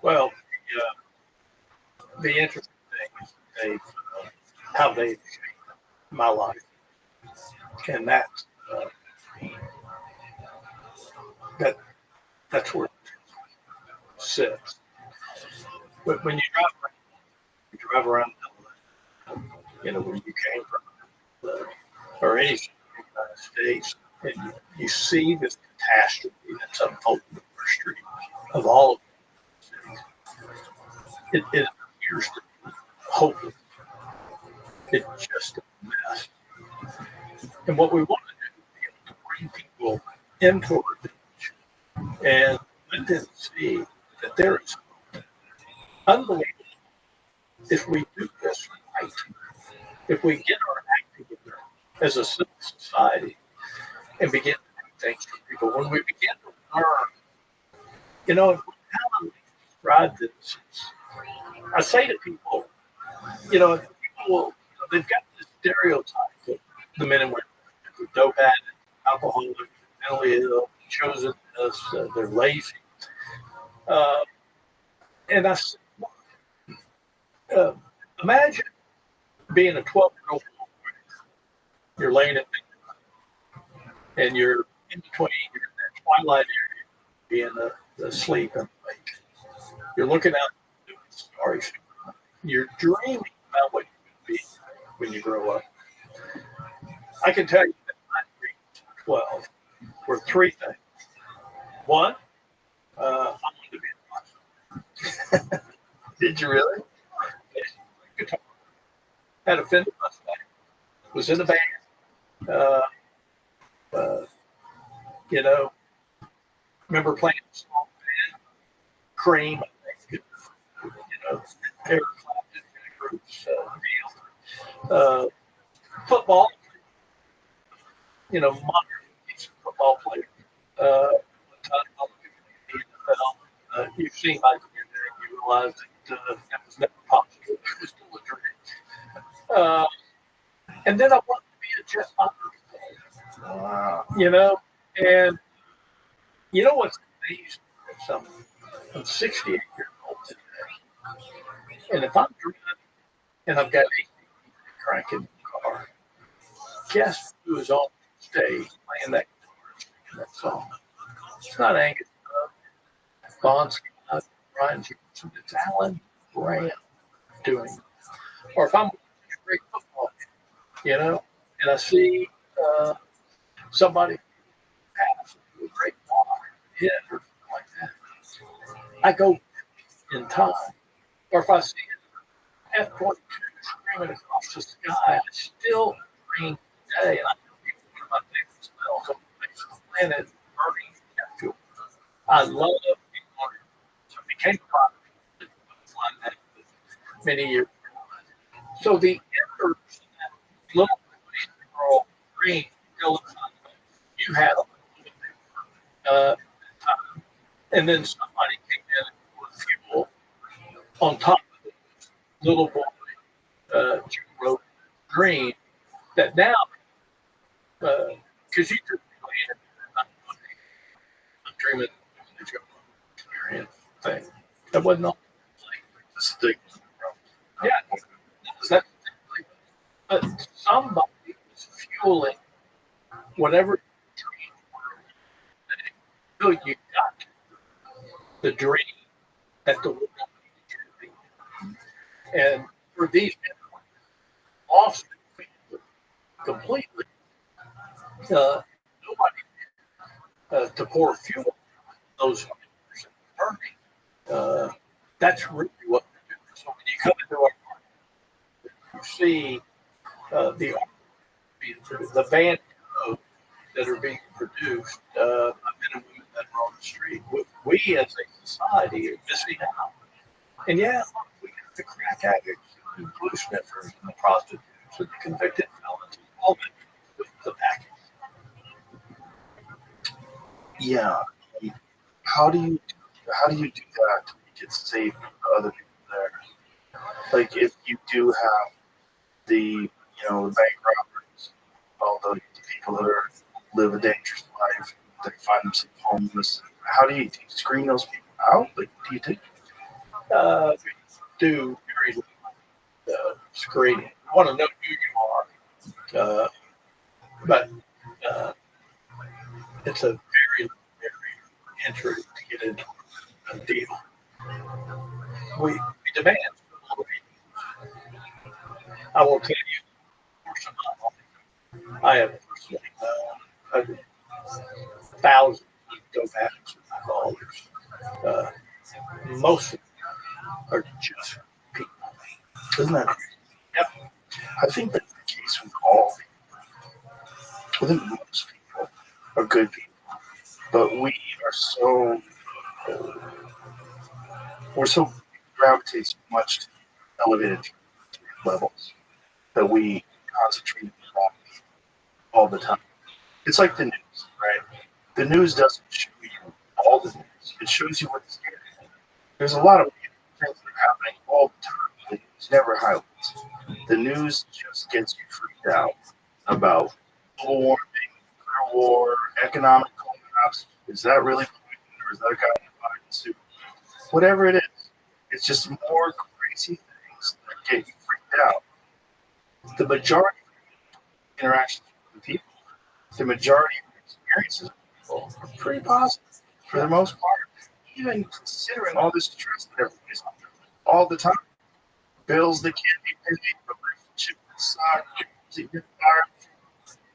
Well, the interesting thing is how they shaped my life, and that's where it sits. But when you drive around, where you came from, or any of the United States, and you see this catastrophe that's unfolding on the street of all of it appears to be hopeless. It's just a mess. And what we want to do is to bring people into our village and let them see that there is unbelievable if we do this right, if we get our act together as a civil society and begin to do things for people, when we begin to learn, how to describe this. I say to people, people they've got this stereotype of the men and women who are dope addicts, alcoholics, mentally ill, chosen us, they're lazy. And I said, imagine being a 12-year-old boy. You're laying in bed and you're in between, you're in that twilight area, being asleep and awake. You're looking out doing the stars. You're dreaming about what you can be when you grow up. I can tell you that my dreams at 12 were three things. One, I wanted to be a boxer. Did you really? Guitar. Had a Fender Mustang. Was in a band. Remember playing a small band, Cream, Eric Clapton groups, football, modern football player. You've seen my career there, you realize that that was never possible. It was still a dream. And then I wanted to be a jet pilot. And what's amazing? I'm 68 years old today. And if I'm driving and I've got a crank in the car, guess who is on stage playing that guitar, that song? It's not Angus Bonds, Brian Johnson, it's Alan Graham doing it. Or if I'm watching a great football game, and I see somebody passed a great bar, hit or something like that. I go in time, or if I see an F-22 screaming across the sky, I still dream today. And I tell people one of my favorite smells on the face of the planet is burning jet fuel. I love people. So it became a product like that many years ago. So the embers in that little girl green still you had time. And then somebody came in with fuel on top of the little boy wrote green that now because you could I'm dreaming the Joe experience thing. That wasn't all like the stick. Yeah, that, but somebody was fueling whatever dream until you got the dream that the world needed to be. And for these people, lost completely, nobody to pour fuel on those fires burning. That's really what we do. So when you come into our market, you see the van that are being produced by men and women that are on the street. We as a society are missing out. And yeah, we got the crack addicts, the blue sniffers, and the prostitutes, and the convicted felons, all that with the package. Yeah. How do you do that to make it safe for other people there? Like if you do have the bank robbers, all the people that live a dangerous life, that find themselves homeless. How do you screen those people out? Like, what do you do? We do very little screening. I want to know who you are, but it's a very entry to get into a deal. We demand. I will tell you, for some of I have personally thousands of dope addicts and alcoholics. Most of them are just people. Isn't that crazy? Yep. I think that's the case with all people. I think most people are good people, but we are so gravitate so much to elevated levels that we concentrate on all the time. It's like the news, right? The news doesn't show you all the news. It shows you what's scary. There's a lot of things that are happening all the time. The news never highlights. The news just gets you freaked out about global warming, nuclear war, economic collapse. Is that really Putin, or is that a guy in a Biden suit? Whatever it is, it's just more crazy things that get you freaked out. The majority of interactions with people, the majority of experiences with people are pretty positive for the most part, even considering all this stress that everybody's under all the time. Bills that can't be paid, relationships that suck, that get fired,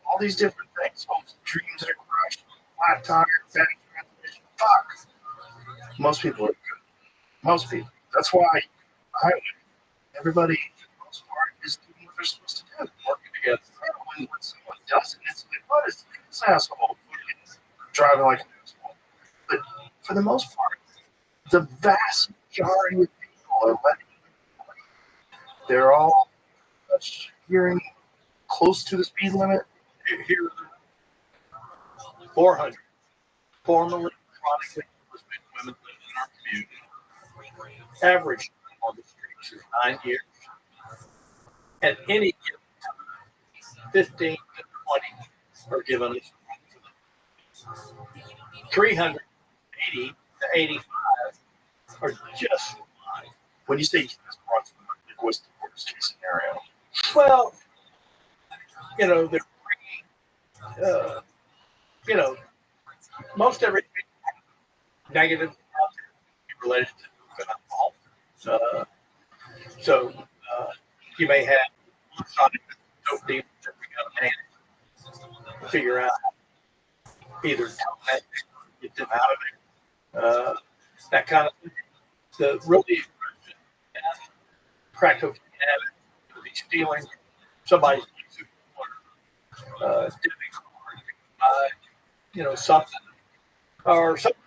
all these different things, hopes and dreams that are crushed, flat tire, bad transmission. Fuck. Most people are good. Most people. That's why everybody, for the most part, is doing what they're supposed to do, working together. When someone doesn't, it's like, what is this asshole driving like an asshole? But for the most part, the vast majority of people are letting it. They're all hearing close to the speed limit. Here, 400 formerly chronically homeless women live in our community. Average on the streets is 9 years. At any given time, 15 to 20 are given us. 380 to 85 are just fine. When you say what's the worst case scenario? Well, they're bringing, most everything negative related to alcohol. So you may have dope dealers that we got to manage. figure out either get them out of it, that kind of thing. The really practical habit would be stealing somebody's debit card, something or something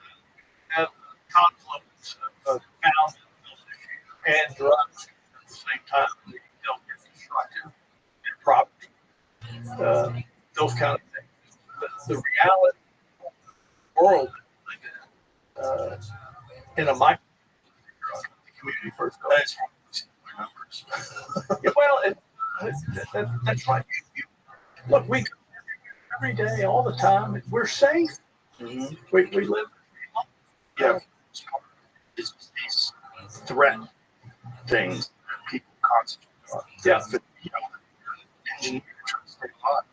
that conflicts of pounds and drugs at the same time. They don't get destructive and property, those kind of things. But the reality world in a micro Community first. That's numbers. yeah, well, that's right. Look, we every day, all the time. We're safe. Mm-hmm. We live. Yeah. It's these threat things that people concentrate on. Yeah. But, engineer trying to stay alive.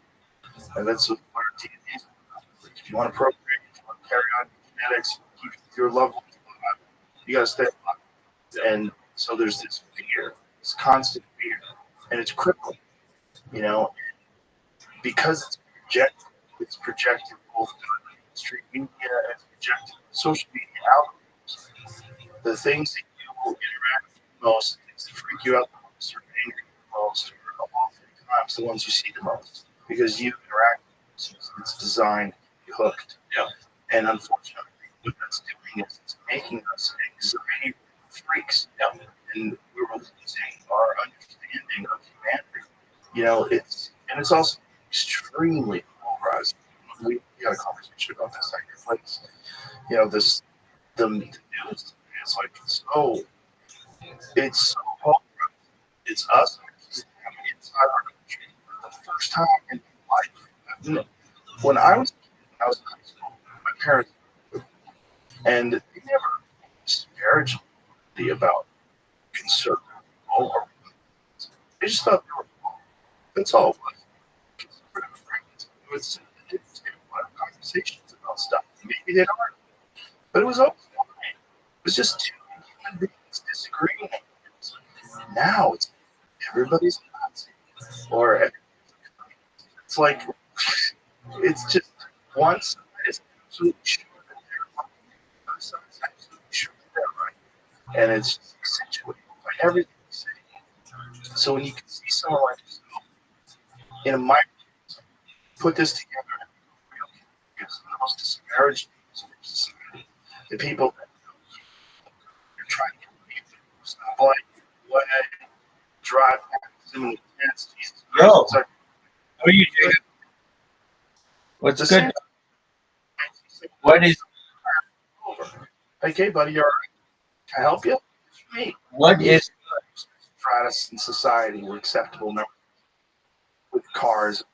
And that's what our DNA is about. Like, if you want to procreate, if you want to carry on genetics, keep your loved ones alive, you got to stay alive. And so there's this fear, this constant fear, and it's crippling, because it's projected both on mainstream media and it's projected on social media algorithms. The things that you will interact with the most, the things that freak you out the most, or anger you the most, or of all times, the ones you see the most, because you interact with them. So it's designed to be hooked. Yeah. And unfortunately, what that's doing is it's making us anxiety freaks. Yeah. And we're losing our understanding of humanity. It's also extremely polarizing. We had a conversation about this at your place. The news is like it's so polarized. It's us inside our country for the first time in life. When I was in high school, my parents and they never disparaged me about conservative or they just thought they were wrong. That's all it was. Conservative friends. It was a lot of conversations about stuff. Maybe they aren't. But it was always fine. It was just two human beings disagreeing. Now it's everybody's Nazi. Or it's like it's just one side is absolutely sure that they're wrong. The other side is absolutely sure that they're right. And it's just accentuated by everything you say. So when you can see someone like yourself in a microcosm put this together, it's the most disparaged things in society. The people that you're trying to get stop light, way, drive past them in the tents. Yo, It's like, how are you doing? What's the good? same. What is Okay, buddy, you all right? Can I help you? Hey, what is Protestant society were acceptable members with cars,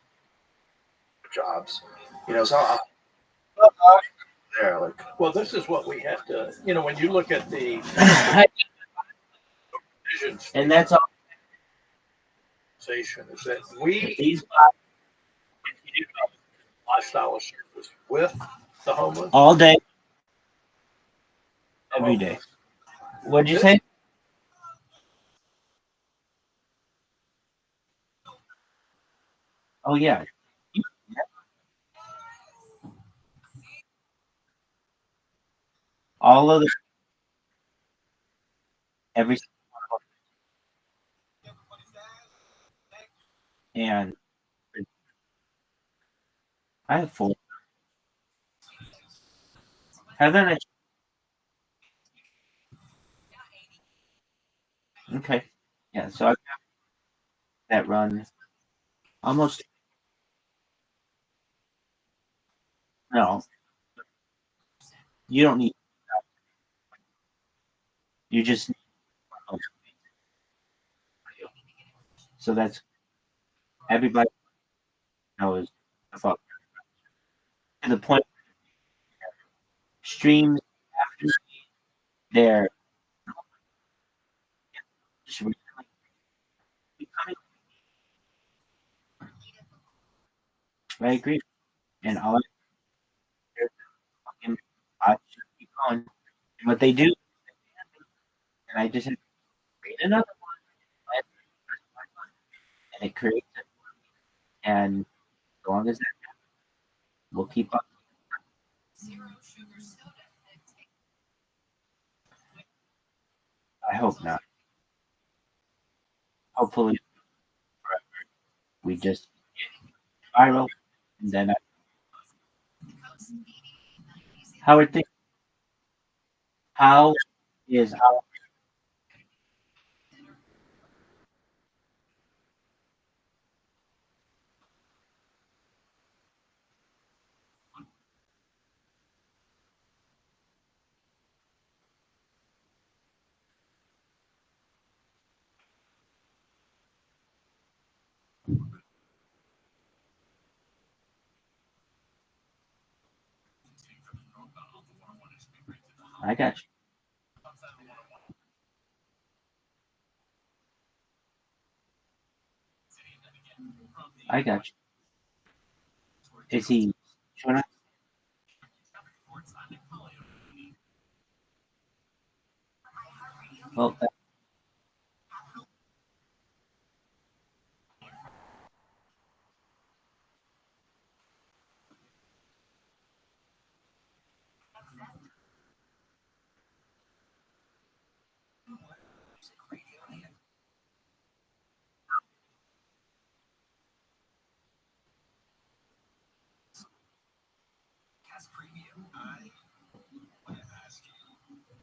jobs. So I'm there, like, Well, this is what we have to. When you look at the visions and that's all organization, is that we these lifestyle of service with the homeless. all day, every day. What'd you say? Oh yeah. All of the every and I have 4. Heather, okay. Yeah, so I've got that run almost no. You don't need you just need so that's everybody knows about to the point streams after they're just really becoming I agree. And all fucking I should keep going. And what they do and I just have to create another one and it creates it. And as long as that We'll keep up. Zero sugar soda. I hope not. Hopefully, we just get viral, and then how are things? How is our I got you. I got you. Is he showing up? Well,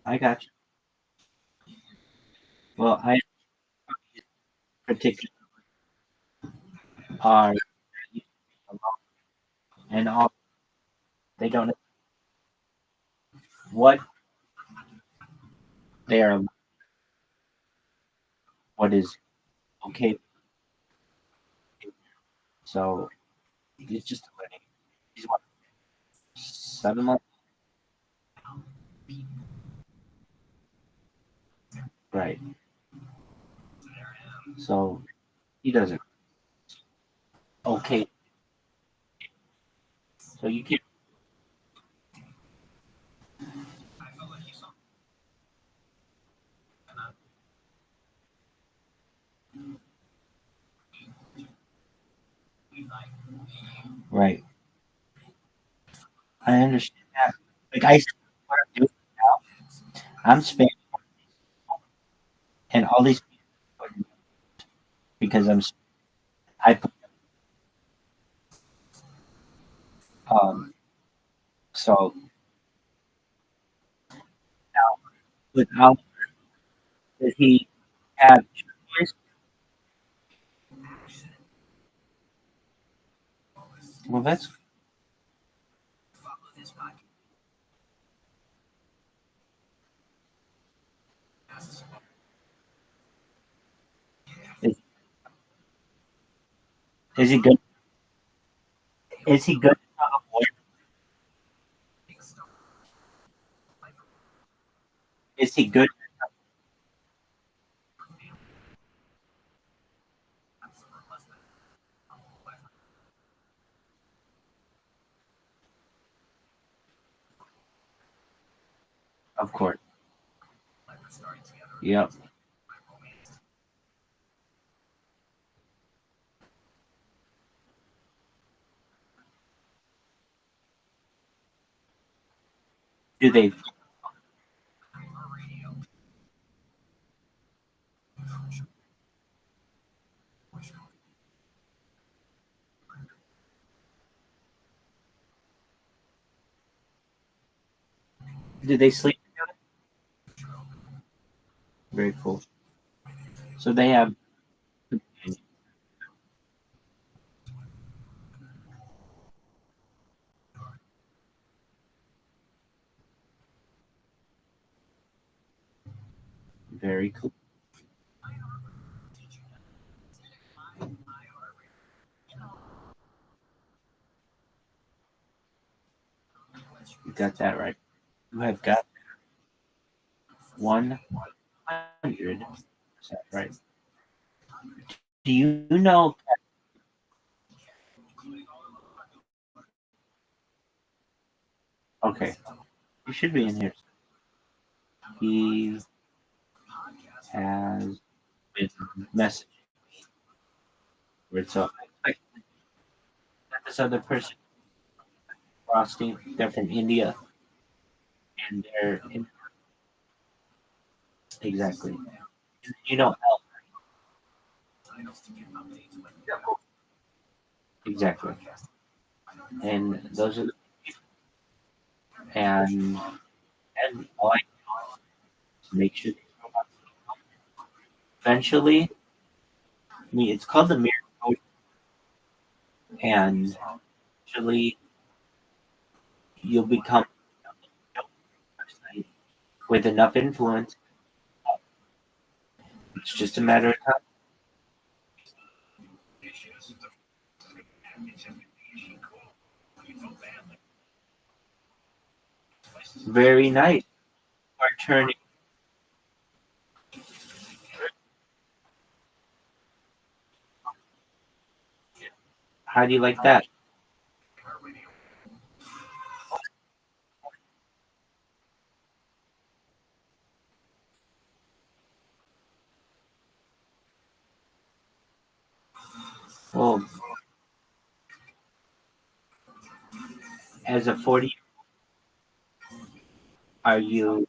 I got you. Well, I particularly are and all they don't know what they are, what is okay. So it's just a wedding. He's what, 7 months, right? So he doesn't. Okay, so you can right. I understand that. Like what I'm doing now, I'm spending and all these people because I put so now without that he have choice. Well, that's is, is he good? Is he good? Is he good? Of course. Yep. Do they sleep together? Very cool. So they have very cool. You got that right. You have got 100% right. Do you know? Okay, he should be in here. He has been messaging with so I expect that this other person frosting. They're from India, and exactly. You know elk, exactly. And those are and all I do is make sure they throw out. Eventually, I mean, it's called the mirror code, and eventually you'll become with enough influence. It's just a matter of time. Very nice. Are turning. How do you like that? Well, as a 40, are you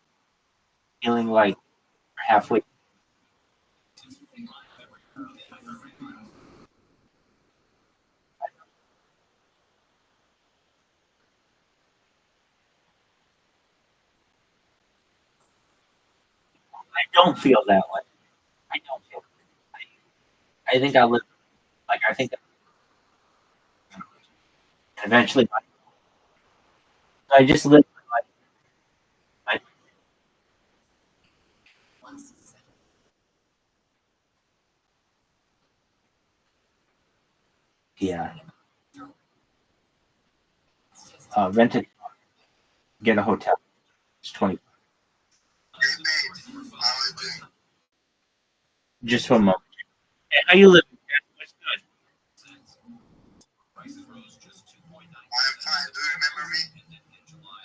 feeling like halfway? I don't feel that way. I don't feel. I think I live like I think eventually I just live my life. I, yeah. Rent a get a hotel. It's 20. Just for a moment. Hey, how you living? What's good?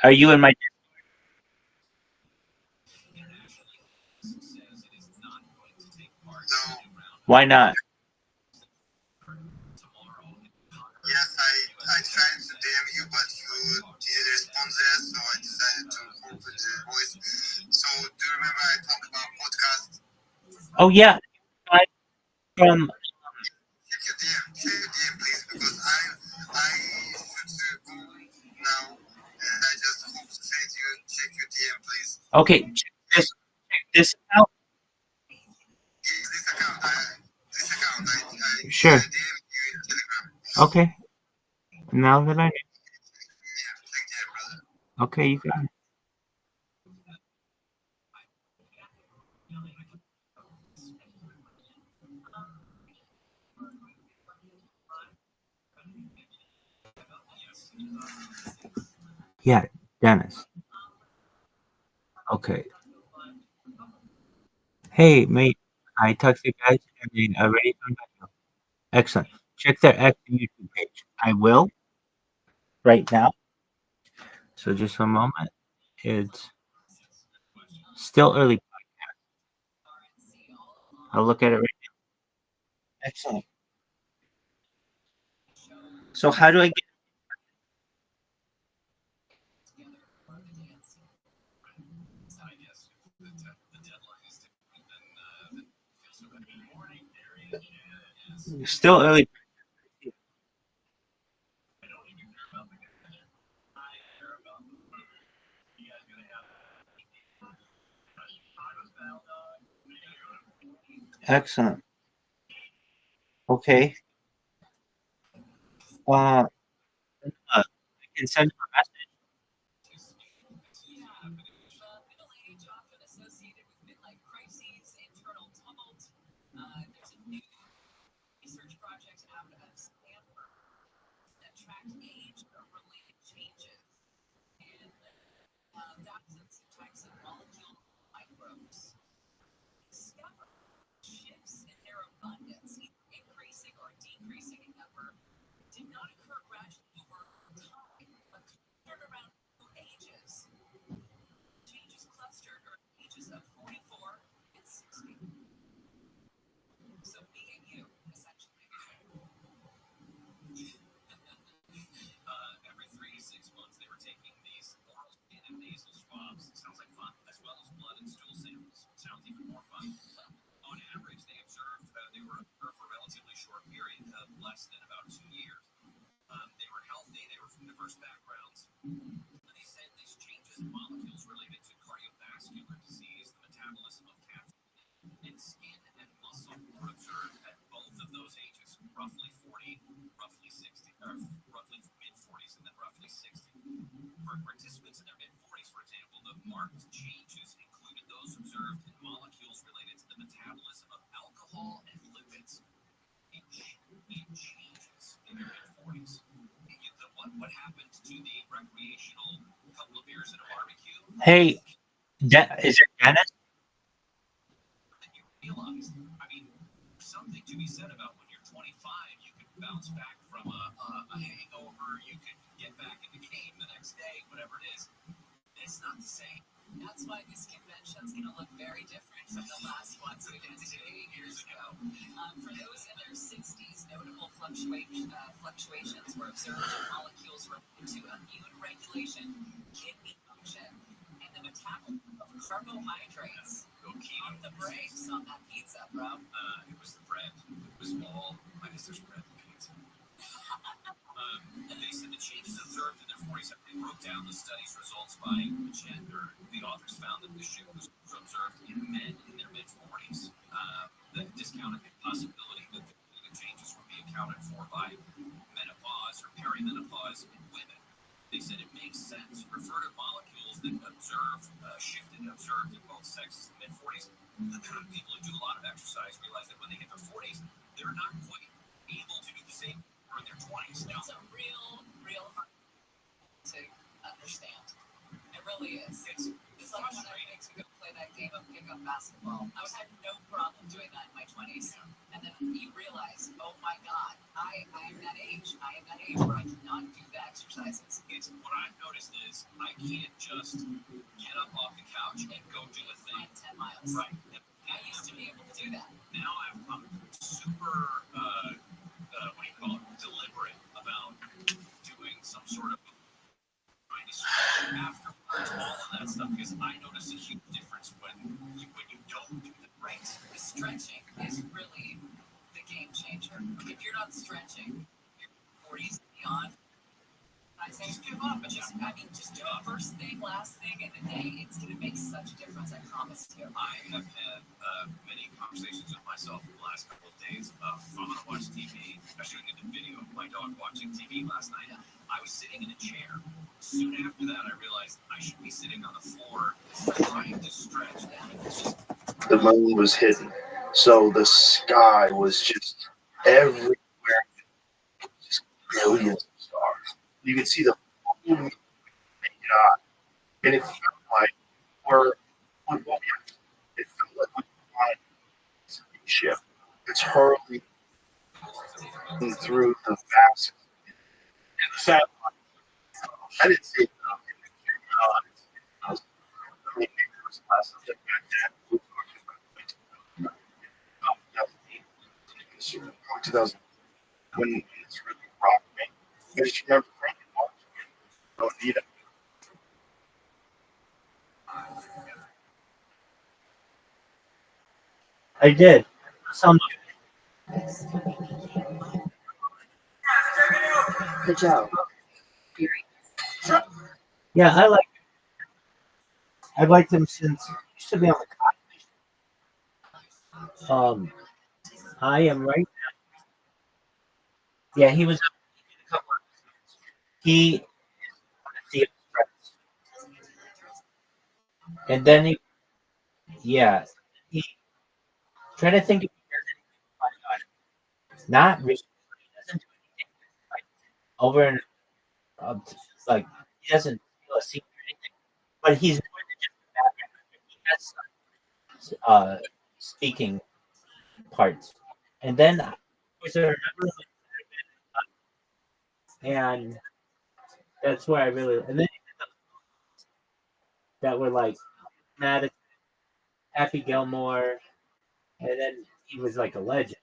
Are you in my? Why not? Oh yeah, I from okay. Check this out. Sure. Okay. Now that I okay, you got it. Yeah, Dennis. Okay. Hey, mate. I talked to you guys and they already done that. Excellent. Check their YouTube page. I will right now. So just a moment. It's still early. I'll look at it right now. Excellent. So how do I get still early? Excellent. Okay. I can send you a message. They said these changes in molecules related to cardiovascular disease, the metabolism of cancers, in skin and muscle were observed at both of those ages, roughly 40, roughly 60, or roughly mid-40s and then roughly 60. For participants in their mid-40s, for example, the marked changes included those observed in molecules related to the metabolism of alcohol and lipids. It changes in their mid-40s. What happened to the recreational couple of beers at a barbecue? Hey, is it Dennis? You realize, I mean, something to be said about when you're 25, you can bounce back from a hangover, you can get back in the game the next day, whatever it is. It's not the same. That's why this convention's going to look very different from the last ones we did 8 years ago. For those in their 60s, notable fluctuations were observed in molecules related to immune regulation, kidney function, and the metabolism of carbohydrates. On the brakes on that pizza, bro. It was the bread. It was all, I guess there's bread in pizza. They said the changes observed in their 40s, they broke down the study's results by gender. The authors found that the shift was observed in men in their mid-40s. That discounted the possibility that the changes would be accounted for by menopause or perimenopause in women. They said it makes sense. Refer to molecules that observed in both sexes in the mid-40s. People who do a lot of exercise realize that when they hit their 40s, they're not quite able to do the same in their 20s. No. It's a real hard to understand. It really is. It's like when I went to go play that game of pickup basketball. I had no problem doing that in my 20s. And then you realize, oh my God, I am that age. I am that age where I cannot do the exercises. What I've noticed is I can't just get up off the couch and go do a thing. 10 miles. Right. I used to be able to do that. Now I'm super, what do you call it, deliberate about doing some sort of trying to stretch afterwards, all of that stuff, because I notice a huge difference when you don't do the right. The stretching is really the game changer. If you're not stretching, your 40s and beyond, I say just give up. Just do it first thing, last thing in the day. It's going to make such a difference, I promise you. I have had many conversations with myself in the last couple of days about if I'm going to watch TV, especially in the video of my dog watching TV last night. I was sitting in a chair. Soon after that, I realized I should be sitting on the floor trying to stretch. The moon was hidden, so the sky was just everywhere, just billions of stars. You could see the whole moon naked eye, and it felt like it felt like we were on a spaceship. It's hurtling through the vast satellite. I didn't see it. Lessons that back then. 2000 when it's really rocked me. I just remember thinking, don't need it. I did. Some. Good job. Yeah, I've liked him since he used to be on the I am right. Yeah, he was. He the and then he trying to think if he does anything. Not really. He doesn't do anything like over and like he doesn't feel a scene or anything. But he's more than just the background. He has speaking parts, and then I remember, and that's where I really and then that were like Matt, Happy Gilmore, and then he was like a legend.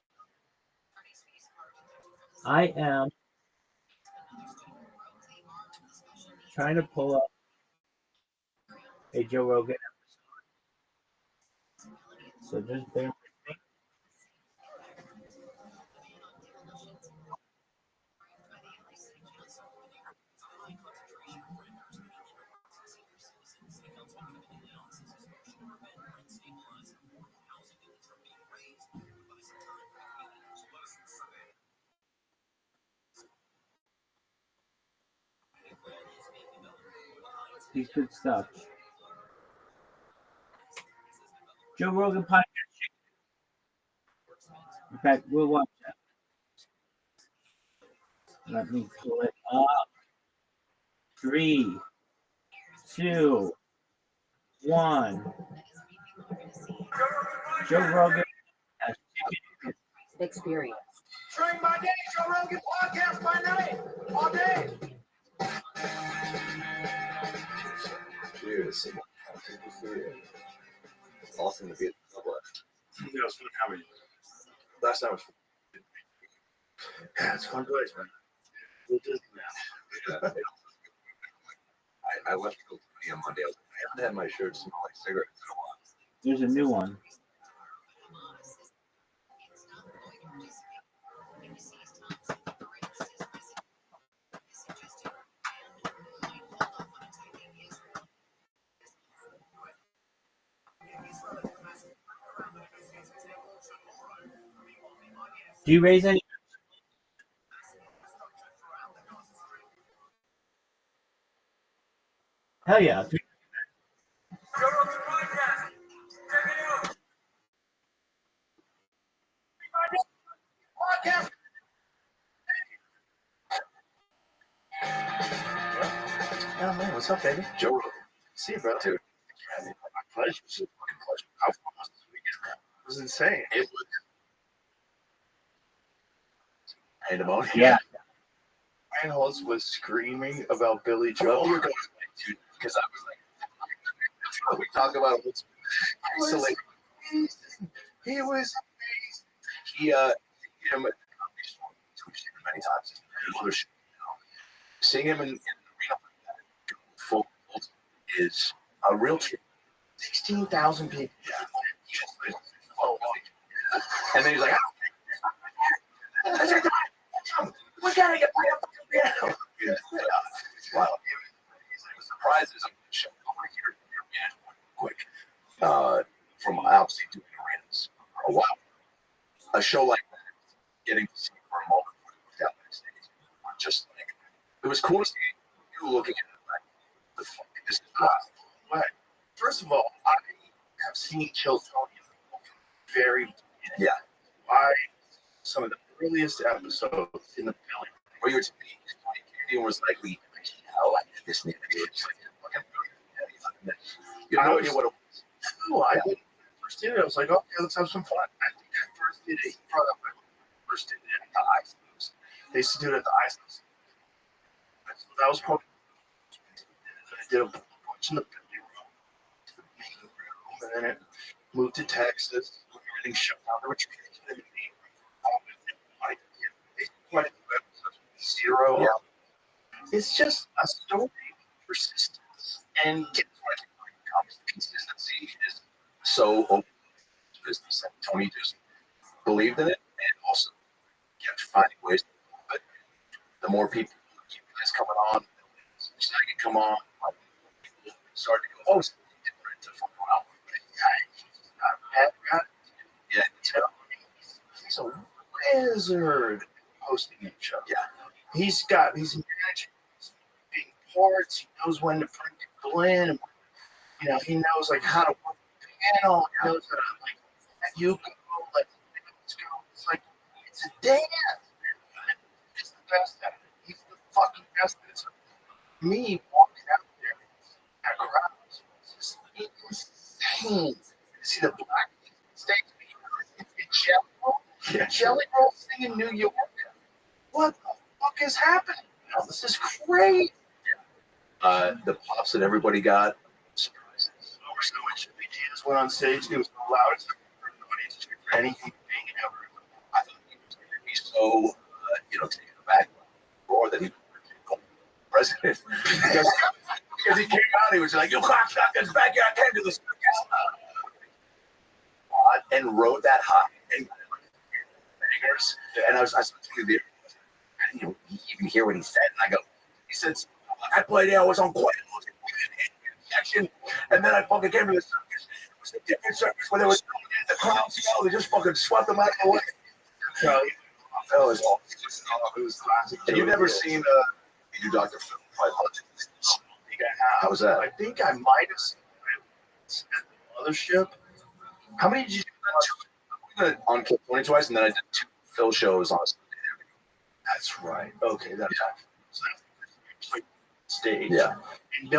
I am trying to pull up a Joe Rogan episode, so just bear with me. He's good stuff. Joe Rogan podcast. In fact, we'll watch that. Let me pull it up. 3, 2, 1. Joe Rogan has chicken Experience. Drink my day, Joe Rogan podcast my night, all day. Cheers. Awesome to be at the club. Yeah, it's fun having you. Last time was Yeah, it's a fun place, man. We'll do that. I left to go to the on Monday. I haven't had my shirt smell like cigarettes in a while. There's a new one. Do you raise any? Hell yeah. Oh, man, what's up, baby? Joe Rogan. See you, bro. Dude. Yeah, man, my pleasure. It's a fucking pleasure. How fun was this weekend, man? It was insane. It was. Pandemonium. Yeah. Ryan Holtz was screaming about Billy Well, Joel. you're going to, dude, because I was like, we talk about what's isolated. He was amazing. He him at the comedy store many times. Another shit, seeing him in the arena like that, full is a real treat. 16,000 people. Yeah. And then he's like, I don't care. We gotta get my fucking piano. Yeah. Wow. The surprises of the show. I want to hear your piano quick. From obviously doing arenas for a while. A show like that, getting to see for a moment when it was down backstage, just like it was cool to see you looking at it like the fuck this is wild. But first of all, I have seen Chiltonian very Yeah. I some of the earliest episodes in the billing. Where you were to me, everyone was like, we like this nigga. It's like fucking you have no idea what it was. No, I didn't first did it. I was like, okay, let's have some fun. I think I first did it. He brought up when I first did it at the Ice House. They used to do it at the Ice House. So that was probably I did a bunch in the billing room, to the main room, and then it moved to Texas. Everything shut down. There were training in the main room. I did quite a few episodes with Zero. Yeah. It's just a story of persistence and Consistency is so open to business. And Tony just believed in it and also kept finding ways to do it. The more people keep guys coming on, second come on, like, people start to go, oh, it's different to fuck around with. Yeah, he's a wizard hosting a show. Yeah. He's managing big parts. He knows when to bring people in. And, you know, he knows like how to work the panel. He knows how to like you go, like let's go. It's like it's a dance. Man. He's the best at it. He's the fucking best at it. So me walking out there at crowds, it's just insane. You see the black stage Jelly Roll thing in New York. What the fuck is happening? Oh, this is crazy. The pops that everybody got. Surprises. Over so much. BG went on stage. It was the loudest I've ever heard the audience cheer for anything being ever. I thought he was going to be so, taken aback more than he was president. because he came out, he was like, you cocksuckers back here, I can't do this. And rode that high and bangers. And I was telling you, I didn't even hear what he said. And I go, he said, I played there, I was on quite action. And then I fucking came to the circus. It was a different circus where they were the crowd smell. They just fucking swept them out of the way. So, that was awesome. It was classic. And you've never seen you do Dr. Phil. I How was that? I think I might have seen it at the mothership. How many did you I did on Kill 20 twice, and then I did 2 Phil shows on. That's right. Okay, that's so that's like stage. Yeah. And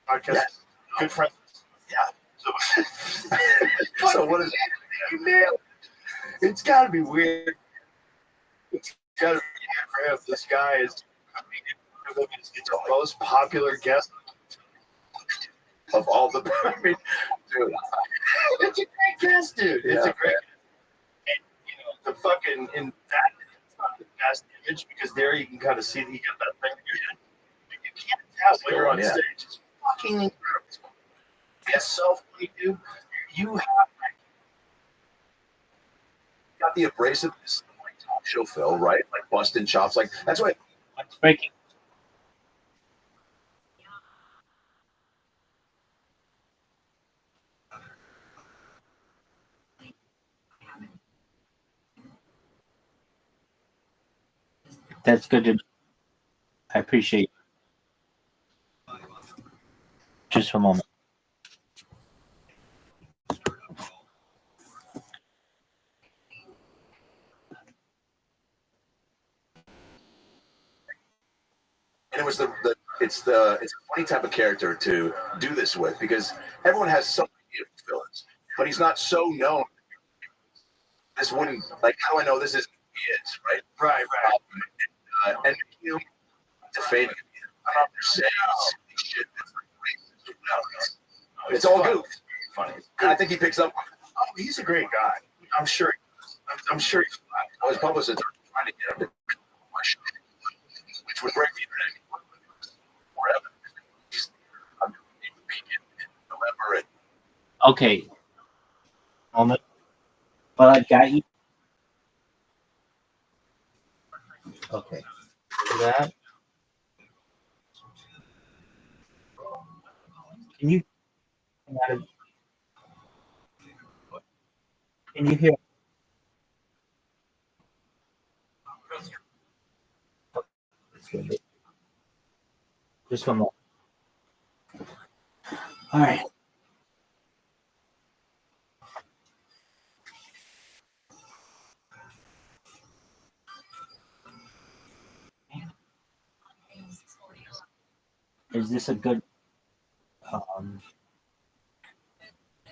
podcast. Yeah. Good friends. Yeah. So, So what is you nailed it. It's got to be weird. It's got to be weird for him. This guy is. I mean, it's the most popular guest of all the? I mean, dude. It's a great guest, dude. It's Yeah. a great. And, the fucking in that it's not the best image because there you can kind of see that you got that thing. You can't tell when you're on Yeah. stage. It's fucking incredible. It's so funny, dude. You have Got the abrasiveness of like talk show Phil, right? Like busting chops. Like that's why. What's breaking? That's good to. I appreciate. Just a moment. And it was it's a funny type of character to do this with because everyone has so many beautiful villains, but he's not so known. This wouldn't like how do I know this is he is right? right. And you know, defaming him. I'm not saying shit. That's like racist or whatever. It's all fun. goof. Funny. And I think he picks up on it. Oh, he's a great guy. I'm sure. I'm sure he's fine. His publicists are trying to get him to my show, which would break the internet forever. I'm doing a peak in November and Okay. Moment. Well, I've got you. Okay. Do that. Can you? Can you hear? It's good. Just one more. All right. Is this a good?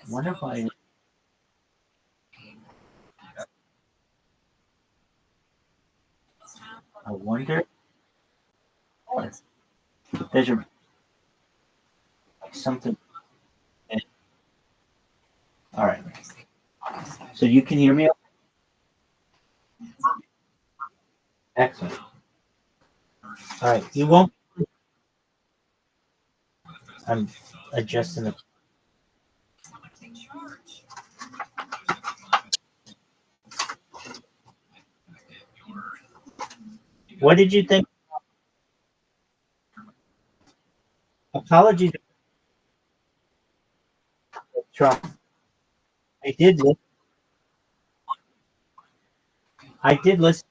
What if I? I wonder. There's a something. All right. So you can hear me? Excellent. All right. You won't. I'm adjusting the. What did you think? Apologies. Trump. I did listen. I did listen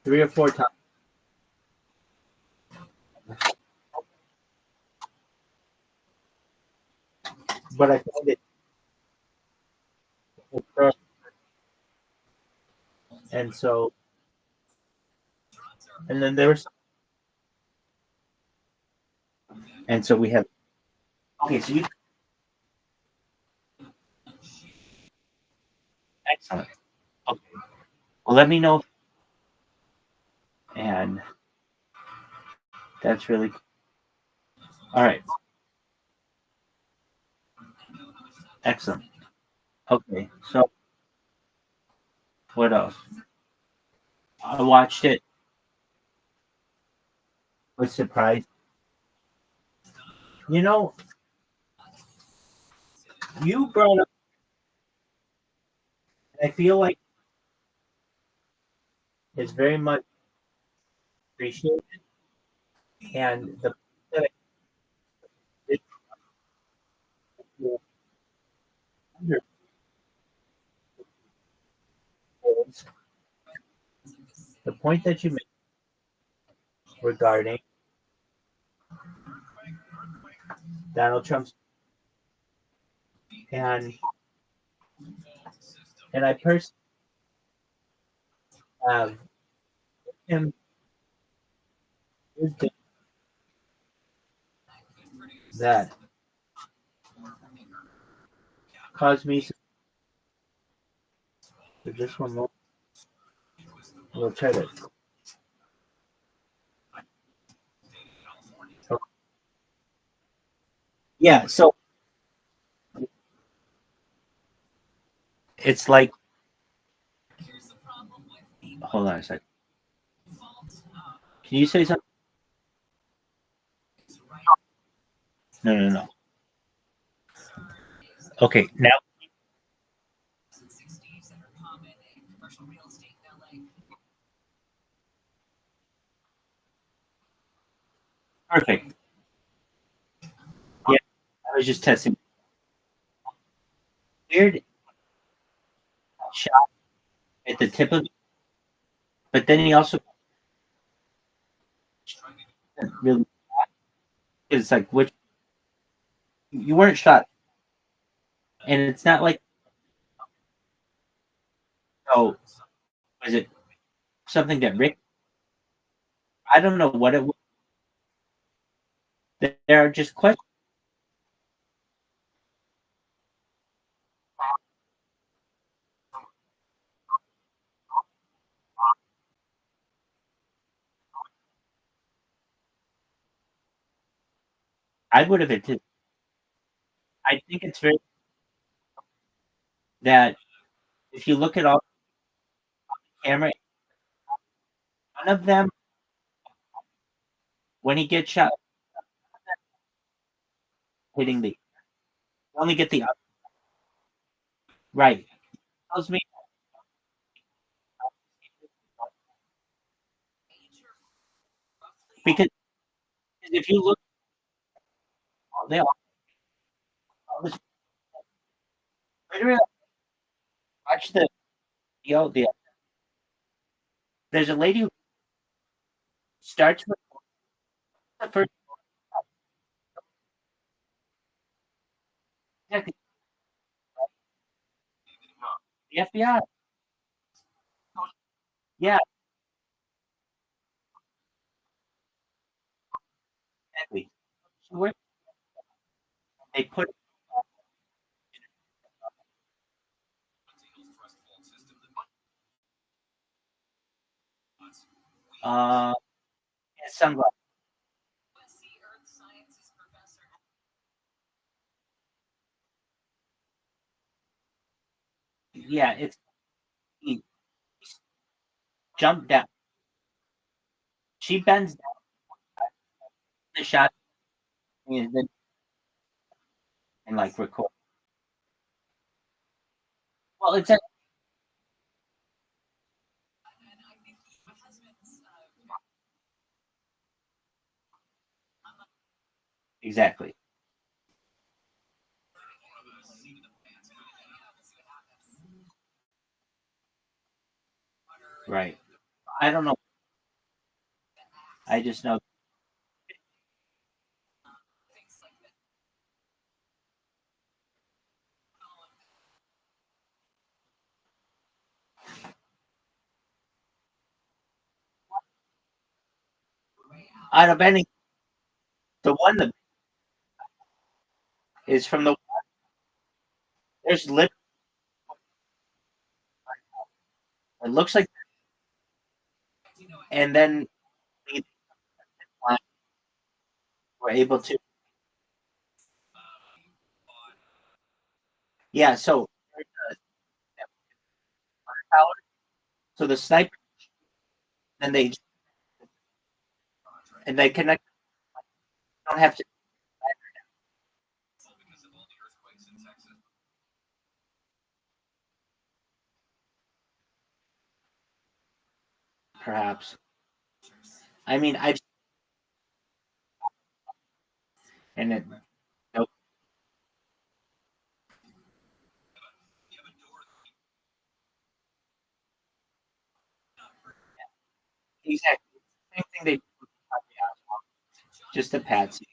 3 or 4 times. But I found it. And so, and then there was, and so we have. Okay, so you. Excellent. Okay. Well, let me know. And that's really. All right. Excellent. Okay, so what else? I watched it. Was surprised. You know, you brought up. I feel like it's very much appreciated, and the that the point that you made regarding Donald Trump's and I personally have him wisdom that caused me to just one moment. We'll try to. Okay. Yeah, so it's like, hold on a second. Can you say something? No. Okay, now. Perfect. Yeah, I was just testing. Weird shot at the tip of it, but then he also really, it's like, which you weren't shot, and it's not like, oh, was it something that Rick? I don't know what it was. There are just questions. I would have anticipated. I think it's very that if you look at all the camera, none of them, when he gets shot, hitting the, you only get the right. Tells me because if you look, they all literally watch the video. There's a lady who starts with the first the FBI. Yeah, exactly. So where they put uh sunglasses. Yeah, it's he jumped down. She bends down the shot and then and like record. Well, it's exactly right. I don't know. I just know. Out of any, the one that is from the there's lip. It looks like, and then we were able to. Yeah, so so the sniper, and they connect. Don't have to perhaps. I mean, I've and it. Nope, exactly. Same thing they do. Just a patsy.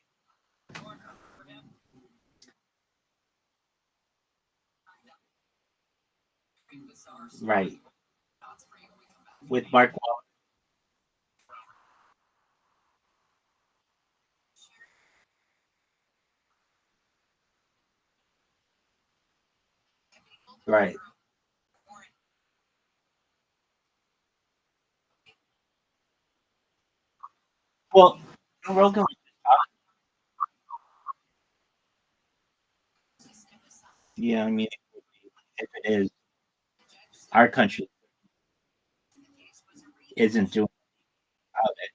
Right. With Mark Wahlberg. Right. Well, Joe Rogan. Yeah, I mean, if it is, our country isn't doing about it.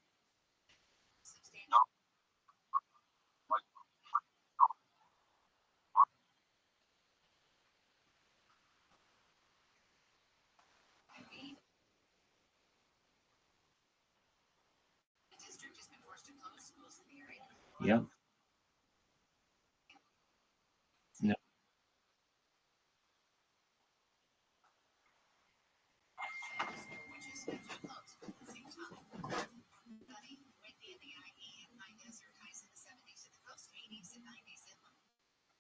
Yep. No.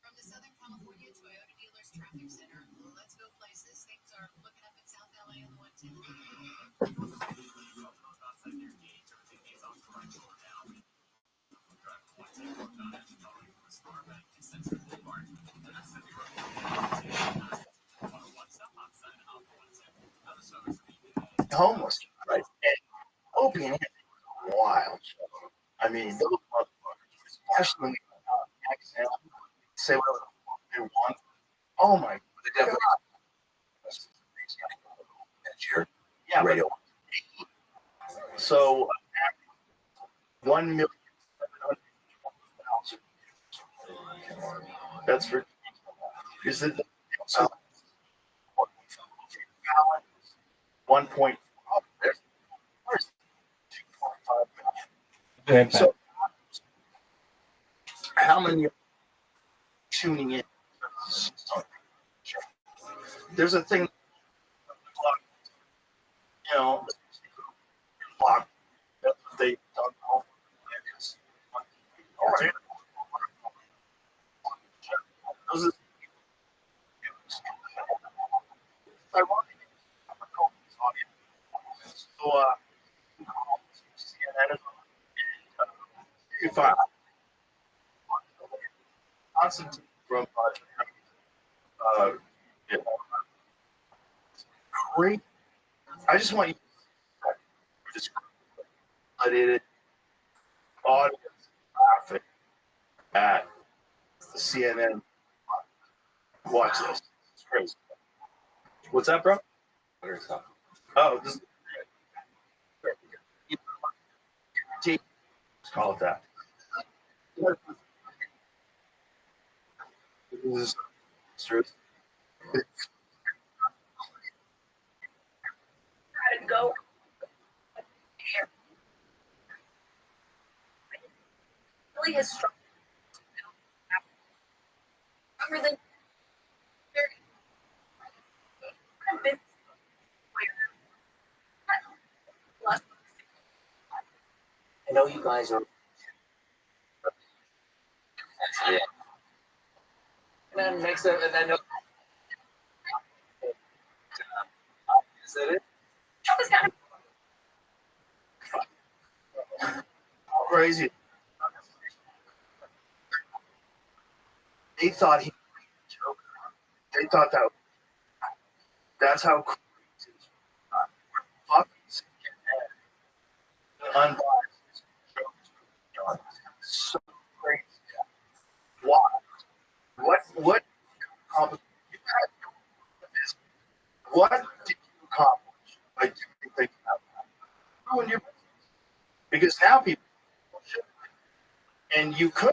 From the Southern California Toyota Dealers Traffic Center, let's go places. Things are looking up in South LA on the 110. Homeless. Right. And Opie and Anthony was wild. I mean, those motherfuckers, especially when they accent, say whatever the fuck they want. Oh my They definitely next year. yeah, but- Radio. So 1,720,000. That's for is it so 1.5 million. So how many are tuning in? There's a thing, you know, block that they don't know. All right. Those are- So, CNN, if I Constantine from yeah, great. I just want you to just validated audience traffic at the CNN. Watch this. It's crazy. What's that, bro? Oh, this. Let's call it that. This is true. Go. Really has strong. Stronger than I've been. I know you guys are. Yeah. And then makes it, and then. Is that it? Trump has got Crazy. They thought he was a joke. They thought that's how crazy fucking unbiased. So crazy. Why? What accomplish- you had this. What did you accomplish by doing things like that? Ruin your business. Because now people and you could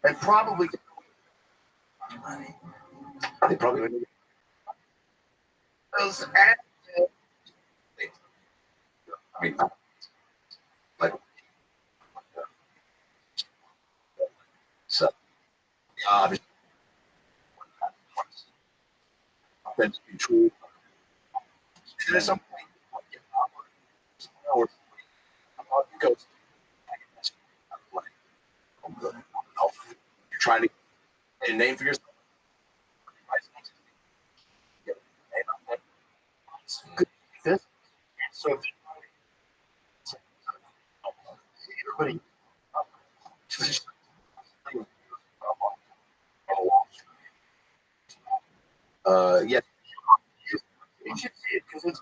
and probably They probably would. those I mean, like, so, obviously, then to be true, And at some point, you know, or it goes, you're trying to get a name for yourself. It's good business. So if everybody, yeah, you should see it because it's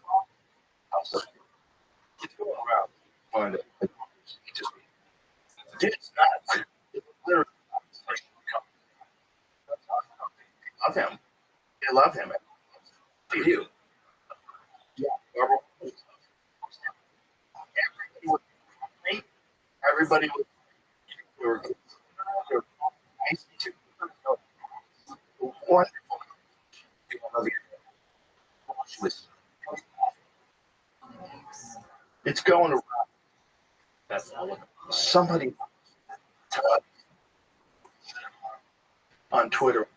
going around. Find it. Dude, it's not. It's literally love him. They love him. You. Yeah. Everybody was great. Everybody was. They were nice to. Wonderful. It's going around. That's somebody on Twitter.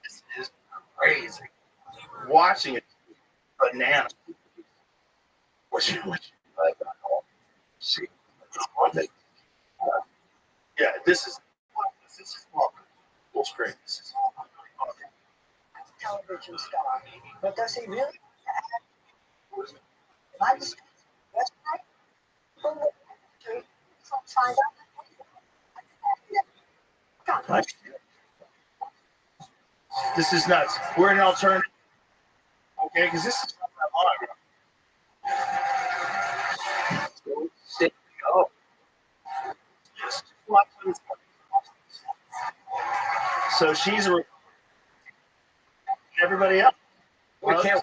This is crazy. Watching it, banana. What you see? Yeah, this is full screen. This is television star. But does he really? I just find out. This is nuts. We're an alternative. Okay, because this is not on. So she's everybody else. We can't.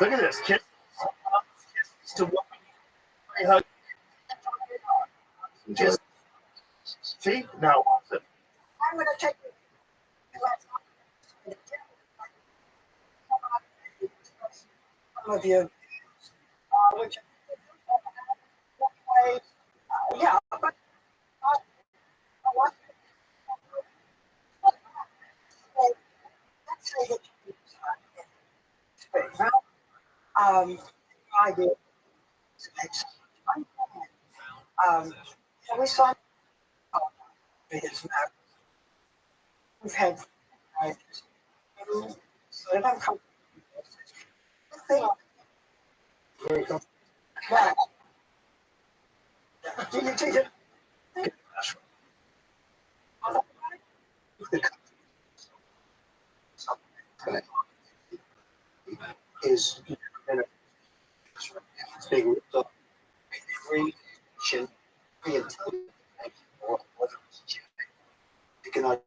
Look at this. Kiss to hug. Kiss. See? Now what's it? I'm going to take some of you. Which, yeah, but let's say that I did. So we saw his map. We've had so if I'm coming, do you take it? Is big region you cannot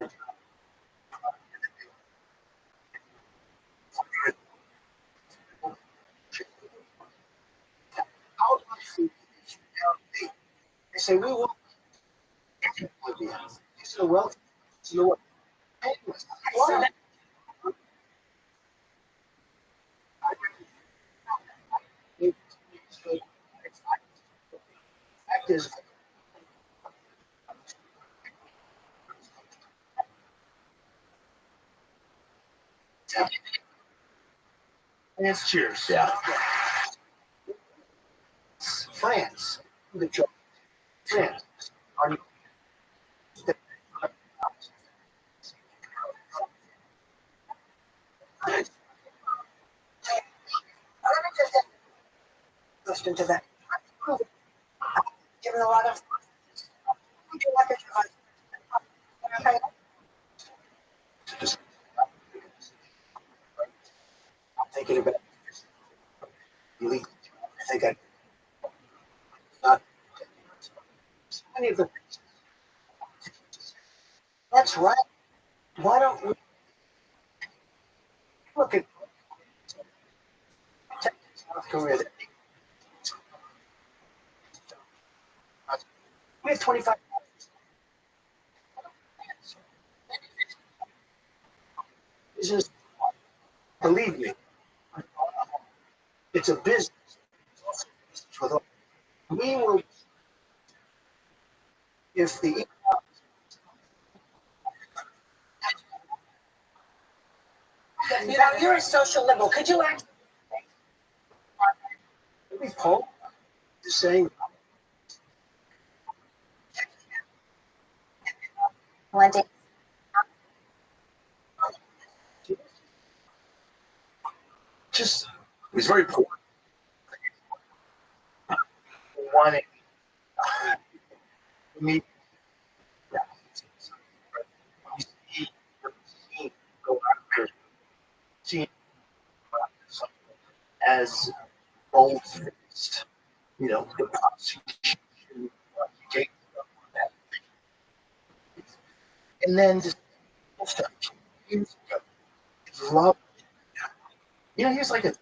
they say we will these are the wealth fact is It's cheers. Yeah. France, the job. France are Listen to that. Given a lot of. Would you like it? just I'm thinking about really I think I not many of the that's right. Why don't we look at South Korea? We have 25. This is, believe me, it's a business. We will, if the You know, you're a social liberal. Could you act? Maybe Paul is saying Plenty. just He's very poor. wanting me. You see the team go after team as bold-faced, you know, the prosecution, gate, and then just stuff. Years ago, love. You know, here's like a.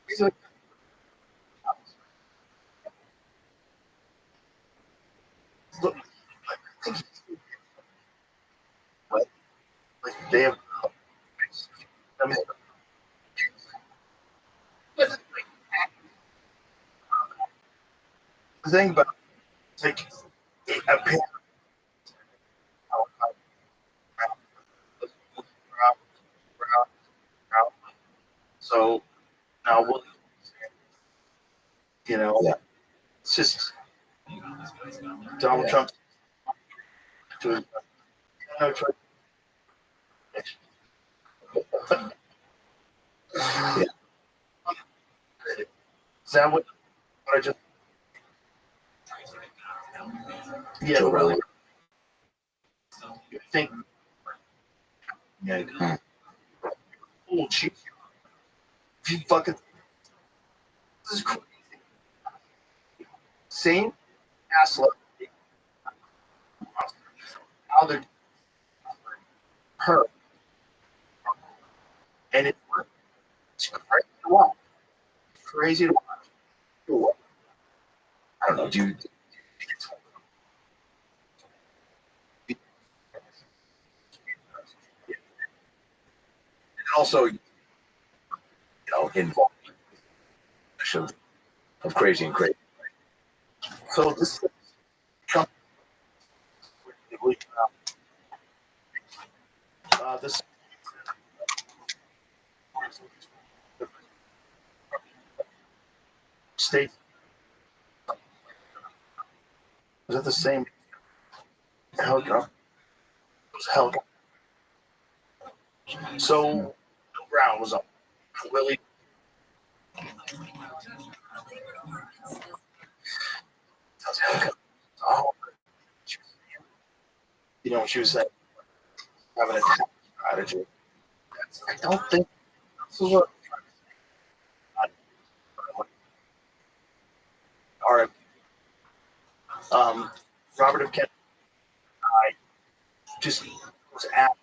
He's like, look, I think he's, but like they have. I mean, the thing about like a parent. So now what? You know, Yeah. it's just Donald Trump doing no Trump. Yeah. Is that what I just? Yeah, Joe really. Rogan. You think? Yeah. Oh, jeez. You fucking. This is crazy. Same asshole. How they're her, and it's crazy to watch. Crazy to watch. I don't know, dude. And also, you know, involved of crazy and crazy. So this Trump. This state was it the same helicopter? It was a helicopter. So Bill Brown was up. Willie. Oh, you know, she was saying having a attack strategy. I don't think this is what. All right. Robert F. Kennedy just was after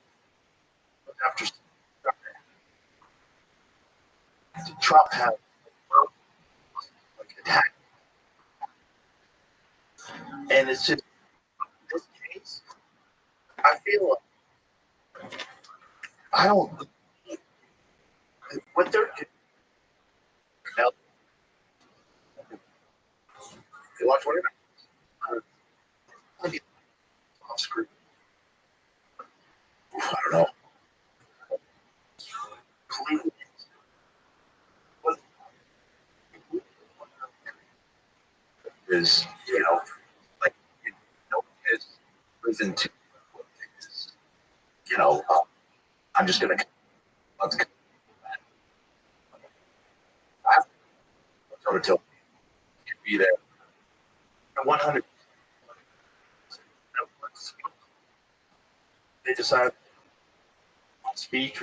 Trump had like attack, and it's just in this case. I feel like I don't what they're doing. You watch what off screen. I don't know. Completely. Is, you know, like, you know, it's risen to, you know, I'm just going to, let's sort of tell be there. 100. They decided on speech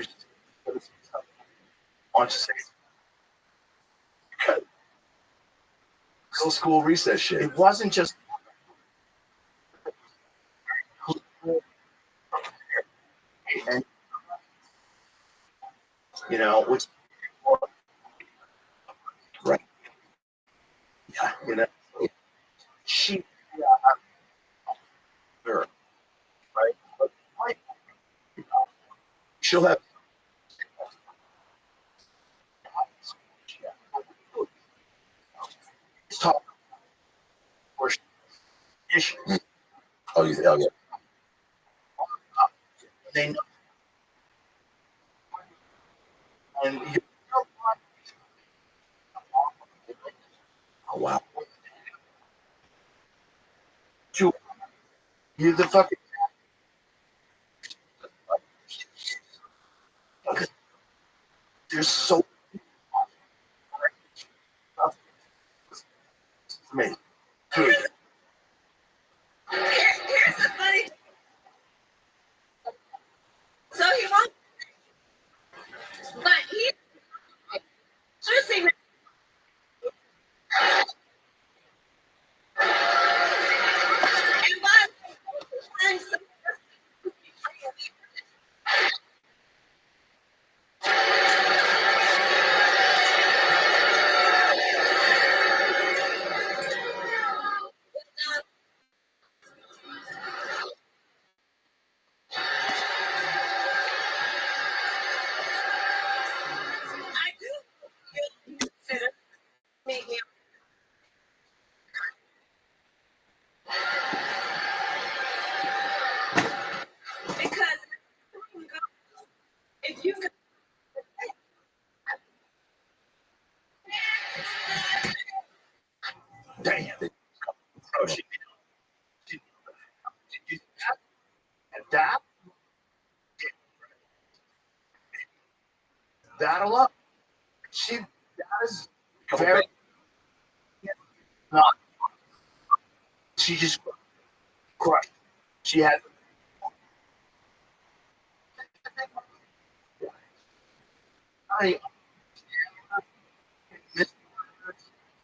on say Middle school recess shit. it wasn't just and you know which Right. yeah you know she her right but She'll have, talk or issues. oh, yeah. They know. And you oh wow. You're the fucking there's so amazing. Here's the funny. So he won't, but he juicy. And by and so I do consider me him because if you could Damn. Oh, she did that? That a lot. That is very not. She just crushed. She had. I.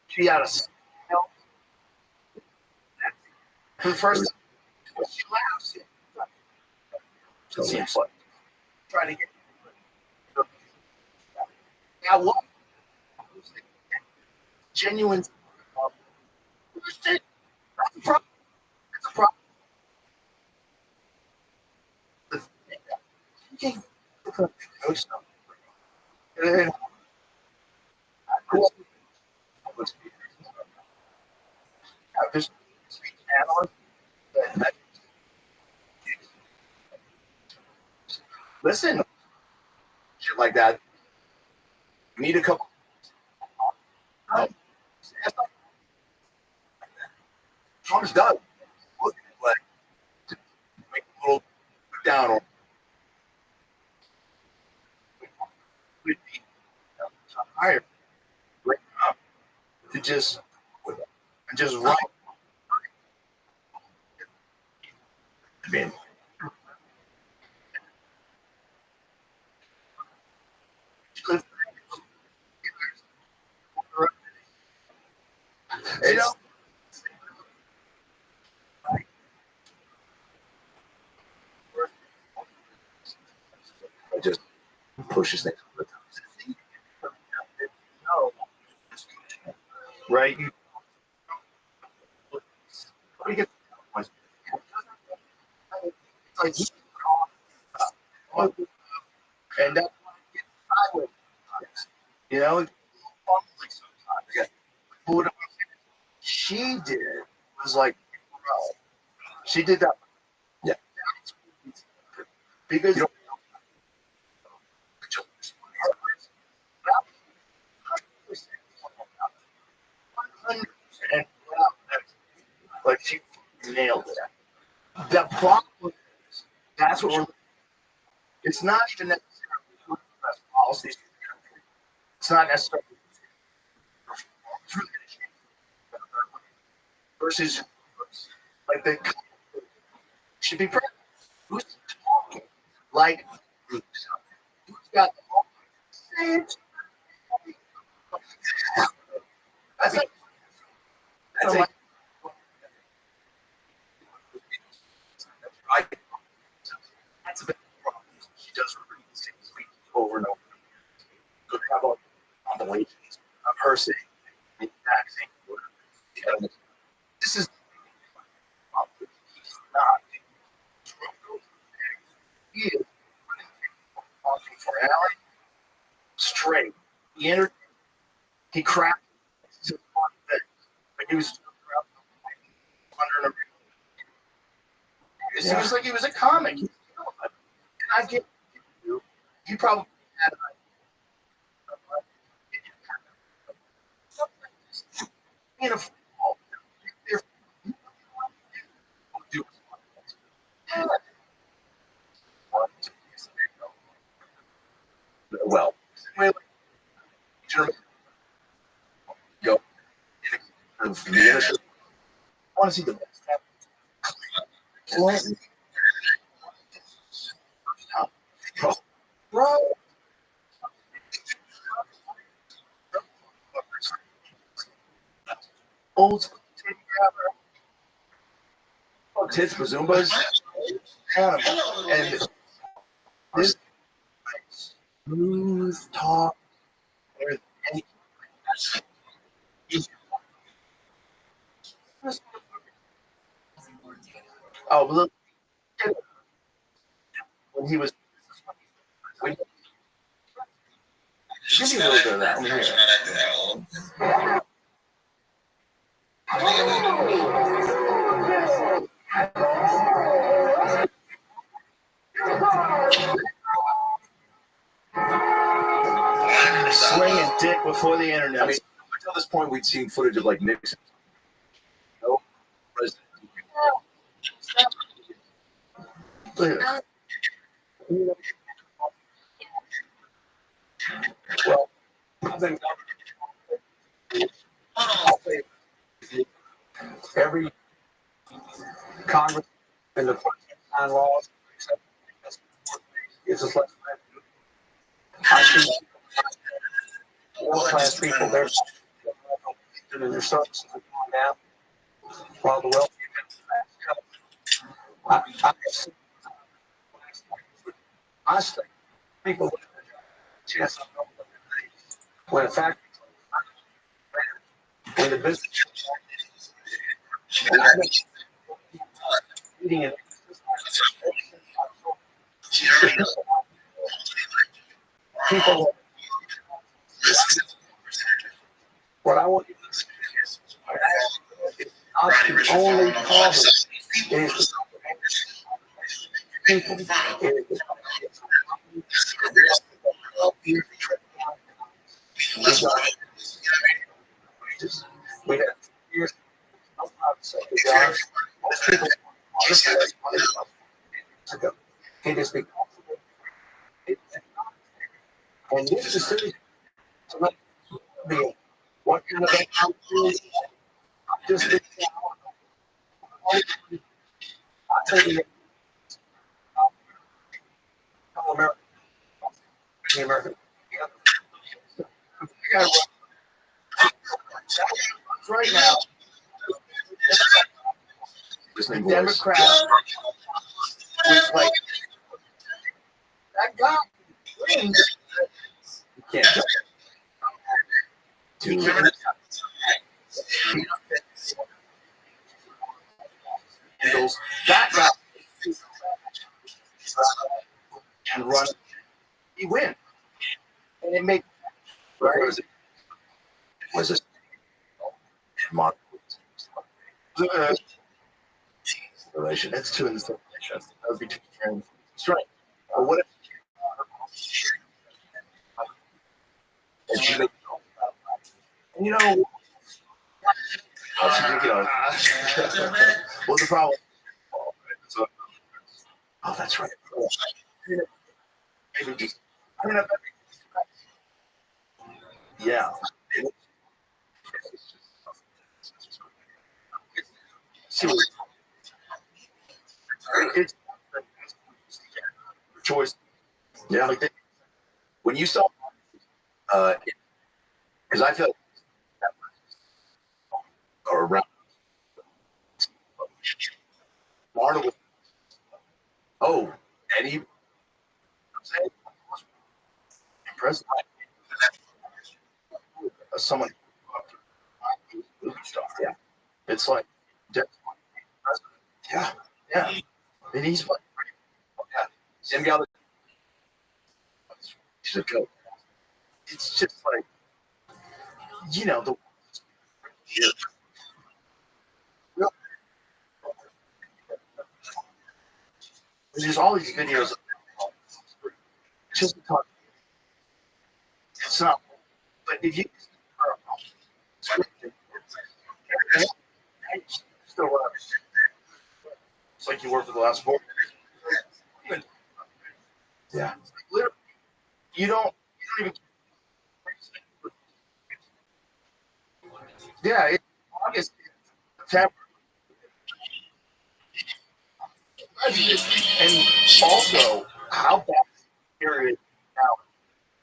She had a smell. For the first time, she laughs. It seems like trying to get. Now what? Genuine. That's a problem. That's a problem. Okay. No stuff. And cool. This speech analyst. Listen, shit like that. We need a couple. Trump's done. Look at like to make a little down on. Would be higher. Right up to just right. I mean, you know, I just pushes things all the time. Right? You get like and that's why I get sideways sometimes. You know, it's like sometimes. But what she did was like, bro, she did that. Yeah. Because like she nailed it. The problem is that's what we're. It's not even necessarily the best policies. It's not necessarily versus like they should be present. Who's talking? Like who's got the whole stage? That's like that's like right. That's a big problem. She does repeat the same speech over and over. So they have compilations of her saying the exact same word. Because this is he's not. He is talking for an hour straight. He entered. He cracked. Like he was under an. It seems like he was a comic. And I get you. You probably had in a football. Well, go. I want to see the best. Bro. Old school titty grabber. Tits Bazoombas. And this smooth talk. Oh, look. When he was. When, give me a little bit of that. Let me hear it. Swinging dick before the internet. I mean, until this point, we'd seen footage of like Nixon. No president. Look at this. Well, I think every Congress in the 49 laws except it's just like I see world-class people there and their services are going down while the wealthy I see people yes, when in fact when the business eating it people what I want you to say is not the only problem is people we have years it is because and this decision to let me what kind of just I tell you America the American right now the Democrats was like that guy wins. You can't do that guy and run he win and it made right was this relation that's two in the same relation that would be two friends that's right but what if and she made and you know what's the problem oh that's right maybe just I mean, yeah see what it's choice yeah like when you saw because I felt or around Marta was oh and he impressed someone yeah it's like yeah and he's like yeah same guy she's a goat it's just like you know the there's all these videos just because it's not. But if you scripted, it's still it's like you were for the last 4 years. Yeah. Literally, you don't even. Yeah, it's August, September, and also how bad the period now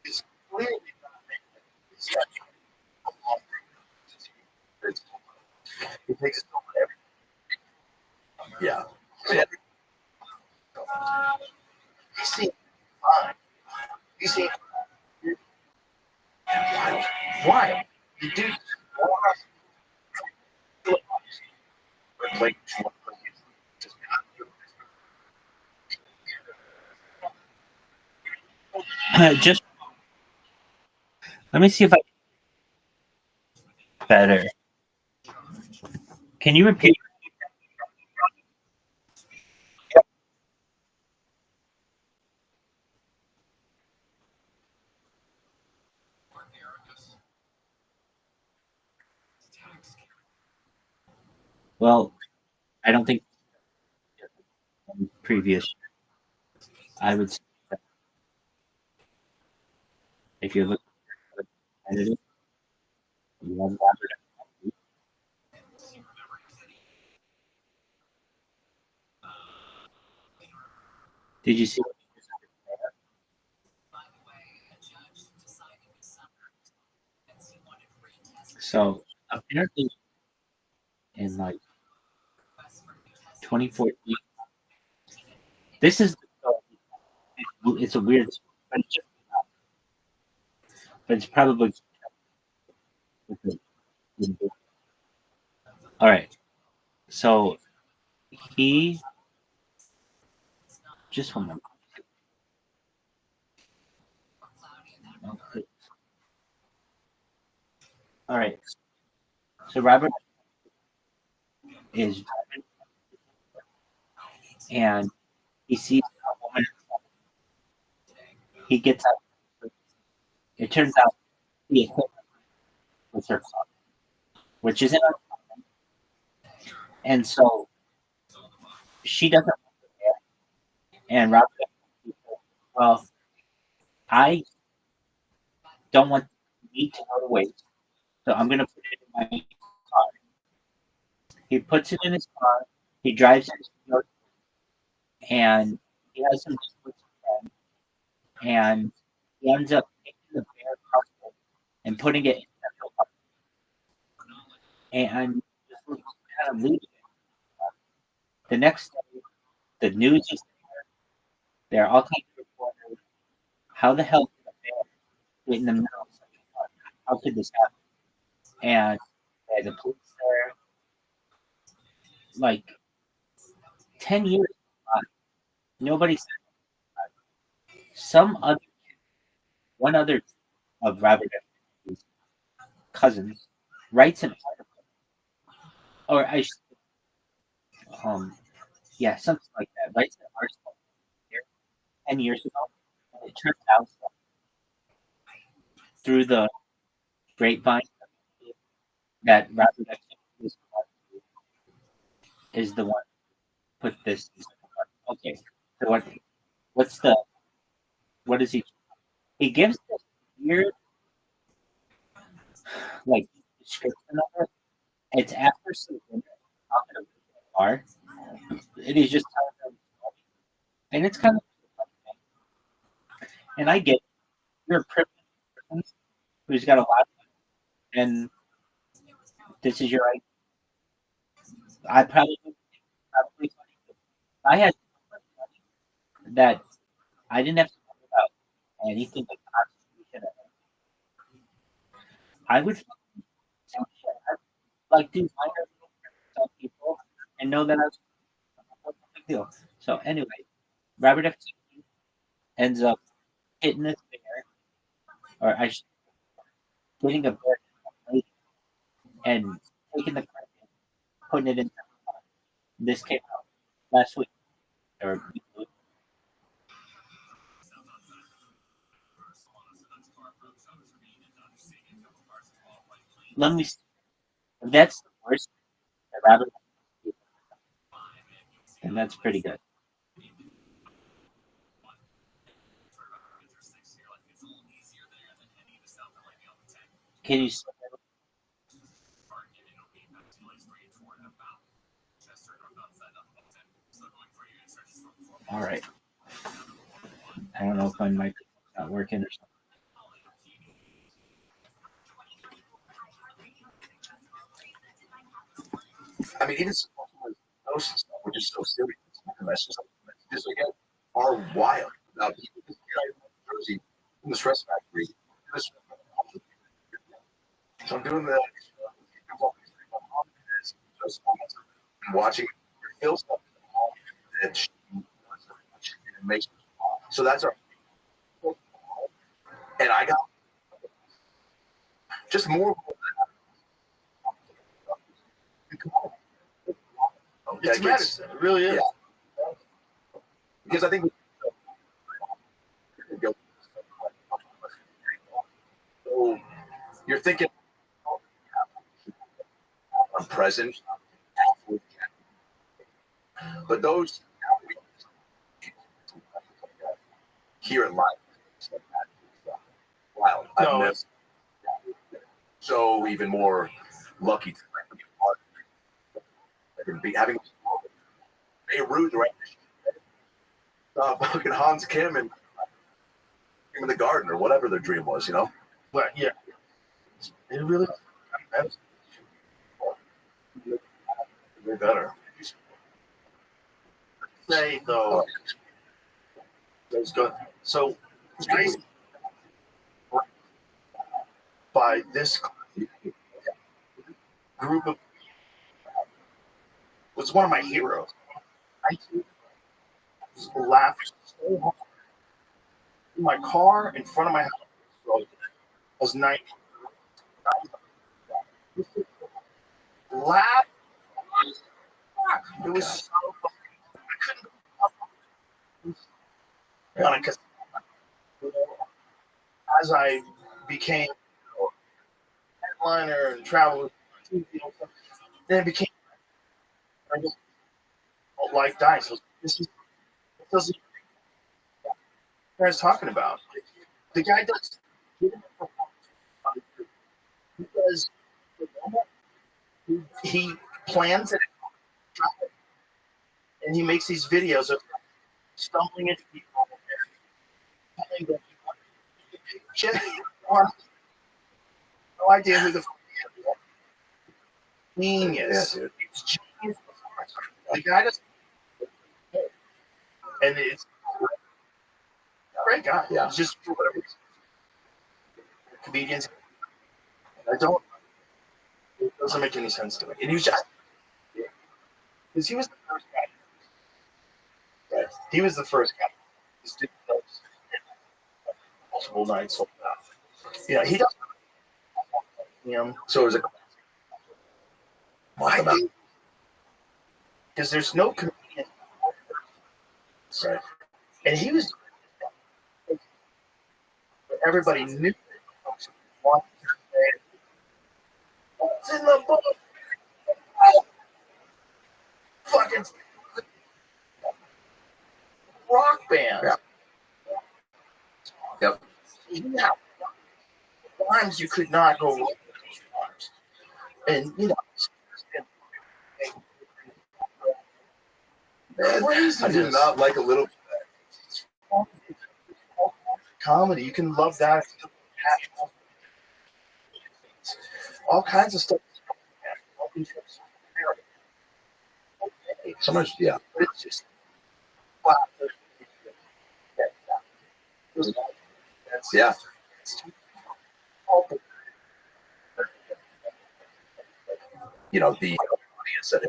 is clearly not making exception. It takes its own everything. Yeah. Yeah. He seemed fine. He seemed wild. Why? The dude like Just let me see if I better. Can you repeat? Well, I don't think previous. I would say that if you look at it, you have Robert. Did you see? So apparently, in like 2014, this is it's a weird, but it's probably all right. So he just one moment. Okay. All right. So Robert is and he sees a woman. He gets up. It turns out he hit with her car, which isn't, and so she doesn't. And Robert, well, I don't want meat to go to waste, so I'm going to put it in my car. He puts it in his car. He drives it, and he has some with him, and he ends up taking the bear carcass and putting it in Central Park, and just kind of leaving it. The next day, the news is there. All kinds of reporters. How the hell did a bear get in the middle of Central Park? How could this happen? And the police there, like 10 years, nobody said some other one other of Robert F. Kennedy's cousins writes an article, or yeah, something like that. Writes an article 10 years ago, and it turns out through the grapevine that Robert F. Kennedy is the one who put this. Okay, so what's the what is he? He gives this weird like description of it. It's after some dinner talking about the bar, and he's just telling them, and it's kind of, and I get you're a privileged person who's got a lot, and this is your right. I probably I had so much money that I didn't have to worry about anything like Constitution. I would do shit. I'd like do minor stuff people and know that I was no big deal. So anyway, Robert F. Kennedy ends up hitting this bear, or I should getting a bear and taking the carcass, putting it in. This came out last week or Let me. If that's the worst, I'd rather. And that's pretty good. Can you? All right. I don't know if my microphone's not working or something. I mean, even those stuff, which is so silly, messages again are wild. Now, people just get out of Jersey from the stress factory. So I'm doing the watching Phil stuff, and she makes so that's our and I got just more. It's medicine. It really is. Yeah. Because I think so you're thinking I'm present, but those here in life, wild. No, I'm so even more lucky to be part of it. Be having Beirut, right? Fucking Hans Kim and him in the garden or whatever their dream was, you know? But yeah, it really They're better. say though. That's good. So I by this group of was one of my heroes. I laughed so hard in my car in front of my house. I was 90. Laugh. It was so funny. I couldn't. As I became headliner and travel, then it became I just don't like dying. So this is what doesn't what I was talking about. The guy does because he plans it and he makes these videos of stumbling into people and telling them no idea who the genius. Yeah, It's genius. The guy does, and it's a great guy. Yeah. It's just for whatever reason. Comedians, I don't. It doesn't make any sense to me. And he was just because he was the first guy. Right. He was the first guy. This dude does multiple nights sold out. Yeah, he does. So is it? Why? Because there's no comedian. Right. And he was. Everybody knew. What's in the book? Fucking rock band. Yeah. Yep. Yeah. Times you could not go wrong. And you know, I did not like a little comedy. You can love that. All kinds of stuff. Sometimes, yeah. It's just wow. Yeah. You know, the audience that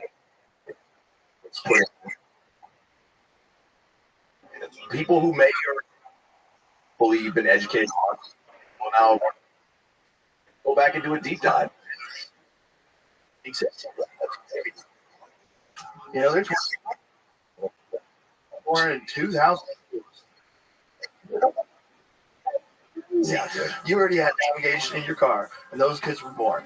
people who may or believe in educated will now go back and do a deep dive. You know, there's born in 2000. Yeah, you already had navigation in your car, and those kids were born.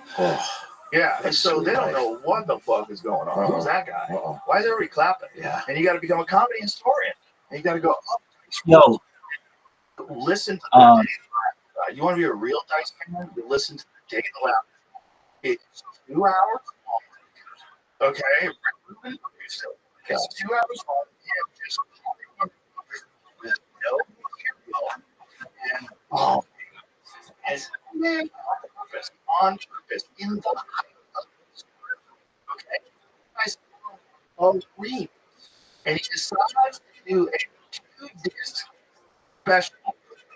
Yeah, and so they don't know what the fuck is going on. Who's that guy? Why is everybody clapping? Yeah, and you got to become a comedy historian. And you got to go up. Yo, Listen to the you want to be a real Dice fan? You listen to the Day of the Lab. It's 2 hours long. Okay, it's 2 hours long. And just with no material and as on purpose in the okay. Guys, green, and he decides to do a 2-disc special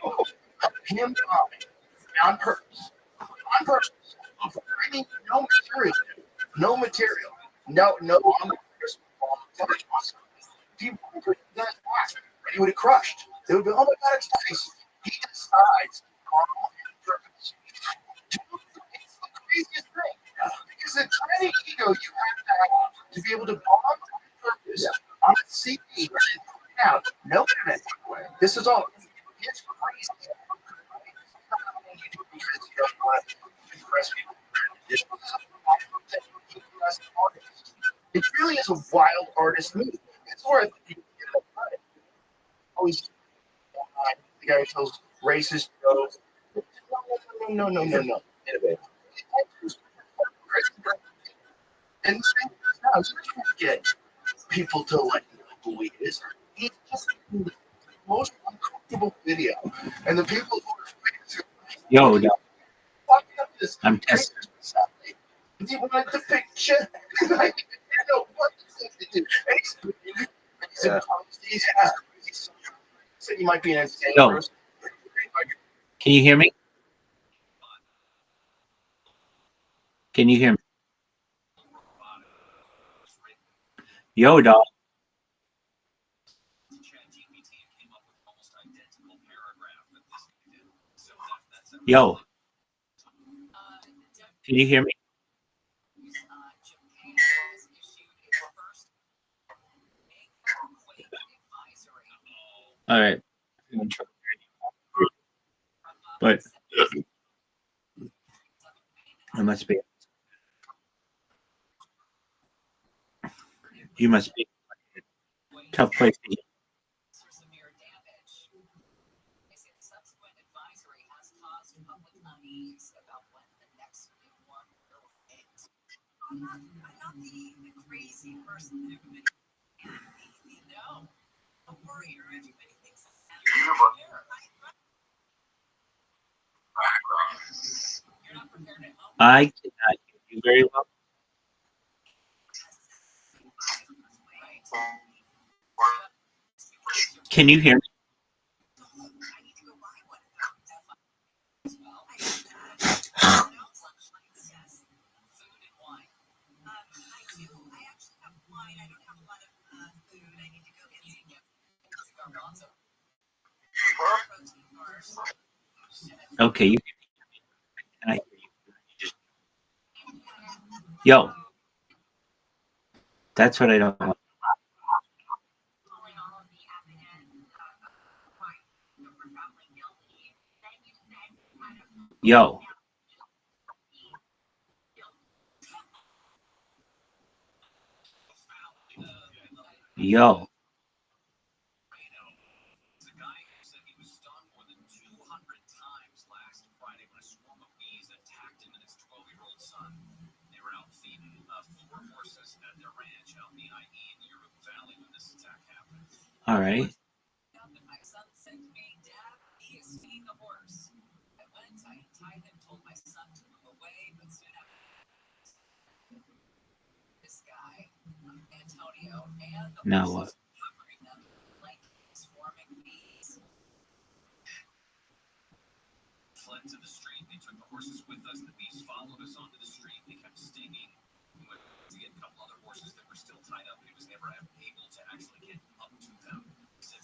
of him on purpose. On purpose. Bringing no material. No, if you put that back, he would have crushed. They would be, oh my God, it's nice. He decides on purpose. It's the craziest thing. Because the tiny ego you have to be able to bomb on purpose on a CD and put it out. No internet. This is all. It's crazy. Because you don't want to impress people. It really is a wild artist move. It's where people get credit. Always the guy who tells racist jokes. No. Innovative. And the thing is now, you can't get people to like know who he is. He's just the most uncomfortable video. And the people who are I'm testing. Do you want the picture? I don't know what to do. And he's said he might be an insane person. Can you hear me? Can you hear me? Yo, dog. Yo. Can you hear me? All right. But I must be. You must be a tough place to get. I'm not the crazy person that everybody no. A warrior, everybody thinks you're not prepared at home. I cannot hear you very well. Can you hear me? Okay, you can I hear you? Yo, that's what I don't want. Yo. Yo. All right. My son said to me, Dad, he is feeding the horse. I went, I tied him, told my son to move away, but soon after this guy, Antonio, and the Now what? covering them like swarming bees. Fled to the street. They took the horses with us. The bees followed us onto the street. They kept stinging. We went to get a couple other horses that were still tied up. He was never able to actually get up to them.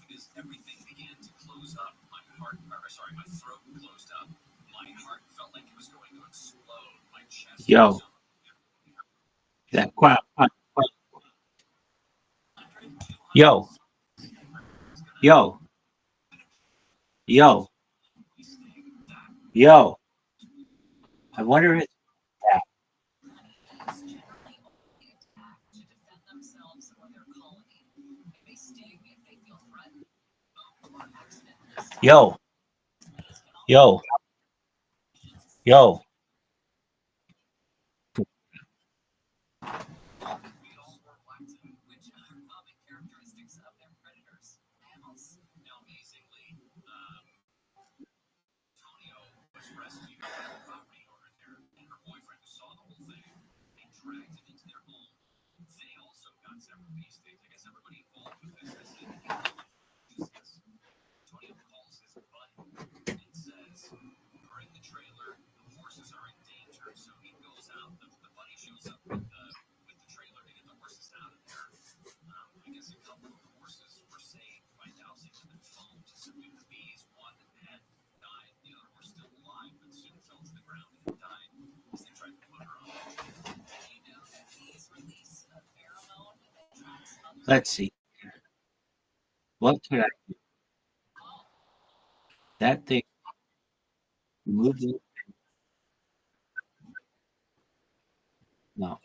Because everything began to close up. My throat closed up. My heart felt like it was going to explode. My chest. Yo. That quiet. Yo. Yo. Yo. Yo, I wonder if yo, yo, yo. Let's see. What could I do? That thing moved it. No,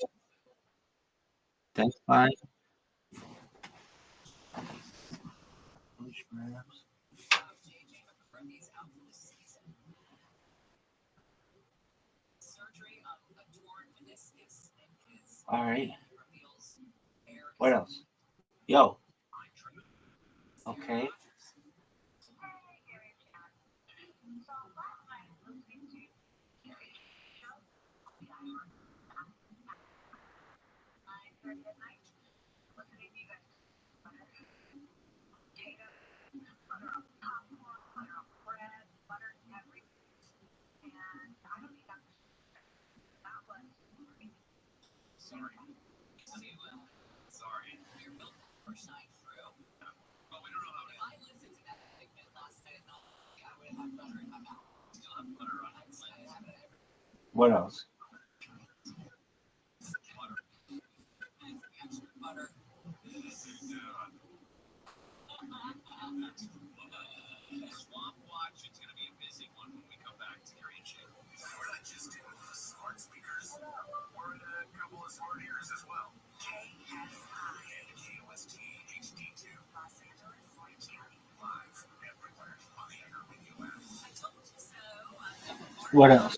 that's fine. All right. What else? Yo. Okay. What else? What else?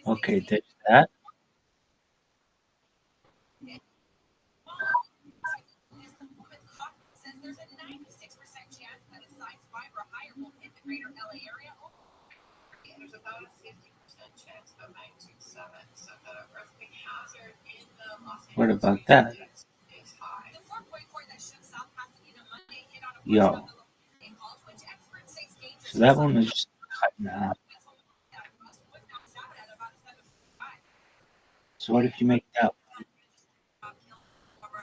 Okay, there's that. What about that? Yo. So that one was just cut in half. So what if you make that?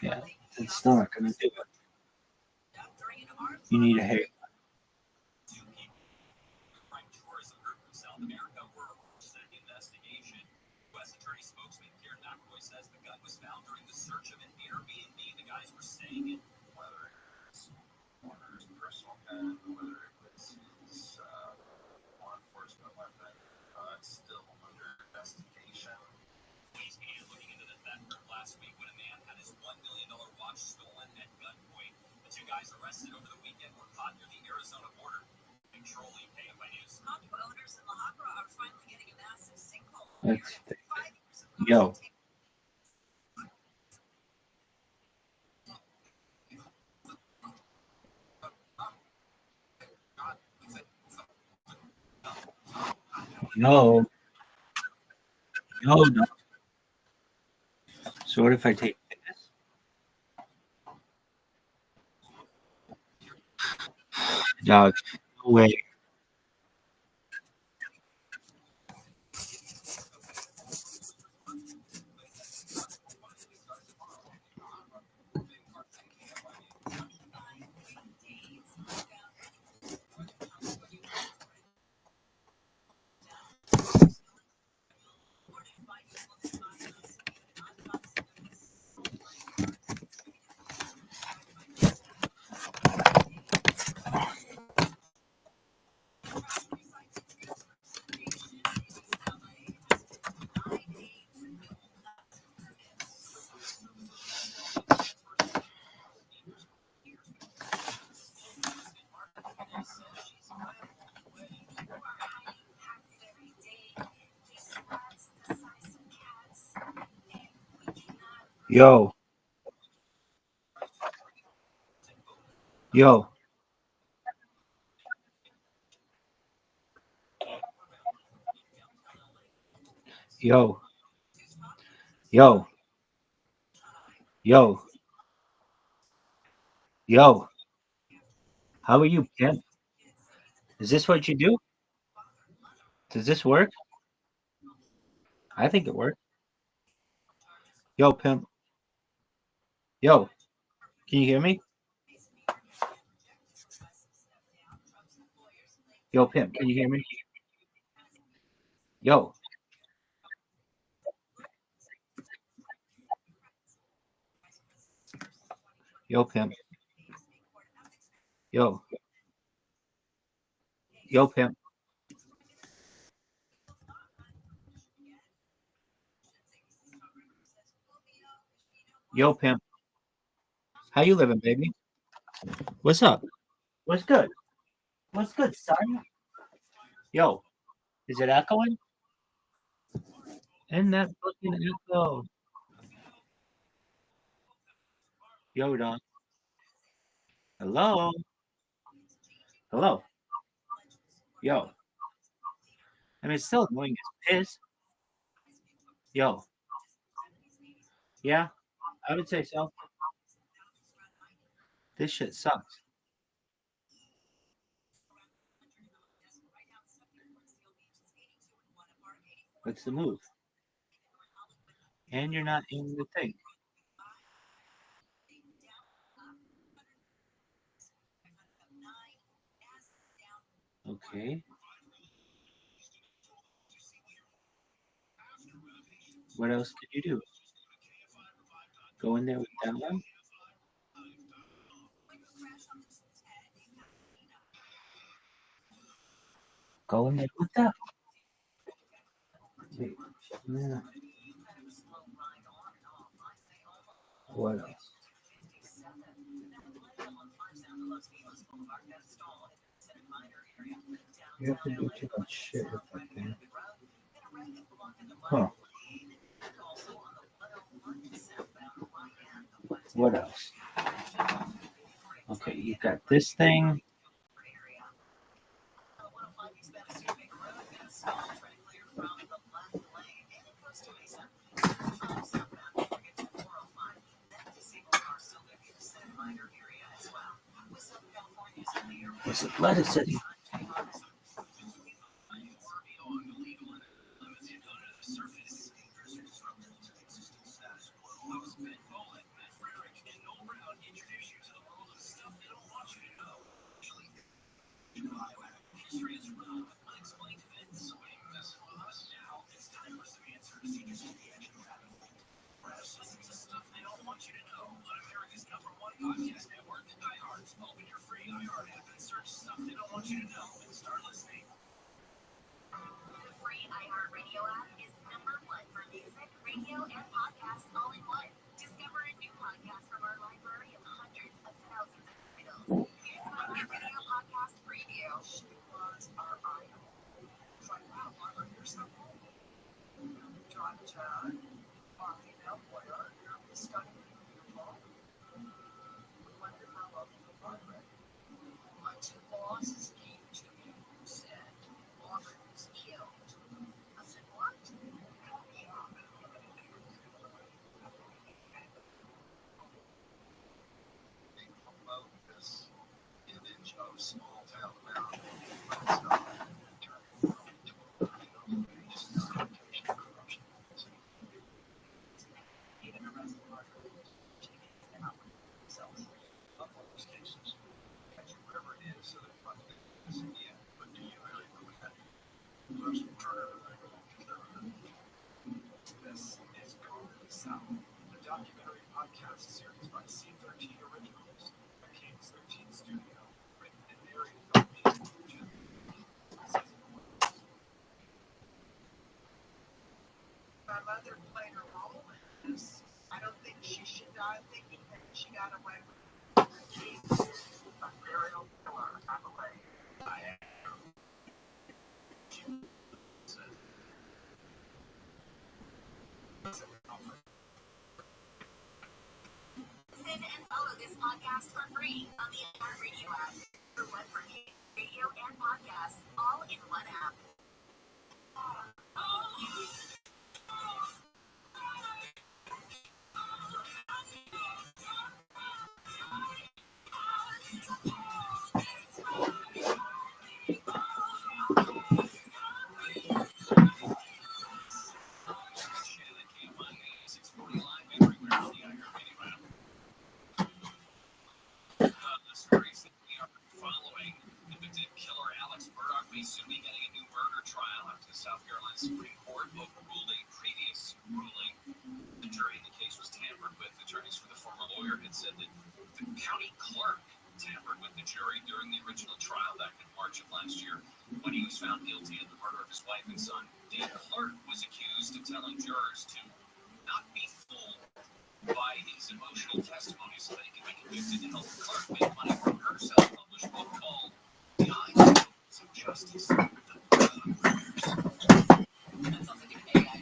Yeah, it's still not gonna do it. You need a hair. Let's see. Yo. No. No, no. So what if I take this? Dog. No way. Yo, yo, yo, yo, yo, yo. How are you, Pimp? Is this what you do? Does this work? I think it worked. Yo, Pimp. Yo, can you hear me? Yo, Pimp, can you hear me? Yo, yo, Pimp. Yo, yo, Pimp. Yo, Pimp. How you living, baby? What's up? What's good? What's good, son? Yo, is it echoing? And that fucking echo. Yo, Don. Hello? Hello? Yo. I mean, it's still annoying as piss. Yo. Yeah, I would say so. This shit sucks. What's the move? And you're not in the thing. Okay. What else could you do? Go in there with that one? Go in there with that. Wait. Yeah. What else? You have to do too much shit with that thing. Huh. What else? Okay, you got this thing. What's the lettuce city? The free iHeartRadio app is #1 for music, radio, and podcasts all in one. Discover a new podcast from our library of hundreds of thousands of titles. Here's an iHeartRadio podcast preview. My two bosses came to me and said, Walker was killed. I said, what? My mother played a role in this. I don't think she should die thinking that she got away with it. A serial killer, I believe. podcast for free on the iHeartRadio app. For web for radio and podcasts, all in one app. Stories that we are following. Convicted killer Alex Murdaugh may soon be getting a new murder trial after the South Carolina Supreme Court overruled a previous ruling. The jury in the case was tampered with. Attorneys for the former lawyer had said that the county clerk tampered with the jury during the original trial back in March of last year when he was found guilty of the murder of his wife and son. The clerk was accused of telling jurors to not be fooled by his emotional testimony so that he could be convicted to help the clerk make money from her self-published book called The Eyes of Justice. That sounds like an AI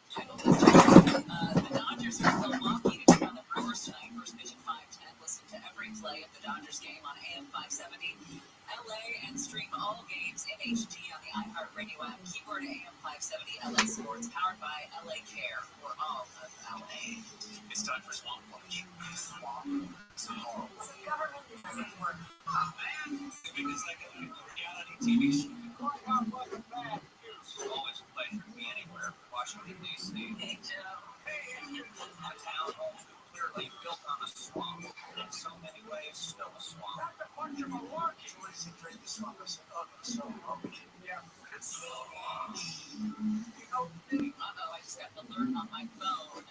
title. The Dodgers are Milwaukee to take on the Brewers tonight. First pitch at 5:10. Listen to every play of the Dodgers game on AM 570. LA and stream all games in HD on the iHeartRadio app. Keyword AM 570 LA Sports, powered by LA Care for all of LA. It's time for Swamp Watch. Swamp. Government doesn't work. Oh, man. Because like a reality TV show. It's always a pleasure to be anywhere. Washington, D.C. Hey, Joe. A town clearly built on a swamp. In so many ways, still a swamp. That's a bunch of malarkey. What is it, drink the swamp? I said, oh, the swamp. Yeah. It's so long. Uh-oh, I just got an alert on my phone.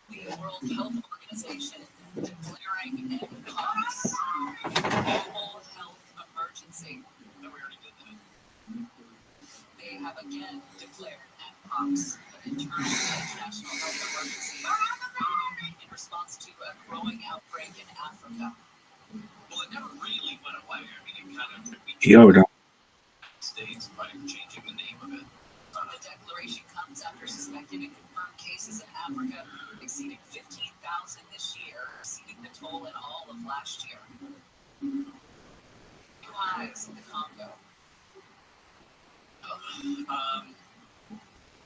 The World Health Organization declaring MPOX global health emergency. No, we already did that. They have again declared MPOX an international health emergency in response to a growing outbreak in Africa. Well, it never really went away. I mean, it kind of States by changing the name of it. The declaration comes after suspected and confirmed cases in Africa exceeded 15,000 this year, exceeding the toll in all of last year. New highs in the Congo.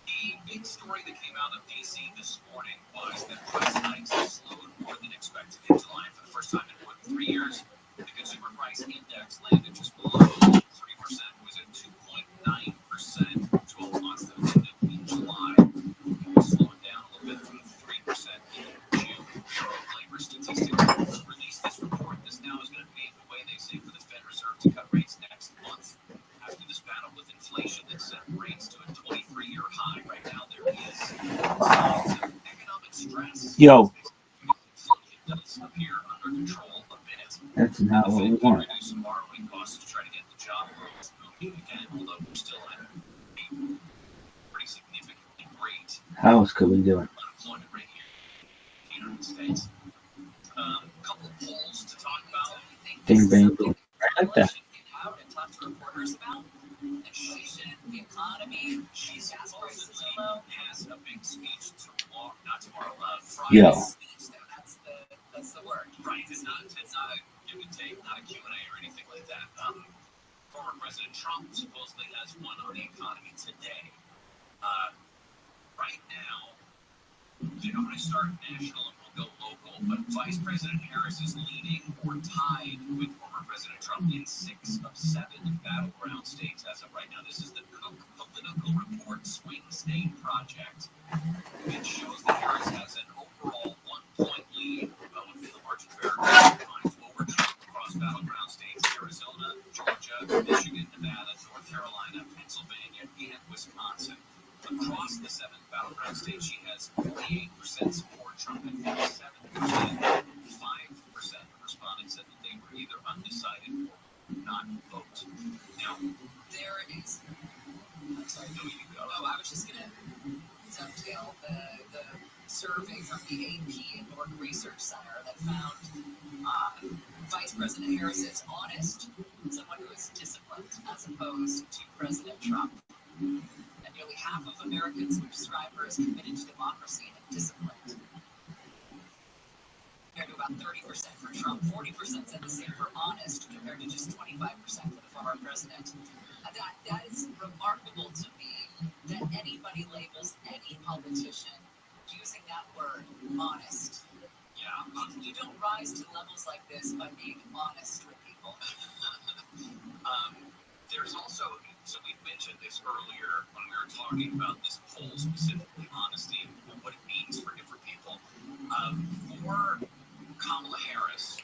The big story that came out of D.C. this morning was that price hikes slowed more than expected in July. For the first time in more than 3 years, the consumer price index landed just below 3%. It was at 2.9%, 12 months that it ended in July. It was slowing down a little bit from 3% in June. Bureau of Labor Statistics released this report. This now is going to pave the way, they say, for the Fed Reserve to cut rates next month. After this battle with inflation that sent rates to a 23-year high, right now there is signs of economic stress. Yo. Inflation does appear under control a bit. That's not what we The Fed want. could reduce some borrowing costs to try to get the job growth moving again, although we're still at a pretty significantly great How else could we do it? unemployment rate here in the United States. A couple of polls to talk about. Bing, bang, boom. I like that. Out and talk to reporters about inflation, the economy. Gas prices low. Has a big speech tomorrow, not tomorrow. Friday. Yo. Speech. That's the word. Right. It's not a give and take, not a Q&A or anything like that. Former President Trump supposedly has one on the economy today. Right now, I'm going to start national and we'll go local, but Vice President Harris is leading or tied with former President Trump in 6 of 7 battleground states as of right now. This is the Cook Political Report Swing State Project. It shows that Harris has an overall 1-point lead within the margin of error over Trump across battleground states: Arizona, Georgia, Michigan, Nevada, North Carolina, Pennsylvania, and Wisconsin. Across the 7 battleground states, she has 48% support Trump and 57%. 5% of respondents said that they were either undecided or not vote. Now, there is. I'm sorry, no, you go. Oh, I was just going to dovetail the survey from the AP and Norton Research Center that found Vice President Harris is honest, someone who is disciplined, as opposed to President Trump. And nearly half of Americans would describe her as committed to democracy and disciplined, compared to about 30% for Trump 40% said the same for honest, compared to just 25% for the former president. That is remarkable to me that anybody labels any politician using that word, honest. Yeah, you don't rise to levels like this by being honest with people. There's also, so we mentioned this earlier when we were talking about this poll, specifically honesty and what it means for different people. For Kamala Harris,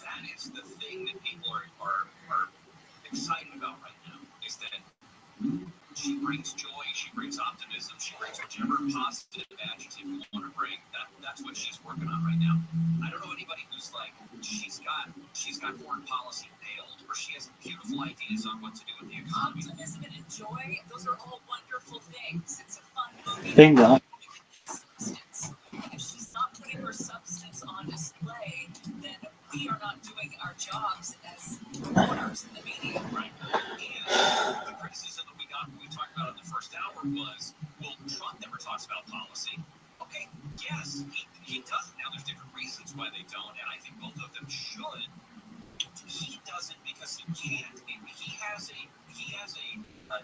that is the thing that people are excited about right now, is that she brings joy, she brings optimism, she brings whichever positive adjective you want to bring. That's what she's working on right now. I don't know anybody who's like, she's got foreign policy nailed, or she has beautiful ideas on what to do with the economy. Optimism and joy, those are all wonderful things. It's a fun movie. Bingo. Substance. If she's not putting her substance on display, then we are not doing our jobs as reporters in the media. Right. And the criticism that we got when we talked about it in the first hour was, well, Trump never talks about policy. Okay, yes, he doesn't. Now, there's different reasons why they don't, and I think both of them should. He doesn't because he can't. He has a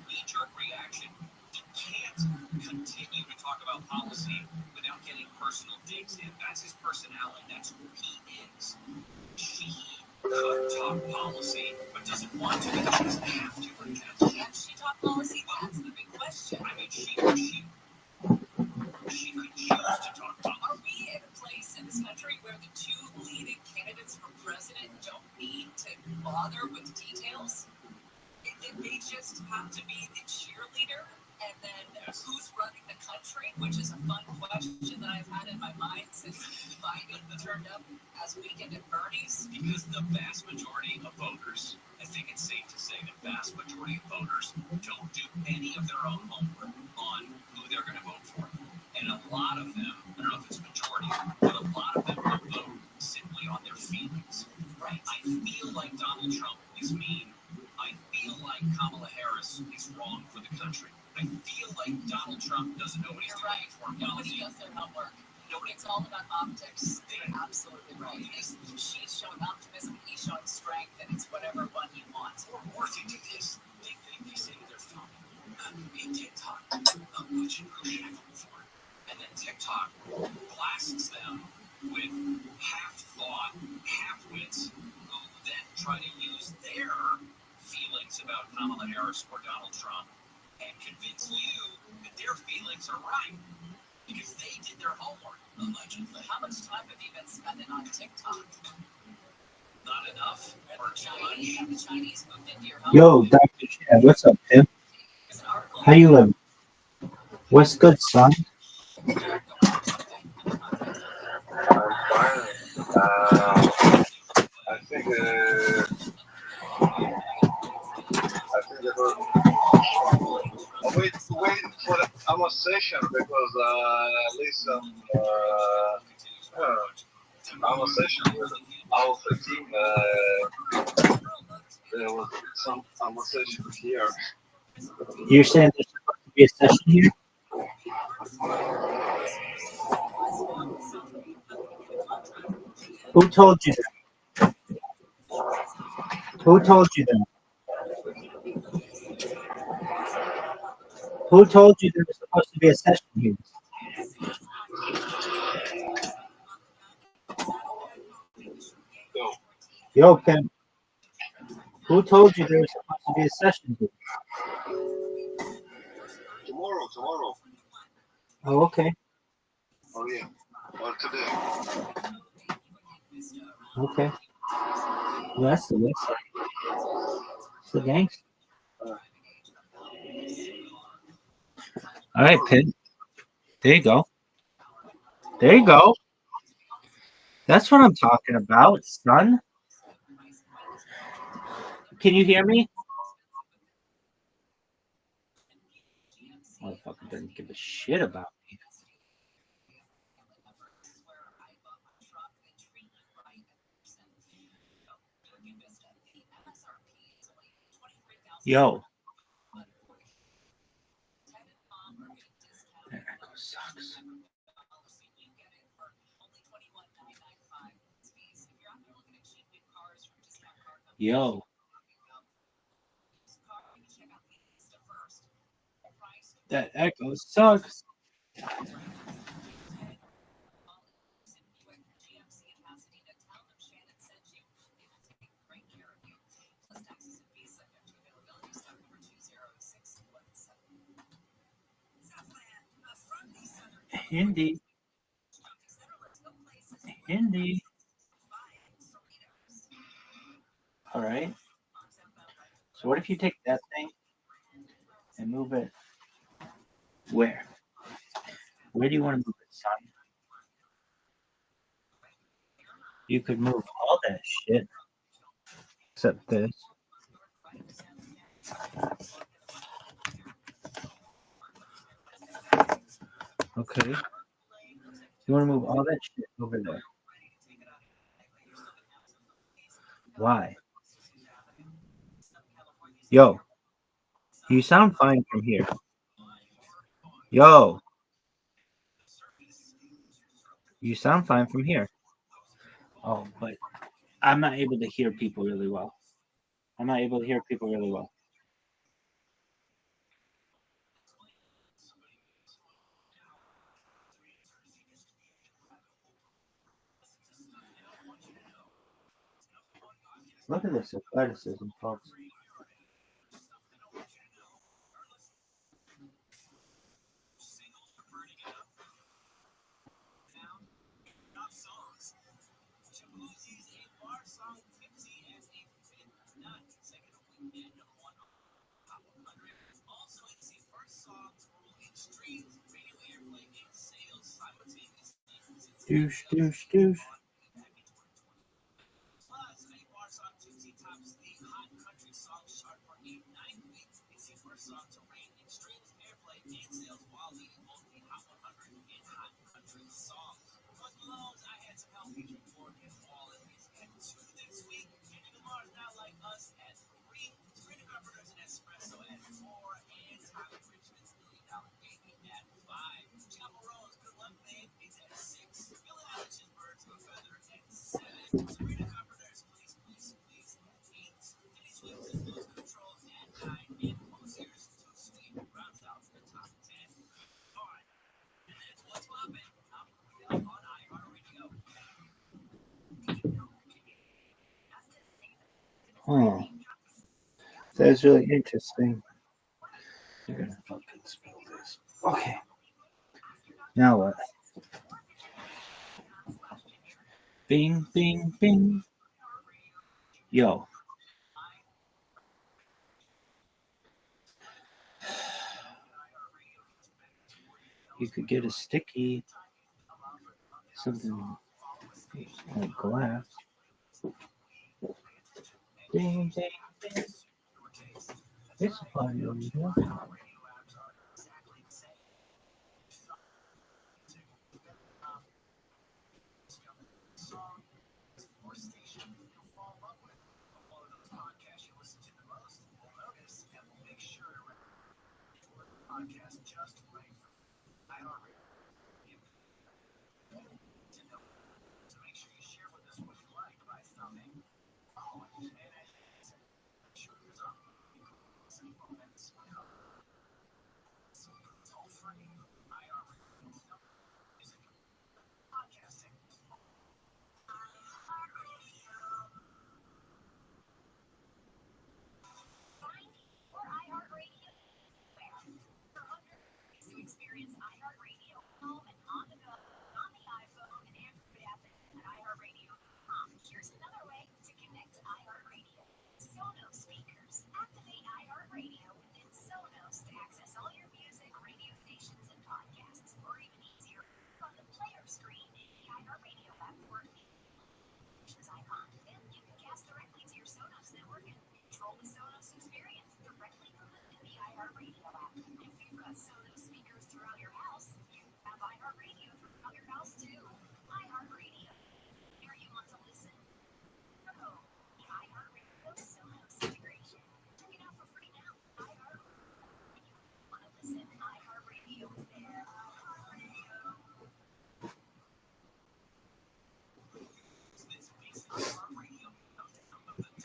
knee-jerk reaction. He can't continue to talk about policy without getting personal digs in. That's his personality. That's who he is. She could talk policy, but doesn't want to because she doesn't have to right now. Can she talk policy? That's the big question. I mean, she could choose to talk policy. Are we in a place in this country where the two leading candidates for president don't need to bother with details? They just have to be the cheerleader, and then who's running the country, which is a fun question that I've had in my mind since Biden turned up as weekend at Bernie's. Because the vast majority of voters, I think it's safe to say the vast majority of voters don't do any of their own homework on who they're going to vote for. And a lot of them, I don't know if it's majority, but a lot of them will vote simply on their feelings. Right. I feel like Donald Trump is mean. I feel like Kamala Harris is wrong for the country. I feel like Donald Trump doesn't know what he's doing Right. for Nobody does their homework. It's all about optics. They're absolutely right. She's showing optimism, he's showing strength, and it's whatever one you want. Or they do this. They say to their phone, in TikTok, which who should I vote for? And then TikTok blasts them with half-thought, half-wits who then try to use their feelings about Kamala Harris or Donald Trump and convince you that their feelings are right because they did their homework, allegedly. How much time have you been spending on TikTok? Not enough or too much. Have the Chinese moved into your home? Yo, Dr. Chad, what's up, Tim? There's an article How you living? What's good, son? I'm fine. I think I'm waiting for the conversation because at least conversation with our team. There was some conversation here. You're saying there's supposed to be a session here? Who told you that? Who told you that? Who told you there was supposed to be a session here? Yo, Pim. Who told you there was supposed to be a session here? Tomorrow. Oh, okay. Oh yeah. Or today. Okay. Well, that's the list. It's the gangster. All right, Pin. There you go. There you go. That's what I'm talking about, son. Can you hear me? Motherfucker doesn't give a shit about me. Yo. There goes sucks. Yo. That echo sucks. Hindi. Hindi. All right. So what if you take that thing and move it where? Where do you want to move it, son? You could move all that shit except this. Okay. You want to move all that shit over there. Why? Yo, you sound fine from here. Yo, you sound fine from here. Oh, but I'm not able to hear people really well. Look at this athleticism, folks. Douche, douche, douche. Huh. That's really interesting. You're gonna fucking spill this. Okay. Now what? Bing, bing, bing. Yo. You could get a sticky, something like glass. Ding, ding, ding. It's a party over here.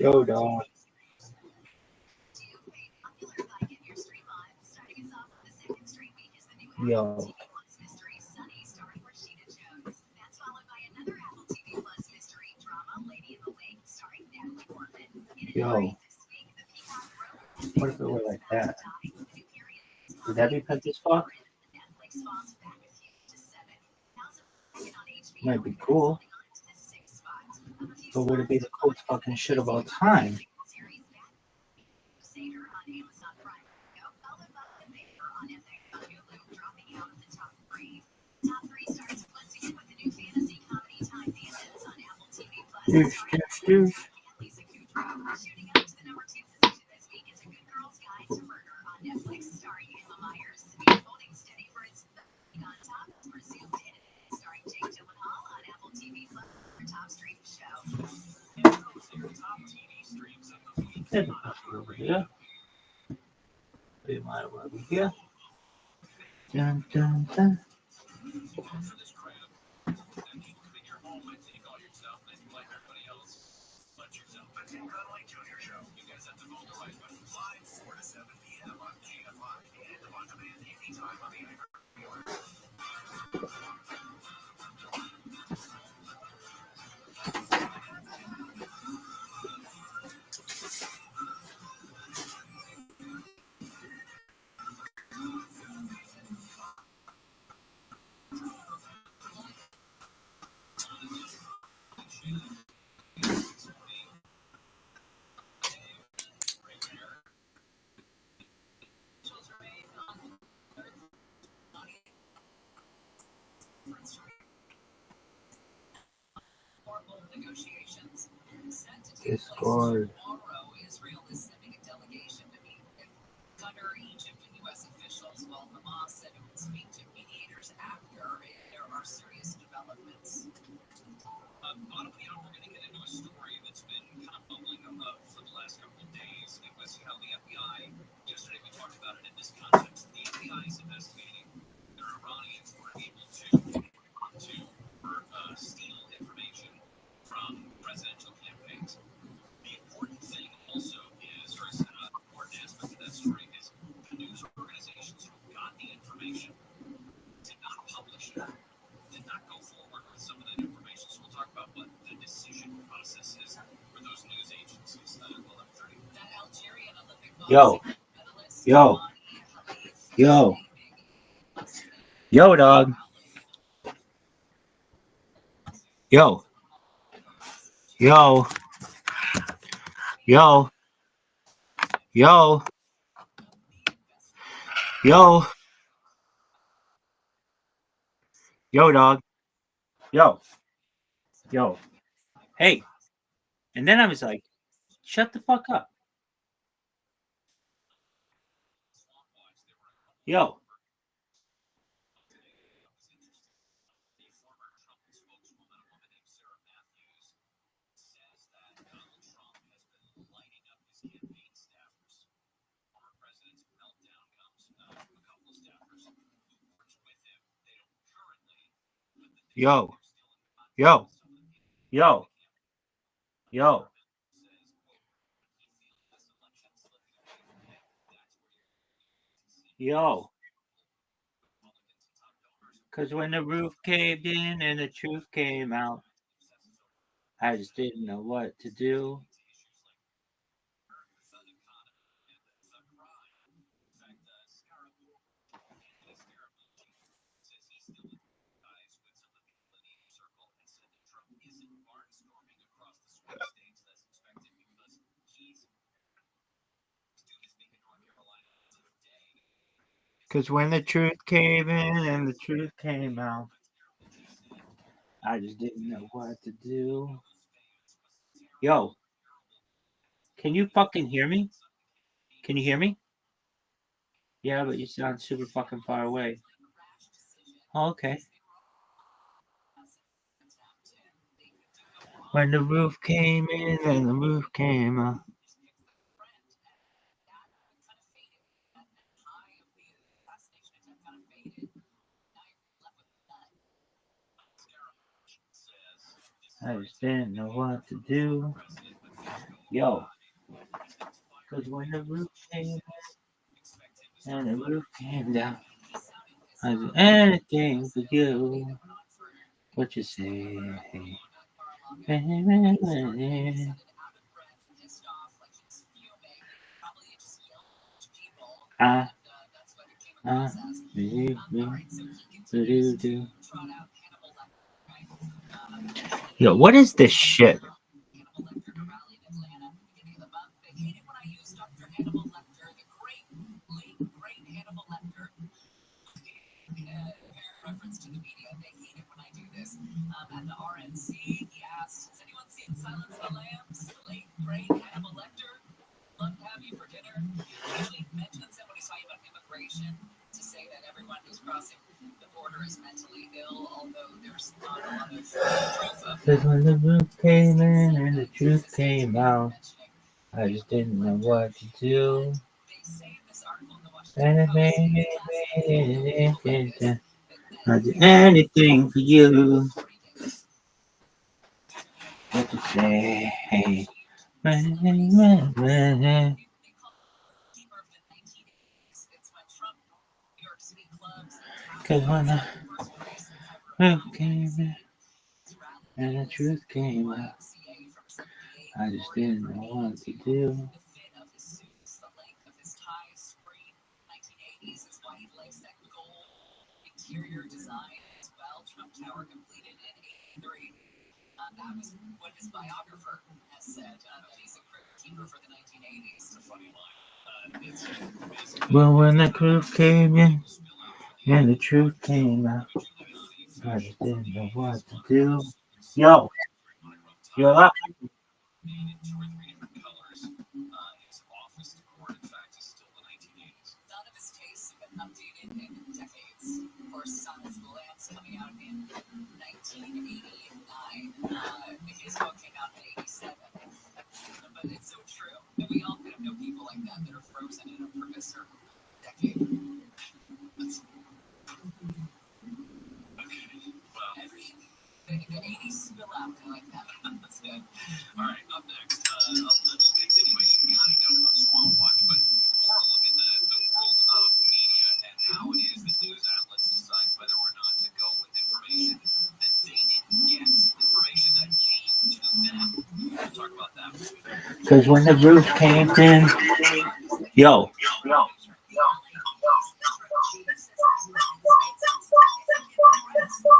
Yo, dog. Yo. Yo. What if it were like that? Would that be pimp as fuck? Might be cool. But would it be the coolest fucking shit of all time? Douche. Over here. Be my over here. Dun, dun, dun. Discord. Yo, dog. Yo, yo, dog. Yo. Hey. And then I was like, shut the fuck up. Yo. Yo. Because when the roof caved in and the truth came out, I just didn't know what to do. Because when the truth came in and the truth came out, I just didn't know what to do. Yo, can you fucking hear me? Can you hear me? Yeah, but you sound super fucking far away. Oh, okay. When the roof came in and the roof came out. I just didn't know what to do. Yo, because when the roof came and the roof came down, I do anything for you. What you say? Yo, what is this shit? Reference to the media, they hate it when I do this. At the RNC, he asked, "Has anyone seen Silence of the Lambs?" The late great Hannibal Lecter. Love to have you for dinner. He actually mentions that when he's talking about immigration, to say that everyone who's crossing the border is mentally ill, although there's not a lot of proof of Because that. when the roof came in and the truth came out, I just didn't know what to do. They say in this article in the And it Washington made Post, I did anything for you. What to say? Because when the roof came in and the truth came out, I just didn't know what to do. Interior design as well. Trump Tower completed in 1983. That was what his biographer has said. That he's a keeper for the 1980s. It's a funny line. Well, when the roof came in and the truth came out, I just didn't know what to do. Yo, you're up. None of his tastes have been updated in decades. Of course, Silence of the Lambs coming out in 1989. His book came out in 87. But it's so true. And we all kind of know people like that that are frozen in a previous decade. The 80s spill out. I like that. That's good. All right, up next, a little continuation kind of Swamp Watch, but more a look at the world of media and how it is that news outlets decide whether or not to go with information that they didn't get, information that came to them. We'll talk about that. Because when the roof came in, yo.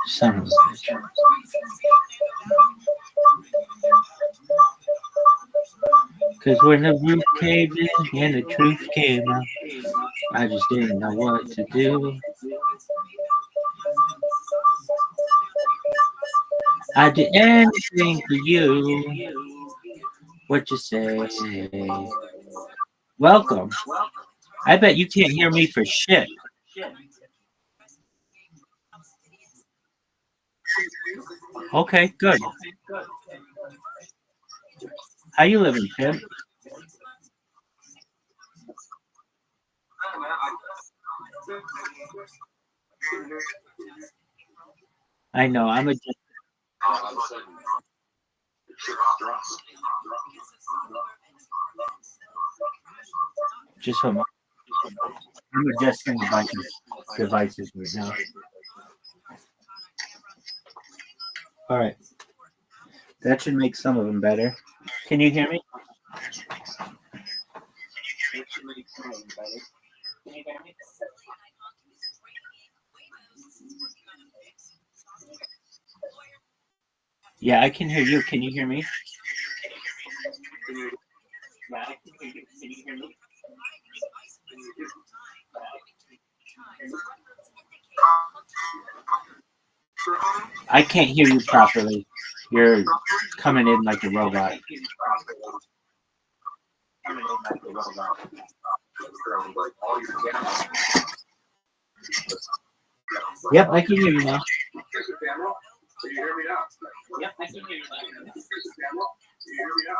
Son of a bitch. Because when the roof caved in and the truth came out, I just didn't know what to do. I did anything for you. What you say? Welcome. I bet you can't hear me for shit. Okay, good. How you living, Tim? I know, I'm a just a moment. I'm adjusting devices right now. All right. That should make some of them better. Can you hear me? Yeah, I can hear you. Can you hear me? Yeah, I can hear you. Can you hear me? I can't hear you properly. You're coming in like a robot. Yep, I can hear you now. Can you hear me now? Yep, I can hear you now. Can you hear me now?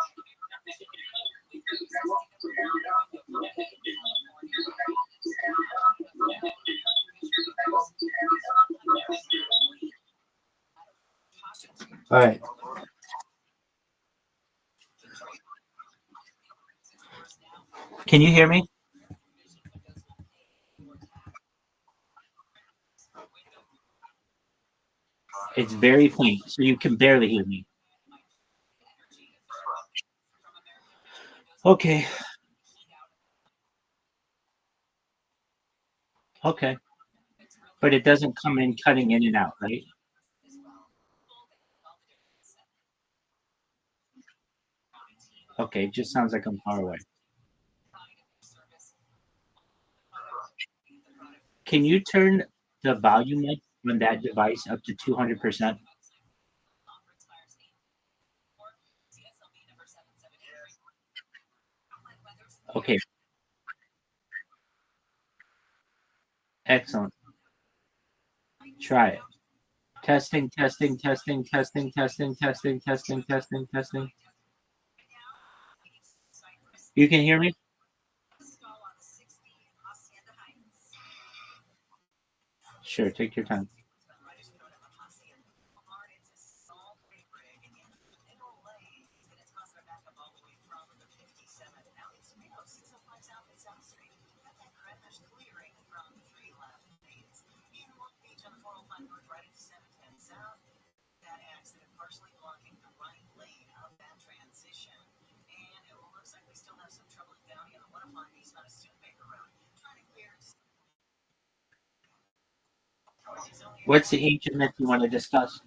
All right. Can you hear me? It's very faint, so you can barely hear me. Okay. Okay. But it doesn't come in cutting in and out, right? Okay, it just sounds like I'm far away. Can you turn the volume up on that device up to 200%? Okay, excellent. Try it. Testing, testing, testing, testing, testing, testing, testing, testing, testing. You can hear me? Sure, take your time. What's the ancient myth you want to discuss?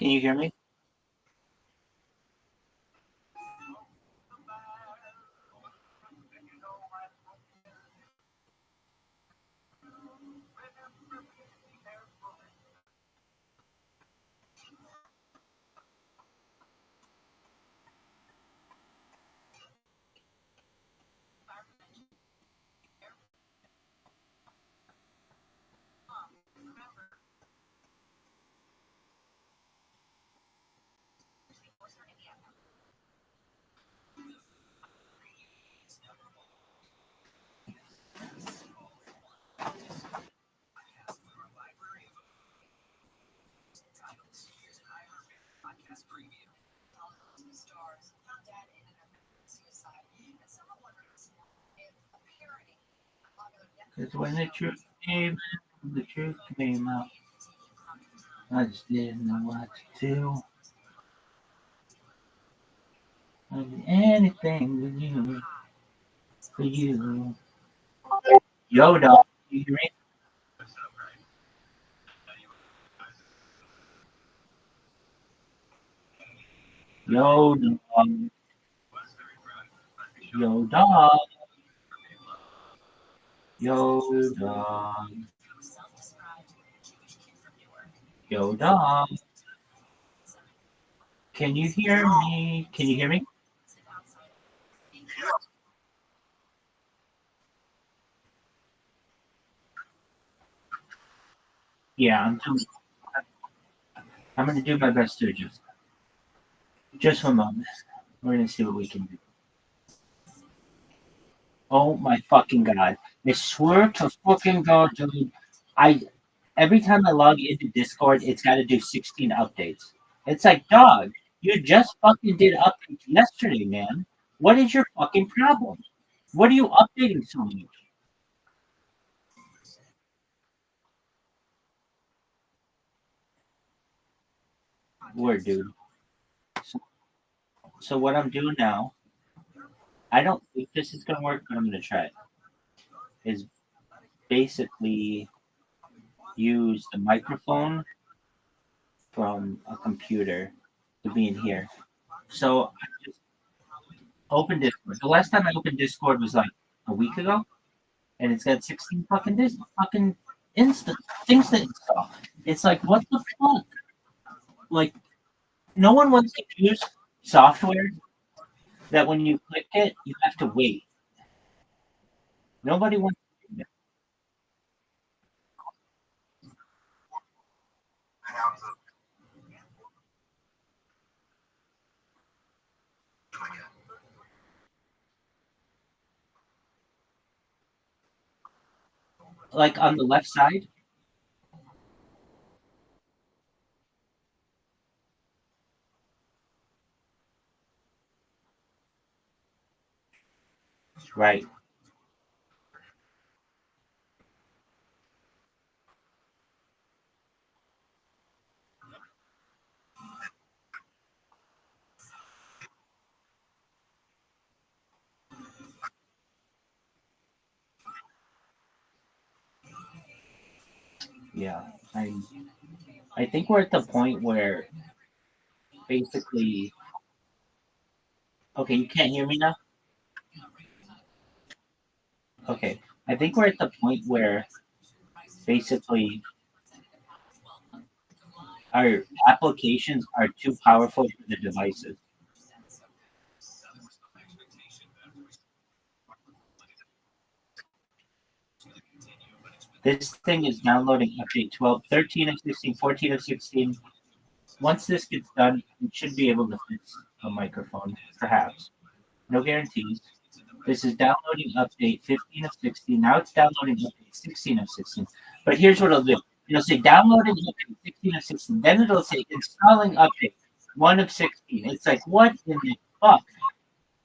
Can you hear me? Because when the truth came out, I just didn't know what to do. I did anything with you, for you. Yo, dog, you hear me? Yo, dog. Yo, dog. Yo, dog. Yo, dog. Can you hear me? Can you hear me? Yeah, I'm gonna do my best to adjust. Just one moment. We're gonna see what we can do. Oh my fucking god! I swear to fucking god, dude. I every time I log into Discord, it's got to do 16 updates. It's like, dog, you just fucking did updates yesterday, man. What is your fucking problem? What are you updating so much? Word, dude. So what I'm doing now, I don't think this is gonna work, but I'm gonna try it. Is basically use the microphone from a computer to be in here. So I just opened Discord. The last time I opened Discord was like a week ago, and it's got 16 fucking instant things to install. It's like, what the fuck? Like, no one wants to use software that when you click it, you have to wait. Nobody wants to do that. Like on the left side, right? Yeah, I think we're at the point where basically, okay, you can't hear me now. Okay, I think we're at the point where basically our applications are too powerful for the devices. This thing is downloading update 12, 13 of 16, 14 of 16. Once this gets done, it should be able to fix a microphone, perhaps. No guarantees. This is downloading update 15 of 16. Now it's downloading update 16 of 16. But here's what it'll do. It'll say downloading update 16 of 16. Then it'll say installing update 1 of 16. It's like, what in the fuck?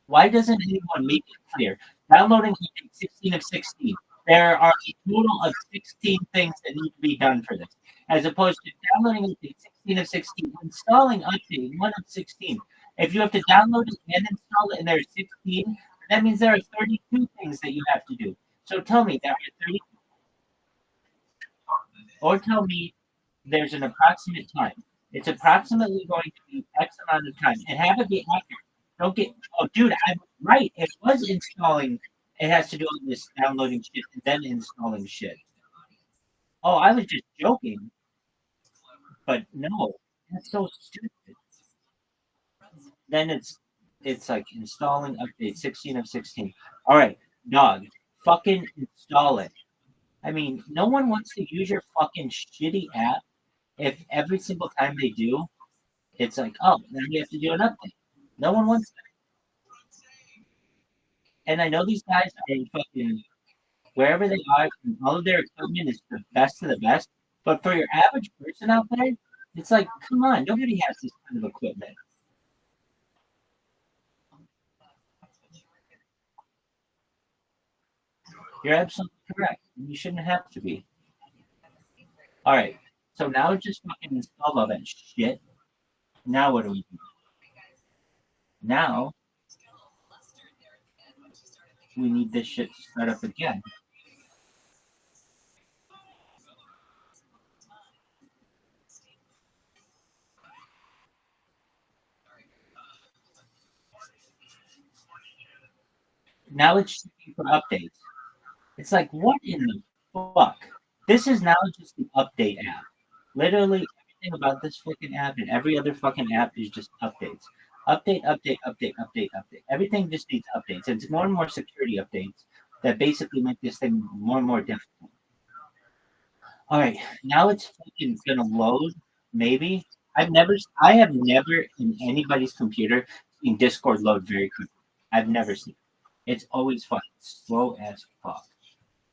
Why doesn't anyone make it clear? Downloading update 16 of 16. There are a total of 16 things that need to be done for this, as opposed to downloading update 16 of 16, installing update 1 of 16. If you have to download it and install it and there's 16, that means there are 32 things that you have to do. So tell me there are 30, or tell me there's an approximate time. It's approximately going to be X amount of time, and have it be accurate. Don't get, oh, dude, I'm right. It was installing. It has to do with this downloading shit and then installing shit. Oh, I was just joking. But no, that's so stupid. Then it's like installing update 16 of 16. All right, dog, fucking install it. I mean, no one wants to use your fucking shitty app if every single time they do, it's like, oh, then you have to do an update. No one wants that. And I know these guys are fucking wherever they are, and all of their equipment is the best of the best. But for your average person out there, it's like, come on, nobody has this kind of equipment. You're absolutely correct. You shouldn't have to be. All right. So now just fucking install all that shit. Now what do we do? Now we need this shit to start up again. Now it's checking for updates. It's like, what in the fuck? This is now just the update app. Literally everything about this fucking app and every other fucking app is just updates. Update, update, update, update, update. Everything just needs updates. It's more and more security updates that basically make this thing more and more difficult. All right, now it's fucking gonna load. Maybe I have never in anybody's computer seen Discord load very quickly. I've never seen it. It's always fucking slow as fuck.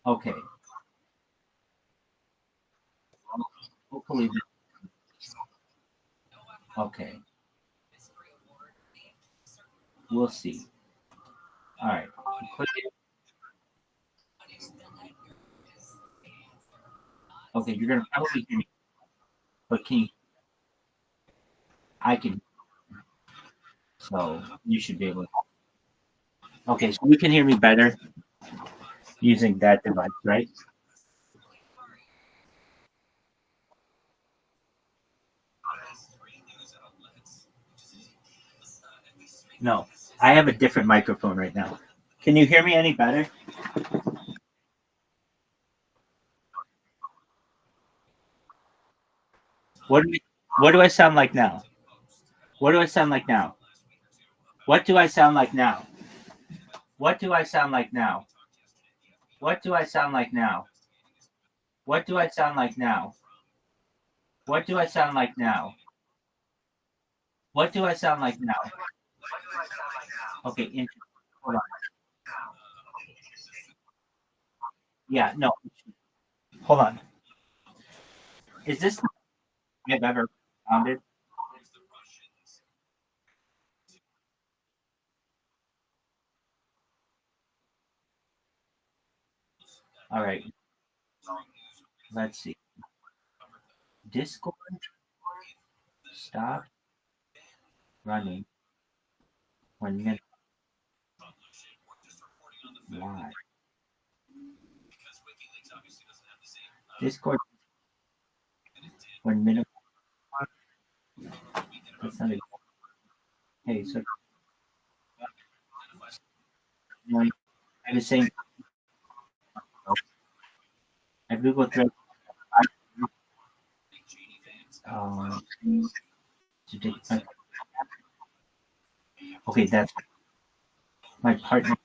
Okay. Hopefully. Okay. We'll see. All right. Okay, you're gonna probably hear me, but I can. So you should be able to. Okay, so you can hear me better using that device, right? No, I have a different microphone right now. Can you hear me any better? What do I sound like now? What do I sound like now? What do I sound like now? What do I sound like now? What do I sound like now? What do I sound like now? What do I sound like now? What do I sound like now? Okay, hold on. Yeah, no. Hold on. Is this the I've ever sounded? All right. Let's see. Discord. Stop running. 1 minute. Why? Discord. 1 minute. That's not a. Hey, so I was saying I Google Thread. To take my, okay, that's my partner.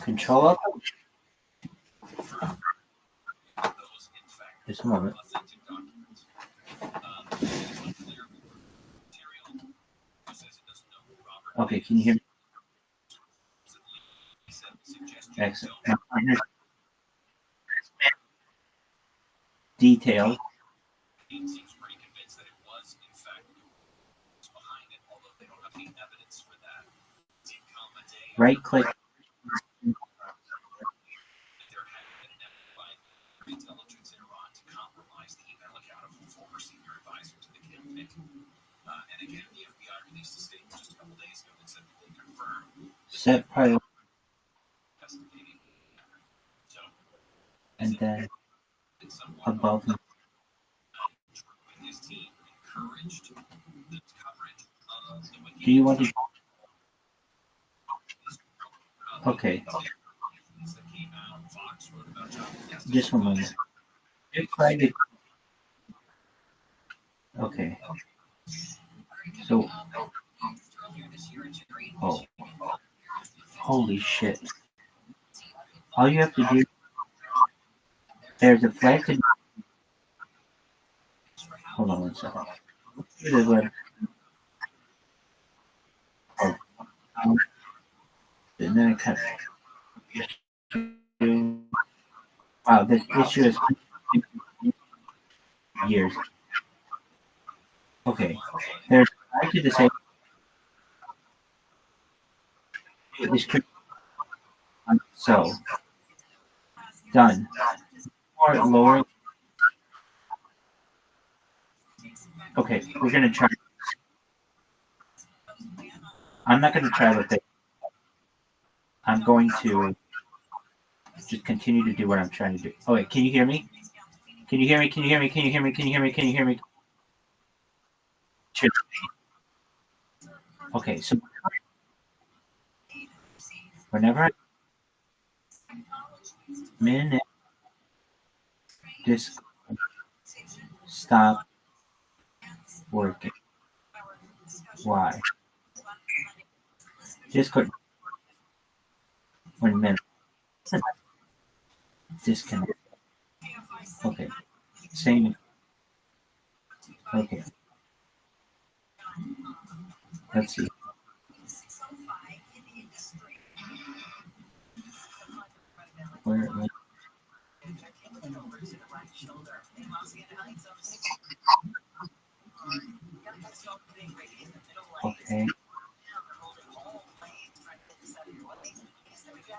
Control. Just a moment. Okay, can you hear me? Excellent. My partner's details. Right click. Set priority. And then above. Do you want to? Okay. Just 1 moment. Private. Okay. So. Oh. Holy shit. All you have to do. There's a flag to. Hold on 1 second. And then I cut. Wow, this issue is years. Okay, there's actually the same. So done. Or lower. Okay, we're gonna try. I'm not gonna try with it. I'm going to just continue to do what I'm trying to do. Oh wait, can you hear me? Can you hear me? Can you hear me? Can you hear me? Can you hear me? Can you hear me? Okay, so whenever I minute this stop working. Why? Discord 1 minute. Disconnect. Okay. Same. Okay. Let's see. Where? Okay.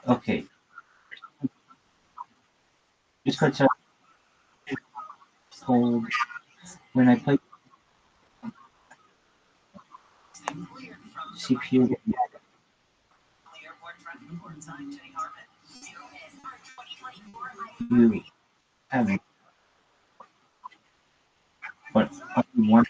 Okay. Discord says hold when I play CPU. You have what you want.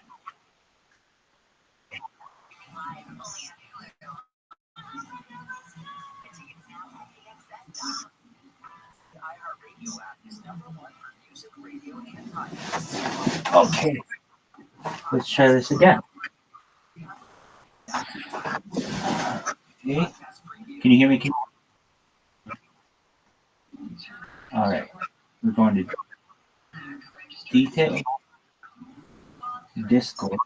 Okay, let's try this again. Okay, can you hear me? All right. We're going to detail Discord.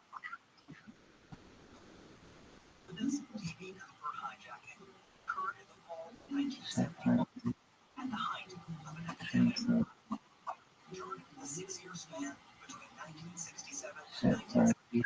Set priority. Change the- Set priority.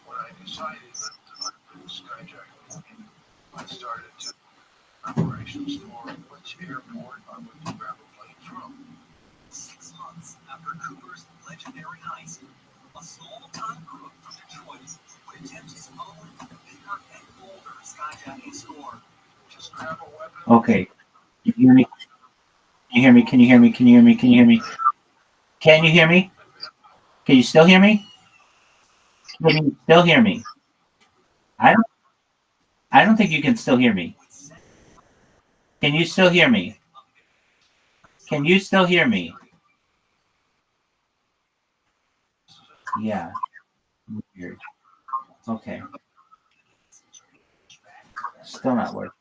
When I decided that I was skyjacking, I started to operations for which airport I would grab a plane from. 6 months after Cooper's legendary heist, a small-time crook from Detroit would attempt his own bigger and bolder skyjacking score. Just grab a weapon. Okay. You hear me? Can you hear me? Can you hear me? Can you hear me? Can you hear me? Can you hear me? Can you still hear me? Can you still hear me? I don't think you can still hear me. Can you still hear me? Can you still hear me? Yeah. Weird. Okay. Still not working.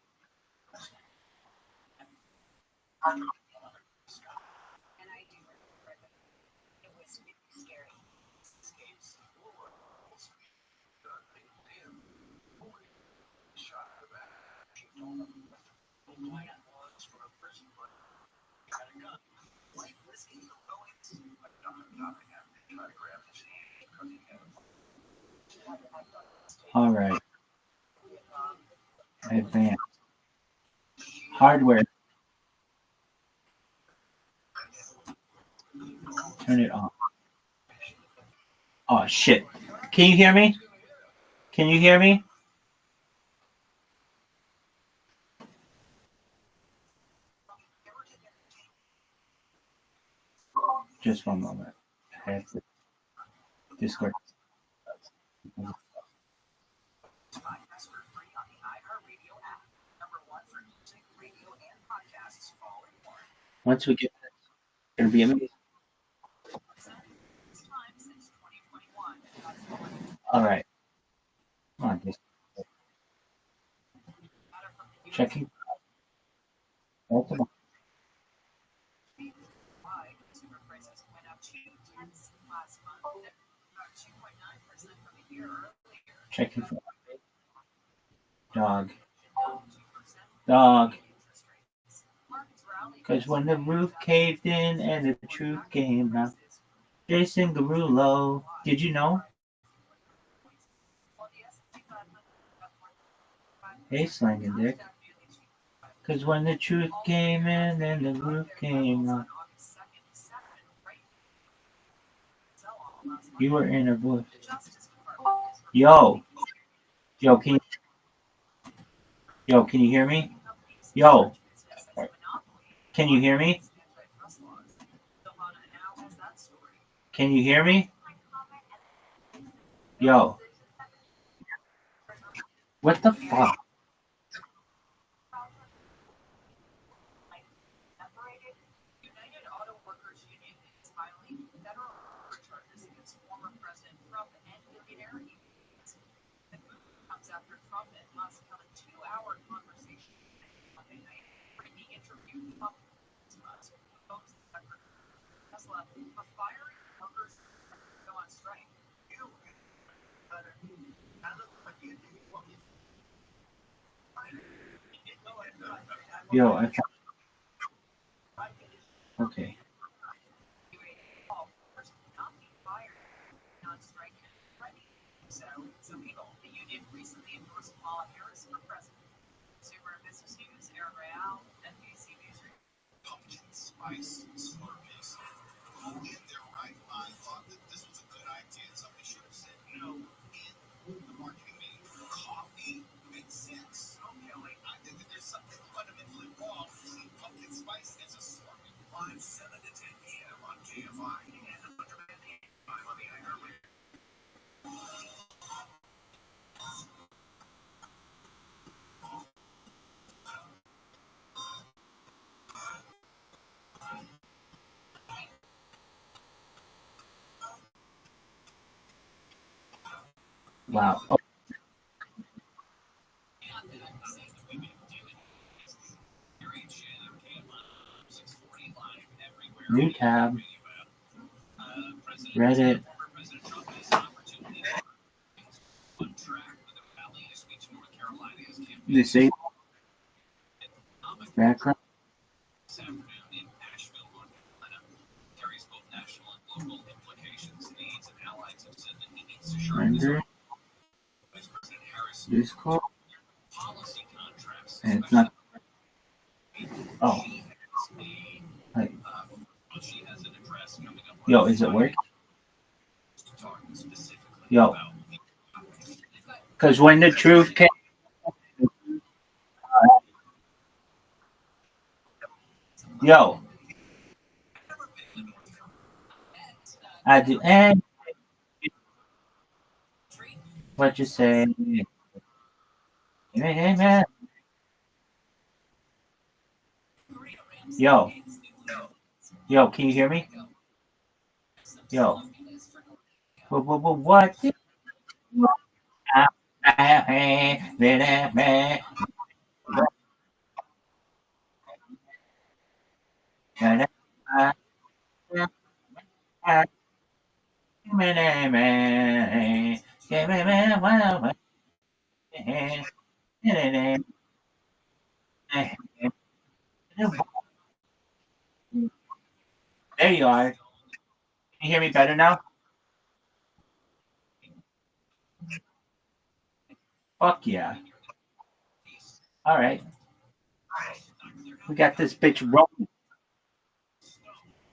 All right. Advanced. Hardware. Turn it off. Oh, shit. Can you hear me? Can you hear me? Just one moment. I have to Discord. Once we get that, it's going to be amazing. All right. Come on, Discord. Checking. Multiple. Checking for dog. Dog. Because when the roof caved in and the truth came out, Jason Garulo, did you know? Hey, Slangin' Dick. Because when the truth came in and the roof came out, you were in a bush. Yo, can you hear me? Yo, can you hear me? Can you hear me? Yo, what the fuck? Yo, I found. Okay. Pumpkin spice Slurpees. Who in their right mind thought that this was a good idea? Somebody should have said no in the marketing meeting. Coffee makes sense. Okay, I think that there's something fundamentally wrong between pumpkin spice and a Slurpee. On 7 to 10 p.m. on KFI and on the iHeartRadio. Wow. Oh. New tab. Reddit. Disable. Background. Render. Discord. And it's not. Oh. Wait. Yo, is it working? Yo. Because when the truth came. Yo. I do. And what you say? Amen. Yo. Yo, can you hear me? Yo. What? There you are. Can you hear me better now? Fuck yeah. All right. We got this bitch rolling.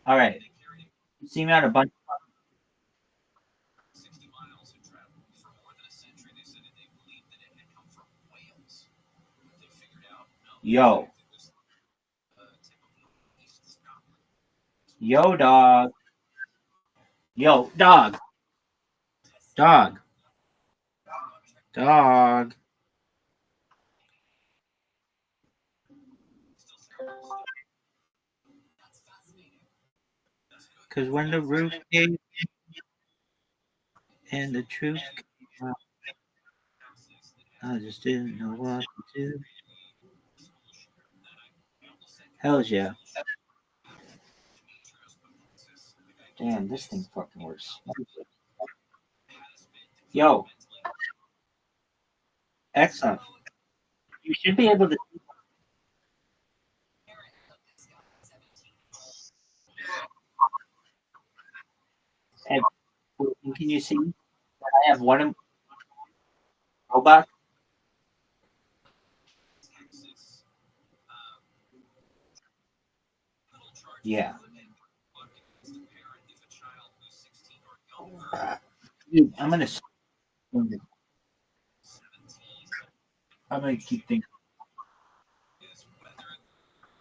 All right. You see me on a bunch. Yo. Yo, dog. Yo, dog. Dog. Dog. Because when the roof came and the truth came out, I just didn't know what to do. Hells yeah. Damn, this thing fucking works. Yo. Excellent. You should be able to. And can you see that I have one robot? Yeah. Dude, I'm gonna keep thinking.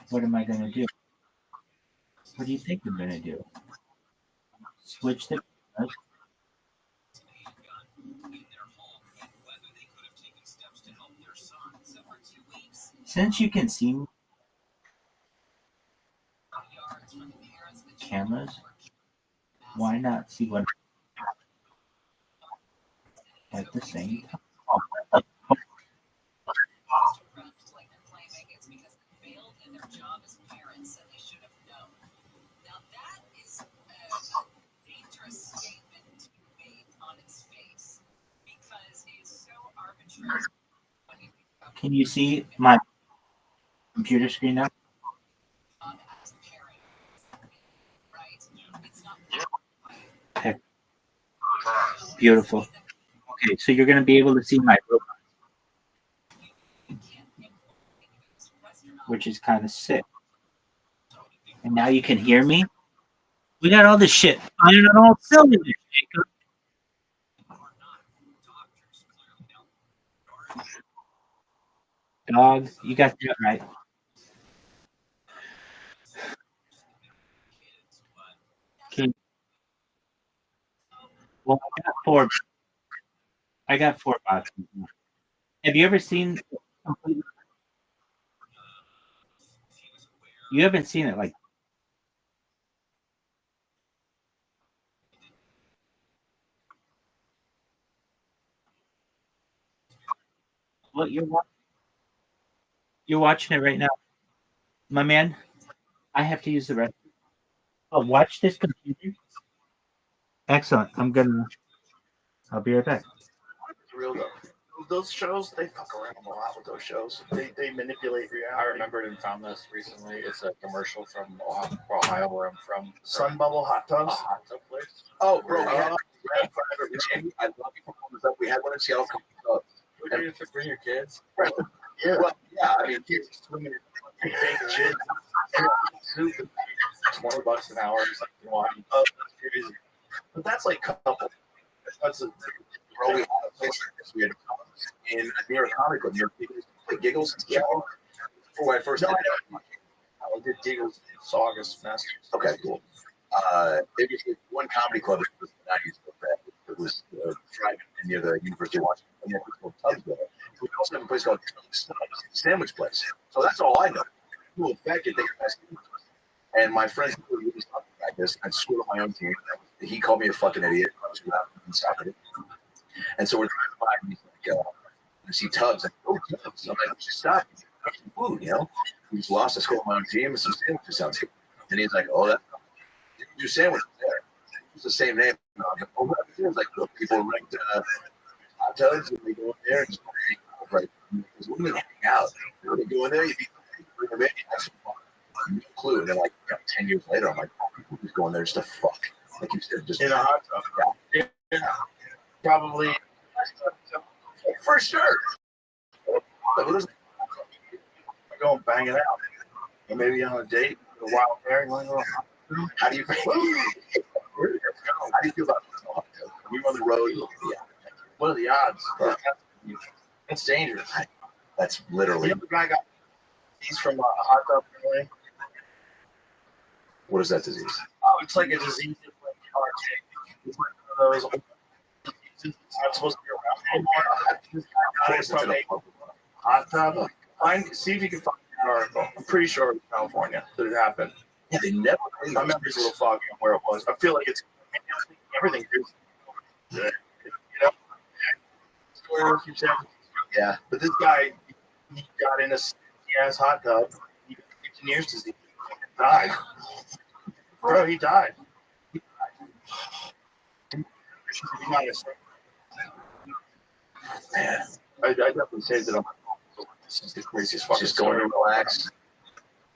What am I gonna do? What do you think I'm gonna do? Switch the. Since you can see cameras, why not see what at the same time? Can you see my computer screen now? Okay. Beautiful. Okay, so you're going to be able to see my robot, which is kind of sick. And now you can hear me. We got all this shit. I don't know. Jacob. Dog, you got that right. Okay. Well, I got four boxes. Have you ever seen? You haven't seen it like. Well, you're watching it right now, my man. I have to use the restroom. Oh, watch this computer. Excellent. I'll be right back. It's real though. Those shows, they fuck around a lot with those shows. They manipulate I reality. remembered and found this recently. It's a commercial from Ohio, where I'm from. Sun bubble hot A tubs. hot tub place. Oh, bro, we had, Oh, I love you for pulling this up. We had one in Seattle. Would you bring your kids? yeah. Well, yeah, I mean, Kids swimming in big jizz. Soup. $20 an hour or something. Why? Oh, that's crazy. But that's like couple. That's a bro, we had a place like this. We had in near a comic book near Giggles in Seattle. Before when I first did that. I did Giggles in August, Massachusetts. Okay, cool. It was like one comedy club that was in the 90s. It was thriving near the University of Washington. And it was called Tubbsville. We also have a place called Snubs, a sandwich place. So that's all I know. Cool, in fact, they got and my friends were really talking about this. I screwed up my own team. He called me a fucking idiot. I was laughing it. And so we're driving by, and he's like, I see Tubbs. Like, oh, Tubbs. I'm like, just stop. Have some food, you know? We just lost a score on my own team, and some sandwiches sounds good. And he's like, oh, that's you can do sandwiches there. It's the same name. And I'm like, oh, what? It was like, look, people ranked hot tubs, and they go in there and just hang out, right? Because what do you mean hang out? When they go in there, you bring them in, you have some fun. No clue. And then, like, 10 years later, I'm like, oh, people just going there just to fuck. Like you said, just In a hot tub. Yeah. Probably. for sure. Go and bang it out. Or maybe on a date with a wild hair. How do you feel? How do you feel about this? We were on the road. Yeah. What are the odds? It's dangerous. That's literally. The guy got he's from a hot tub family. What is that disease? It's like a disease that's like it's like one of those old diseases that's not supposed to be around anymore. This guy got it from a hot tub. See if you can find an article. I'm pretty sure it was California that it happened. Yeah, they never. My memory's a little foggy on where it was. I feel like it's everything. You know? Yeah. But this guy, he got in a ass hot tub. He got engineer's disease. He died. Bro, he died. Man, I definitely saved it on my phone. This is the craziest fucking just going to relax.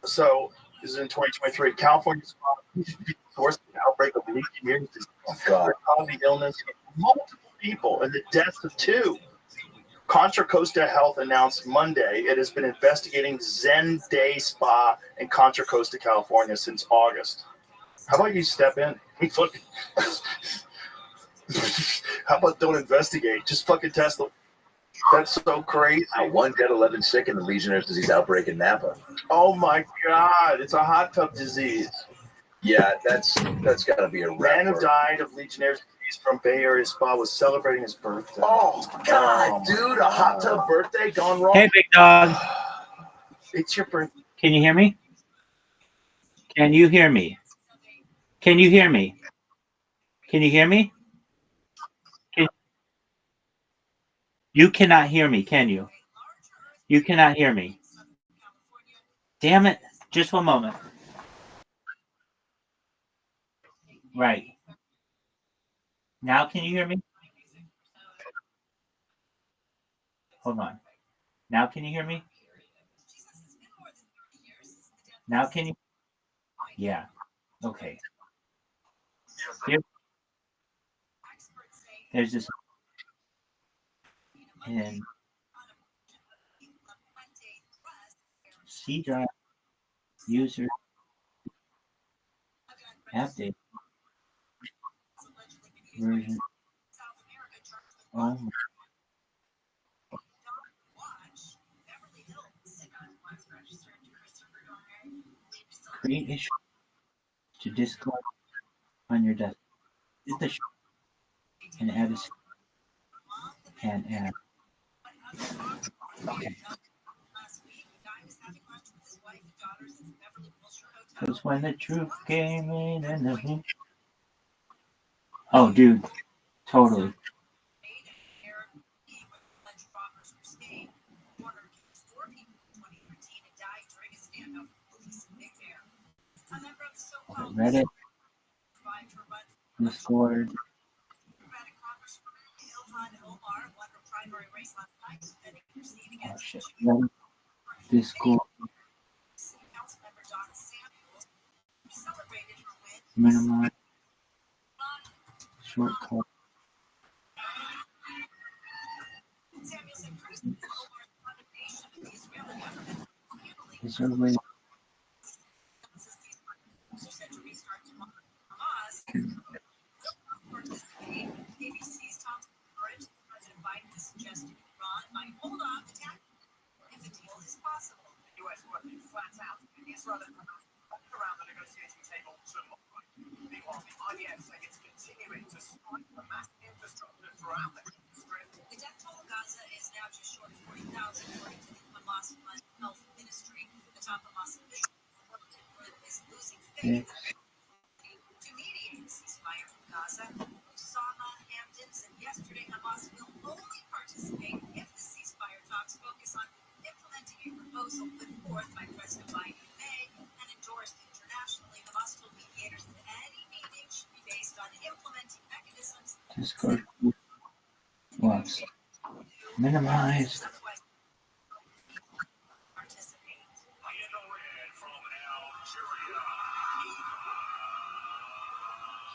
So, this is in 2023. California's forced an outbreak of Legionnaires' disease. Oh, God. Causing illness of multiple people and the deaths of 2. Contra Costa Health announced Monday it has been investigating Zen Day Spa in Contra Costa, California since August. How about you step in? How about don't investigate? Just fucking test them. That's so crazy. 1 dead, 11 sick in the Legionnaires' disease outbreak in Napa. Oh my God! It's a hot tub disease. Yeah, that's got to be a Man who record. died of Legionnaires' disease from Bay Area Spa was celebrating his birthday. Oh God, dude, a hot tub birthday gone wrong. Hey, big dog. It's your birthday. Can you hear me? Can you hear me? Can you hear me? Can you hear me? You cannot hear me, can you? You cannot hear me. Damn it. Just one moment. Right. Now can you hear me? Hold on. Now can you hear me? Now can you? Yeah. Okay. Here. There's this. And C drive user update version. Oh my. Create issue to Discord on your desk. Hit the show and add a and add. Okay. Because when the truth came in and the oh, dude, totally. Reddit, Discord, oh shit, Reddit, Discord, minimize, shortcut, is there a way ABC's top encouraged President Biden has suggested Iran might hold off attack if the deal is possible. The U.S. would be flat out. Israel around the negotiating table tomorrow. Meanwhile, the IDF say it's continuing to strike the mass infrastructure throughout the country. The death toll in Gaza is now just short of 40,000, according to the Hamas Health Ministry. The top Hamas official is losing faith to mediate a ceasefire in Gaza. Osama, Hamptons, and yesterday Hamas will only participate if the ceasefire talks focus on implementing a proposal put forth by President Biden in May and endorsed internationally. Hamas told mediators that any meeting should be based on implementing mechanisms. Discord was minimized.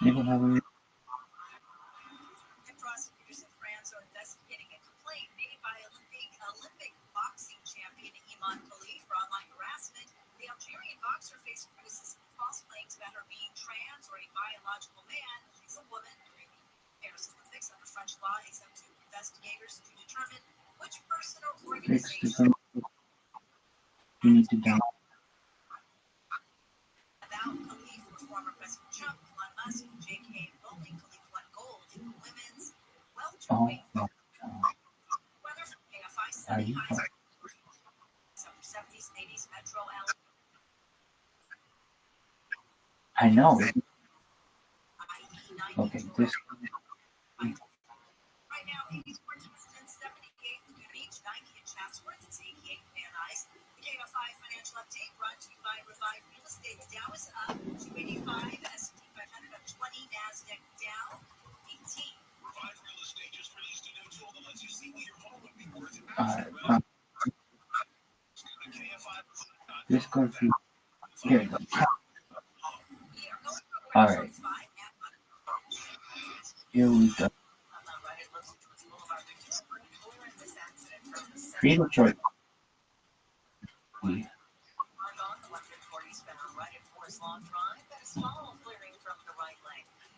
Even though we Prosecutors in France are investigating a complaint made by Olympic boxing champion Iman Khalif for online harassment. The Algerian boxer faced criticism of false claims about her being trans or a biological man. She's a woman. Paris Olympics under French law is up to investigators to determine which person or fix organization the we need to download. about Khalif was former President Trump, Elon Musk, J.K. Rowling. Khalif won gold in the women's Oh welterweight. my god. Weather from KFI Are 70 you highs summer 70s, 80s, Metro L. I know. IE 90. Okay, this Right now, 84 Houston, 78 Laguna Beach, 90 in Chatsworth, it's 88 Van Nuys. The KFI financial update brought to you by Revive Real Estate. The Dow is up 285, S&P 500 up 20, NASDAQ down 18. Revive Real Estate just released a new tool that lets you see what your home would be worth. Discord feed. Here we go. Alright. Here we go. Create a chart.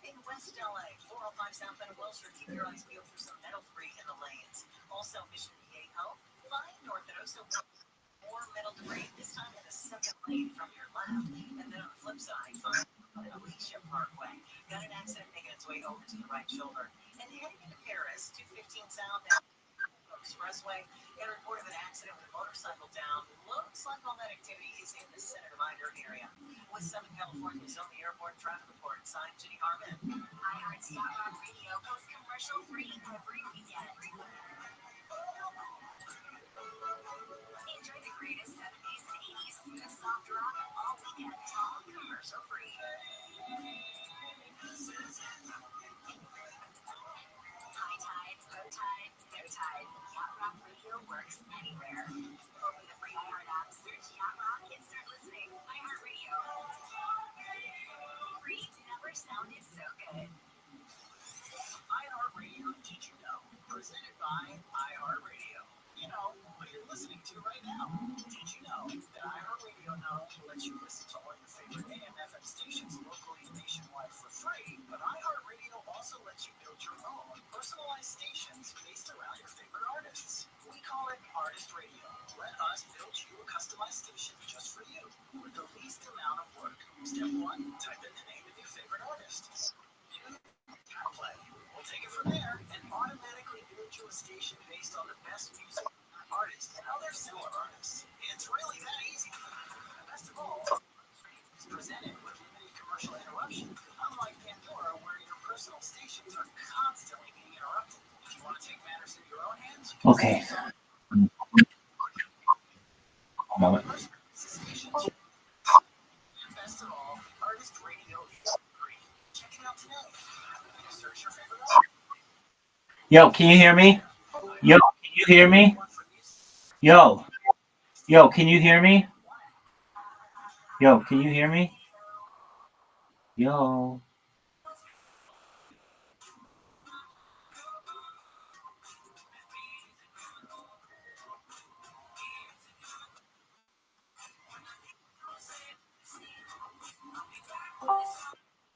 In West LA, 405 South Bend Wilshire, keep your eyes peeled for some metal debris in the lanes. Also, Mission Viejo, 5 North at Oso, more metal debris, this time in the second lane from your left. And then on the flip side, 5 Alicia Parkway, got an accident making its way over to the right shoulder. And heading into Paris, 215 South Expressway, got a report of an accident with a motorcycle down. Looks like all that activity is in the Senator Minor area. With Southern California's only airport traffic report, signed Ginny Harmon. iHeart Rock Radio goes commercial free every weekend. Enjoy the greatest 70s and 80s smooth soft rock all weekend, all commercial free. High tide, low tide, no tide. Yacht Rock Radio works anywhere. Open the free iHeart app, search Yacht Rock, and start listening. iHeart Radio. Free never sounded so good. iHeart Radio Did You Know? Presented by iHeart Radio. You know what you're listening to right now. Did you know that iHeart Radio not only lets you listen to all your favorite AM/FM stations locally and nationwide for free, but iHeart Radio also lets you build your own personalized stations based around your favorite artists. We call it Artist Radio. Let us build you a customized station just for you with the least amount of work. Step 1, type in the name of your favorite artist. 2, play. We'll take it from there and automatically build you a station based on the best music, artists, and other similar artists. It's really that easy. Best of all, it's presented with limited commercial interruption, unlike Pandora, where your personal stations are constantly being interrupted. If you want to take matters in your own hands, you can Okay. A moment. and best of all, Artist Radio Yo, can you hear me? Yo, can you hear me? Yo, can you hear me? Yo, can you hear me? Yo.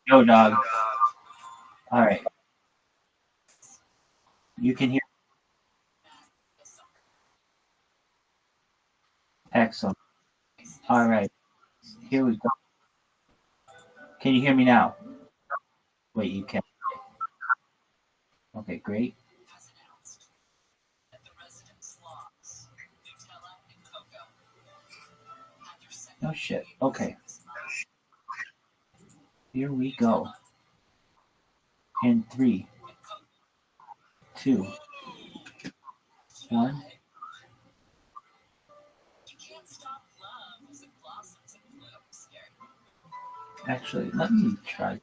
Yo, dog. All right. You can hear. Excellent. All right. Here we go. Can you hear me now? Wait, you can. Okay, great. No shit. Okay. Here we go. In 3, 2, 1. Actually, let me try.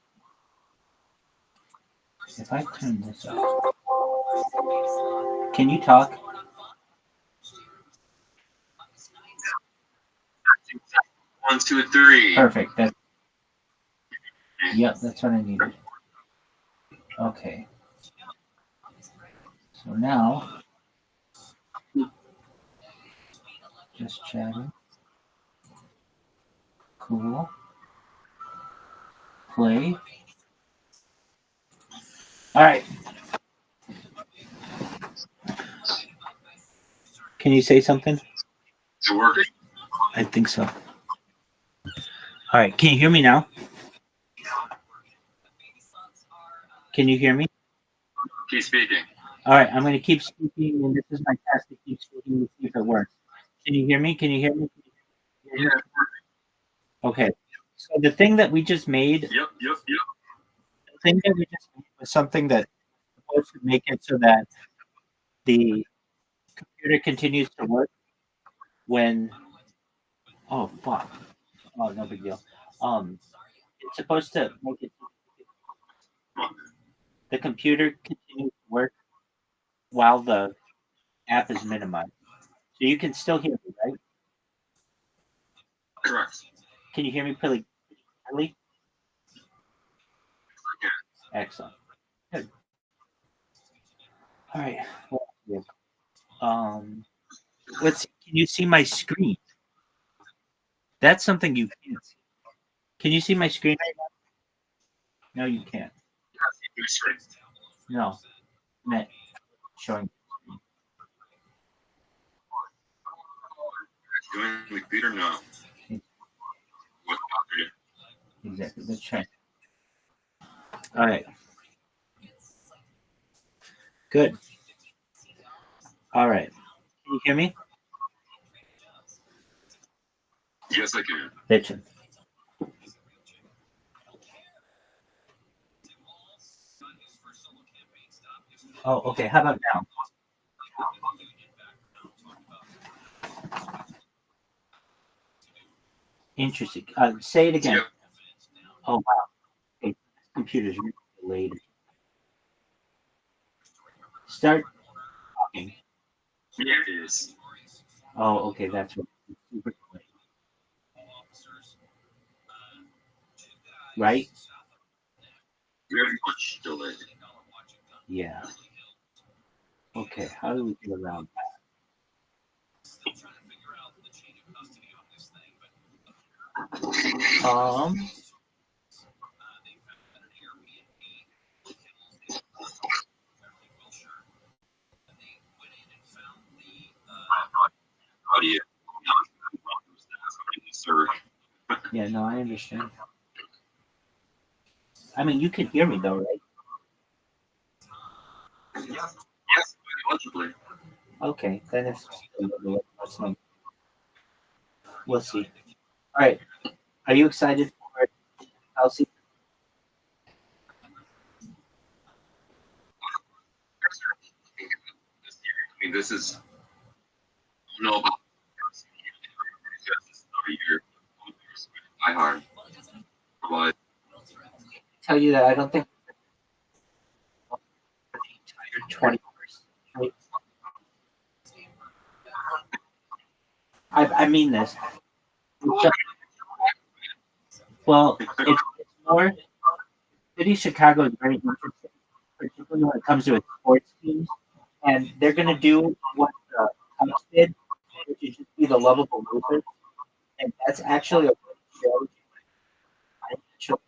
If I turn this up, can you talk? 1, 2, 3. Perfect. Yep, that's what I needed. Okay. So now, just chatting. Cool. Play. All right. Can you say something? Is it working? I think so. All right. Can you hear me now? Can you hear me? Keep speaking. All right. I'm going to keep speaking, and this is my test to keep speaking to see if it works. Can you hear me? Can you hear me? Yeah. Okay. So the thing that we just made, Yep. the thing that we just made was something that's supposed to make it so that the computer continues to work when. Oh fuck! Oh, no big deal. It's supposed to make it. The computer continues to work while the app is minimized, so you can still hear me, right? Correct. Can you hear me pretty clearly? Okay. Excellent. Good. All right. Let's see. Can you see my screen? That's something you can't see. Can you see my screen right now? No, you can't. No. Matt, showing. Doing the computer? No. What Exactly. Let's try. All right. Good. All right. Can you hear me? Yes, I can. Bitchin'. Oh, okay. How about now? Interesting. Say it again. Yep. Oh, wow. Okay. This computer's really delayed. Start talking. Yeah, it is. Oh, okay. That's what. Super delayed. Right? Very much delayed. Yeah. Okay. How do we get around that? Audio. Yeah, no, I understand. I mean, you can hear me though, right? Yes, allegedly. Okay, then it's we'll see. All right, are you excited for it, Elsie? I mean, this is. I don't know about year. I hard. But Tell you that I don't think the entire 21st. I mean this. Well, it's more. City of Chicago is very interesting, particularly when it comes to its sports teams, and they're going to do what the Cubs did, which is just be the lovable losers, and that's actually a good show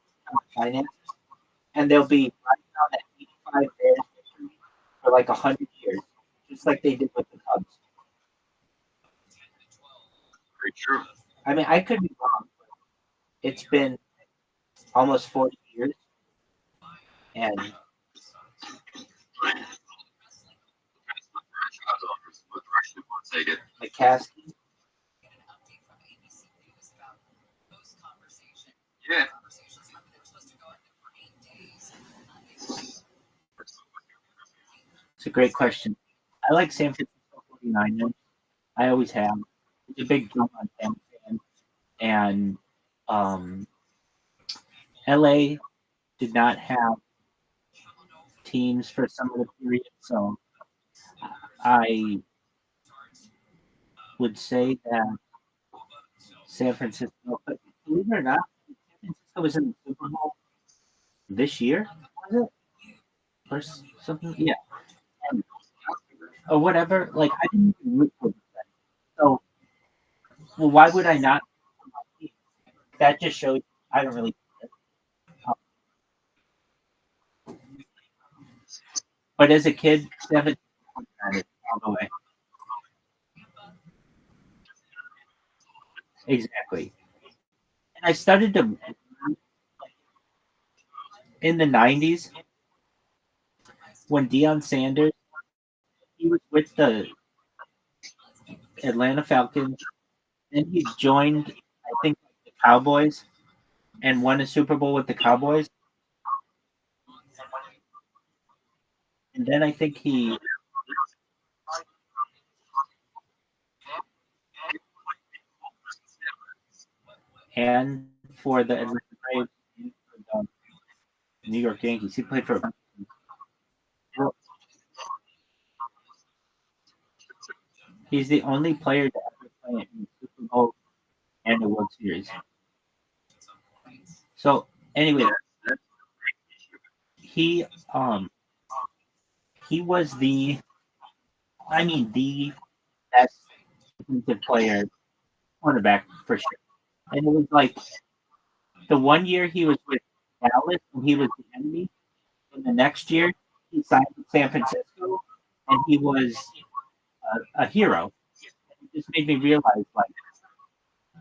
finance, and they'll be riding on that 85 Bears victory for like 100 years, just like they did with the Cubs. Very true. I mean, I could be wrong, but it's been almost 40 years, and McCaskey. Yeah. It's a great question. I like San Francisco 49ers. I always have. It's a big jump on San Fran. And LA did not have teams for some of the period, so I would say that San Francisco, but believe it or not, San Francisco was in the Super Bowl this year, was it? Or something? Yeah. And, or whatever. Like, I didn't even root for them. So, well, why would I not? That just shows I don't really care. But as a kid, 7 all the way. Exactly. And I started to in the 90s when Deion Sanders he was with the Atlanta Falcons and he joined I think the Cowboys and won a Super Bowl with the Cowboys. And then I think he and for the Atlanta Braves and for the New York Yankees. He played for he's the only player to ever play in the Super Bowl and the World Series. So anyway, he he was the best defensive player cornerback for sure. And it was like the one year he was with Dallas and he was the enemy, and the next year he signed with San Francisco and he was a hero. It just made me realize like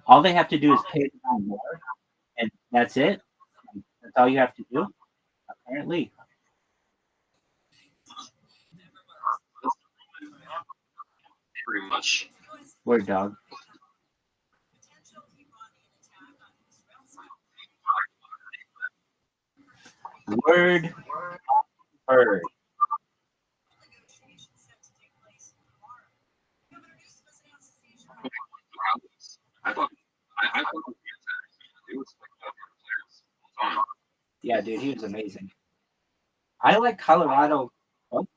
all they have to do is pay the guy more, and that's it. That's all you have to do. Apparently, Pretty much. word dog. Word. Bird. I thought it was like players. Yeah, dude, he was amazing. I like Colorado because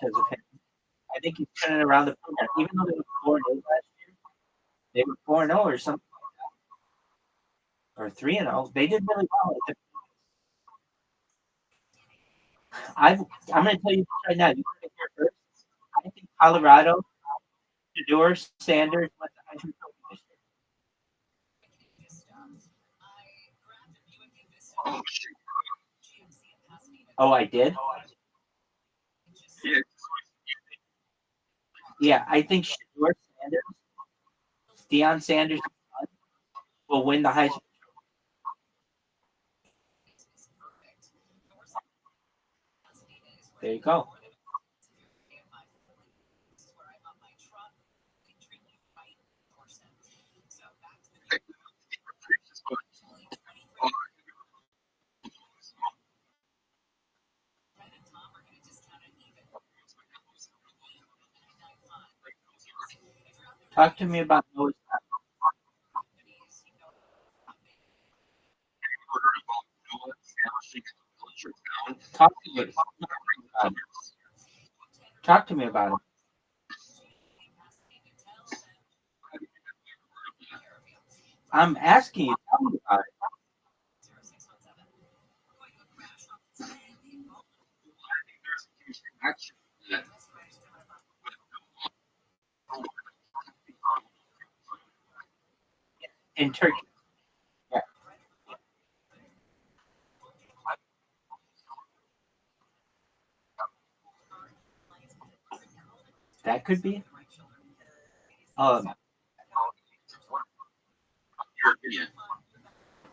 of him. I think he's turning around the program. Even though they were 4-8 last year, they were 4-0 or something like that. Or 3-0. They did really well. I'm going to tell you this right now. You heard it here first. I think Colorado, Shedeur Sanders went to Heisman Trophy this year. Oh shit. Oh, I did? Yeah. Yeah, I think Shedeur Sanders, Deion Sanders will win the Heisman Trophy. There you go. Talk to me about those. Talk to me about Talk to me about it. I'm asking you. Tell me about it. Actually, that In Turkey. Yeah, that could be. Um, your opinion.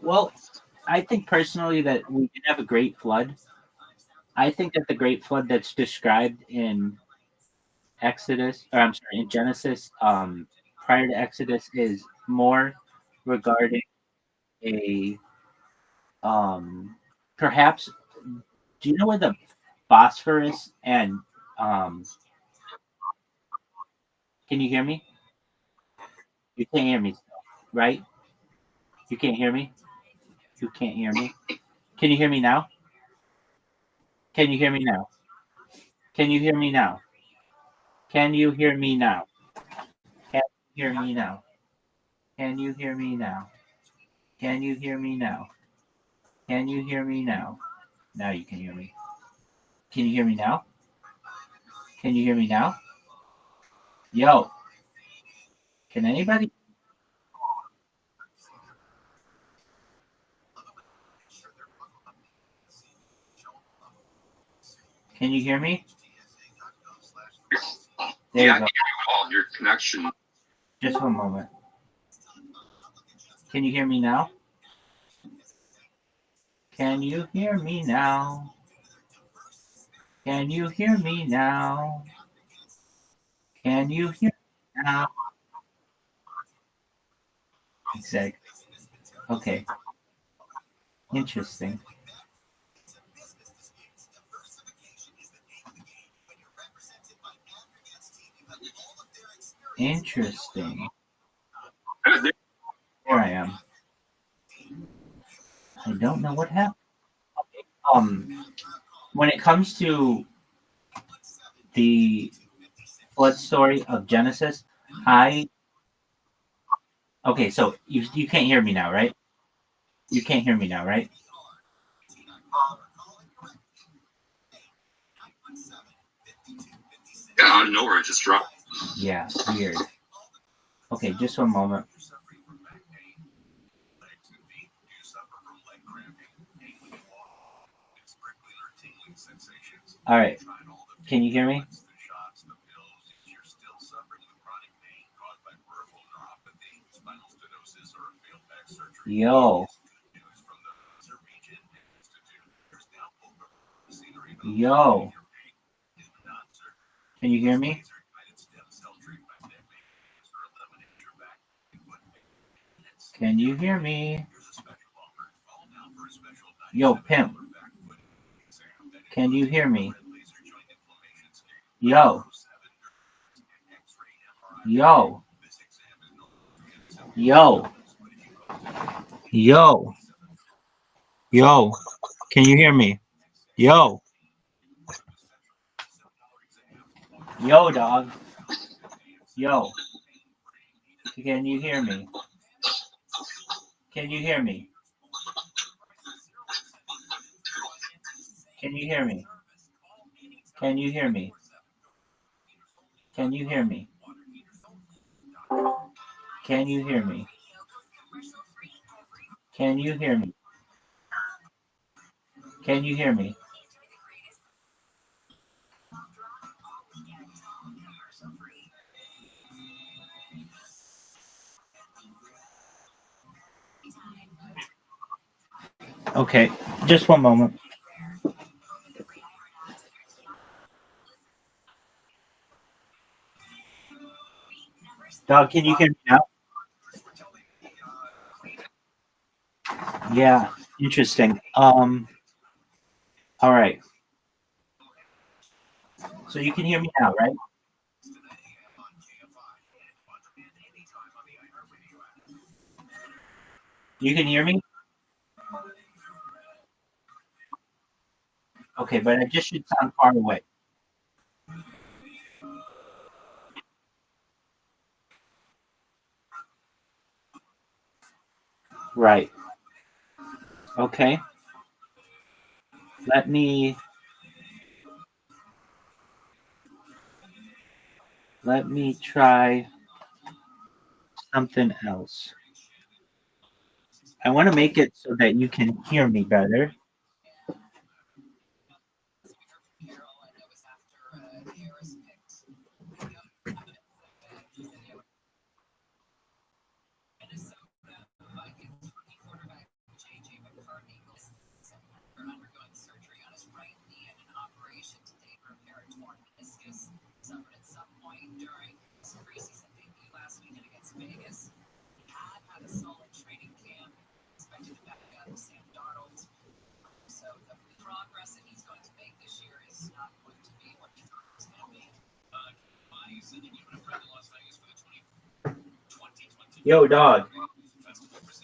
well, I think personally that we did have a great flood. I think that the great flood that's described in Exodus, or I'm sorry, in Genesis, prior to Exodus, is more regarding a perhaps. Do you know where the Bosphorus and um, can you hear me? You can't hear me, right? You can't hear me. You can't hear me. Can you hear me now? Can you hear me now? Can you hear me now? Can you hear me now? Can you hear me now? Can you hear me now? Can you hear me now? Can you hear me now? Now you can hear me. Can you hear me now? Can you hear me now? Yo, can anybody? Can you hear me? There Yeah, you I go. can hear you all. Your connection. Just one moment. Can you hear me now? Can you hear me now? Can you hear me now? Can you hear me now? Exactly. Okay. Interesting. Interesting. There I am. I don't know what happened. When it comes to the flood story of Genesis, I okay. So you can't hear me now, right? You can't hear me now, right? Yeah, out of nowhere, it just dropped. Yeah, weird. Okay, just one moment. All right. Can you hear me? Yo. Yo. Can you hear me? Can you hear me? Yo, pimp. Can you hear me? Yo. Yo. Yo. Yo. Yo. Can you hear me? Yo. Yo, dog. Yo. Can you hear me? Can you hear me? Can you hear me? Can you hear me? Can you hear me? Can you hear me? Can you hear me? Can you hear me? Okay, just one moment. Dog, can you hear me now? Yeah, interesting. All right. So you can hear me now, right? You can hear me? Okay, but I just should sound far away. Right. Okay. Let me try something else. I want to make it so that you can hear me better. Undergoing surgery on his right knee and an operation today to repair a torn meniscus suffered at some point during his preseason debut last weekend against Vegas. He had a solid training camp, expected to back up Sam Darnold. So the progress that he's going to make this year is not going to be what he thought it was going to be. You said that you would have friend in Las Vegas for the 2020. Yo, dog.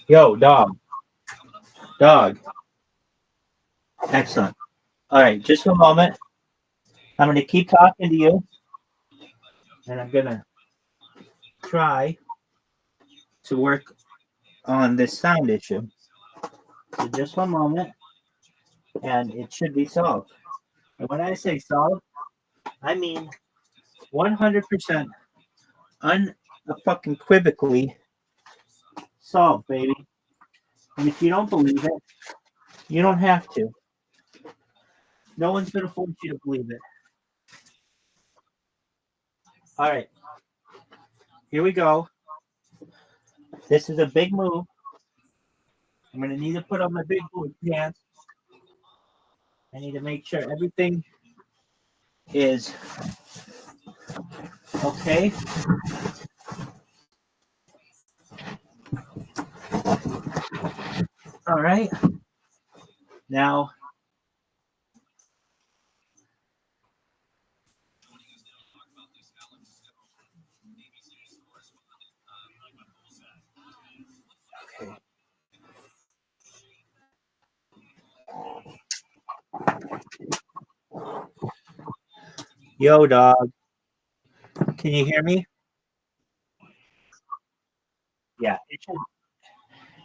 Yo, dog. Dog. Excellent. All right, just a moment. I'm going to keep talking to you, and I'm going to try to work on this sound issue. So just one moment, and it should be solved. And when I say solved, I mean 100% unequivocally solved, baby. And if you don't believe it, you don't have to. No one's going to force you to believe it. All right. Here we go. This is a big move. I'm going to need to put on my big boy pants. I need to make sure everything is okay. All right. Now, okay. Yo, dog. Can you hear me? Yeah,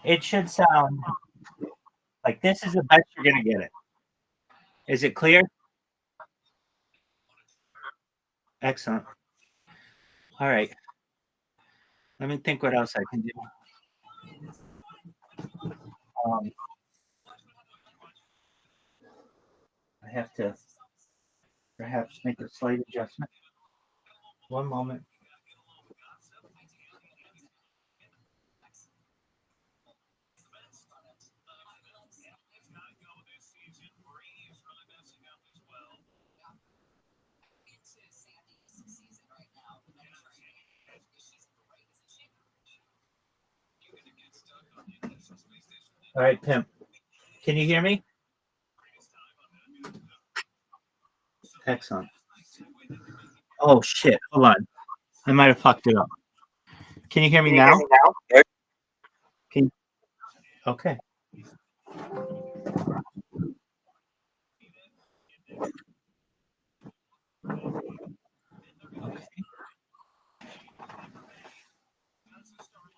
it should sound like this is the best you're going to get it. Is it clear? Excellent. All right. Let me think what else I can do. I have to perhaps make a slight adjustment. One moment. All right, Pimp. Can you hear me? Excellent. Oh, shit. Hold on. I might have fucked it up. Can you hear me now? Can, okay. Okay.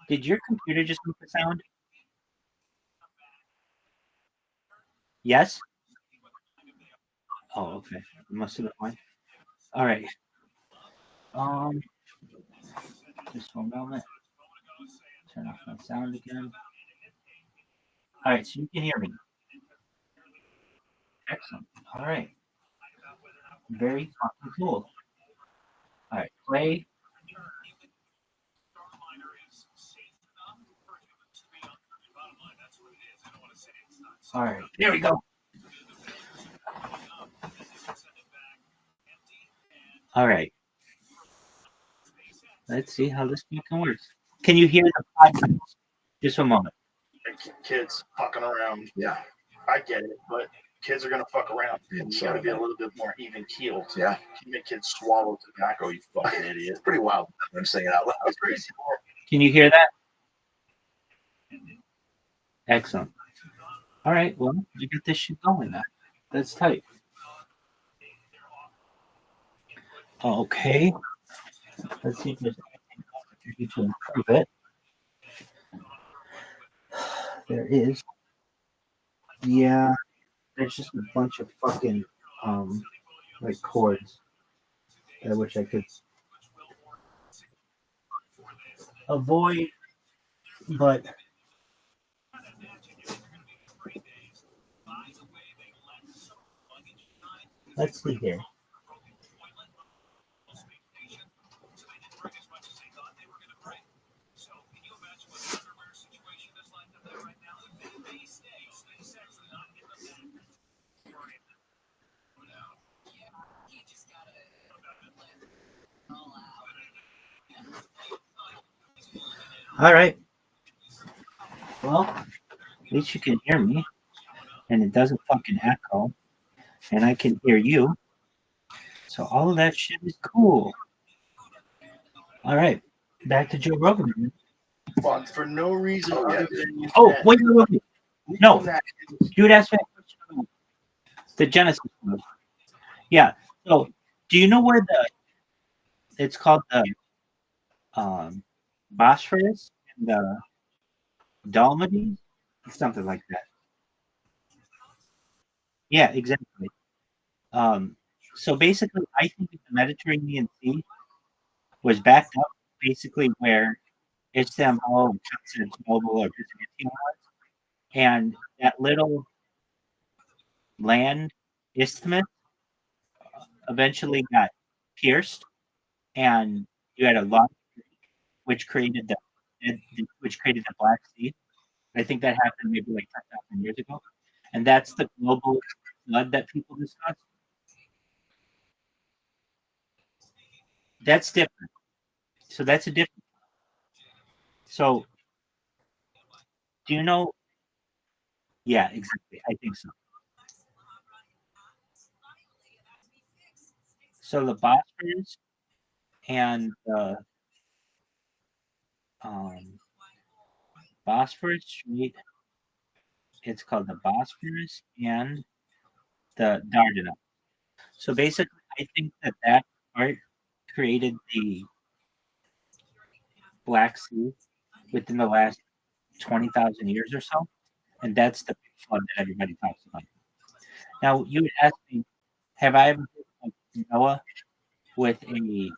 Did your computer just make the sound? Yes? Oh, okay. It must have been mine. All right. Just one moment. Turn off my sound again. All right, so you can hear me. Excellent. All right. Very fucking cool. All right, play. All right, here we go. All right. Let's see how this fucking works. Can you hear the podcast? Just a moment. Kids fucking around. Yeah. I get it, but kids are gonna fuck around. And you gotta be a little bit more even keeled. Yeah. You make kids swallow tobacco, you fucking idiot. It's pretty wild. I'm saying it out loud. That's crazy. Can you hear that? Excellent. All right, well, you get this shit going now. That's tight. Okay. Let's see if there's anything else I can do to improve it. There is. Yeah, there's just a bunch of fucking like chords which I could avoid, but let's see here. All right. Well, at least you can hear me, and it doesn't fucking echo, and I can hear you. So all of that shit is cool. All right, back to Joe Rogan. But for no reason other than you Oh, said, wait. No, that you would ask me a question about the Genesis mode. Yeah. So, do you know where it's called the Bosphorus and the Dalmatians? Something like that. Yeah, exactly. So basically, I think the Mediterranean Sea was backed up basically where Istanbul, Constantinople, or Byzantium was, and that little land isthmus eventually got pierced, and you had a lot, which created the Black Sea. I think that happened maybe like 10,000 years ago, and that's the global flood that people discuss. That's different. So that's a different. So do you know? Yeah, exactly. I think so. So the Bosphorus and the um, Bosphorus Strait. It's called the Bosphorus and the Dardanelles. So basically, I think that part created the Black Sea within the last 20,000 years or so, and that's the big flood that everybody talks about. Now, you would ask me, have I ever heard of Noah with a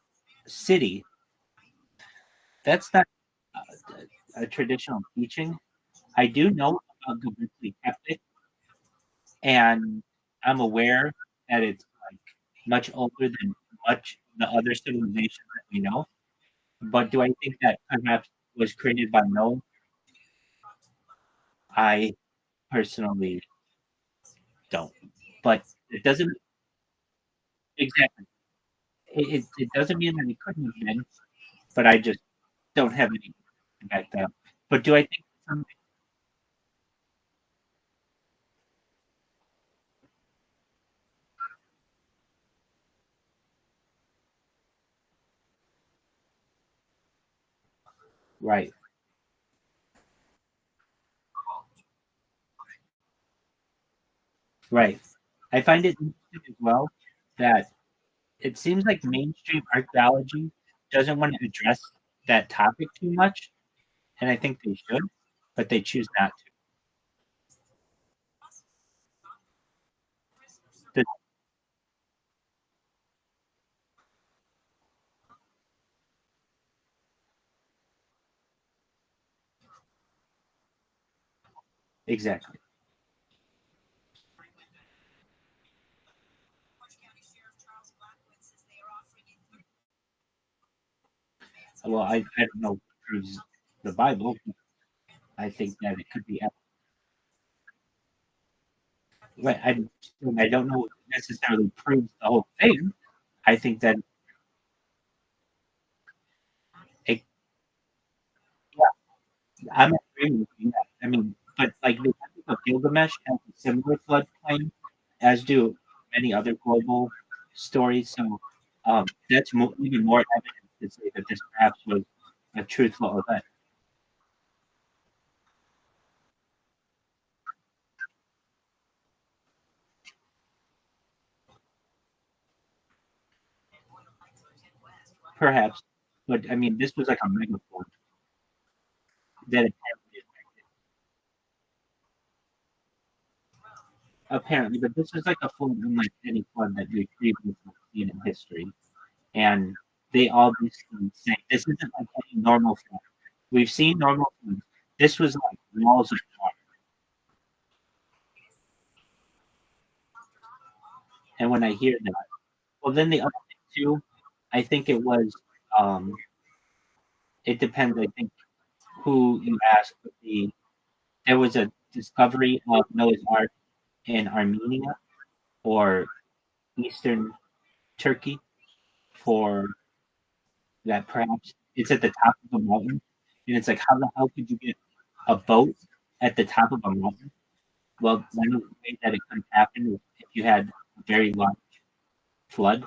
city? That's not a traditional teaching. I do know about Göbekli Tepe, and I'm aware that it's like much older than much of the other civilizations that we know. But do I think that perhaps was created by Noah? I personally don't. But it doesn't exactly. It doesn't mean that it couldn't have been, but I just don't have any to back that up. But do I think something right? Right. I find it interesting as well that it seems like mainstream archaeology doesn't want to address that topic too much, and I think they should, but they choose not to. The- exactly. Well, I don't know what proves the Bible. I think that it could be right. I don't know what necessarily proves the whole thing. I think that it, yeah, I'm agreeing with you. I mean, but like the Epic of Gilgamesh has a similar floodplain, as do many other global stories. So that's even more evidence to say that this perhaps was a truthful event. Perhaps, but I mean, this was like a mega flood that it apparently, but this is like a flood unlike any flood that we've previously seen in history. And they all basically say this isn't like any normal flood. We've seen normal floods. This was like walls of water. And when I hear that, well, then the other thing too, I think it was, um, it depends, I think, who you ask. But there was a discovery of Noah's Ark in Armenia or Eastern Turkey for that perhaps it's at the top of a mountain. And it's like, how the hell could you get a boat at the top of a mountain? Well, one of the ways that it could happen is if you had a very large flood.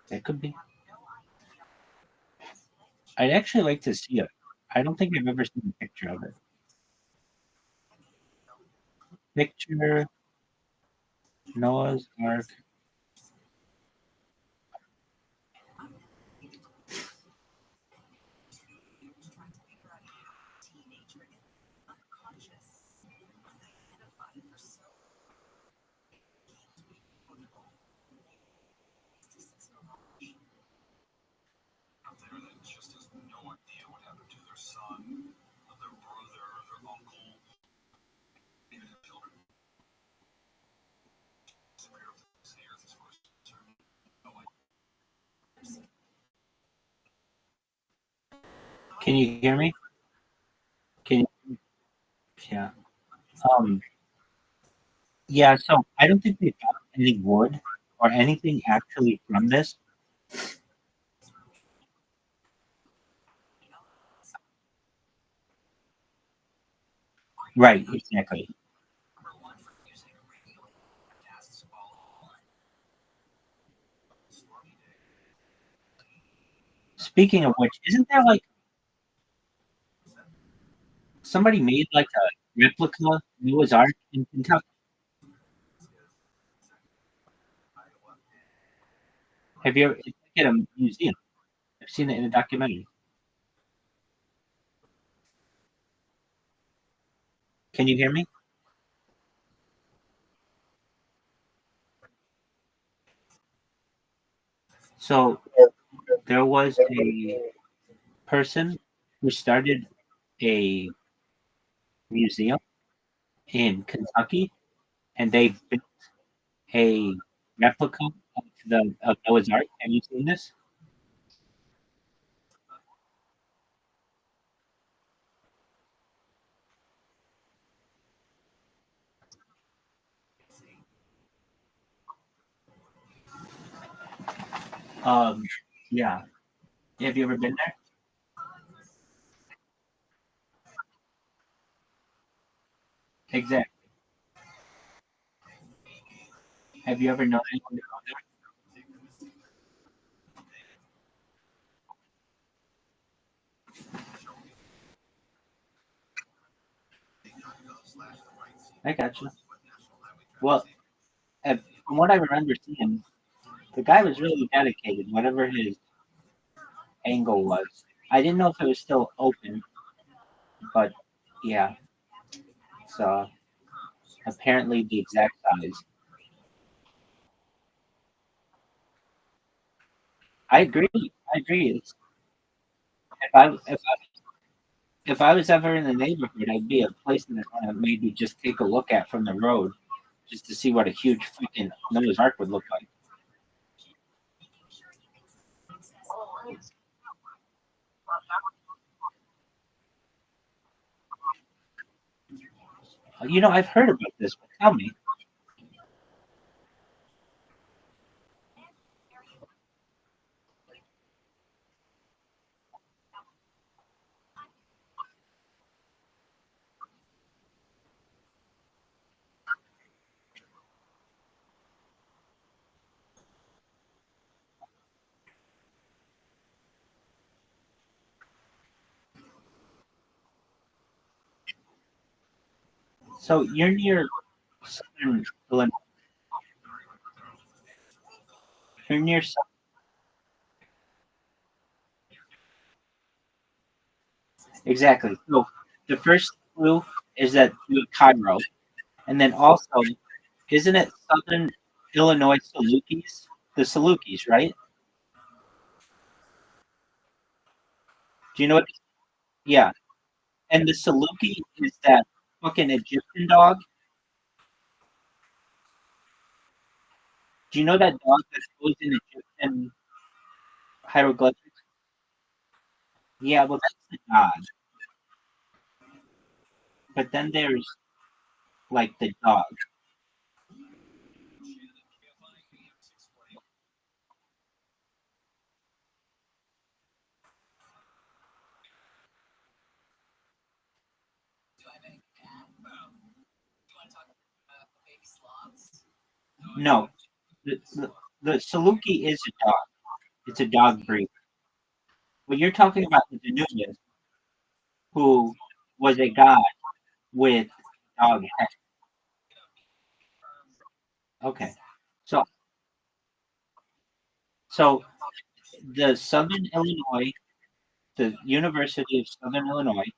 That could be. I'd actually like to see it. I don't think I've ever seen a picture of it. Picture Noah's Ark. Can you hear me? Can you? Yeah. Um. Yeah. So I don't think they found any wood or anything actually from this. Right. Exactly. Speaking of which, isn't there like somebody made like a replica Noah's Ark in Kentucky? Have you ever? It's like at a museum. I've seen it in a documentary. Can you hear me? So there was a person who started a museum in Kentucky, and they built a replica of Noah's Ark. Have you seen this? Um, yeah. Have you ever been there? Exactly. Have you ever known anyone to go there? I got you. Well, from what I remember seeing, the guy was really dedicated, whatever his angle was. I didn't know if it was still open, but yeah, it's apparently the exact size. I agree. I agree. If I was ever in the neighborhood, I'd be a place that maybe just take a look at from the road, just to see what a huge fucking Noah's Ark would look like. I've heard about this, but tell me. So you're near. Southern Illinois. You're near. Exactly. So the first clue is that to Cairo, and then also, isn't it Southern Illinois Salukis? The Salukis, right? Do you know what? Yeah. And the Saluki is that fucking Egyptian dog. Do you know that dog that goes in Egyptian hieroglyphics? Yeah, well, that's the god. But then there's like the dog. No, the Saluki is a dog. It's a dog breed. What you're talking about is Anubis, who was a god with dog head. Okay, so so the Southern Illinois, the University of Southern Illinois,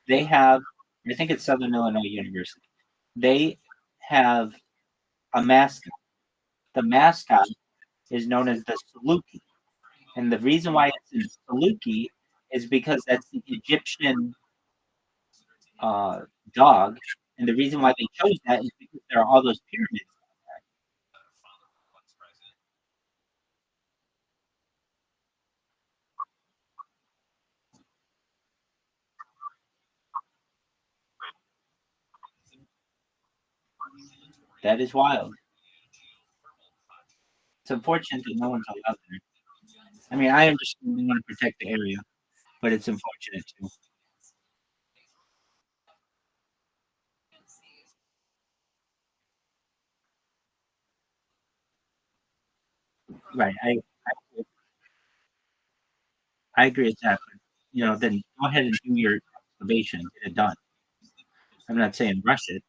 they have, I think it's Southern Illinois University. They have a mascot. The mascot is known as the Saluki, and the reason why it's in Saluki is because that's the Egyptian uh, dog, and the reason why they chose that is because there are all those pyramids. That is wild. It's unfortunate that no one's allowed there. I mean, I understand they want to protect the area, but it's unfortunate too. Right. I agree with that. But, then go ahead and do your excavation, get it done. I'm not saying rush it,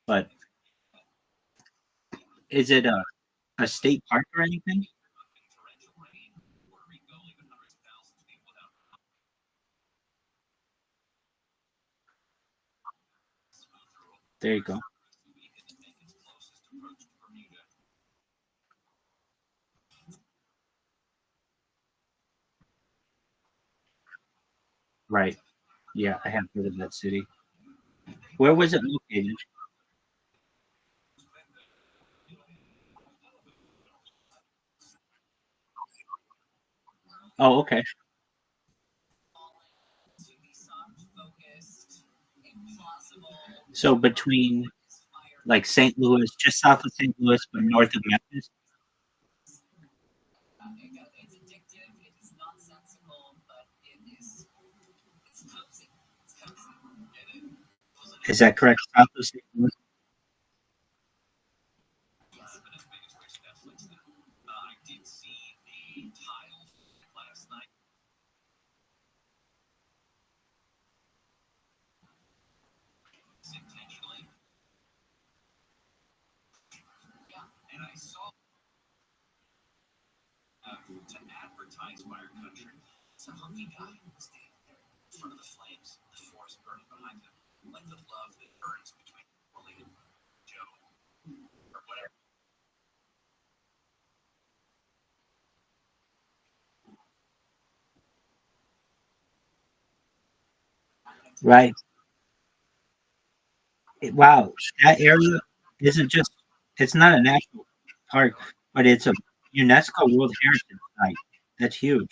but is it a state park or anything? There you go. Right. Yeah, I have heard of that city. Where was it located? Oh, okay. So between like St. Louis, just south of St. Louis, but north of Memphis. Is that correct? South of St. Louis. Right. Wow, that area isn't just, it's not a national park, but it's a UNESCO World Heritage Site. That's huge.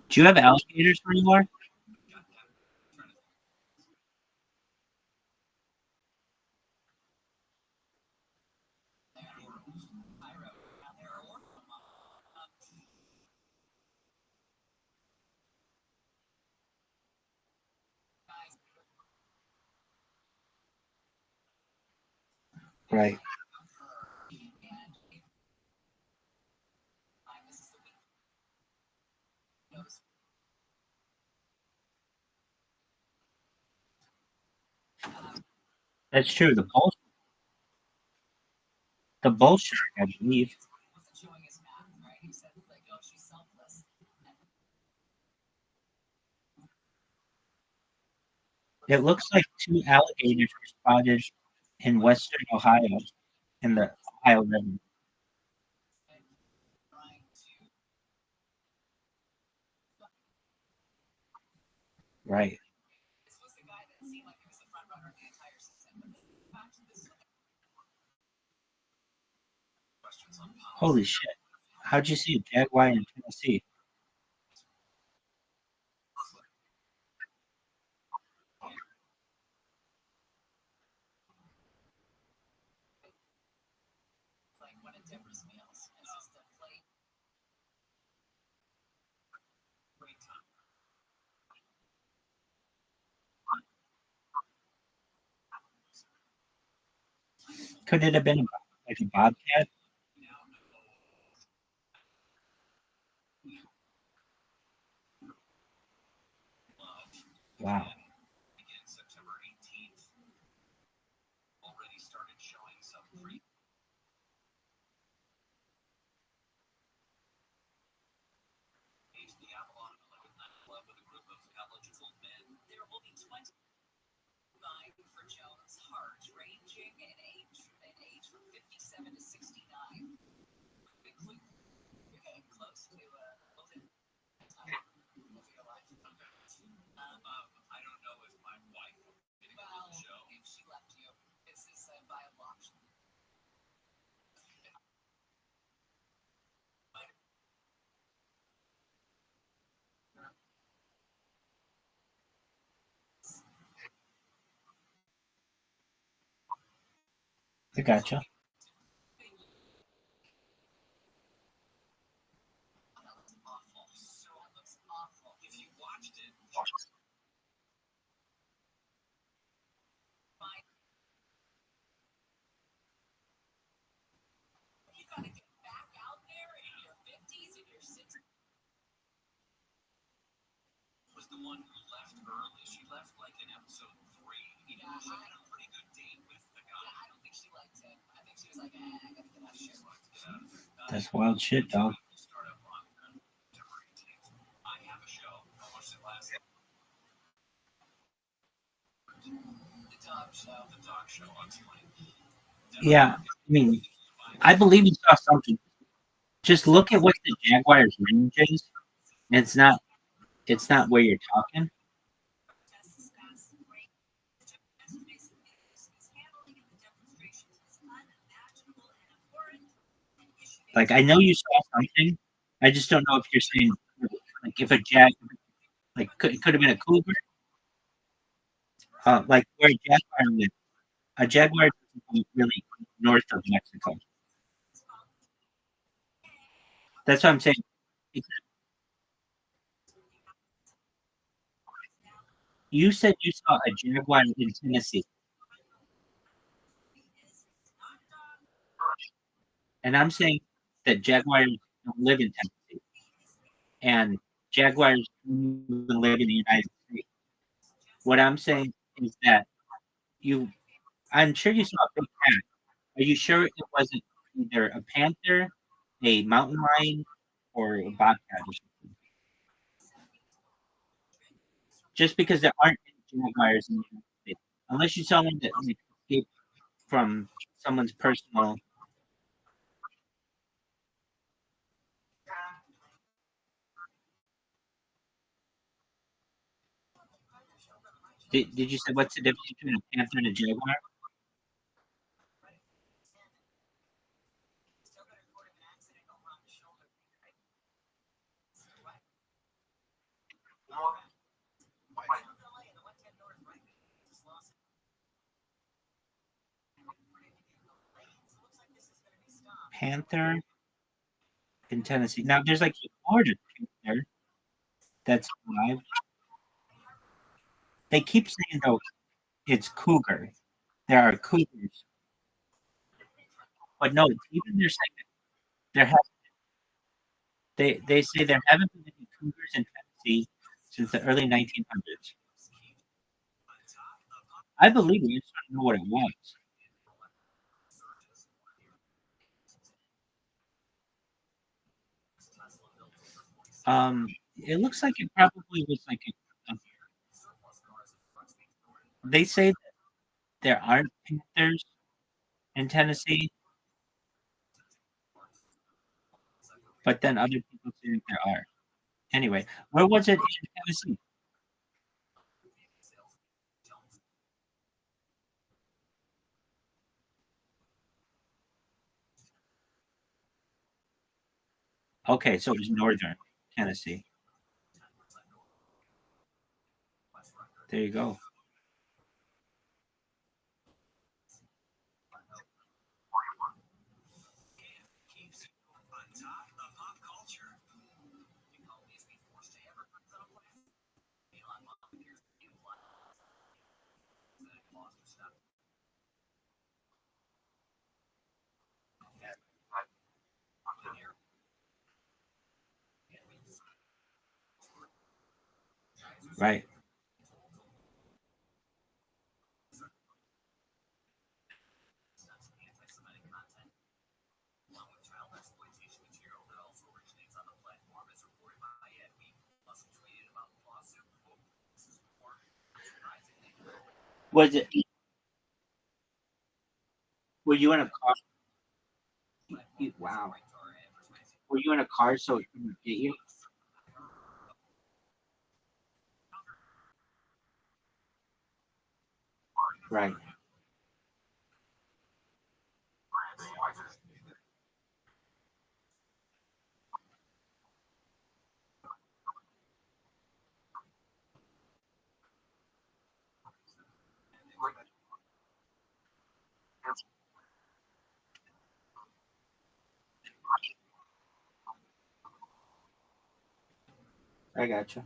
Do you have alligators anymore? Right. That's true. The bull shark, I believe. It looks like two alligators were spotted in western Ohio in the Ohio River. Right. Holy shit. How'd you see a jaguar in Tennessee? Could it have been like a bobcat? Wow. I gotcha. That's wild shit, dog. Yeah, I mean, I believe you saw something. Just look at what the Jaguars' range is. It's not. It's not where you're talking. Like I know you saw something. I just don't know if you're saying like if a like it could have been a cougar. Like where a jaguar lives. A jaguar doesn't live really north of Mexico. That's what I'm saying. You said you saw a jaguar in Tennessee, and I'm saying that jaguars don't live in Tennessee, and jaguars don't even live in the United States. What I'm saying is that you, I'm sure you saw a big cat. Are you sure it wasn't either a panther, a mountain lion, or a bobcat or something? Just because there aren't any jaguars in the United States, unless you tell me that they escaped from someone's personal. Did you say what's the difference between a panther and a jaguar? Panther in Tennessee. Now there's like a Florida panther that's live. They keep saying though it's cougar. There are cougars. But no, even they're saying that there have they say there haven't been any cougars in Tennessee since the early 1900s. I believe it. I just don't know what it was. It looks like it probably was like they say that there aren't panthers in Tennessee, but then other people say that there are. Anyway, where was it in Tennessee? Okay, so it was northern Tennessee. There you go. Right. Was it? Were you in a car? Wow. Were you in a car so it couldn't get you? Right. I gotcha.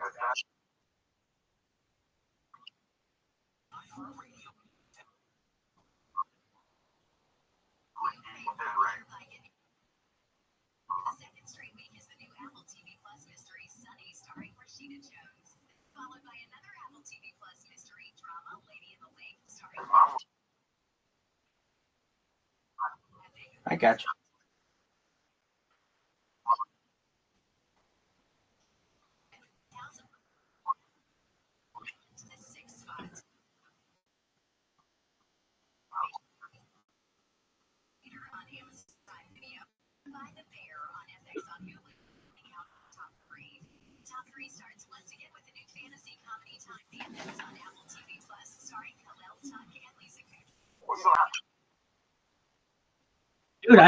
The second straight week is the new Apple TV Plus mystery Sunny, starring Rashida Jones, followed by another Apple TV Plus mystery drama Lady in the Lake, starring. I gotcha. The sixth spot. Leader on Amazon Prime Video. Buy the Bear on FX on Hulu. Top three. Top three starts once again with the new fantasy comedy Time Bandits on Apple TV Plus, starring Khalil Tuck and Lisa Kudrow. Dude,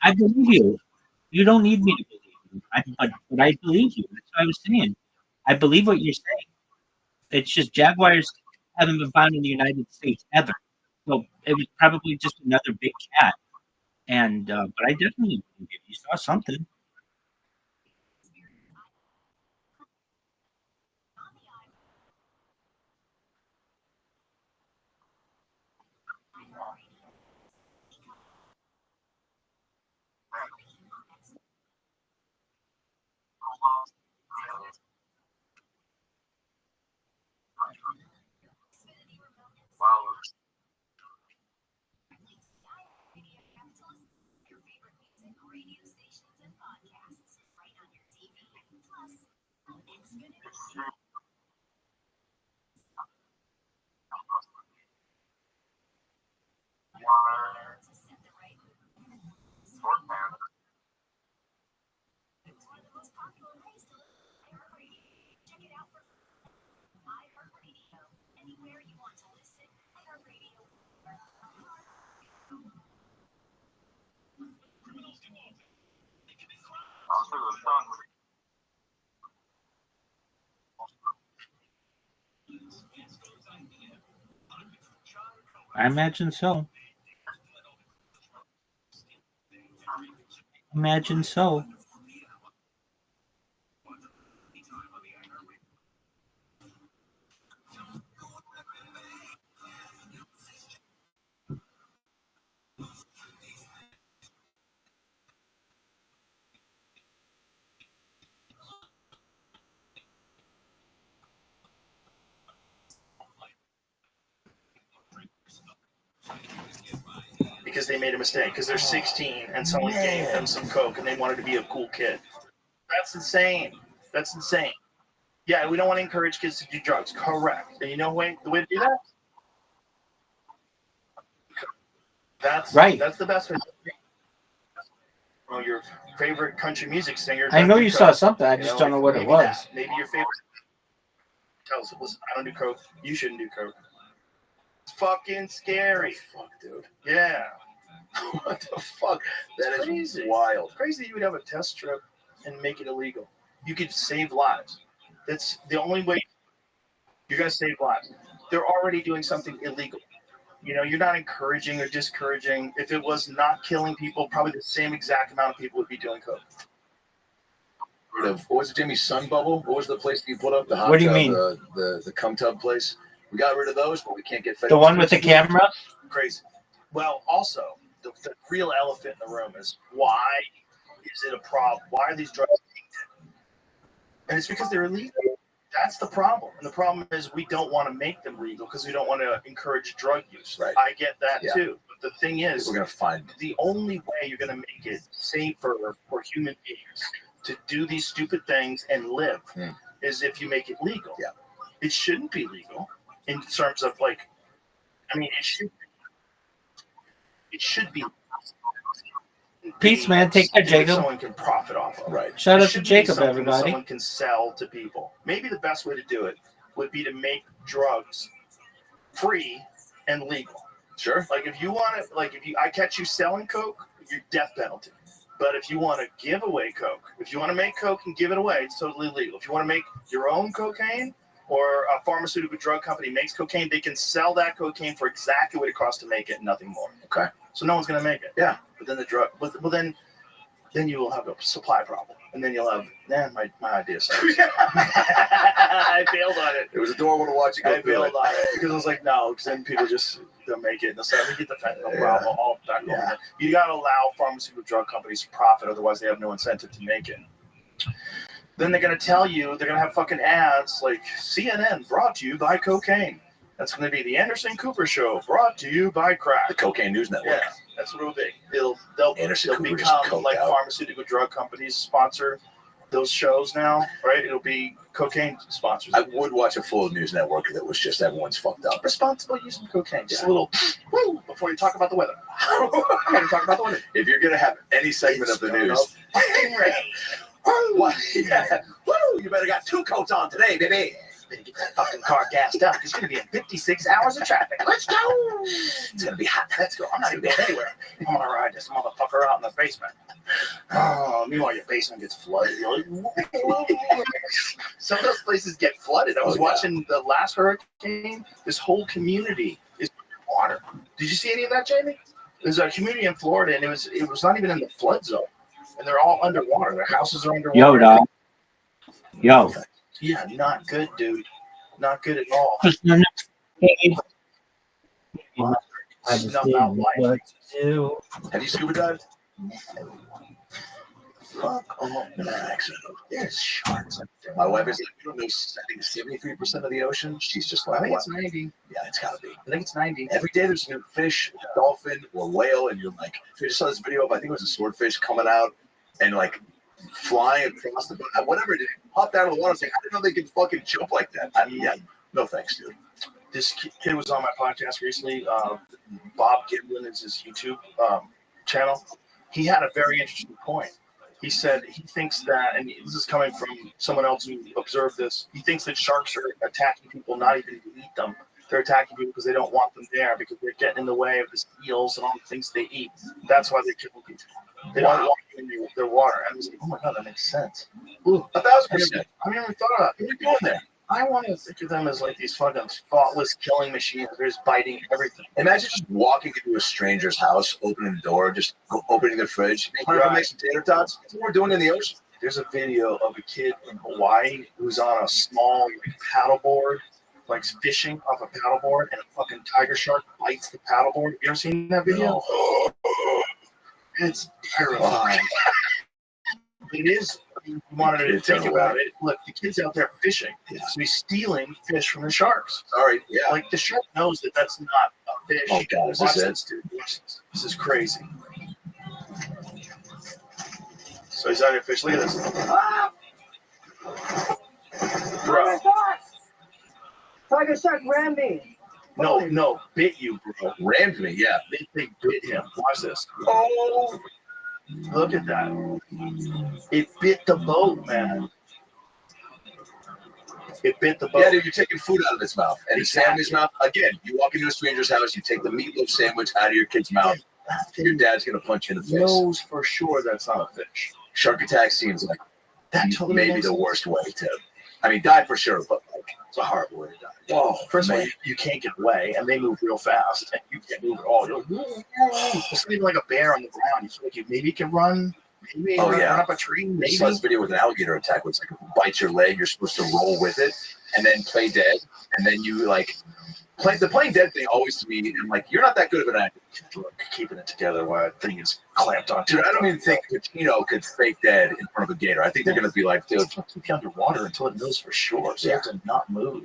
I believe you. You don't need me to believe you. But I believe you. That's what I was saying. I believe what you're saying. It's just Jaguars haven't been found in the United States ever. So it was probably just another big cat. And but I definitely believe you. You saw something. Your favorite music, radio stations, and podcasts right on your TV. Plus, Xfinity. To set the right mood. It's one of the most popular ways to listen to iHeartRadio. Check it out for iHeartRadio. Anywhere you want to listen, iHeartRadio. I imagine so. Imagine so. Because they made a mistake. Because they're 16 and someone gave them some coke and they wanted to be a cool kid. That's insane. That's insane. Yeah, we don't want to encourage kids to do drugs. Correct. And you know the way to do that? That's right. That's the best way. Your favorite country music singer. I know you saw something. I just don't know what it was. Maybe your favorite. Tells us, listen, I don't do coke. You shouldn't do coke. It's fucking scary. Fuck, dude. Yeah. What the fuck? That is crazy. Wild. Crazy that you would have a test strip and make it illegal. You could save lives. That's the only way you're going to save lives. They're already doing something illegal. You're not encouraging or discouraging. If it was not killing people, probably the same exact amount of people would be doing coke. What was it, Jimmy's Sun Bubble? What was the place that you put up? The hot What do you tub, mean? The cum tub place? We got rid of those, but we can't get fed. The one with the camera? Crazy. Well, also, the real elephant in the room is why is it a problem? Why are these drugs tainted? And it's because they're illegal. That's the problem. And the problem is we don't want to make them legal because we don't want to encourage drug use. Right. I get that too. But the thing is, we're going to find the only way you're going to make it safer for human beings to do these stupid things and live is if you make it legal. Yeah. It shouldn't be legal in terms of it should be. Peace, man. Take care, Jacob. Someone can profit off of. Right. Shout out to Jacob, something everybody. Someone can sell to people. Maybe the best way to do it would be to make drugs free and legal. Sure. Like if you want to, I catch you selling coke, you're death penalty. But if you want to give away coke, if you want to make coke and give it away, it's totally legal. If you want to make your own cocaine, or a pharmaceutical drug company makes cocaine, they can sell that cocaine for exactly what it costs to make it, nothing more. Okay. So no one's going to make it. Yeah. But then then you will have a supply problem. And then you'll have, my idea sucks. I failed on it. It was adorable to watch you go I failed on it because I was like, no, because then people just don't make it. And so we get the fentanyl problem all back over. You got to allow pharmaceutical drug companies to profit, otherwise they have no incentive to make it. Then they're going to tell you, they're going to have fucking ads like CNN brought to you by cocaine. That's going to be the Anderson Cooper Show brought to you by crack. The Cocaine News Network. Yeah, that's what it'll be. They'll become like pharmaceutical drug companies sponsor those shows now, right? It'll be cocaine sponsors. I would watch a full news network that was just everyone's fucked up. Responsible use of cocaine. Just a little woo before you talk about the weather. I'm going to talk about the weather. If you're going to have any segment of the news. Woo! Yeah. Woo! You better got 2 coats on today, baby. Better get that fucking car gassed up. It's going to be in 56 hours of traffic. Let's go. It's going to be hot. Let's go. I'm not even going anywhere. I'm going to ride this motherfucker out in the basement. Oh, meanwhile, your basement gets flooded. You're like, some of those places get flooded. I was watching the last hurricane. This whole community is underwater. Did you see any of that, Jamie? There's a community in Florida, and it was not even in the flood zone. And they're all underwater. Their houses are underwater. Yo, dog. Yo. Yeah, not good, dude. Not good at all. I just didn't know what to do. Have you scuba dived? Fuck off. There's sharks up there. My wife is like, you don't know, I think 73% of the ocean. She's just like, I think what? it's 90. Yeah, it's got to be. I think it's 90. Every day there's a new fish, dolphin, or whale, and you're like, I just saw this video of, I think it was a swordfish coming out and like flying across the, whatever it is, popped out of the water saying, I didn't know they could fucking jump like that. Yeah, no thanks, dude. This kid was on my podcast recently. Bob Giblin is his YouTube channel. He had a very interesting point. He said he thinks that, and this is coming from someone else who observed this, he thinks that sharks are attacking people not even to eat them. They're attacking people because they don't want them there, because they're getting in the way of the seals and all the things they eat. That's why they're killing people. They don't want you in their water. I was like, oh my god, that makes sense. Ooh, 1,000%. I never thought about it. What are you doing there? I want to think of them as like these fucking thoughtless killing machines. They're just biting everything. Imagine just walking into a stranger's house, opening the door, just opening the fridge. Mind if I make some tater tots? That's what we're doing in the ocean. There's a video of a kid in Hawaii who's on a small paddleboard, like fishing off a paddleboard, and a fucking tiger shark bites the paddleboard. You ever seen that video? No. It's terrifying. It is. You wanted to think about it. Look, the kid's out there fishing, so he's stealing fish from the sharks. All right, yeah. Like the shark knows that that's not a fish. Oh god, is Watch this it? this, dude. Watch this. This is crazy. So he's out there fishing. Look at this. Ah! Bro. Tiger shark rammed me. No, bit you, bro. Rammed me, yeah. They bit him. Watch this. Oh, look at that. It bit the boat, man. It bit the boat. Yeah, dude, you're taking food out of its mouth. And his family's mouth. Again, you walk into a stranger's house, you take the meatloaf sandwich out of your kid's mouth. Your dad's going to punch you in the face. Knows for sure that's not a fish. Shark attack seems like that totally maybe the worst way to. I mean, die for sure, but like it's a horrible way to die. Oh, first of all, you can't get away, and they move real fast, and you can't move at all. You're like, it's not even like a bear on the ground. You feel like you maybe can run, maybe run up a tree. Maybe. I saw this video with an alligator attack where it's like if it bites your leg, you're supposed to roll with it and then play dead, and then you like the playing dead thing always to me. I'm like, you're not that good of an actor. Keeping it together while that thing is clamped on. Dude, I don't even think Pacino could fake dead in front of a gator. I think they're going to be like, dude, keep you underwater until it knows for sure. So you have to not move.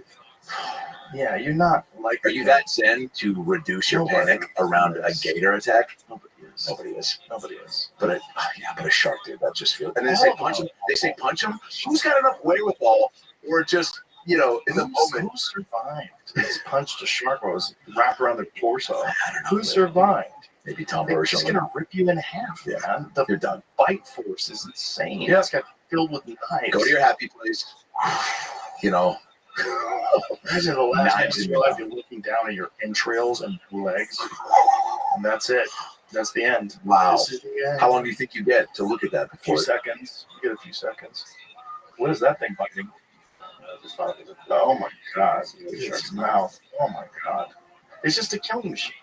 Yeah, you're not like. Are you that zen to reduce your panic around a gator attack? Nobody is. But a shark, dude, that just feels. And then they say punch him. Who's got enough wherewithal, or just in the moment? Who survived? Just punched a shark or was wrapped around their torso. Who survived? Maybe Tom They're Burch. just gonna rip you in half, man. You're done. Bite force is insane. Yeah. It's got filled with knives. Go to your happy place. Imagine the last time in your life you're looking down at your entrails and legs, and that's it. That's the end. Wow. This is the end. How long do you think you get to look at that? A few seconds. You get a few seconds. What is that thing biting? Oh my god! Shark's mouth. Oh my god! It's just a killing machine.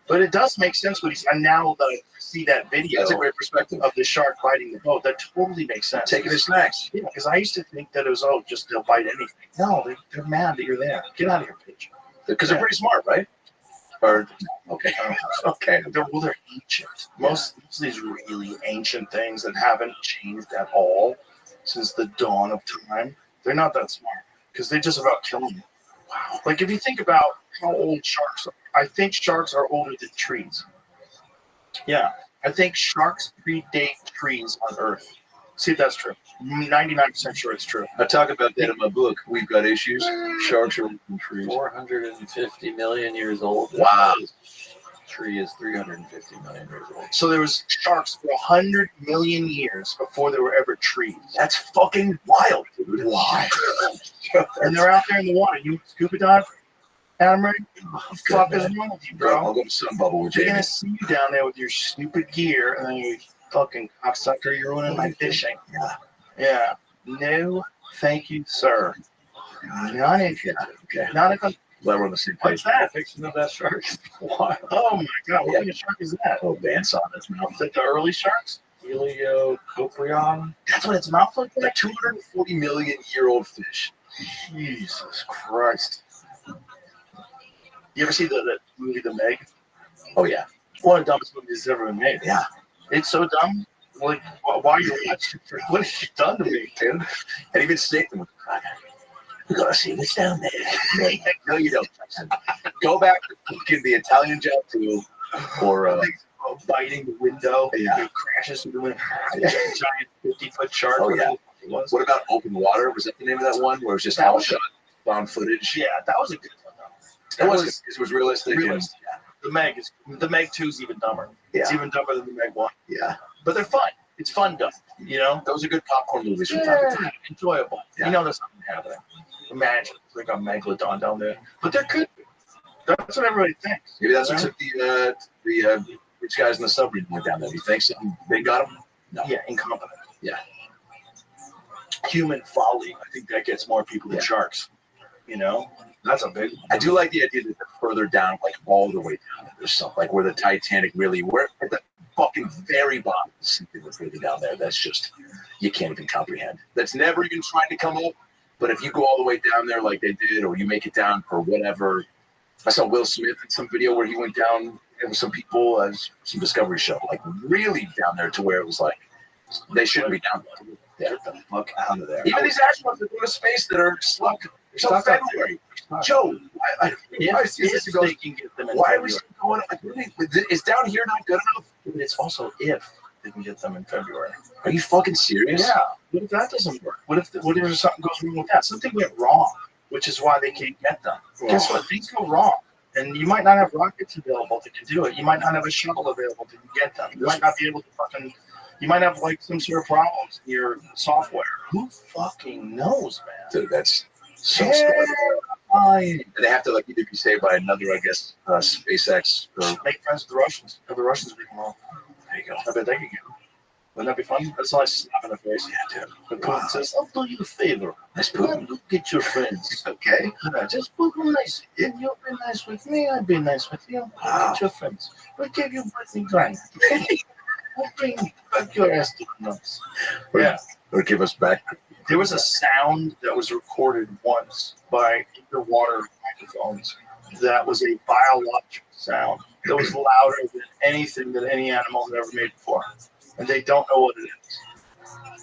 But it does make sense what he's. And now that I see that video, that's a great perspective of the shark biting the boat. That totally makes sense. Taking his snacks. Yeah, because I used to think that it was just they'll bite anything. No, they're mad that you're there. Get out of here, bitch. Because they're pretty smart, right? Or okay, okay. They're ancient. Most of these really ancient things that haven't changed at all since the dawn of time. They're not that smart because they're just about killing you. Wow. Like if you think about how old sharks are, I think sharks are older than trees. Yeah, I think sharks predate trees on Earth. See if that's true. 99% sure it's true. I talk about that in my book. We've got issues. Sharks are older than trees. 450 million years old. Wow. Tree is 350 million years old. So there was sharks for 100 million years before there were ever trees. That's fucking wild, dude. Why? And they're out there in the water. You scuba dive, Adam Ray? What the fuck is wrong with you, bro? I'll go to some bubble with They're Jamie. gonna see you down there with your stupid gear, and then you fucking cocksucker, you're ruining my fishing. Yeah. No, thank you, sir. Not interested. Okay. Not if I'm. Glad we're on the same What's page. that? Fiction of that shark. What? Oh my god, what kind of shark is that? Oh, Vance on its mouth. Is that the early sharks? Heliocoprion. That's what its mouth looked Like like? 240 million year old fish. Jesus Christ. You ever see the movie The Meg? Oh, yeah. One of the dumbest movies that's ever been made. Yeah. It's so dumb. Like, why are you watching? What has she done to me, dude? And even Statham was like, we gotta see what's down there. No, you don't. Go back to fucking the Italian Job 2 or biting the window. Yeah. It crashes through the window. Giant 50-foot shark. Oh, yeah. Was. What about Open Water? Was that the name of that one? Where it was just all shot, found footage? Yeah, that was a good one, though. It was because it was realistic. Realistic. The Meg 2 is even dumber. Yeah. It's even dumber than the Meg 1. Yeah. But they're fun. It's fun dumb. You know? Those are good popcorn movies from time to time. Enjoyable. Yeah. You know there's something happening. Imagine like a megalodon down there. But there could be. That's what everybody thinks. Maybe that's what took the rich guys in the submarine went down there. Do you think something they got them? No. Yeah, incompetent. Yeah. Human folly. I think that gets more people than sharks. You know, that's a big. I do like the idea that they're further down, like all the way down. There's something like where the Titanic really, we're at the fucking very bottom. Something that's really down there. That's just you can't even comprehend. That's never even trying to come up. But if you go all the way down there like they did, or you make it down for whatever. I saw Will Smith in some video where he went down with some people as some Discovery show, like really down there to where it was like they shouldn't be down there. Get the fuck out of there. Even these astronauts that go to space that are stuck. Until February. Joe, why are we still going? Is down here not good enough? It's also if they can get them in February. Are you fucking serious? Yeah. What if that doesn't work? What if something goes wrong with that? Something went wrong, which is why they can't get them. Guess what? Things go wrong. And you might not have rockets available that can do it. You might not have a shuttle available to get them. You might not be able to fucking. You might have like some sort of problems in your software. Who fucking knows, man? Dude, that's so scary. They have to like either be saved by another, I guess, SpaceX or make friends with the Russians. Have the Russians be them all. There you go. I bet they can get them. Wouldn't that be fun? That's a nice slap in the face. Yeah, dude. But Putin says, "I'll do you a favor. Let's Putin. Look at your friends. Okay. Yeah, just put them nice. If you'll be nice with me, I'll be nice with you. Look at your friends. We'll give you Britney Grant. We'll bring back your ass to the nuts." Yeah. Or give us back. There was a sound that was recorded once by underwater microphones that was a biological sound that was louder than anything that any animal had ever made before. And they don't know what it is.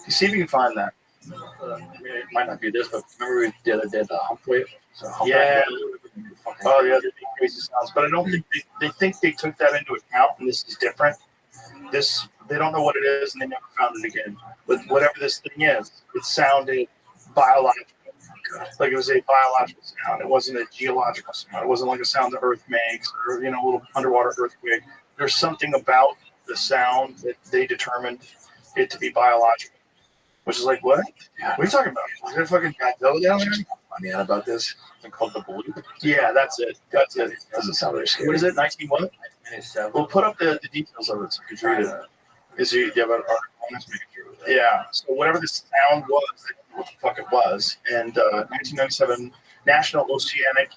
You see if you can find that. It might not be this, but remember we did the hump wave? Yeah. Oh, yeah, they make crazy sounds. But I don't think they think they took that into account, and this is different. They don't know what it is, and they never found it again. But whatever this thing is, it sounded biological. Like it was a biological sound. It wasn't a geological sound. It wasn't like a sound the Earth makes, or a little underwater earthquake. There's something about the sound that they determined it to be biological. Which is like, what? What are you talking about? Is there a fucking Godzilla down there? Funny out about this. It's called the Balloon. Yeah, that's it. That's it. Doesn't sound very scary. What is it? 19 what? We'll put up the details of it so you can read it. Is you have an article on this? Yeah. So whatever the sound was, what the fuck it was, and 1997 National Oceanic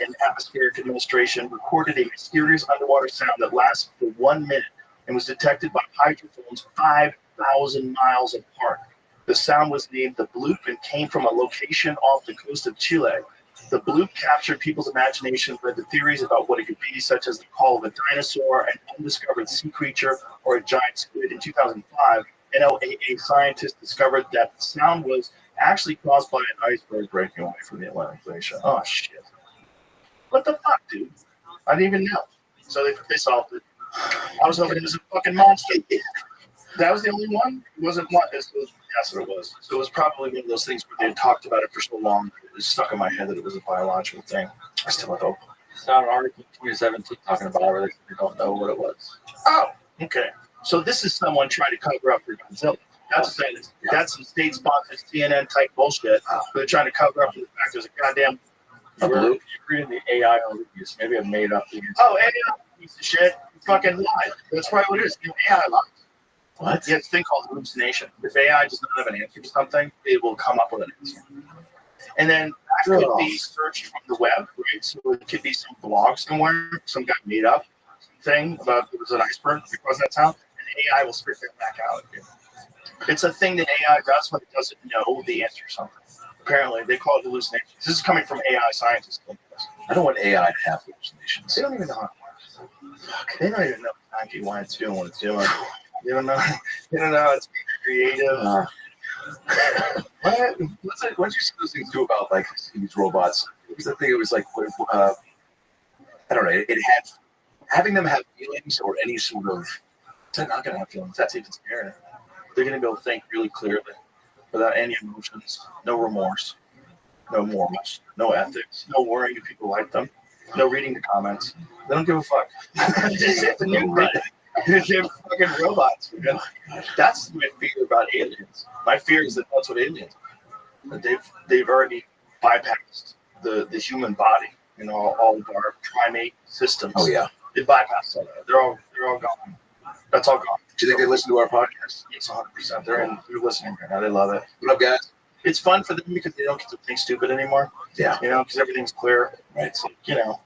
and Atmospheric Administration recorded a mysterious underwater sound that lasted for 1 minute and was detected by hydrophones 5,000 miles apart. The sound was named the bloop and came from a location off the coast of Chile. The bloop captured people's imagination with the theories about what it could be, such as the call of a dinosaur, an undiscovered sea creature, or a giant squid. In 2005, NOAA scientists discovered that the sound was actually caused by an iceberg breaking away from the Atlantic Ocean. Oh, shit. What the fuck, dude? I didn't even know. So they solved it. I was hoping it was a fucking monster. That was the only one? It wasn't one. That's what it was. So it was probably one of those things where they had talked about it for so long, it was stuck in my head that it was a biological thing. I still have hope. I saw an article in 2017 talking about it. They don't know what it was. Oh, okay. So this is someone trying to cover up for Godzilla. That's the thing. That's some state-sponsored CNN type bullshit. They're trying to cover up for the fact there's a goddamn. You're reading the AI overviews. Maybe I've made up the answer. Oh, AI piece of shit. You fucking lied. That's probably what it is. AI lies. What? Yeah, it's a thing called hallucination. If AI does not have an answer to something, it will come up with an answer. And then that could be searched from the web, right? So it could be some blog somewhere, some guy made up thing about it was an iceberg because that sound, and AI will spit that back out. It's a thing that AI does when it doesn't know the answer to something. Apparently, they call it hallucination. This is coming from AI scientists. I don't want AI to have hallucinations. They don't even know how it works. Fuck, they don't even know why it's doing what it's doing. They don't know. They don't know how it's creative. Once you see those things too about like these robots, it was the thing. It was like I don't know. It had having them have feelings or any sort of. They're not going to have feelings. That's even scary. They're going to be able to think really clearly, without any emotions, no remorse, no morals, no ethics, no worrying if people like them, no reading the comments. They don't give a fuck. They're fucking robots. Man. That's my fear about aliens. My fear is that that's what aliens are. They've already bypassed the human body, all of our primate systems. Oh yeah. They bypassed all that. They're all gone. That's all gone. Do you think they listen to our podcast? It's 100%. They're listening right now. They love it. What up, guys? It's fun for them because they don't get to think stupid anymore. Yeah. You know, because everything's clear. Right. It's like, you know,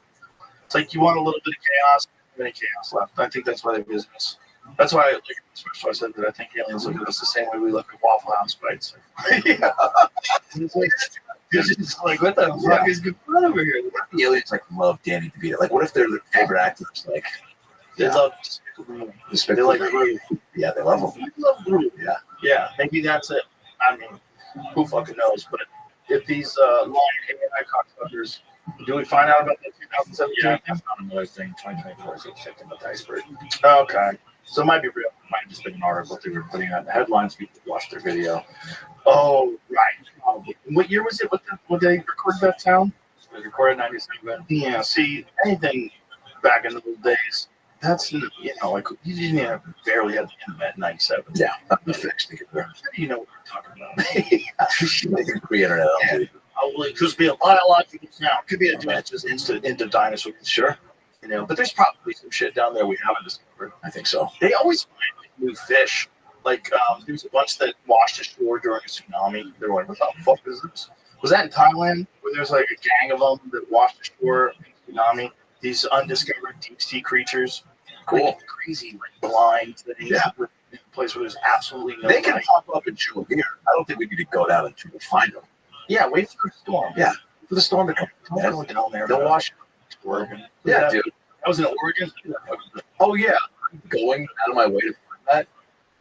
it's like you want a little bit of chaos, any chaos left. I think that's why they visit us. That's why, like, especially I said that I think aliens look at us the same way we look at Waffle House bites. Yeah. It's like, it's just like, what the fuck is going on over here? What if the aliens like love Danny DeVito? Like, what if they're their favorite actors? Like, They love They like Groove. Yeah, they love them. They love Groove. Yeah. Yeah, maybe that's it. I mean, who fucking knows? But if these lying AI cocksuckers, do we find out about that 2017? Yeah, I found another thing. 2024 is accepting the iceberg. Okay. So it might be real. It might have just been an article they were putting out in the headlines. People watched their video. Oh, right. Probably. What year was it? What they recorded that sound? It was recorded in 97. Yeah, see, anything back in those days, that's, you know, like, you didn't have, barely have the internet in 97. Yeah, I'm fixed. How do you know what we're talking about? They can create internet. Yeah. It could be a biological sound. It could be a just into dinosaurs. Sure. You know, but there's probably some shit down there we haven't discovered. I think so. They always find new fish. Like, there's a bunch that washed ashore during a tsunami. They're like, what the fuck is this? Was that in Thailand, where there's like a gang of them that washed ashore in a tsunami? These undiscovered deep sea creatures. Cool. Like crazy, like blind things. Yeah. In a place where there's absolutely no They can light. pop up and show them here. I don't think we need to go down and try to find them. Yeah, wait for the storm. Yeah. For the storm to come. Don't go down there. They'll wash Oregon. Yeah, dude. That was in Oregon? Oh, yeah. Going out of my way to find that?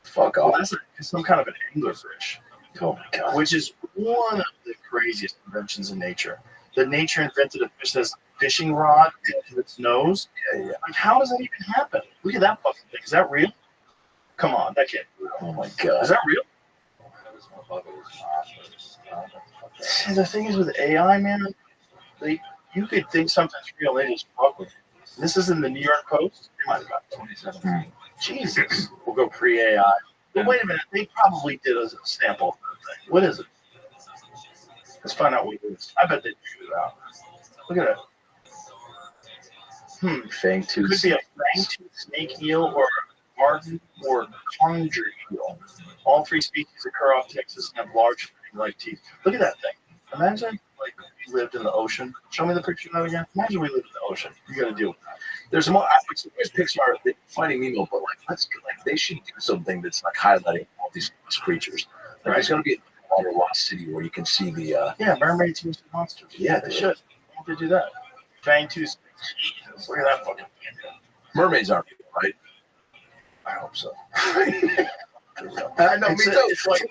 Fuck Oh, off. that's some kind of an anglerfish. Oh, my God. Which is one of the craziest inventions in nature. That nature invented a fish that has a fishing rod into its nose. Yeah, yeah. Like, how does that even happen? Look at that fucking thing. Is that real? Come on, that can't be real. Oh, my God. Is that real? See, the thing is with AI, man, you could think something's real, they just fuck with you. This is in the New York Post. They might have got 2017. Jesus. We'll go pre-AI. But wait a minute, they probably did a sample of the thing. What is it? Let's find out what it is. I bet they figured it out. Look at it. Fang tooth. Could be a fang-tooth snake eel or a garden or conger eel. All three species occur off Texas and have large fang-like teeth. Look at that thing. Imagine like we lived in the ocean. Show me the picture of that again. Imagine we lived in the ocean. You got to do it. There's more. There's Pixar Finding Nemo, but like they should do something that's like highlighting all these creatures. Like, there's going to be a water lost city where you can see the mermaids and monsters. Yeah, they should. Why don't they do that? Fang-tooth. Jesus, look at that fucking thing. mermaids aren't real, right? I hope so. I know, me too. It's like,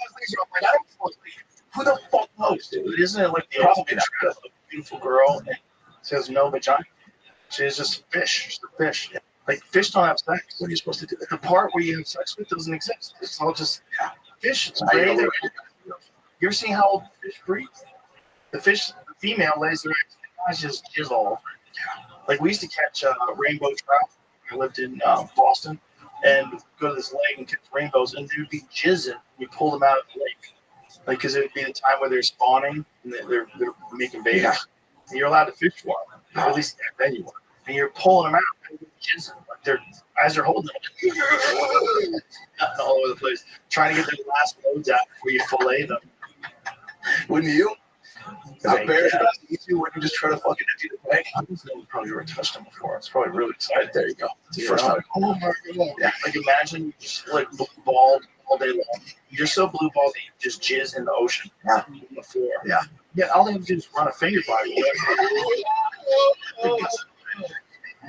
who the fuck knows, dude? Isn't it like the ultimate trap of a beautiful girl and says no vagina? She's just fish. She's a fish. Like, fish don't have sex. What are you supposed to do? The part where you have sex with doesn't exist. It's all just fish. It's I know. way you ever seen how old fish breathe? The female lays their eggs. It's just jizz all over it. Like, we used to catch rainbow trout. I lived in Boston, and go to this lake and catch rainbows, and there'd be jizz in. You pull them out of the lake, like, because it would be the time where they're spawning and they're making babies. Yeah. And you're allowed to fish for them, or at least then you are. And you're pulling them out, and jizz in. Like, they're as you're holding them, all over the place, trying to get their last loads out before you fillet them. Wouldn't you? How bears about to eat you when you just try to fucking empty the tank? I was probably already touched them before. It's probably really exciting. There you go. It's the You first know? time. Oh my god! Yeah. Like, imagine you just like blue balled all day long. You're so blue balled that you just jizz in the ocean, on the floor. Yeah. Yeah. All they have to do is run a finger by you.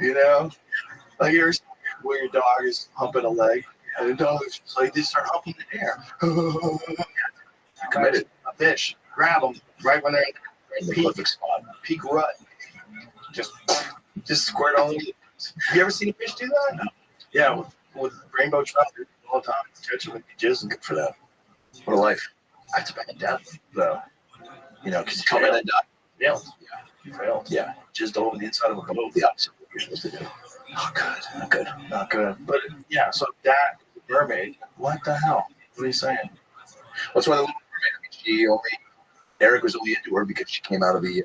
You know, like you're where your dog is humping a leg, and the dog is just like they start humping the air. Committed. A fish, grab them right when they're in the perfect spot, peak rut. Just squirt all over. You ever seen a fish do that? No. Yeah, with rainbow trout all the time. Catch them with jizz and good for that. What a life. That's a bad death, though. You know, because you Come in and die. failed. You failed. Yeah. Jizzed over the inside of a boat. The opposite of what you're supposed to do. Oh, good. Not good. Not good. But yeah, so that mermaid. What the hell? What are you saying? That's why the little mermaid, Eric was only into her because she came out of the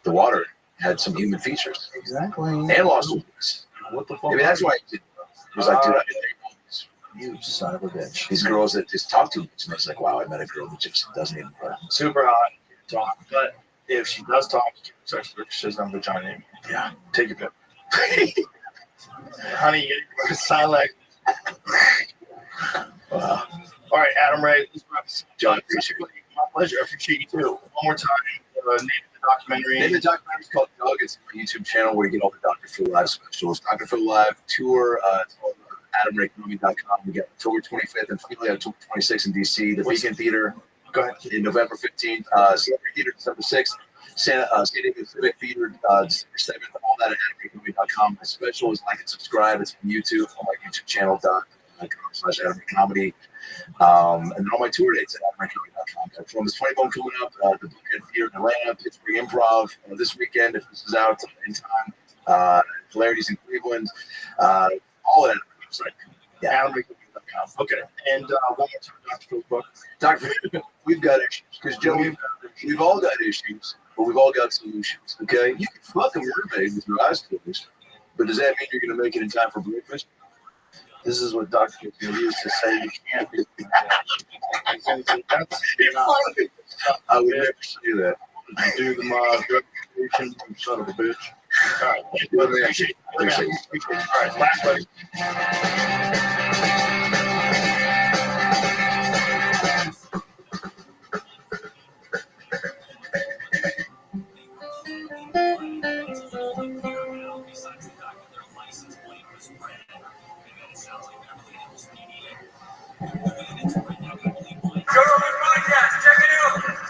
water, had some human features, Exactly. and lost her voice. What the fuck? Maybe that's why he was like, dude, you son of a bitch. these girls that just talk too much. And it's like, wow, I met a girl that just doesn't even Super hot, talk, but if she does talk, sex with her, she doesn't have a vagina. Yeah, take your pick. Honey, you sound like. Wow. All right, Adam Ray, let's wrap this up. John, appreciate it. My pleasure. I appreciate you too. One more time, name of the documentary. The documentary is called Doug. It's on my YouTube channel where you get all the Dr. Phil Live specials. Dr. Phil Live tour. It's called AdamRayComedy.com. We got October 25th in Philly, October 26th in DC. The Beacon Theater. Go ahead. In November 15th. Celebrity Theater, December 6th. San Diego Civic Theater, December 7th. All that at AdamRayComedy.com. My special is like and subscribe. It's on YouTube on my YouTube channel. /AdamRayComedy. And then all my tour dates at AdamRayComedy.com. Columbus 20 Bone coming up, the Bookhead Theater in Atlanta, Pittsburgh Improv this weekend, if this is out in time, Polarities in Cleveland, all of that on the website. Yeah, AdamRayComedy.com. Okay, and one more time, Dr. Phil's book. Dr. Phil, we've got issues. Because, Joe, we've all got issues, but we've all got solutions, okay? You can fuck a mermaid with your eyes closed, but does that mean you're going to make it in time for breakfast? This is what Dr. Phil used to say you can't do. I would never say that. Do the reputation, you son of a bitch. All right, appreciate it. All right, last question.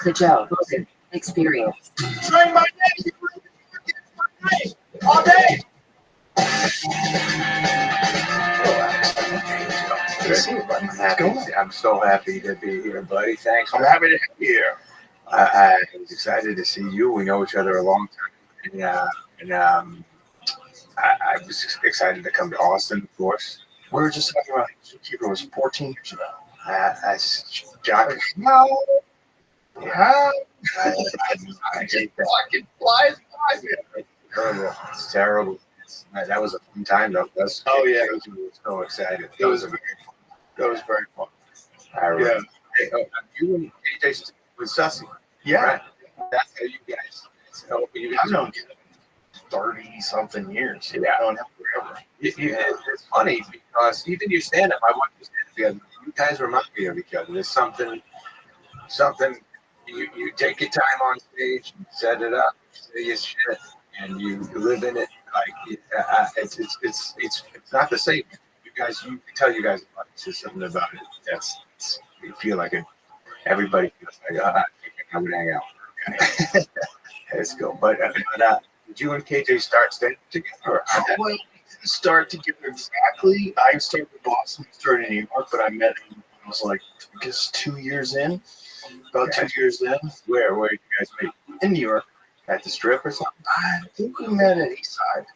The Joe Rogan Experience. Train my name all day. I'm so happy to be here, buddy. Thanks. I'm happy to be here. I was excited to see you. We know each other a long time, and I was excited to come to Austin, of course. We were just talking about Zookeeper was 14 years ago. Jock. No. Yeah. I hate that. Fucking flies by. It's terrible. It's terrible. That was a fun time, though. Oh, yeah. I was so excited. That was very fun. I remember. Hey, you and AJ with Sussy. Yeah. Right? That's how you guys. I've known you 30-something years. Yeah. I've known him forever. It's funny because even you stand up, I watch you stand up together. You guys remind me of each other. There's something. You take your time on stage, you set it up, say your shit, and you live in it. Like it's not the same. You can tell you guys it's just something about it. You feel like it. Everybody feels like I would hang out. Okay. Let's go. But did you and KJ start standing together? Well, we didn't start together exactly. I started in Boston, started in New York, but I met him when I was like, I guess 2 years in. About 2 years in. Where did you guys meet? In New York. At the Strip or something? I think we met at Eastside.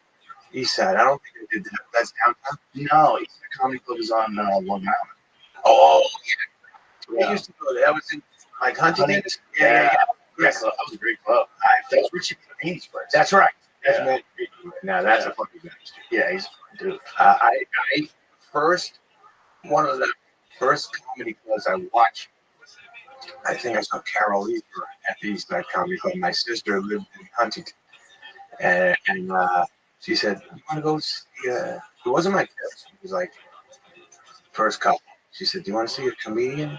Eastside. I don't think I did that. That's downtown? No, Eastside Comedy Club is on Long Island. Oh, yeah. We used to go there. That was in, like, Huntington? Yeah. That was a great club. That was Richie Panini's place. That's right. Now, that's a fucking guy. Yeah, he's a fucking dude. One of the first comedy clubs I watched, I think I saw Carol Lee at the Eastside Comedy Club. My sister lived in Huntington. And she said, you want to go see, it wasn't my kids. It was like, first couple. She said, do you want to see a comedian?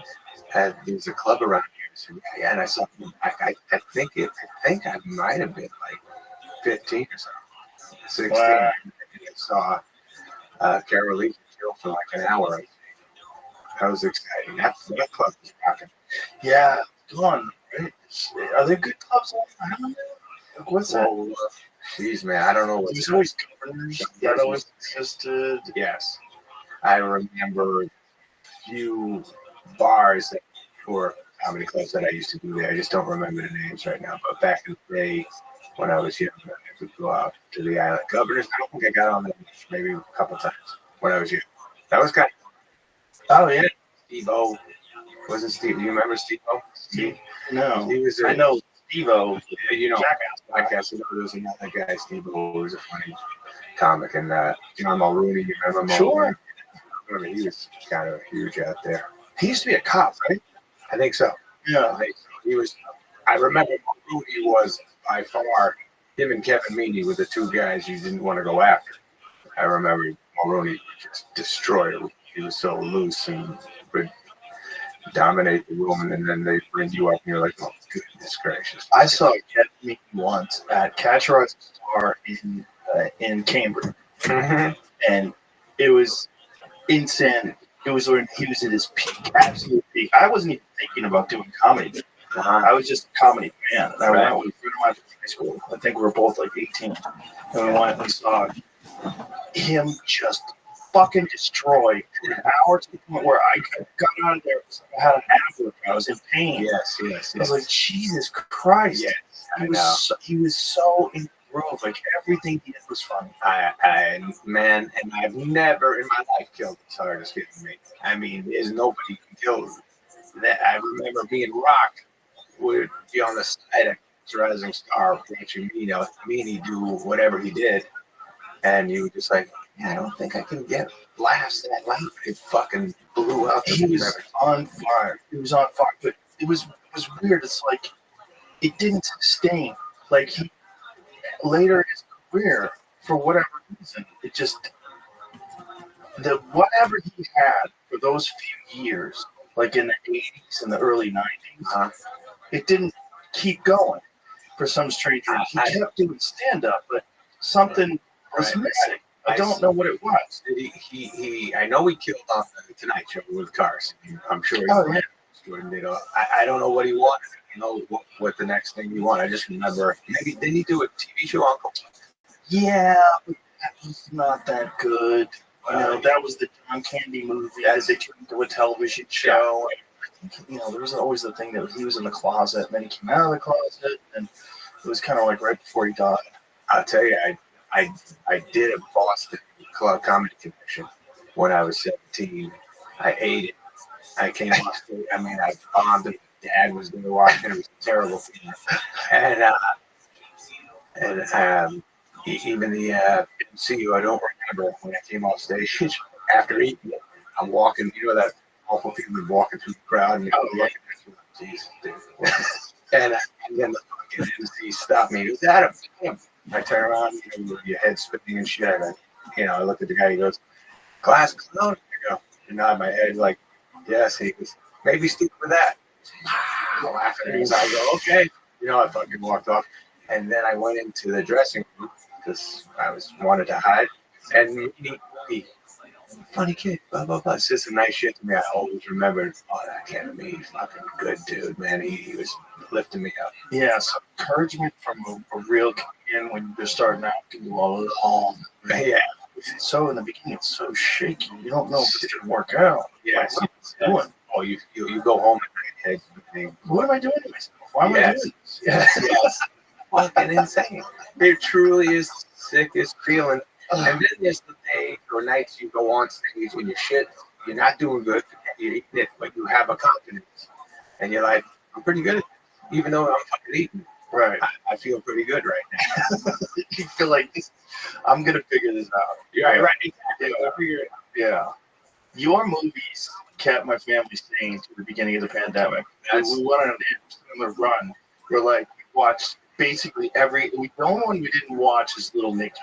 There's a club around here. I said, yeah. And I saw him. I think I might have been like 15 or something. 16. Wow. And I saw Carol Lee for like an hour. That was exciting. That club was rocking. Yeah, go on. Right? Are there good clubs all around? Like, what's that? Jeez, man, I don't know what. There's always governors that always existed. Yes, I remember a few bars that were comedy clubs that I used to do there. I just don't remember the names right now. But back in the day, when I was young, I would go out to the island. Governors, I don't think I got on there maybe a couple times when I was young. That was kind of. Oh yeah, Steve-O. Wasn't Steve? Do you remember Steve-O? No. He was I know Steve-O, You know, jackass. I guess there was another guy, Steve, who was a funny comic, and John Mulrooney. You remember Mulrooney? Sure. I mean, he was kind of huge out there. He used to be a cop, right? I think so. Yeah. I think so. He was. I remember Mulrooney was by far him and Kevin Meaney were the two guys you didn't want to go after. I remember Mulrooney just destroyed him. He was so loose and would dominate the room, and then they bring you up, and you're like, oh, goodness gracious. I saw Kevin Meaney once at Catch a Rising Star in Cambridge, and it was insane. It was when he was at his peak, absolute peak. I wasn't even thinking about doing comedy. I was just a comedy fan. And I went with a friend of mine from high school. I think we were both like 18. And we went and we saw him just fucking destroy for an hour to the point where I got out of there. I had an after. I was in pain. Yes. I was like, Jesus Christ. Yes, He was so in the groove. Like everything he did was funny. Man, and I've never in my life killed as hard as getting me. I mean, there's nobody can kill that. I remember being rocked. Would be on the side of Rising Star watching Meaney do whatever he did, and you were just like, yeah, I don't think I can get laughs that loud. It fucking blew up. He was on fire. He was on fire, but it was weird. It's like it didn't sustain. Like he later in his career, for whatever reason, it just whatever he had for those few years, like in the 80s and the early 90s. It didn't keep going for some strange reason. He kept doing stand-up, but something was missing. I don't know what it was. I know he killed off the Tonight Show with Carson. I'm sure he I don't know what he wanted. I don't know what the next thing he wanted. I just remember, maybe didn't he do a TV show, Uncle? Yeah, but that was not that good. That was the John Candy movie that they turned into a television show. Yeah. There was always the thing that he was in the closet, and then he came out of the closet, and it was kind of like right before he died. I'll tell you, I did a Boston Club Comedy Connection when I was 17. I ate it. I came off stage. I mean, I bombed it. Dad was there watching. It was a terrible thing. And even the MC, I don't remember when I came off stage after eating it. I'm walking, that awful feeling walking through the crowd, and looking at you, Jesus, dude. And then the fucking MC stopped me. Was that him? I turn around, with your head spinning and shit. And I look at the guy. He goes, "Class clown." I go, nod my head like, "Yes." He goes, "Maybe stick with that." I'm laughing. And I go, "Okay." I fucking walked off, and then I went into the dressing room because I wanted to hide, and he funny kid, blah, blah, blah. It's just a nice shit to me. I always remembered, that kid, he's fucking good dude, man. He was lifting me up. Yeah, so encouragement from a real comedian when you're starting out can go a long way. Yeah. So in the beginning, it's so shaky. You don't know if it's going to work out. Yeah. What Oh, you go home at night, head. What am I doing to myself? Why am I doing this? Yes. Fucking insane. It truly is the sickest feeling. And then there's the day or nights you go on stage when you're not doing good, you're eating it, but you have a confidence. And you're like, I'm pretty good, even though I'm fucking eating. Right. I feel pretty good right now. You feel like I'm going to figure this out. Yeah, right. Exactly. Yeah. Your movies kept my family sane to the beginning of the pandemic. We went on a run where we watched basically the only one we didn't watch is Little Nicky.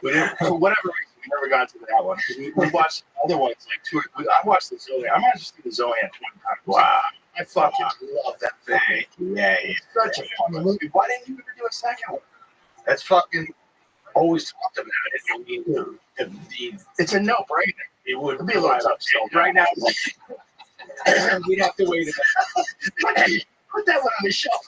We didn't, for whatever reason, we never got to that one. We watched other ones I watched the Zohan. I might just see the Zohan 20 times. Wow. I fucking love that thing. Yeah. It's such a fun movie. Why didn't you ever do a second one? That's fucking always talked about it. I mean, it's a no-brainer. It would be a little tough. Right now, we'd have to wait a minute. Put that one on the shelf.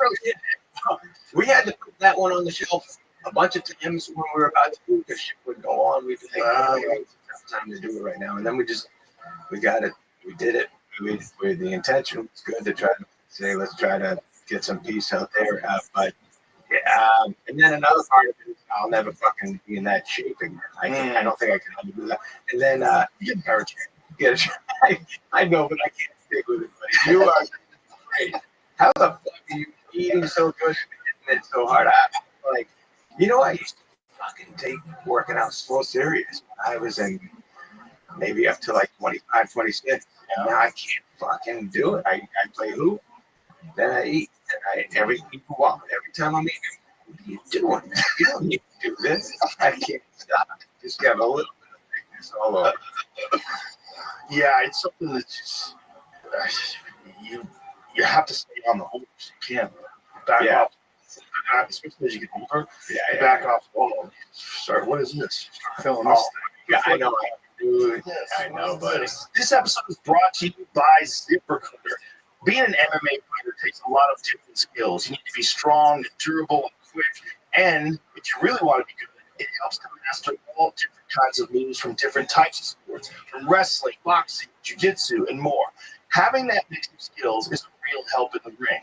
We had to put that one on the shelf a bunch of times when we were about to do it because shit would go on. We'd think, it's time to do it right now. And then we got it. We did it. The intention was good to try to say, let's try to get some peace out there. But and then another part of it is I'll never fucking be in that shape again. I don't think I can ever do that. And then get a try. I know, but I can't stick with it. But you are great. How the fuck do you eating so good, hitting it so hard. Like, I used to fucking take working out so serious. I was in maybe up to like 25, 26. And now I can't fucking do it. I play hoop, then I eat. And every time I'm eating, what are you doing? You don't need to do this. I can't stop. Just have a little bit of thickness all over. Yeah, it's something that's just you have to stay on the horse. You can't back off. Especially as you get older. Yeah, back off. Oh, sorry. What is this? Start feeling this. Yeah, I know. I know, buddy. This episode is brought to you by ZipRecruiter. Being an MMA fighter takes a lot of different skills. You need to be strong, durable, and quick. And if you really want to be good, it helps to master all different kinds of moves from different types of sports, from wrestling, boxing, jiu-jitsu, and more. Having that mix of skills is a real help in the ring.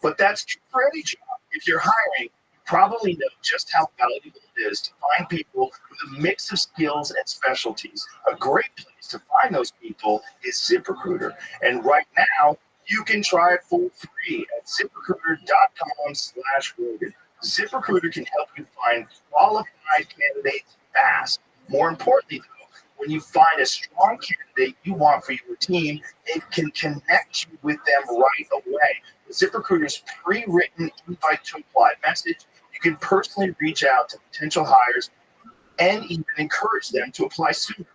But that's true for any job. If you're hiring, you probably know just how valuable it is to find people with a mix of skills and specialties. A great place to find those people is ZipRecruiter. And right now, you can try it for free at ZipRecruiter.com/Rogan. ZipRecruiter can help you find qualified candidates fast. More importantly, though, when you find a strong candidate you want for your team, it can connect you with them right away. ZipRecruiter's pre-written invite to apply message, you can personally reach out to potential hires and even encourage them to apply sooner.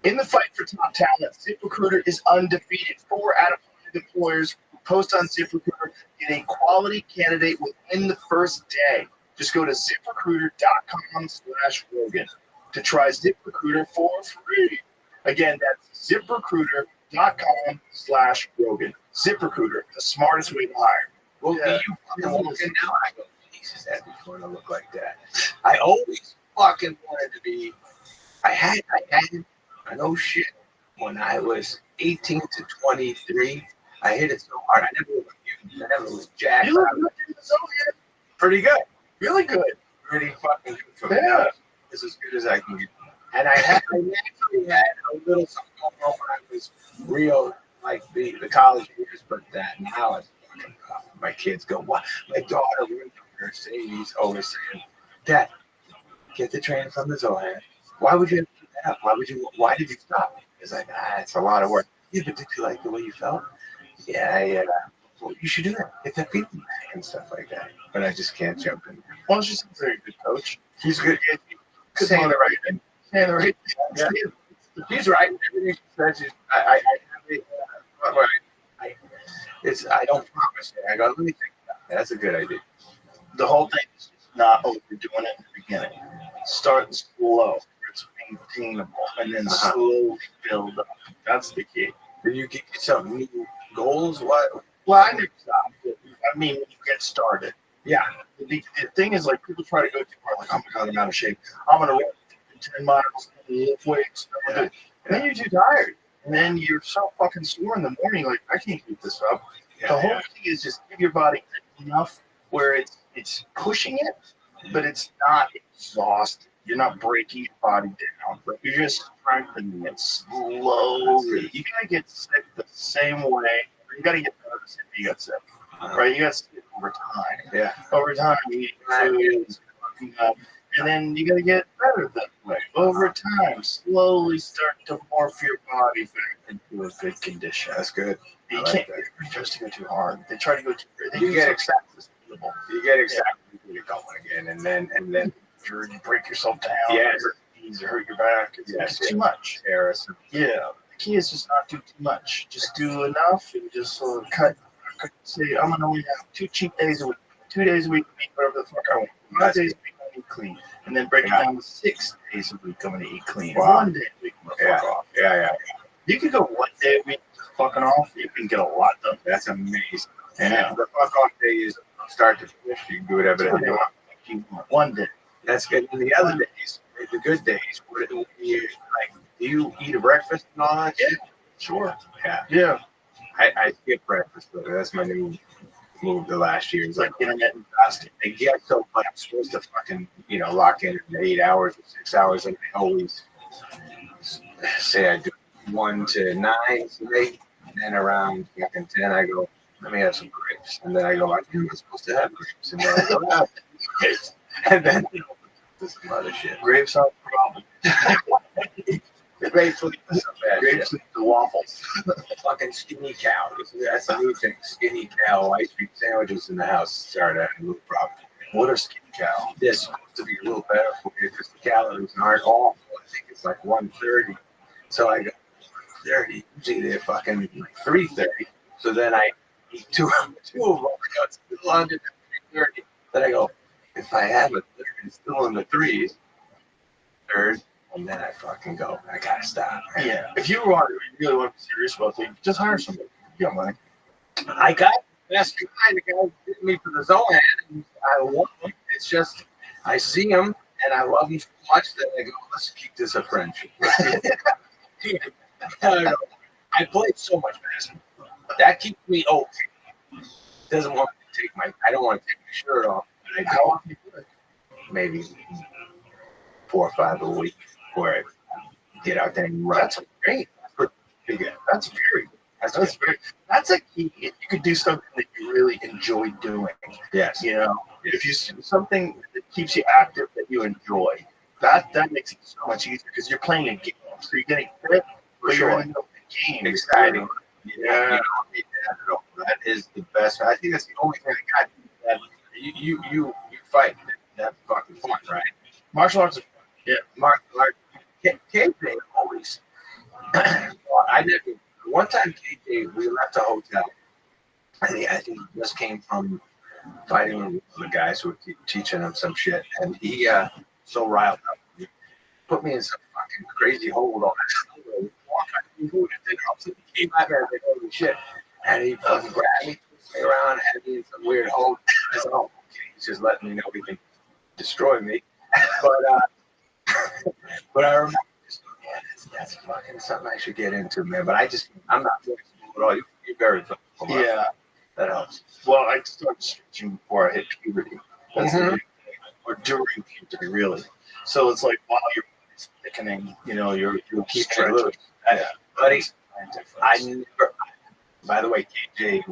In the fight for top talent, ZipRecruiter is undefeated. 4 out of 5 employers who post on ZipRecruiter get a quality candidate within the first day. Just go to ZipRecruiter.com/Rogan to try ZipRecruiter for free. Again, that's ZipRecruiter.com/Rogan. ZipRecruiter, the smartest way to hire. Well, you fucking looking now? I go, Jesus, that'd be fun to look like that. I always fucking wanted to be. I had no shit. When I was 18 to 23, I hit it so hard. I never was jacked. You look good. Pretty good. Really good. Pretty fucking good for me. Yeah. It's as good as I can get. And I naturally had a little something going on when I was real, like the college years, but that now it's fucking rough. My kids go, what? My daughter, he's always saying, Dad, get the train from the Zohan. Why would you have to do that? Why did you stop? It's like, it's a lot of work. Yeah, but did you like the way you felt? Yeah. Well, you should do that. Get that feedback and stuff like that. But I just can't jump in. Well, she's a very good coach. He's good. Saying the right thing. Saying the right thing. Yeah. He's right. Everything she says is, I don't promise it. I go, let me think about it. That's a good idea. The whole thing is not overdoing it in the beginning. Start slow. It's maintainable. And then slowly build up. That's the key. Then you get yourself new goals. What? Well, I never stop. I mean, when you get started. Yeah. The thing is, like, people try to go too far, like, oh my God, I'm out of shape. I'm going to run 10 miles, lift weights. And then you're too tired. And then you're so fucking sore in the morning, like, I can't keep this up. The whole thing is just give your body enough where it's pushing it, but it's not exhausted. You're not breaking your body down, but you're just strengthening it slowly. You gotta get sick the same way. You gotta get better the same way you got sick, right? You got to sick over time. Yeah. Over time, you eat food, and then you gotta get better that way. Over time, slowly start to morph your body back into a good condition. That's good. You can't just go too hard. They try to go too hard. You get exactly you're going again, and then you break yourself down. Yes. Hurt your knees or hurt your back. It's too much. Harrison. Yeah. The key is just not do too much. Just do enough and just sort of cut. Say, I'm gonna only have 2 cheat days a week. 2 days a week, eat whatever the fuck I want. 5 days a week, I eat clean, and then break it down to 6 days a week. I'm gonna eat clean. Wow. 1 day a week, I'm gonna fuck off. Yeah. You can go 1 day a week fucking off. You can get a lot done. That's amazing. Yeah. And the fuck off day is start to finish. You can do whatever you want. 1 day. That's good. And the other days, the good days, what do you like? Do you eat a breakfast and all that? Yeah, sure. Yeah. I skip breakfast, but that's my new move the last year. It's like intermittent fasting. I get so much. I'm supposed to fucking, lock in 8 hours or 6 hours, and I always say I do 1 to 9 today, and then around fucking 10, I go, let me have some break. grapes. And then I go, I'm not supposed to have grapes. And then I go, oh, grapes. And then this other shit. Grapes are the problem. The grapes lead to some bad Grapes shit. lead to waffles. Fucking skinny cow. That's the new thing. Skinny cow ice cream sandwiches in the house started having a little problem. What are skinny cow? This is supposed to be a little better for you because the calories aren't awful. I think it's like 130. So I go 30. Usually they're fucking like 330. So then I eat two of them. I go, it's still under 330. Then I go, if I have a third, it's still in the threes. Third. And then I fucking go, I gotta stop. Right? Yeah. If you really want to be serious about things, just hire somebody. You don't mind. I got the best guy. The guy who did me for the Zohan. And I love him. It's just, I see him and I love him so much that I go, let's keep this a friendship. I don't know. I played so much basketball. That keeps me okay. Doesn't want me to take I don't want to take my shirt off. But I go, maybe 4 or 5 a week. Where I get out there and run. That's great. That's very. That's a key. If you could do something that you really enjoy doing. Yes. You know, if you something that keeps you active that you enjoy, that makes it so much easier because you're playing a game, so you're getting fit, but you're in the game. Exciting. Yeah. You don't need that at all. That is the best. I think that's the only thing that got you fight. That's fucking fun, right? Martial arts. Yeah, martial arts. KJ always. I never. One time, KJ, we left a hotel. I think he just came from fighting with the guys who were teaching him some shit, and he so riled up. He put me in some fucking crazy hold on that. He came out there and said, holy shit. And he fucking grabbed me, twisted me around, had me in some weird hold. I said, oh, okay. He's just letting me know he can destroy me. But I remember, that's fucking something I should get into, man. But I'm not flexible at all. You're very flexible. Yeah. That helps. Well, I started stretching before I hit puberty. That's the big thing. Or during puberty, really. So it's like while you're thickening, you're keep stretching. Yeah. Buddy, I never. By the way, KJ,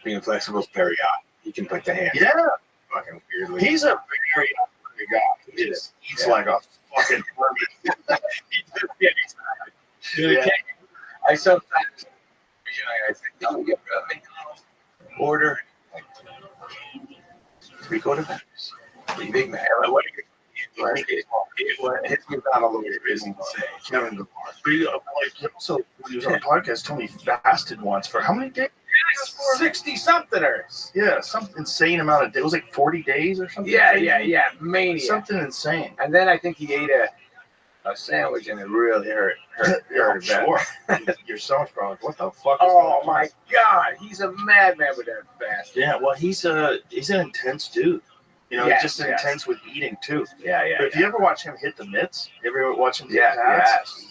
being flexible is very odd. He can put the hands. Yeah. Fucking weirdly. He's a very odd guy. He just eats like a fucking hermit. Yeah. I sometimes, I say, no, get McDonald's. Order 3 quarter pounders. Big man. What do you his McDonald's order is insane. Kevin DeMar. But he also, when he was on the podcast, told me he fasted once for how many days? 60-somethingers. Yeah, some insane amount of days. It was like 40 days or something. Yeah. Mania. Something insane. And then I think he ate a sandwich and it really hurt Sure. Your stomach's probably like, what the fuck is oh my God. He's a madman with that fast. Yeah, well he's an intense dude. Yes, just intense with eating too. Yeah. But if you ever watch him hit the mitts, you ever watch him hit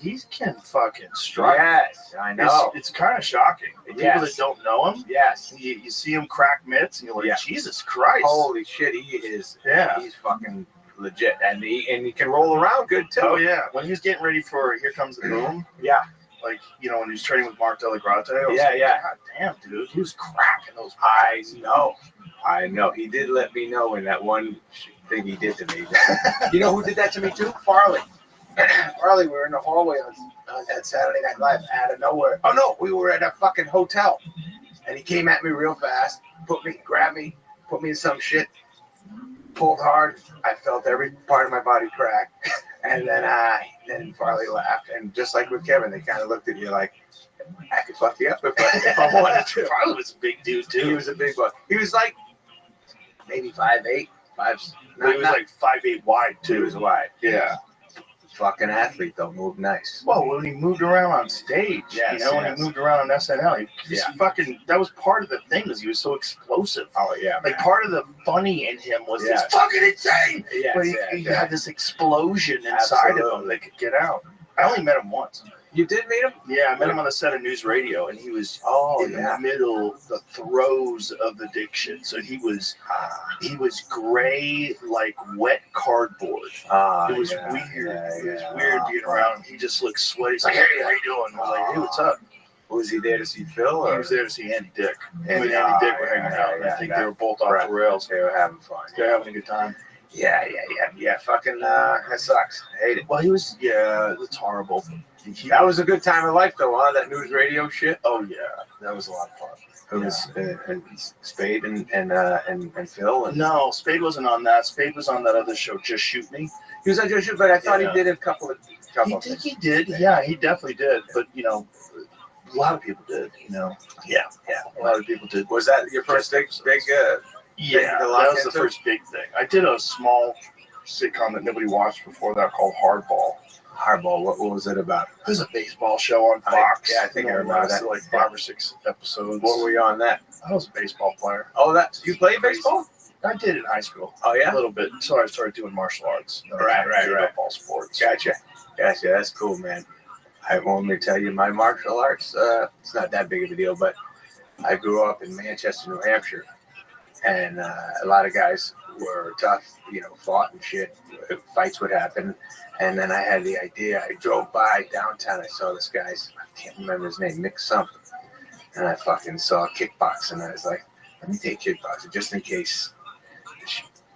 he can fucking strike. Yes, I know. It's kind of shocking. People that don't know him, you see him crack mitts and you're like, Jesus Christ. Holy shit, he is. Yeah. He's fucking legit. And he can roll around good too. Oh yeah. When he was getting ready for Here Comes the Boom. Yeah. Like, when he was training with Mark Delagrate. Yeah. God damn, dude. He was cracking those. I know. He did let me know in that one thing he did to me. You know who did that to me too? Farley. Farley, we were in the hallway on that Saturday Night Live out of nowhere. Oh no, we were at a fucking hotel. And he came at me real fast, grabbed me, put me in some shit, pulled hard. I felt every part of my body crack. And then Farley laughed. And just like with Kevin, they kind of looked at you like, I could fuck you up if I wanted to. Farley was a big dude too. He was a big one. He was like maybe 5'8", 5. But he was like 5'8" wide too. He was wide. Yeah. Fucking athlete though, moved nice. Well, when he moved around on stage, when he moved around on SNL, that was part of the thing, was he was so explosive. Oh yeah. Like part of the funny in him was this fucking insane. Yes, but he had this explosion inside of him that could get out. I only met him once. You did meet him? Yeah, I met him on the set of News Radio, and he was in the middle, the throes of addiction. So he was gray like wet cardboard. It was weird. It was weird being around him. He just looked sweaty. He's like, "Hey, how you doing?" I was like, "Hey, what's up?" Was he there to see Phil? He Or? was there to see Andy Dick. And Him and Andy Dick were hanging out. And I think they were both off the rails. They were having fun. They're having a good time. Yeah. Fucking, that sucks. I hate it. Well, it's horrible. That was a good time of life, though, huh? That news radio shit. Oh yeah, that was a lot of fun. It was Spade and Phil. And no, Spade wasn't on that. Spade was on that other show, Just Shoot Me. He was on Just Shoot, but I thought he did a couple of things. He did. Yeah, he definitely did. But a lot of people did. Yeah. A lot of people did. Was that your first big? Yeah, that was the first big thing. I did a small sitcom that nobody watched before that called Hardball. Hardball. What was it about? It was a baseball show on Fox. I think I remember that. Like 5 or 6 episodes. What were you on that? I was a baseball player. Oh, you played baseball? I did in high school. Oh, yeah? A little bit. So I started doing martial arts. Right. All sports. Gotcha. That's cool, man. I won't let me tell you my martial arts. It's not that big of a deal, but I grew up in Manchester, New Hampshire, and a lot of guys were tough, fought and shit. Fights would happen. And then I had the idea. I drove by downtown. I saw this guy's, I can't remember his name, Mick something. And I fucking saw kickboxing. I was like, let me take kickboxing just in case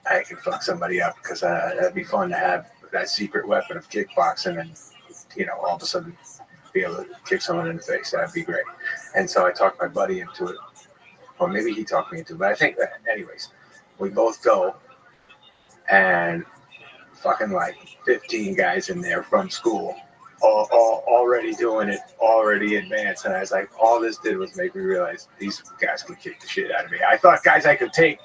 I can fuck somebody up, because that'd be fun to have that secret weapon of kickboxing and, all of a sudden be able to kick someone in the face. That'd be great. And so I talked my buddy into it. Or maybe he talked me into it. But I think that, anyways, we both go, and fucking like 15 guys in there from school, all already doing it, already advanced. And I was like, all this did was make me realize these guys can kick the shit out of me. I thought guys I could take.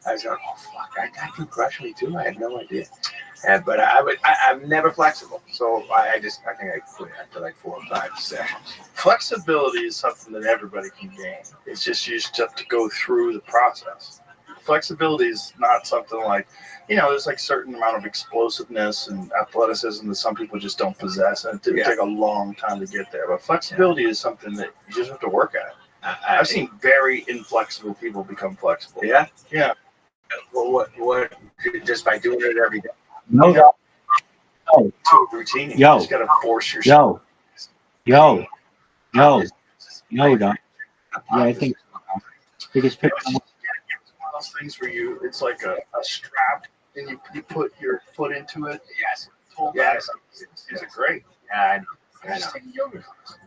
I was going, oh fuck, that guy can crush me too. I had no idea. But I'm never flexible. So I think I quit after like 4 or 5 sessions. Flexibility is something that everybody can gain. It's just you just have to go through the process. Flexibility is not something like, there's like certain amount of explosiveness and athleticism that some people just don't possess, and it take a long time to get there. But flexibility is something that you just have to work at. I've seen very inflexible people become flexible. Yeah? Yeah. Well, what just by doing it every day? No. To a routine. You just got to force yourself. Yo, Don. Yeah, I think biggest picture. One of those things where it's like a strap, and you put your foot into it. Yes. These are great. Yeah, I know. Just take a yoga class.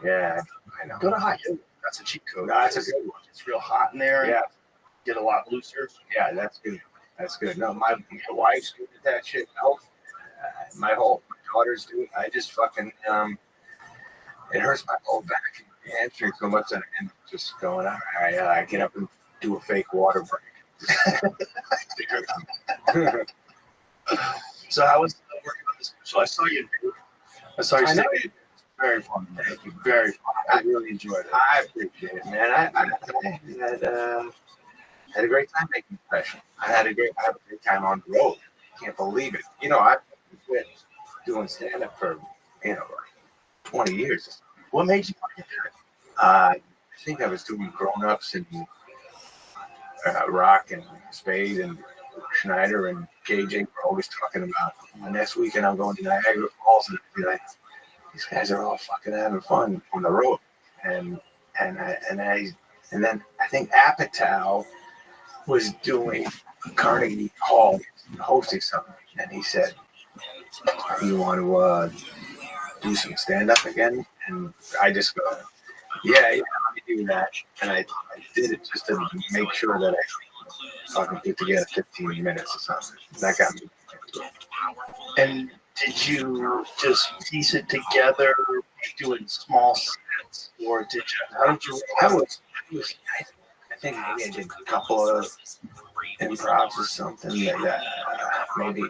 Yeah, I know. Go to hot yoga. That's a cheat code. No, that's a good one. It's real hot in there. Yeah. Get a lot looser. Yeah, that's good. That's good. No, my wife's good at that shit. My daughters do it. I just fucking it hurts my whole back and hamstring so much that I'm just going, all right, I get up and do a fake water break. So how was working on this special? I saw you. I know. Very fun. Thank you. Very fun. I really enjoyed it. I appreciate it, man. I had a great time making the special. I had a great time on the road. Can't believe it. I've been doing stand-up for, 20 years. What made you want to do it? I think I was doing grown-ups and Rock and Spade and Schneider and KJ were always talking about, next weekend I'm going to Niagara Falls, and I'd be like, these guys are all fucking having fun on the road. And then I think Apatow was doing Carnegie Hall, hosting something, and he said, you want to do some stand-up again? And I just go, yeah, let me do that. And I did it just to make sure that I fucking put together 15 minutes or something. That got me. And did you just piece it together, doing small sets, or did you? How did you? I think maybe I did a couple of improvs or something like that.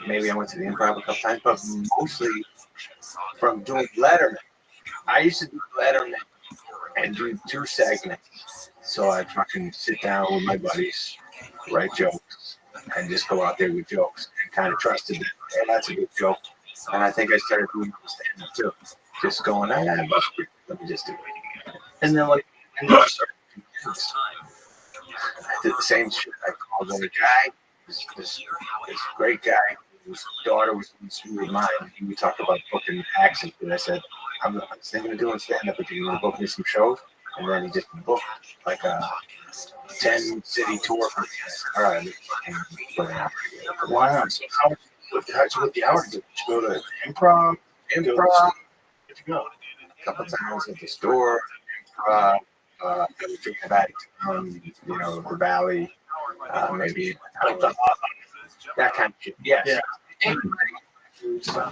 Maybe I went to the improv a couple times, but mostly from doing Letterman. I used to do Letterman and do 2 segments. So I'd fucking sit down with my buddies, write jokes, and just go out there with jokes, and kind of trusted that, hey, that's a good joke. And I think I started doing stand-up too. Just going, let me just do it. And then I did the same shit. I called on a guy, this great guy, whose daughter was in school with mine. He would talk about booking accents, and I said, I'm thinking of doing stand-up, but you want to book me some shows? And then he just booked like a 10-city tour for me. All right. Wow. So how'd you get the hour? Did you go to improv? Improv. Where'd you go? A couple times at the store. Improv. Thinking about you know, the Valley. Maybe like that kind of shit. Yes. Yeah.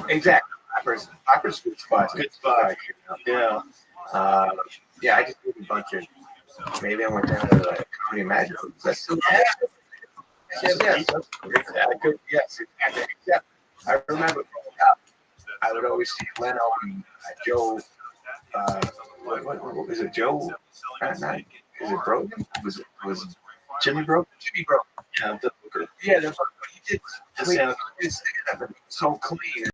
Exactly. Opera's good spot. Good spot. Yeah. Yeah, I just did a bunch of. Maybe I went down to like Comedy Magic. That's still yes. Exactly. Yes, exactly. Yeah. I remember growing up, I would always see Leno and Joe. What was it? Joe? Not. Is it Brogan? Was Jimmy Broke? Jimmy Brogan? Yeah, the booker. Yeah, he did. His stand-up so clean.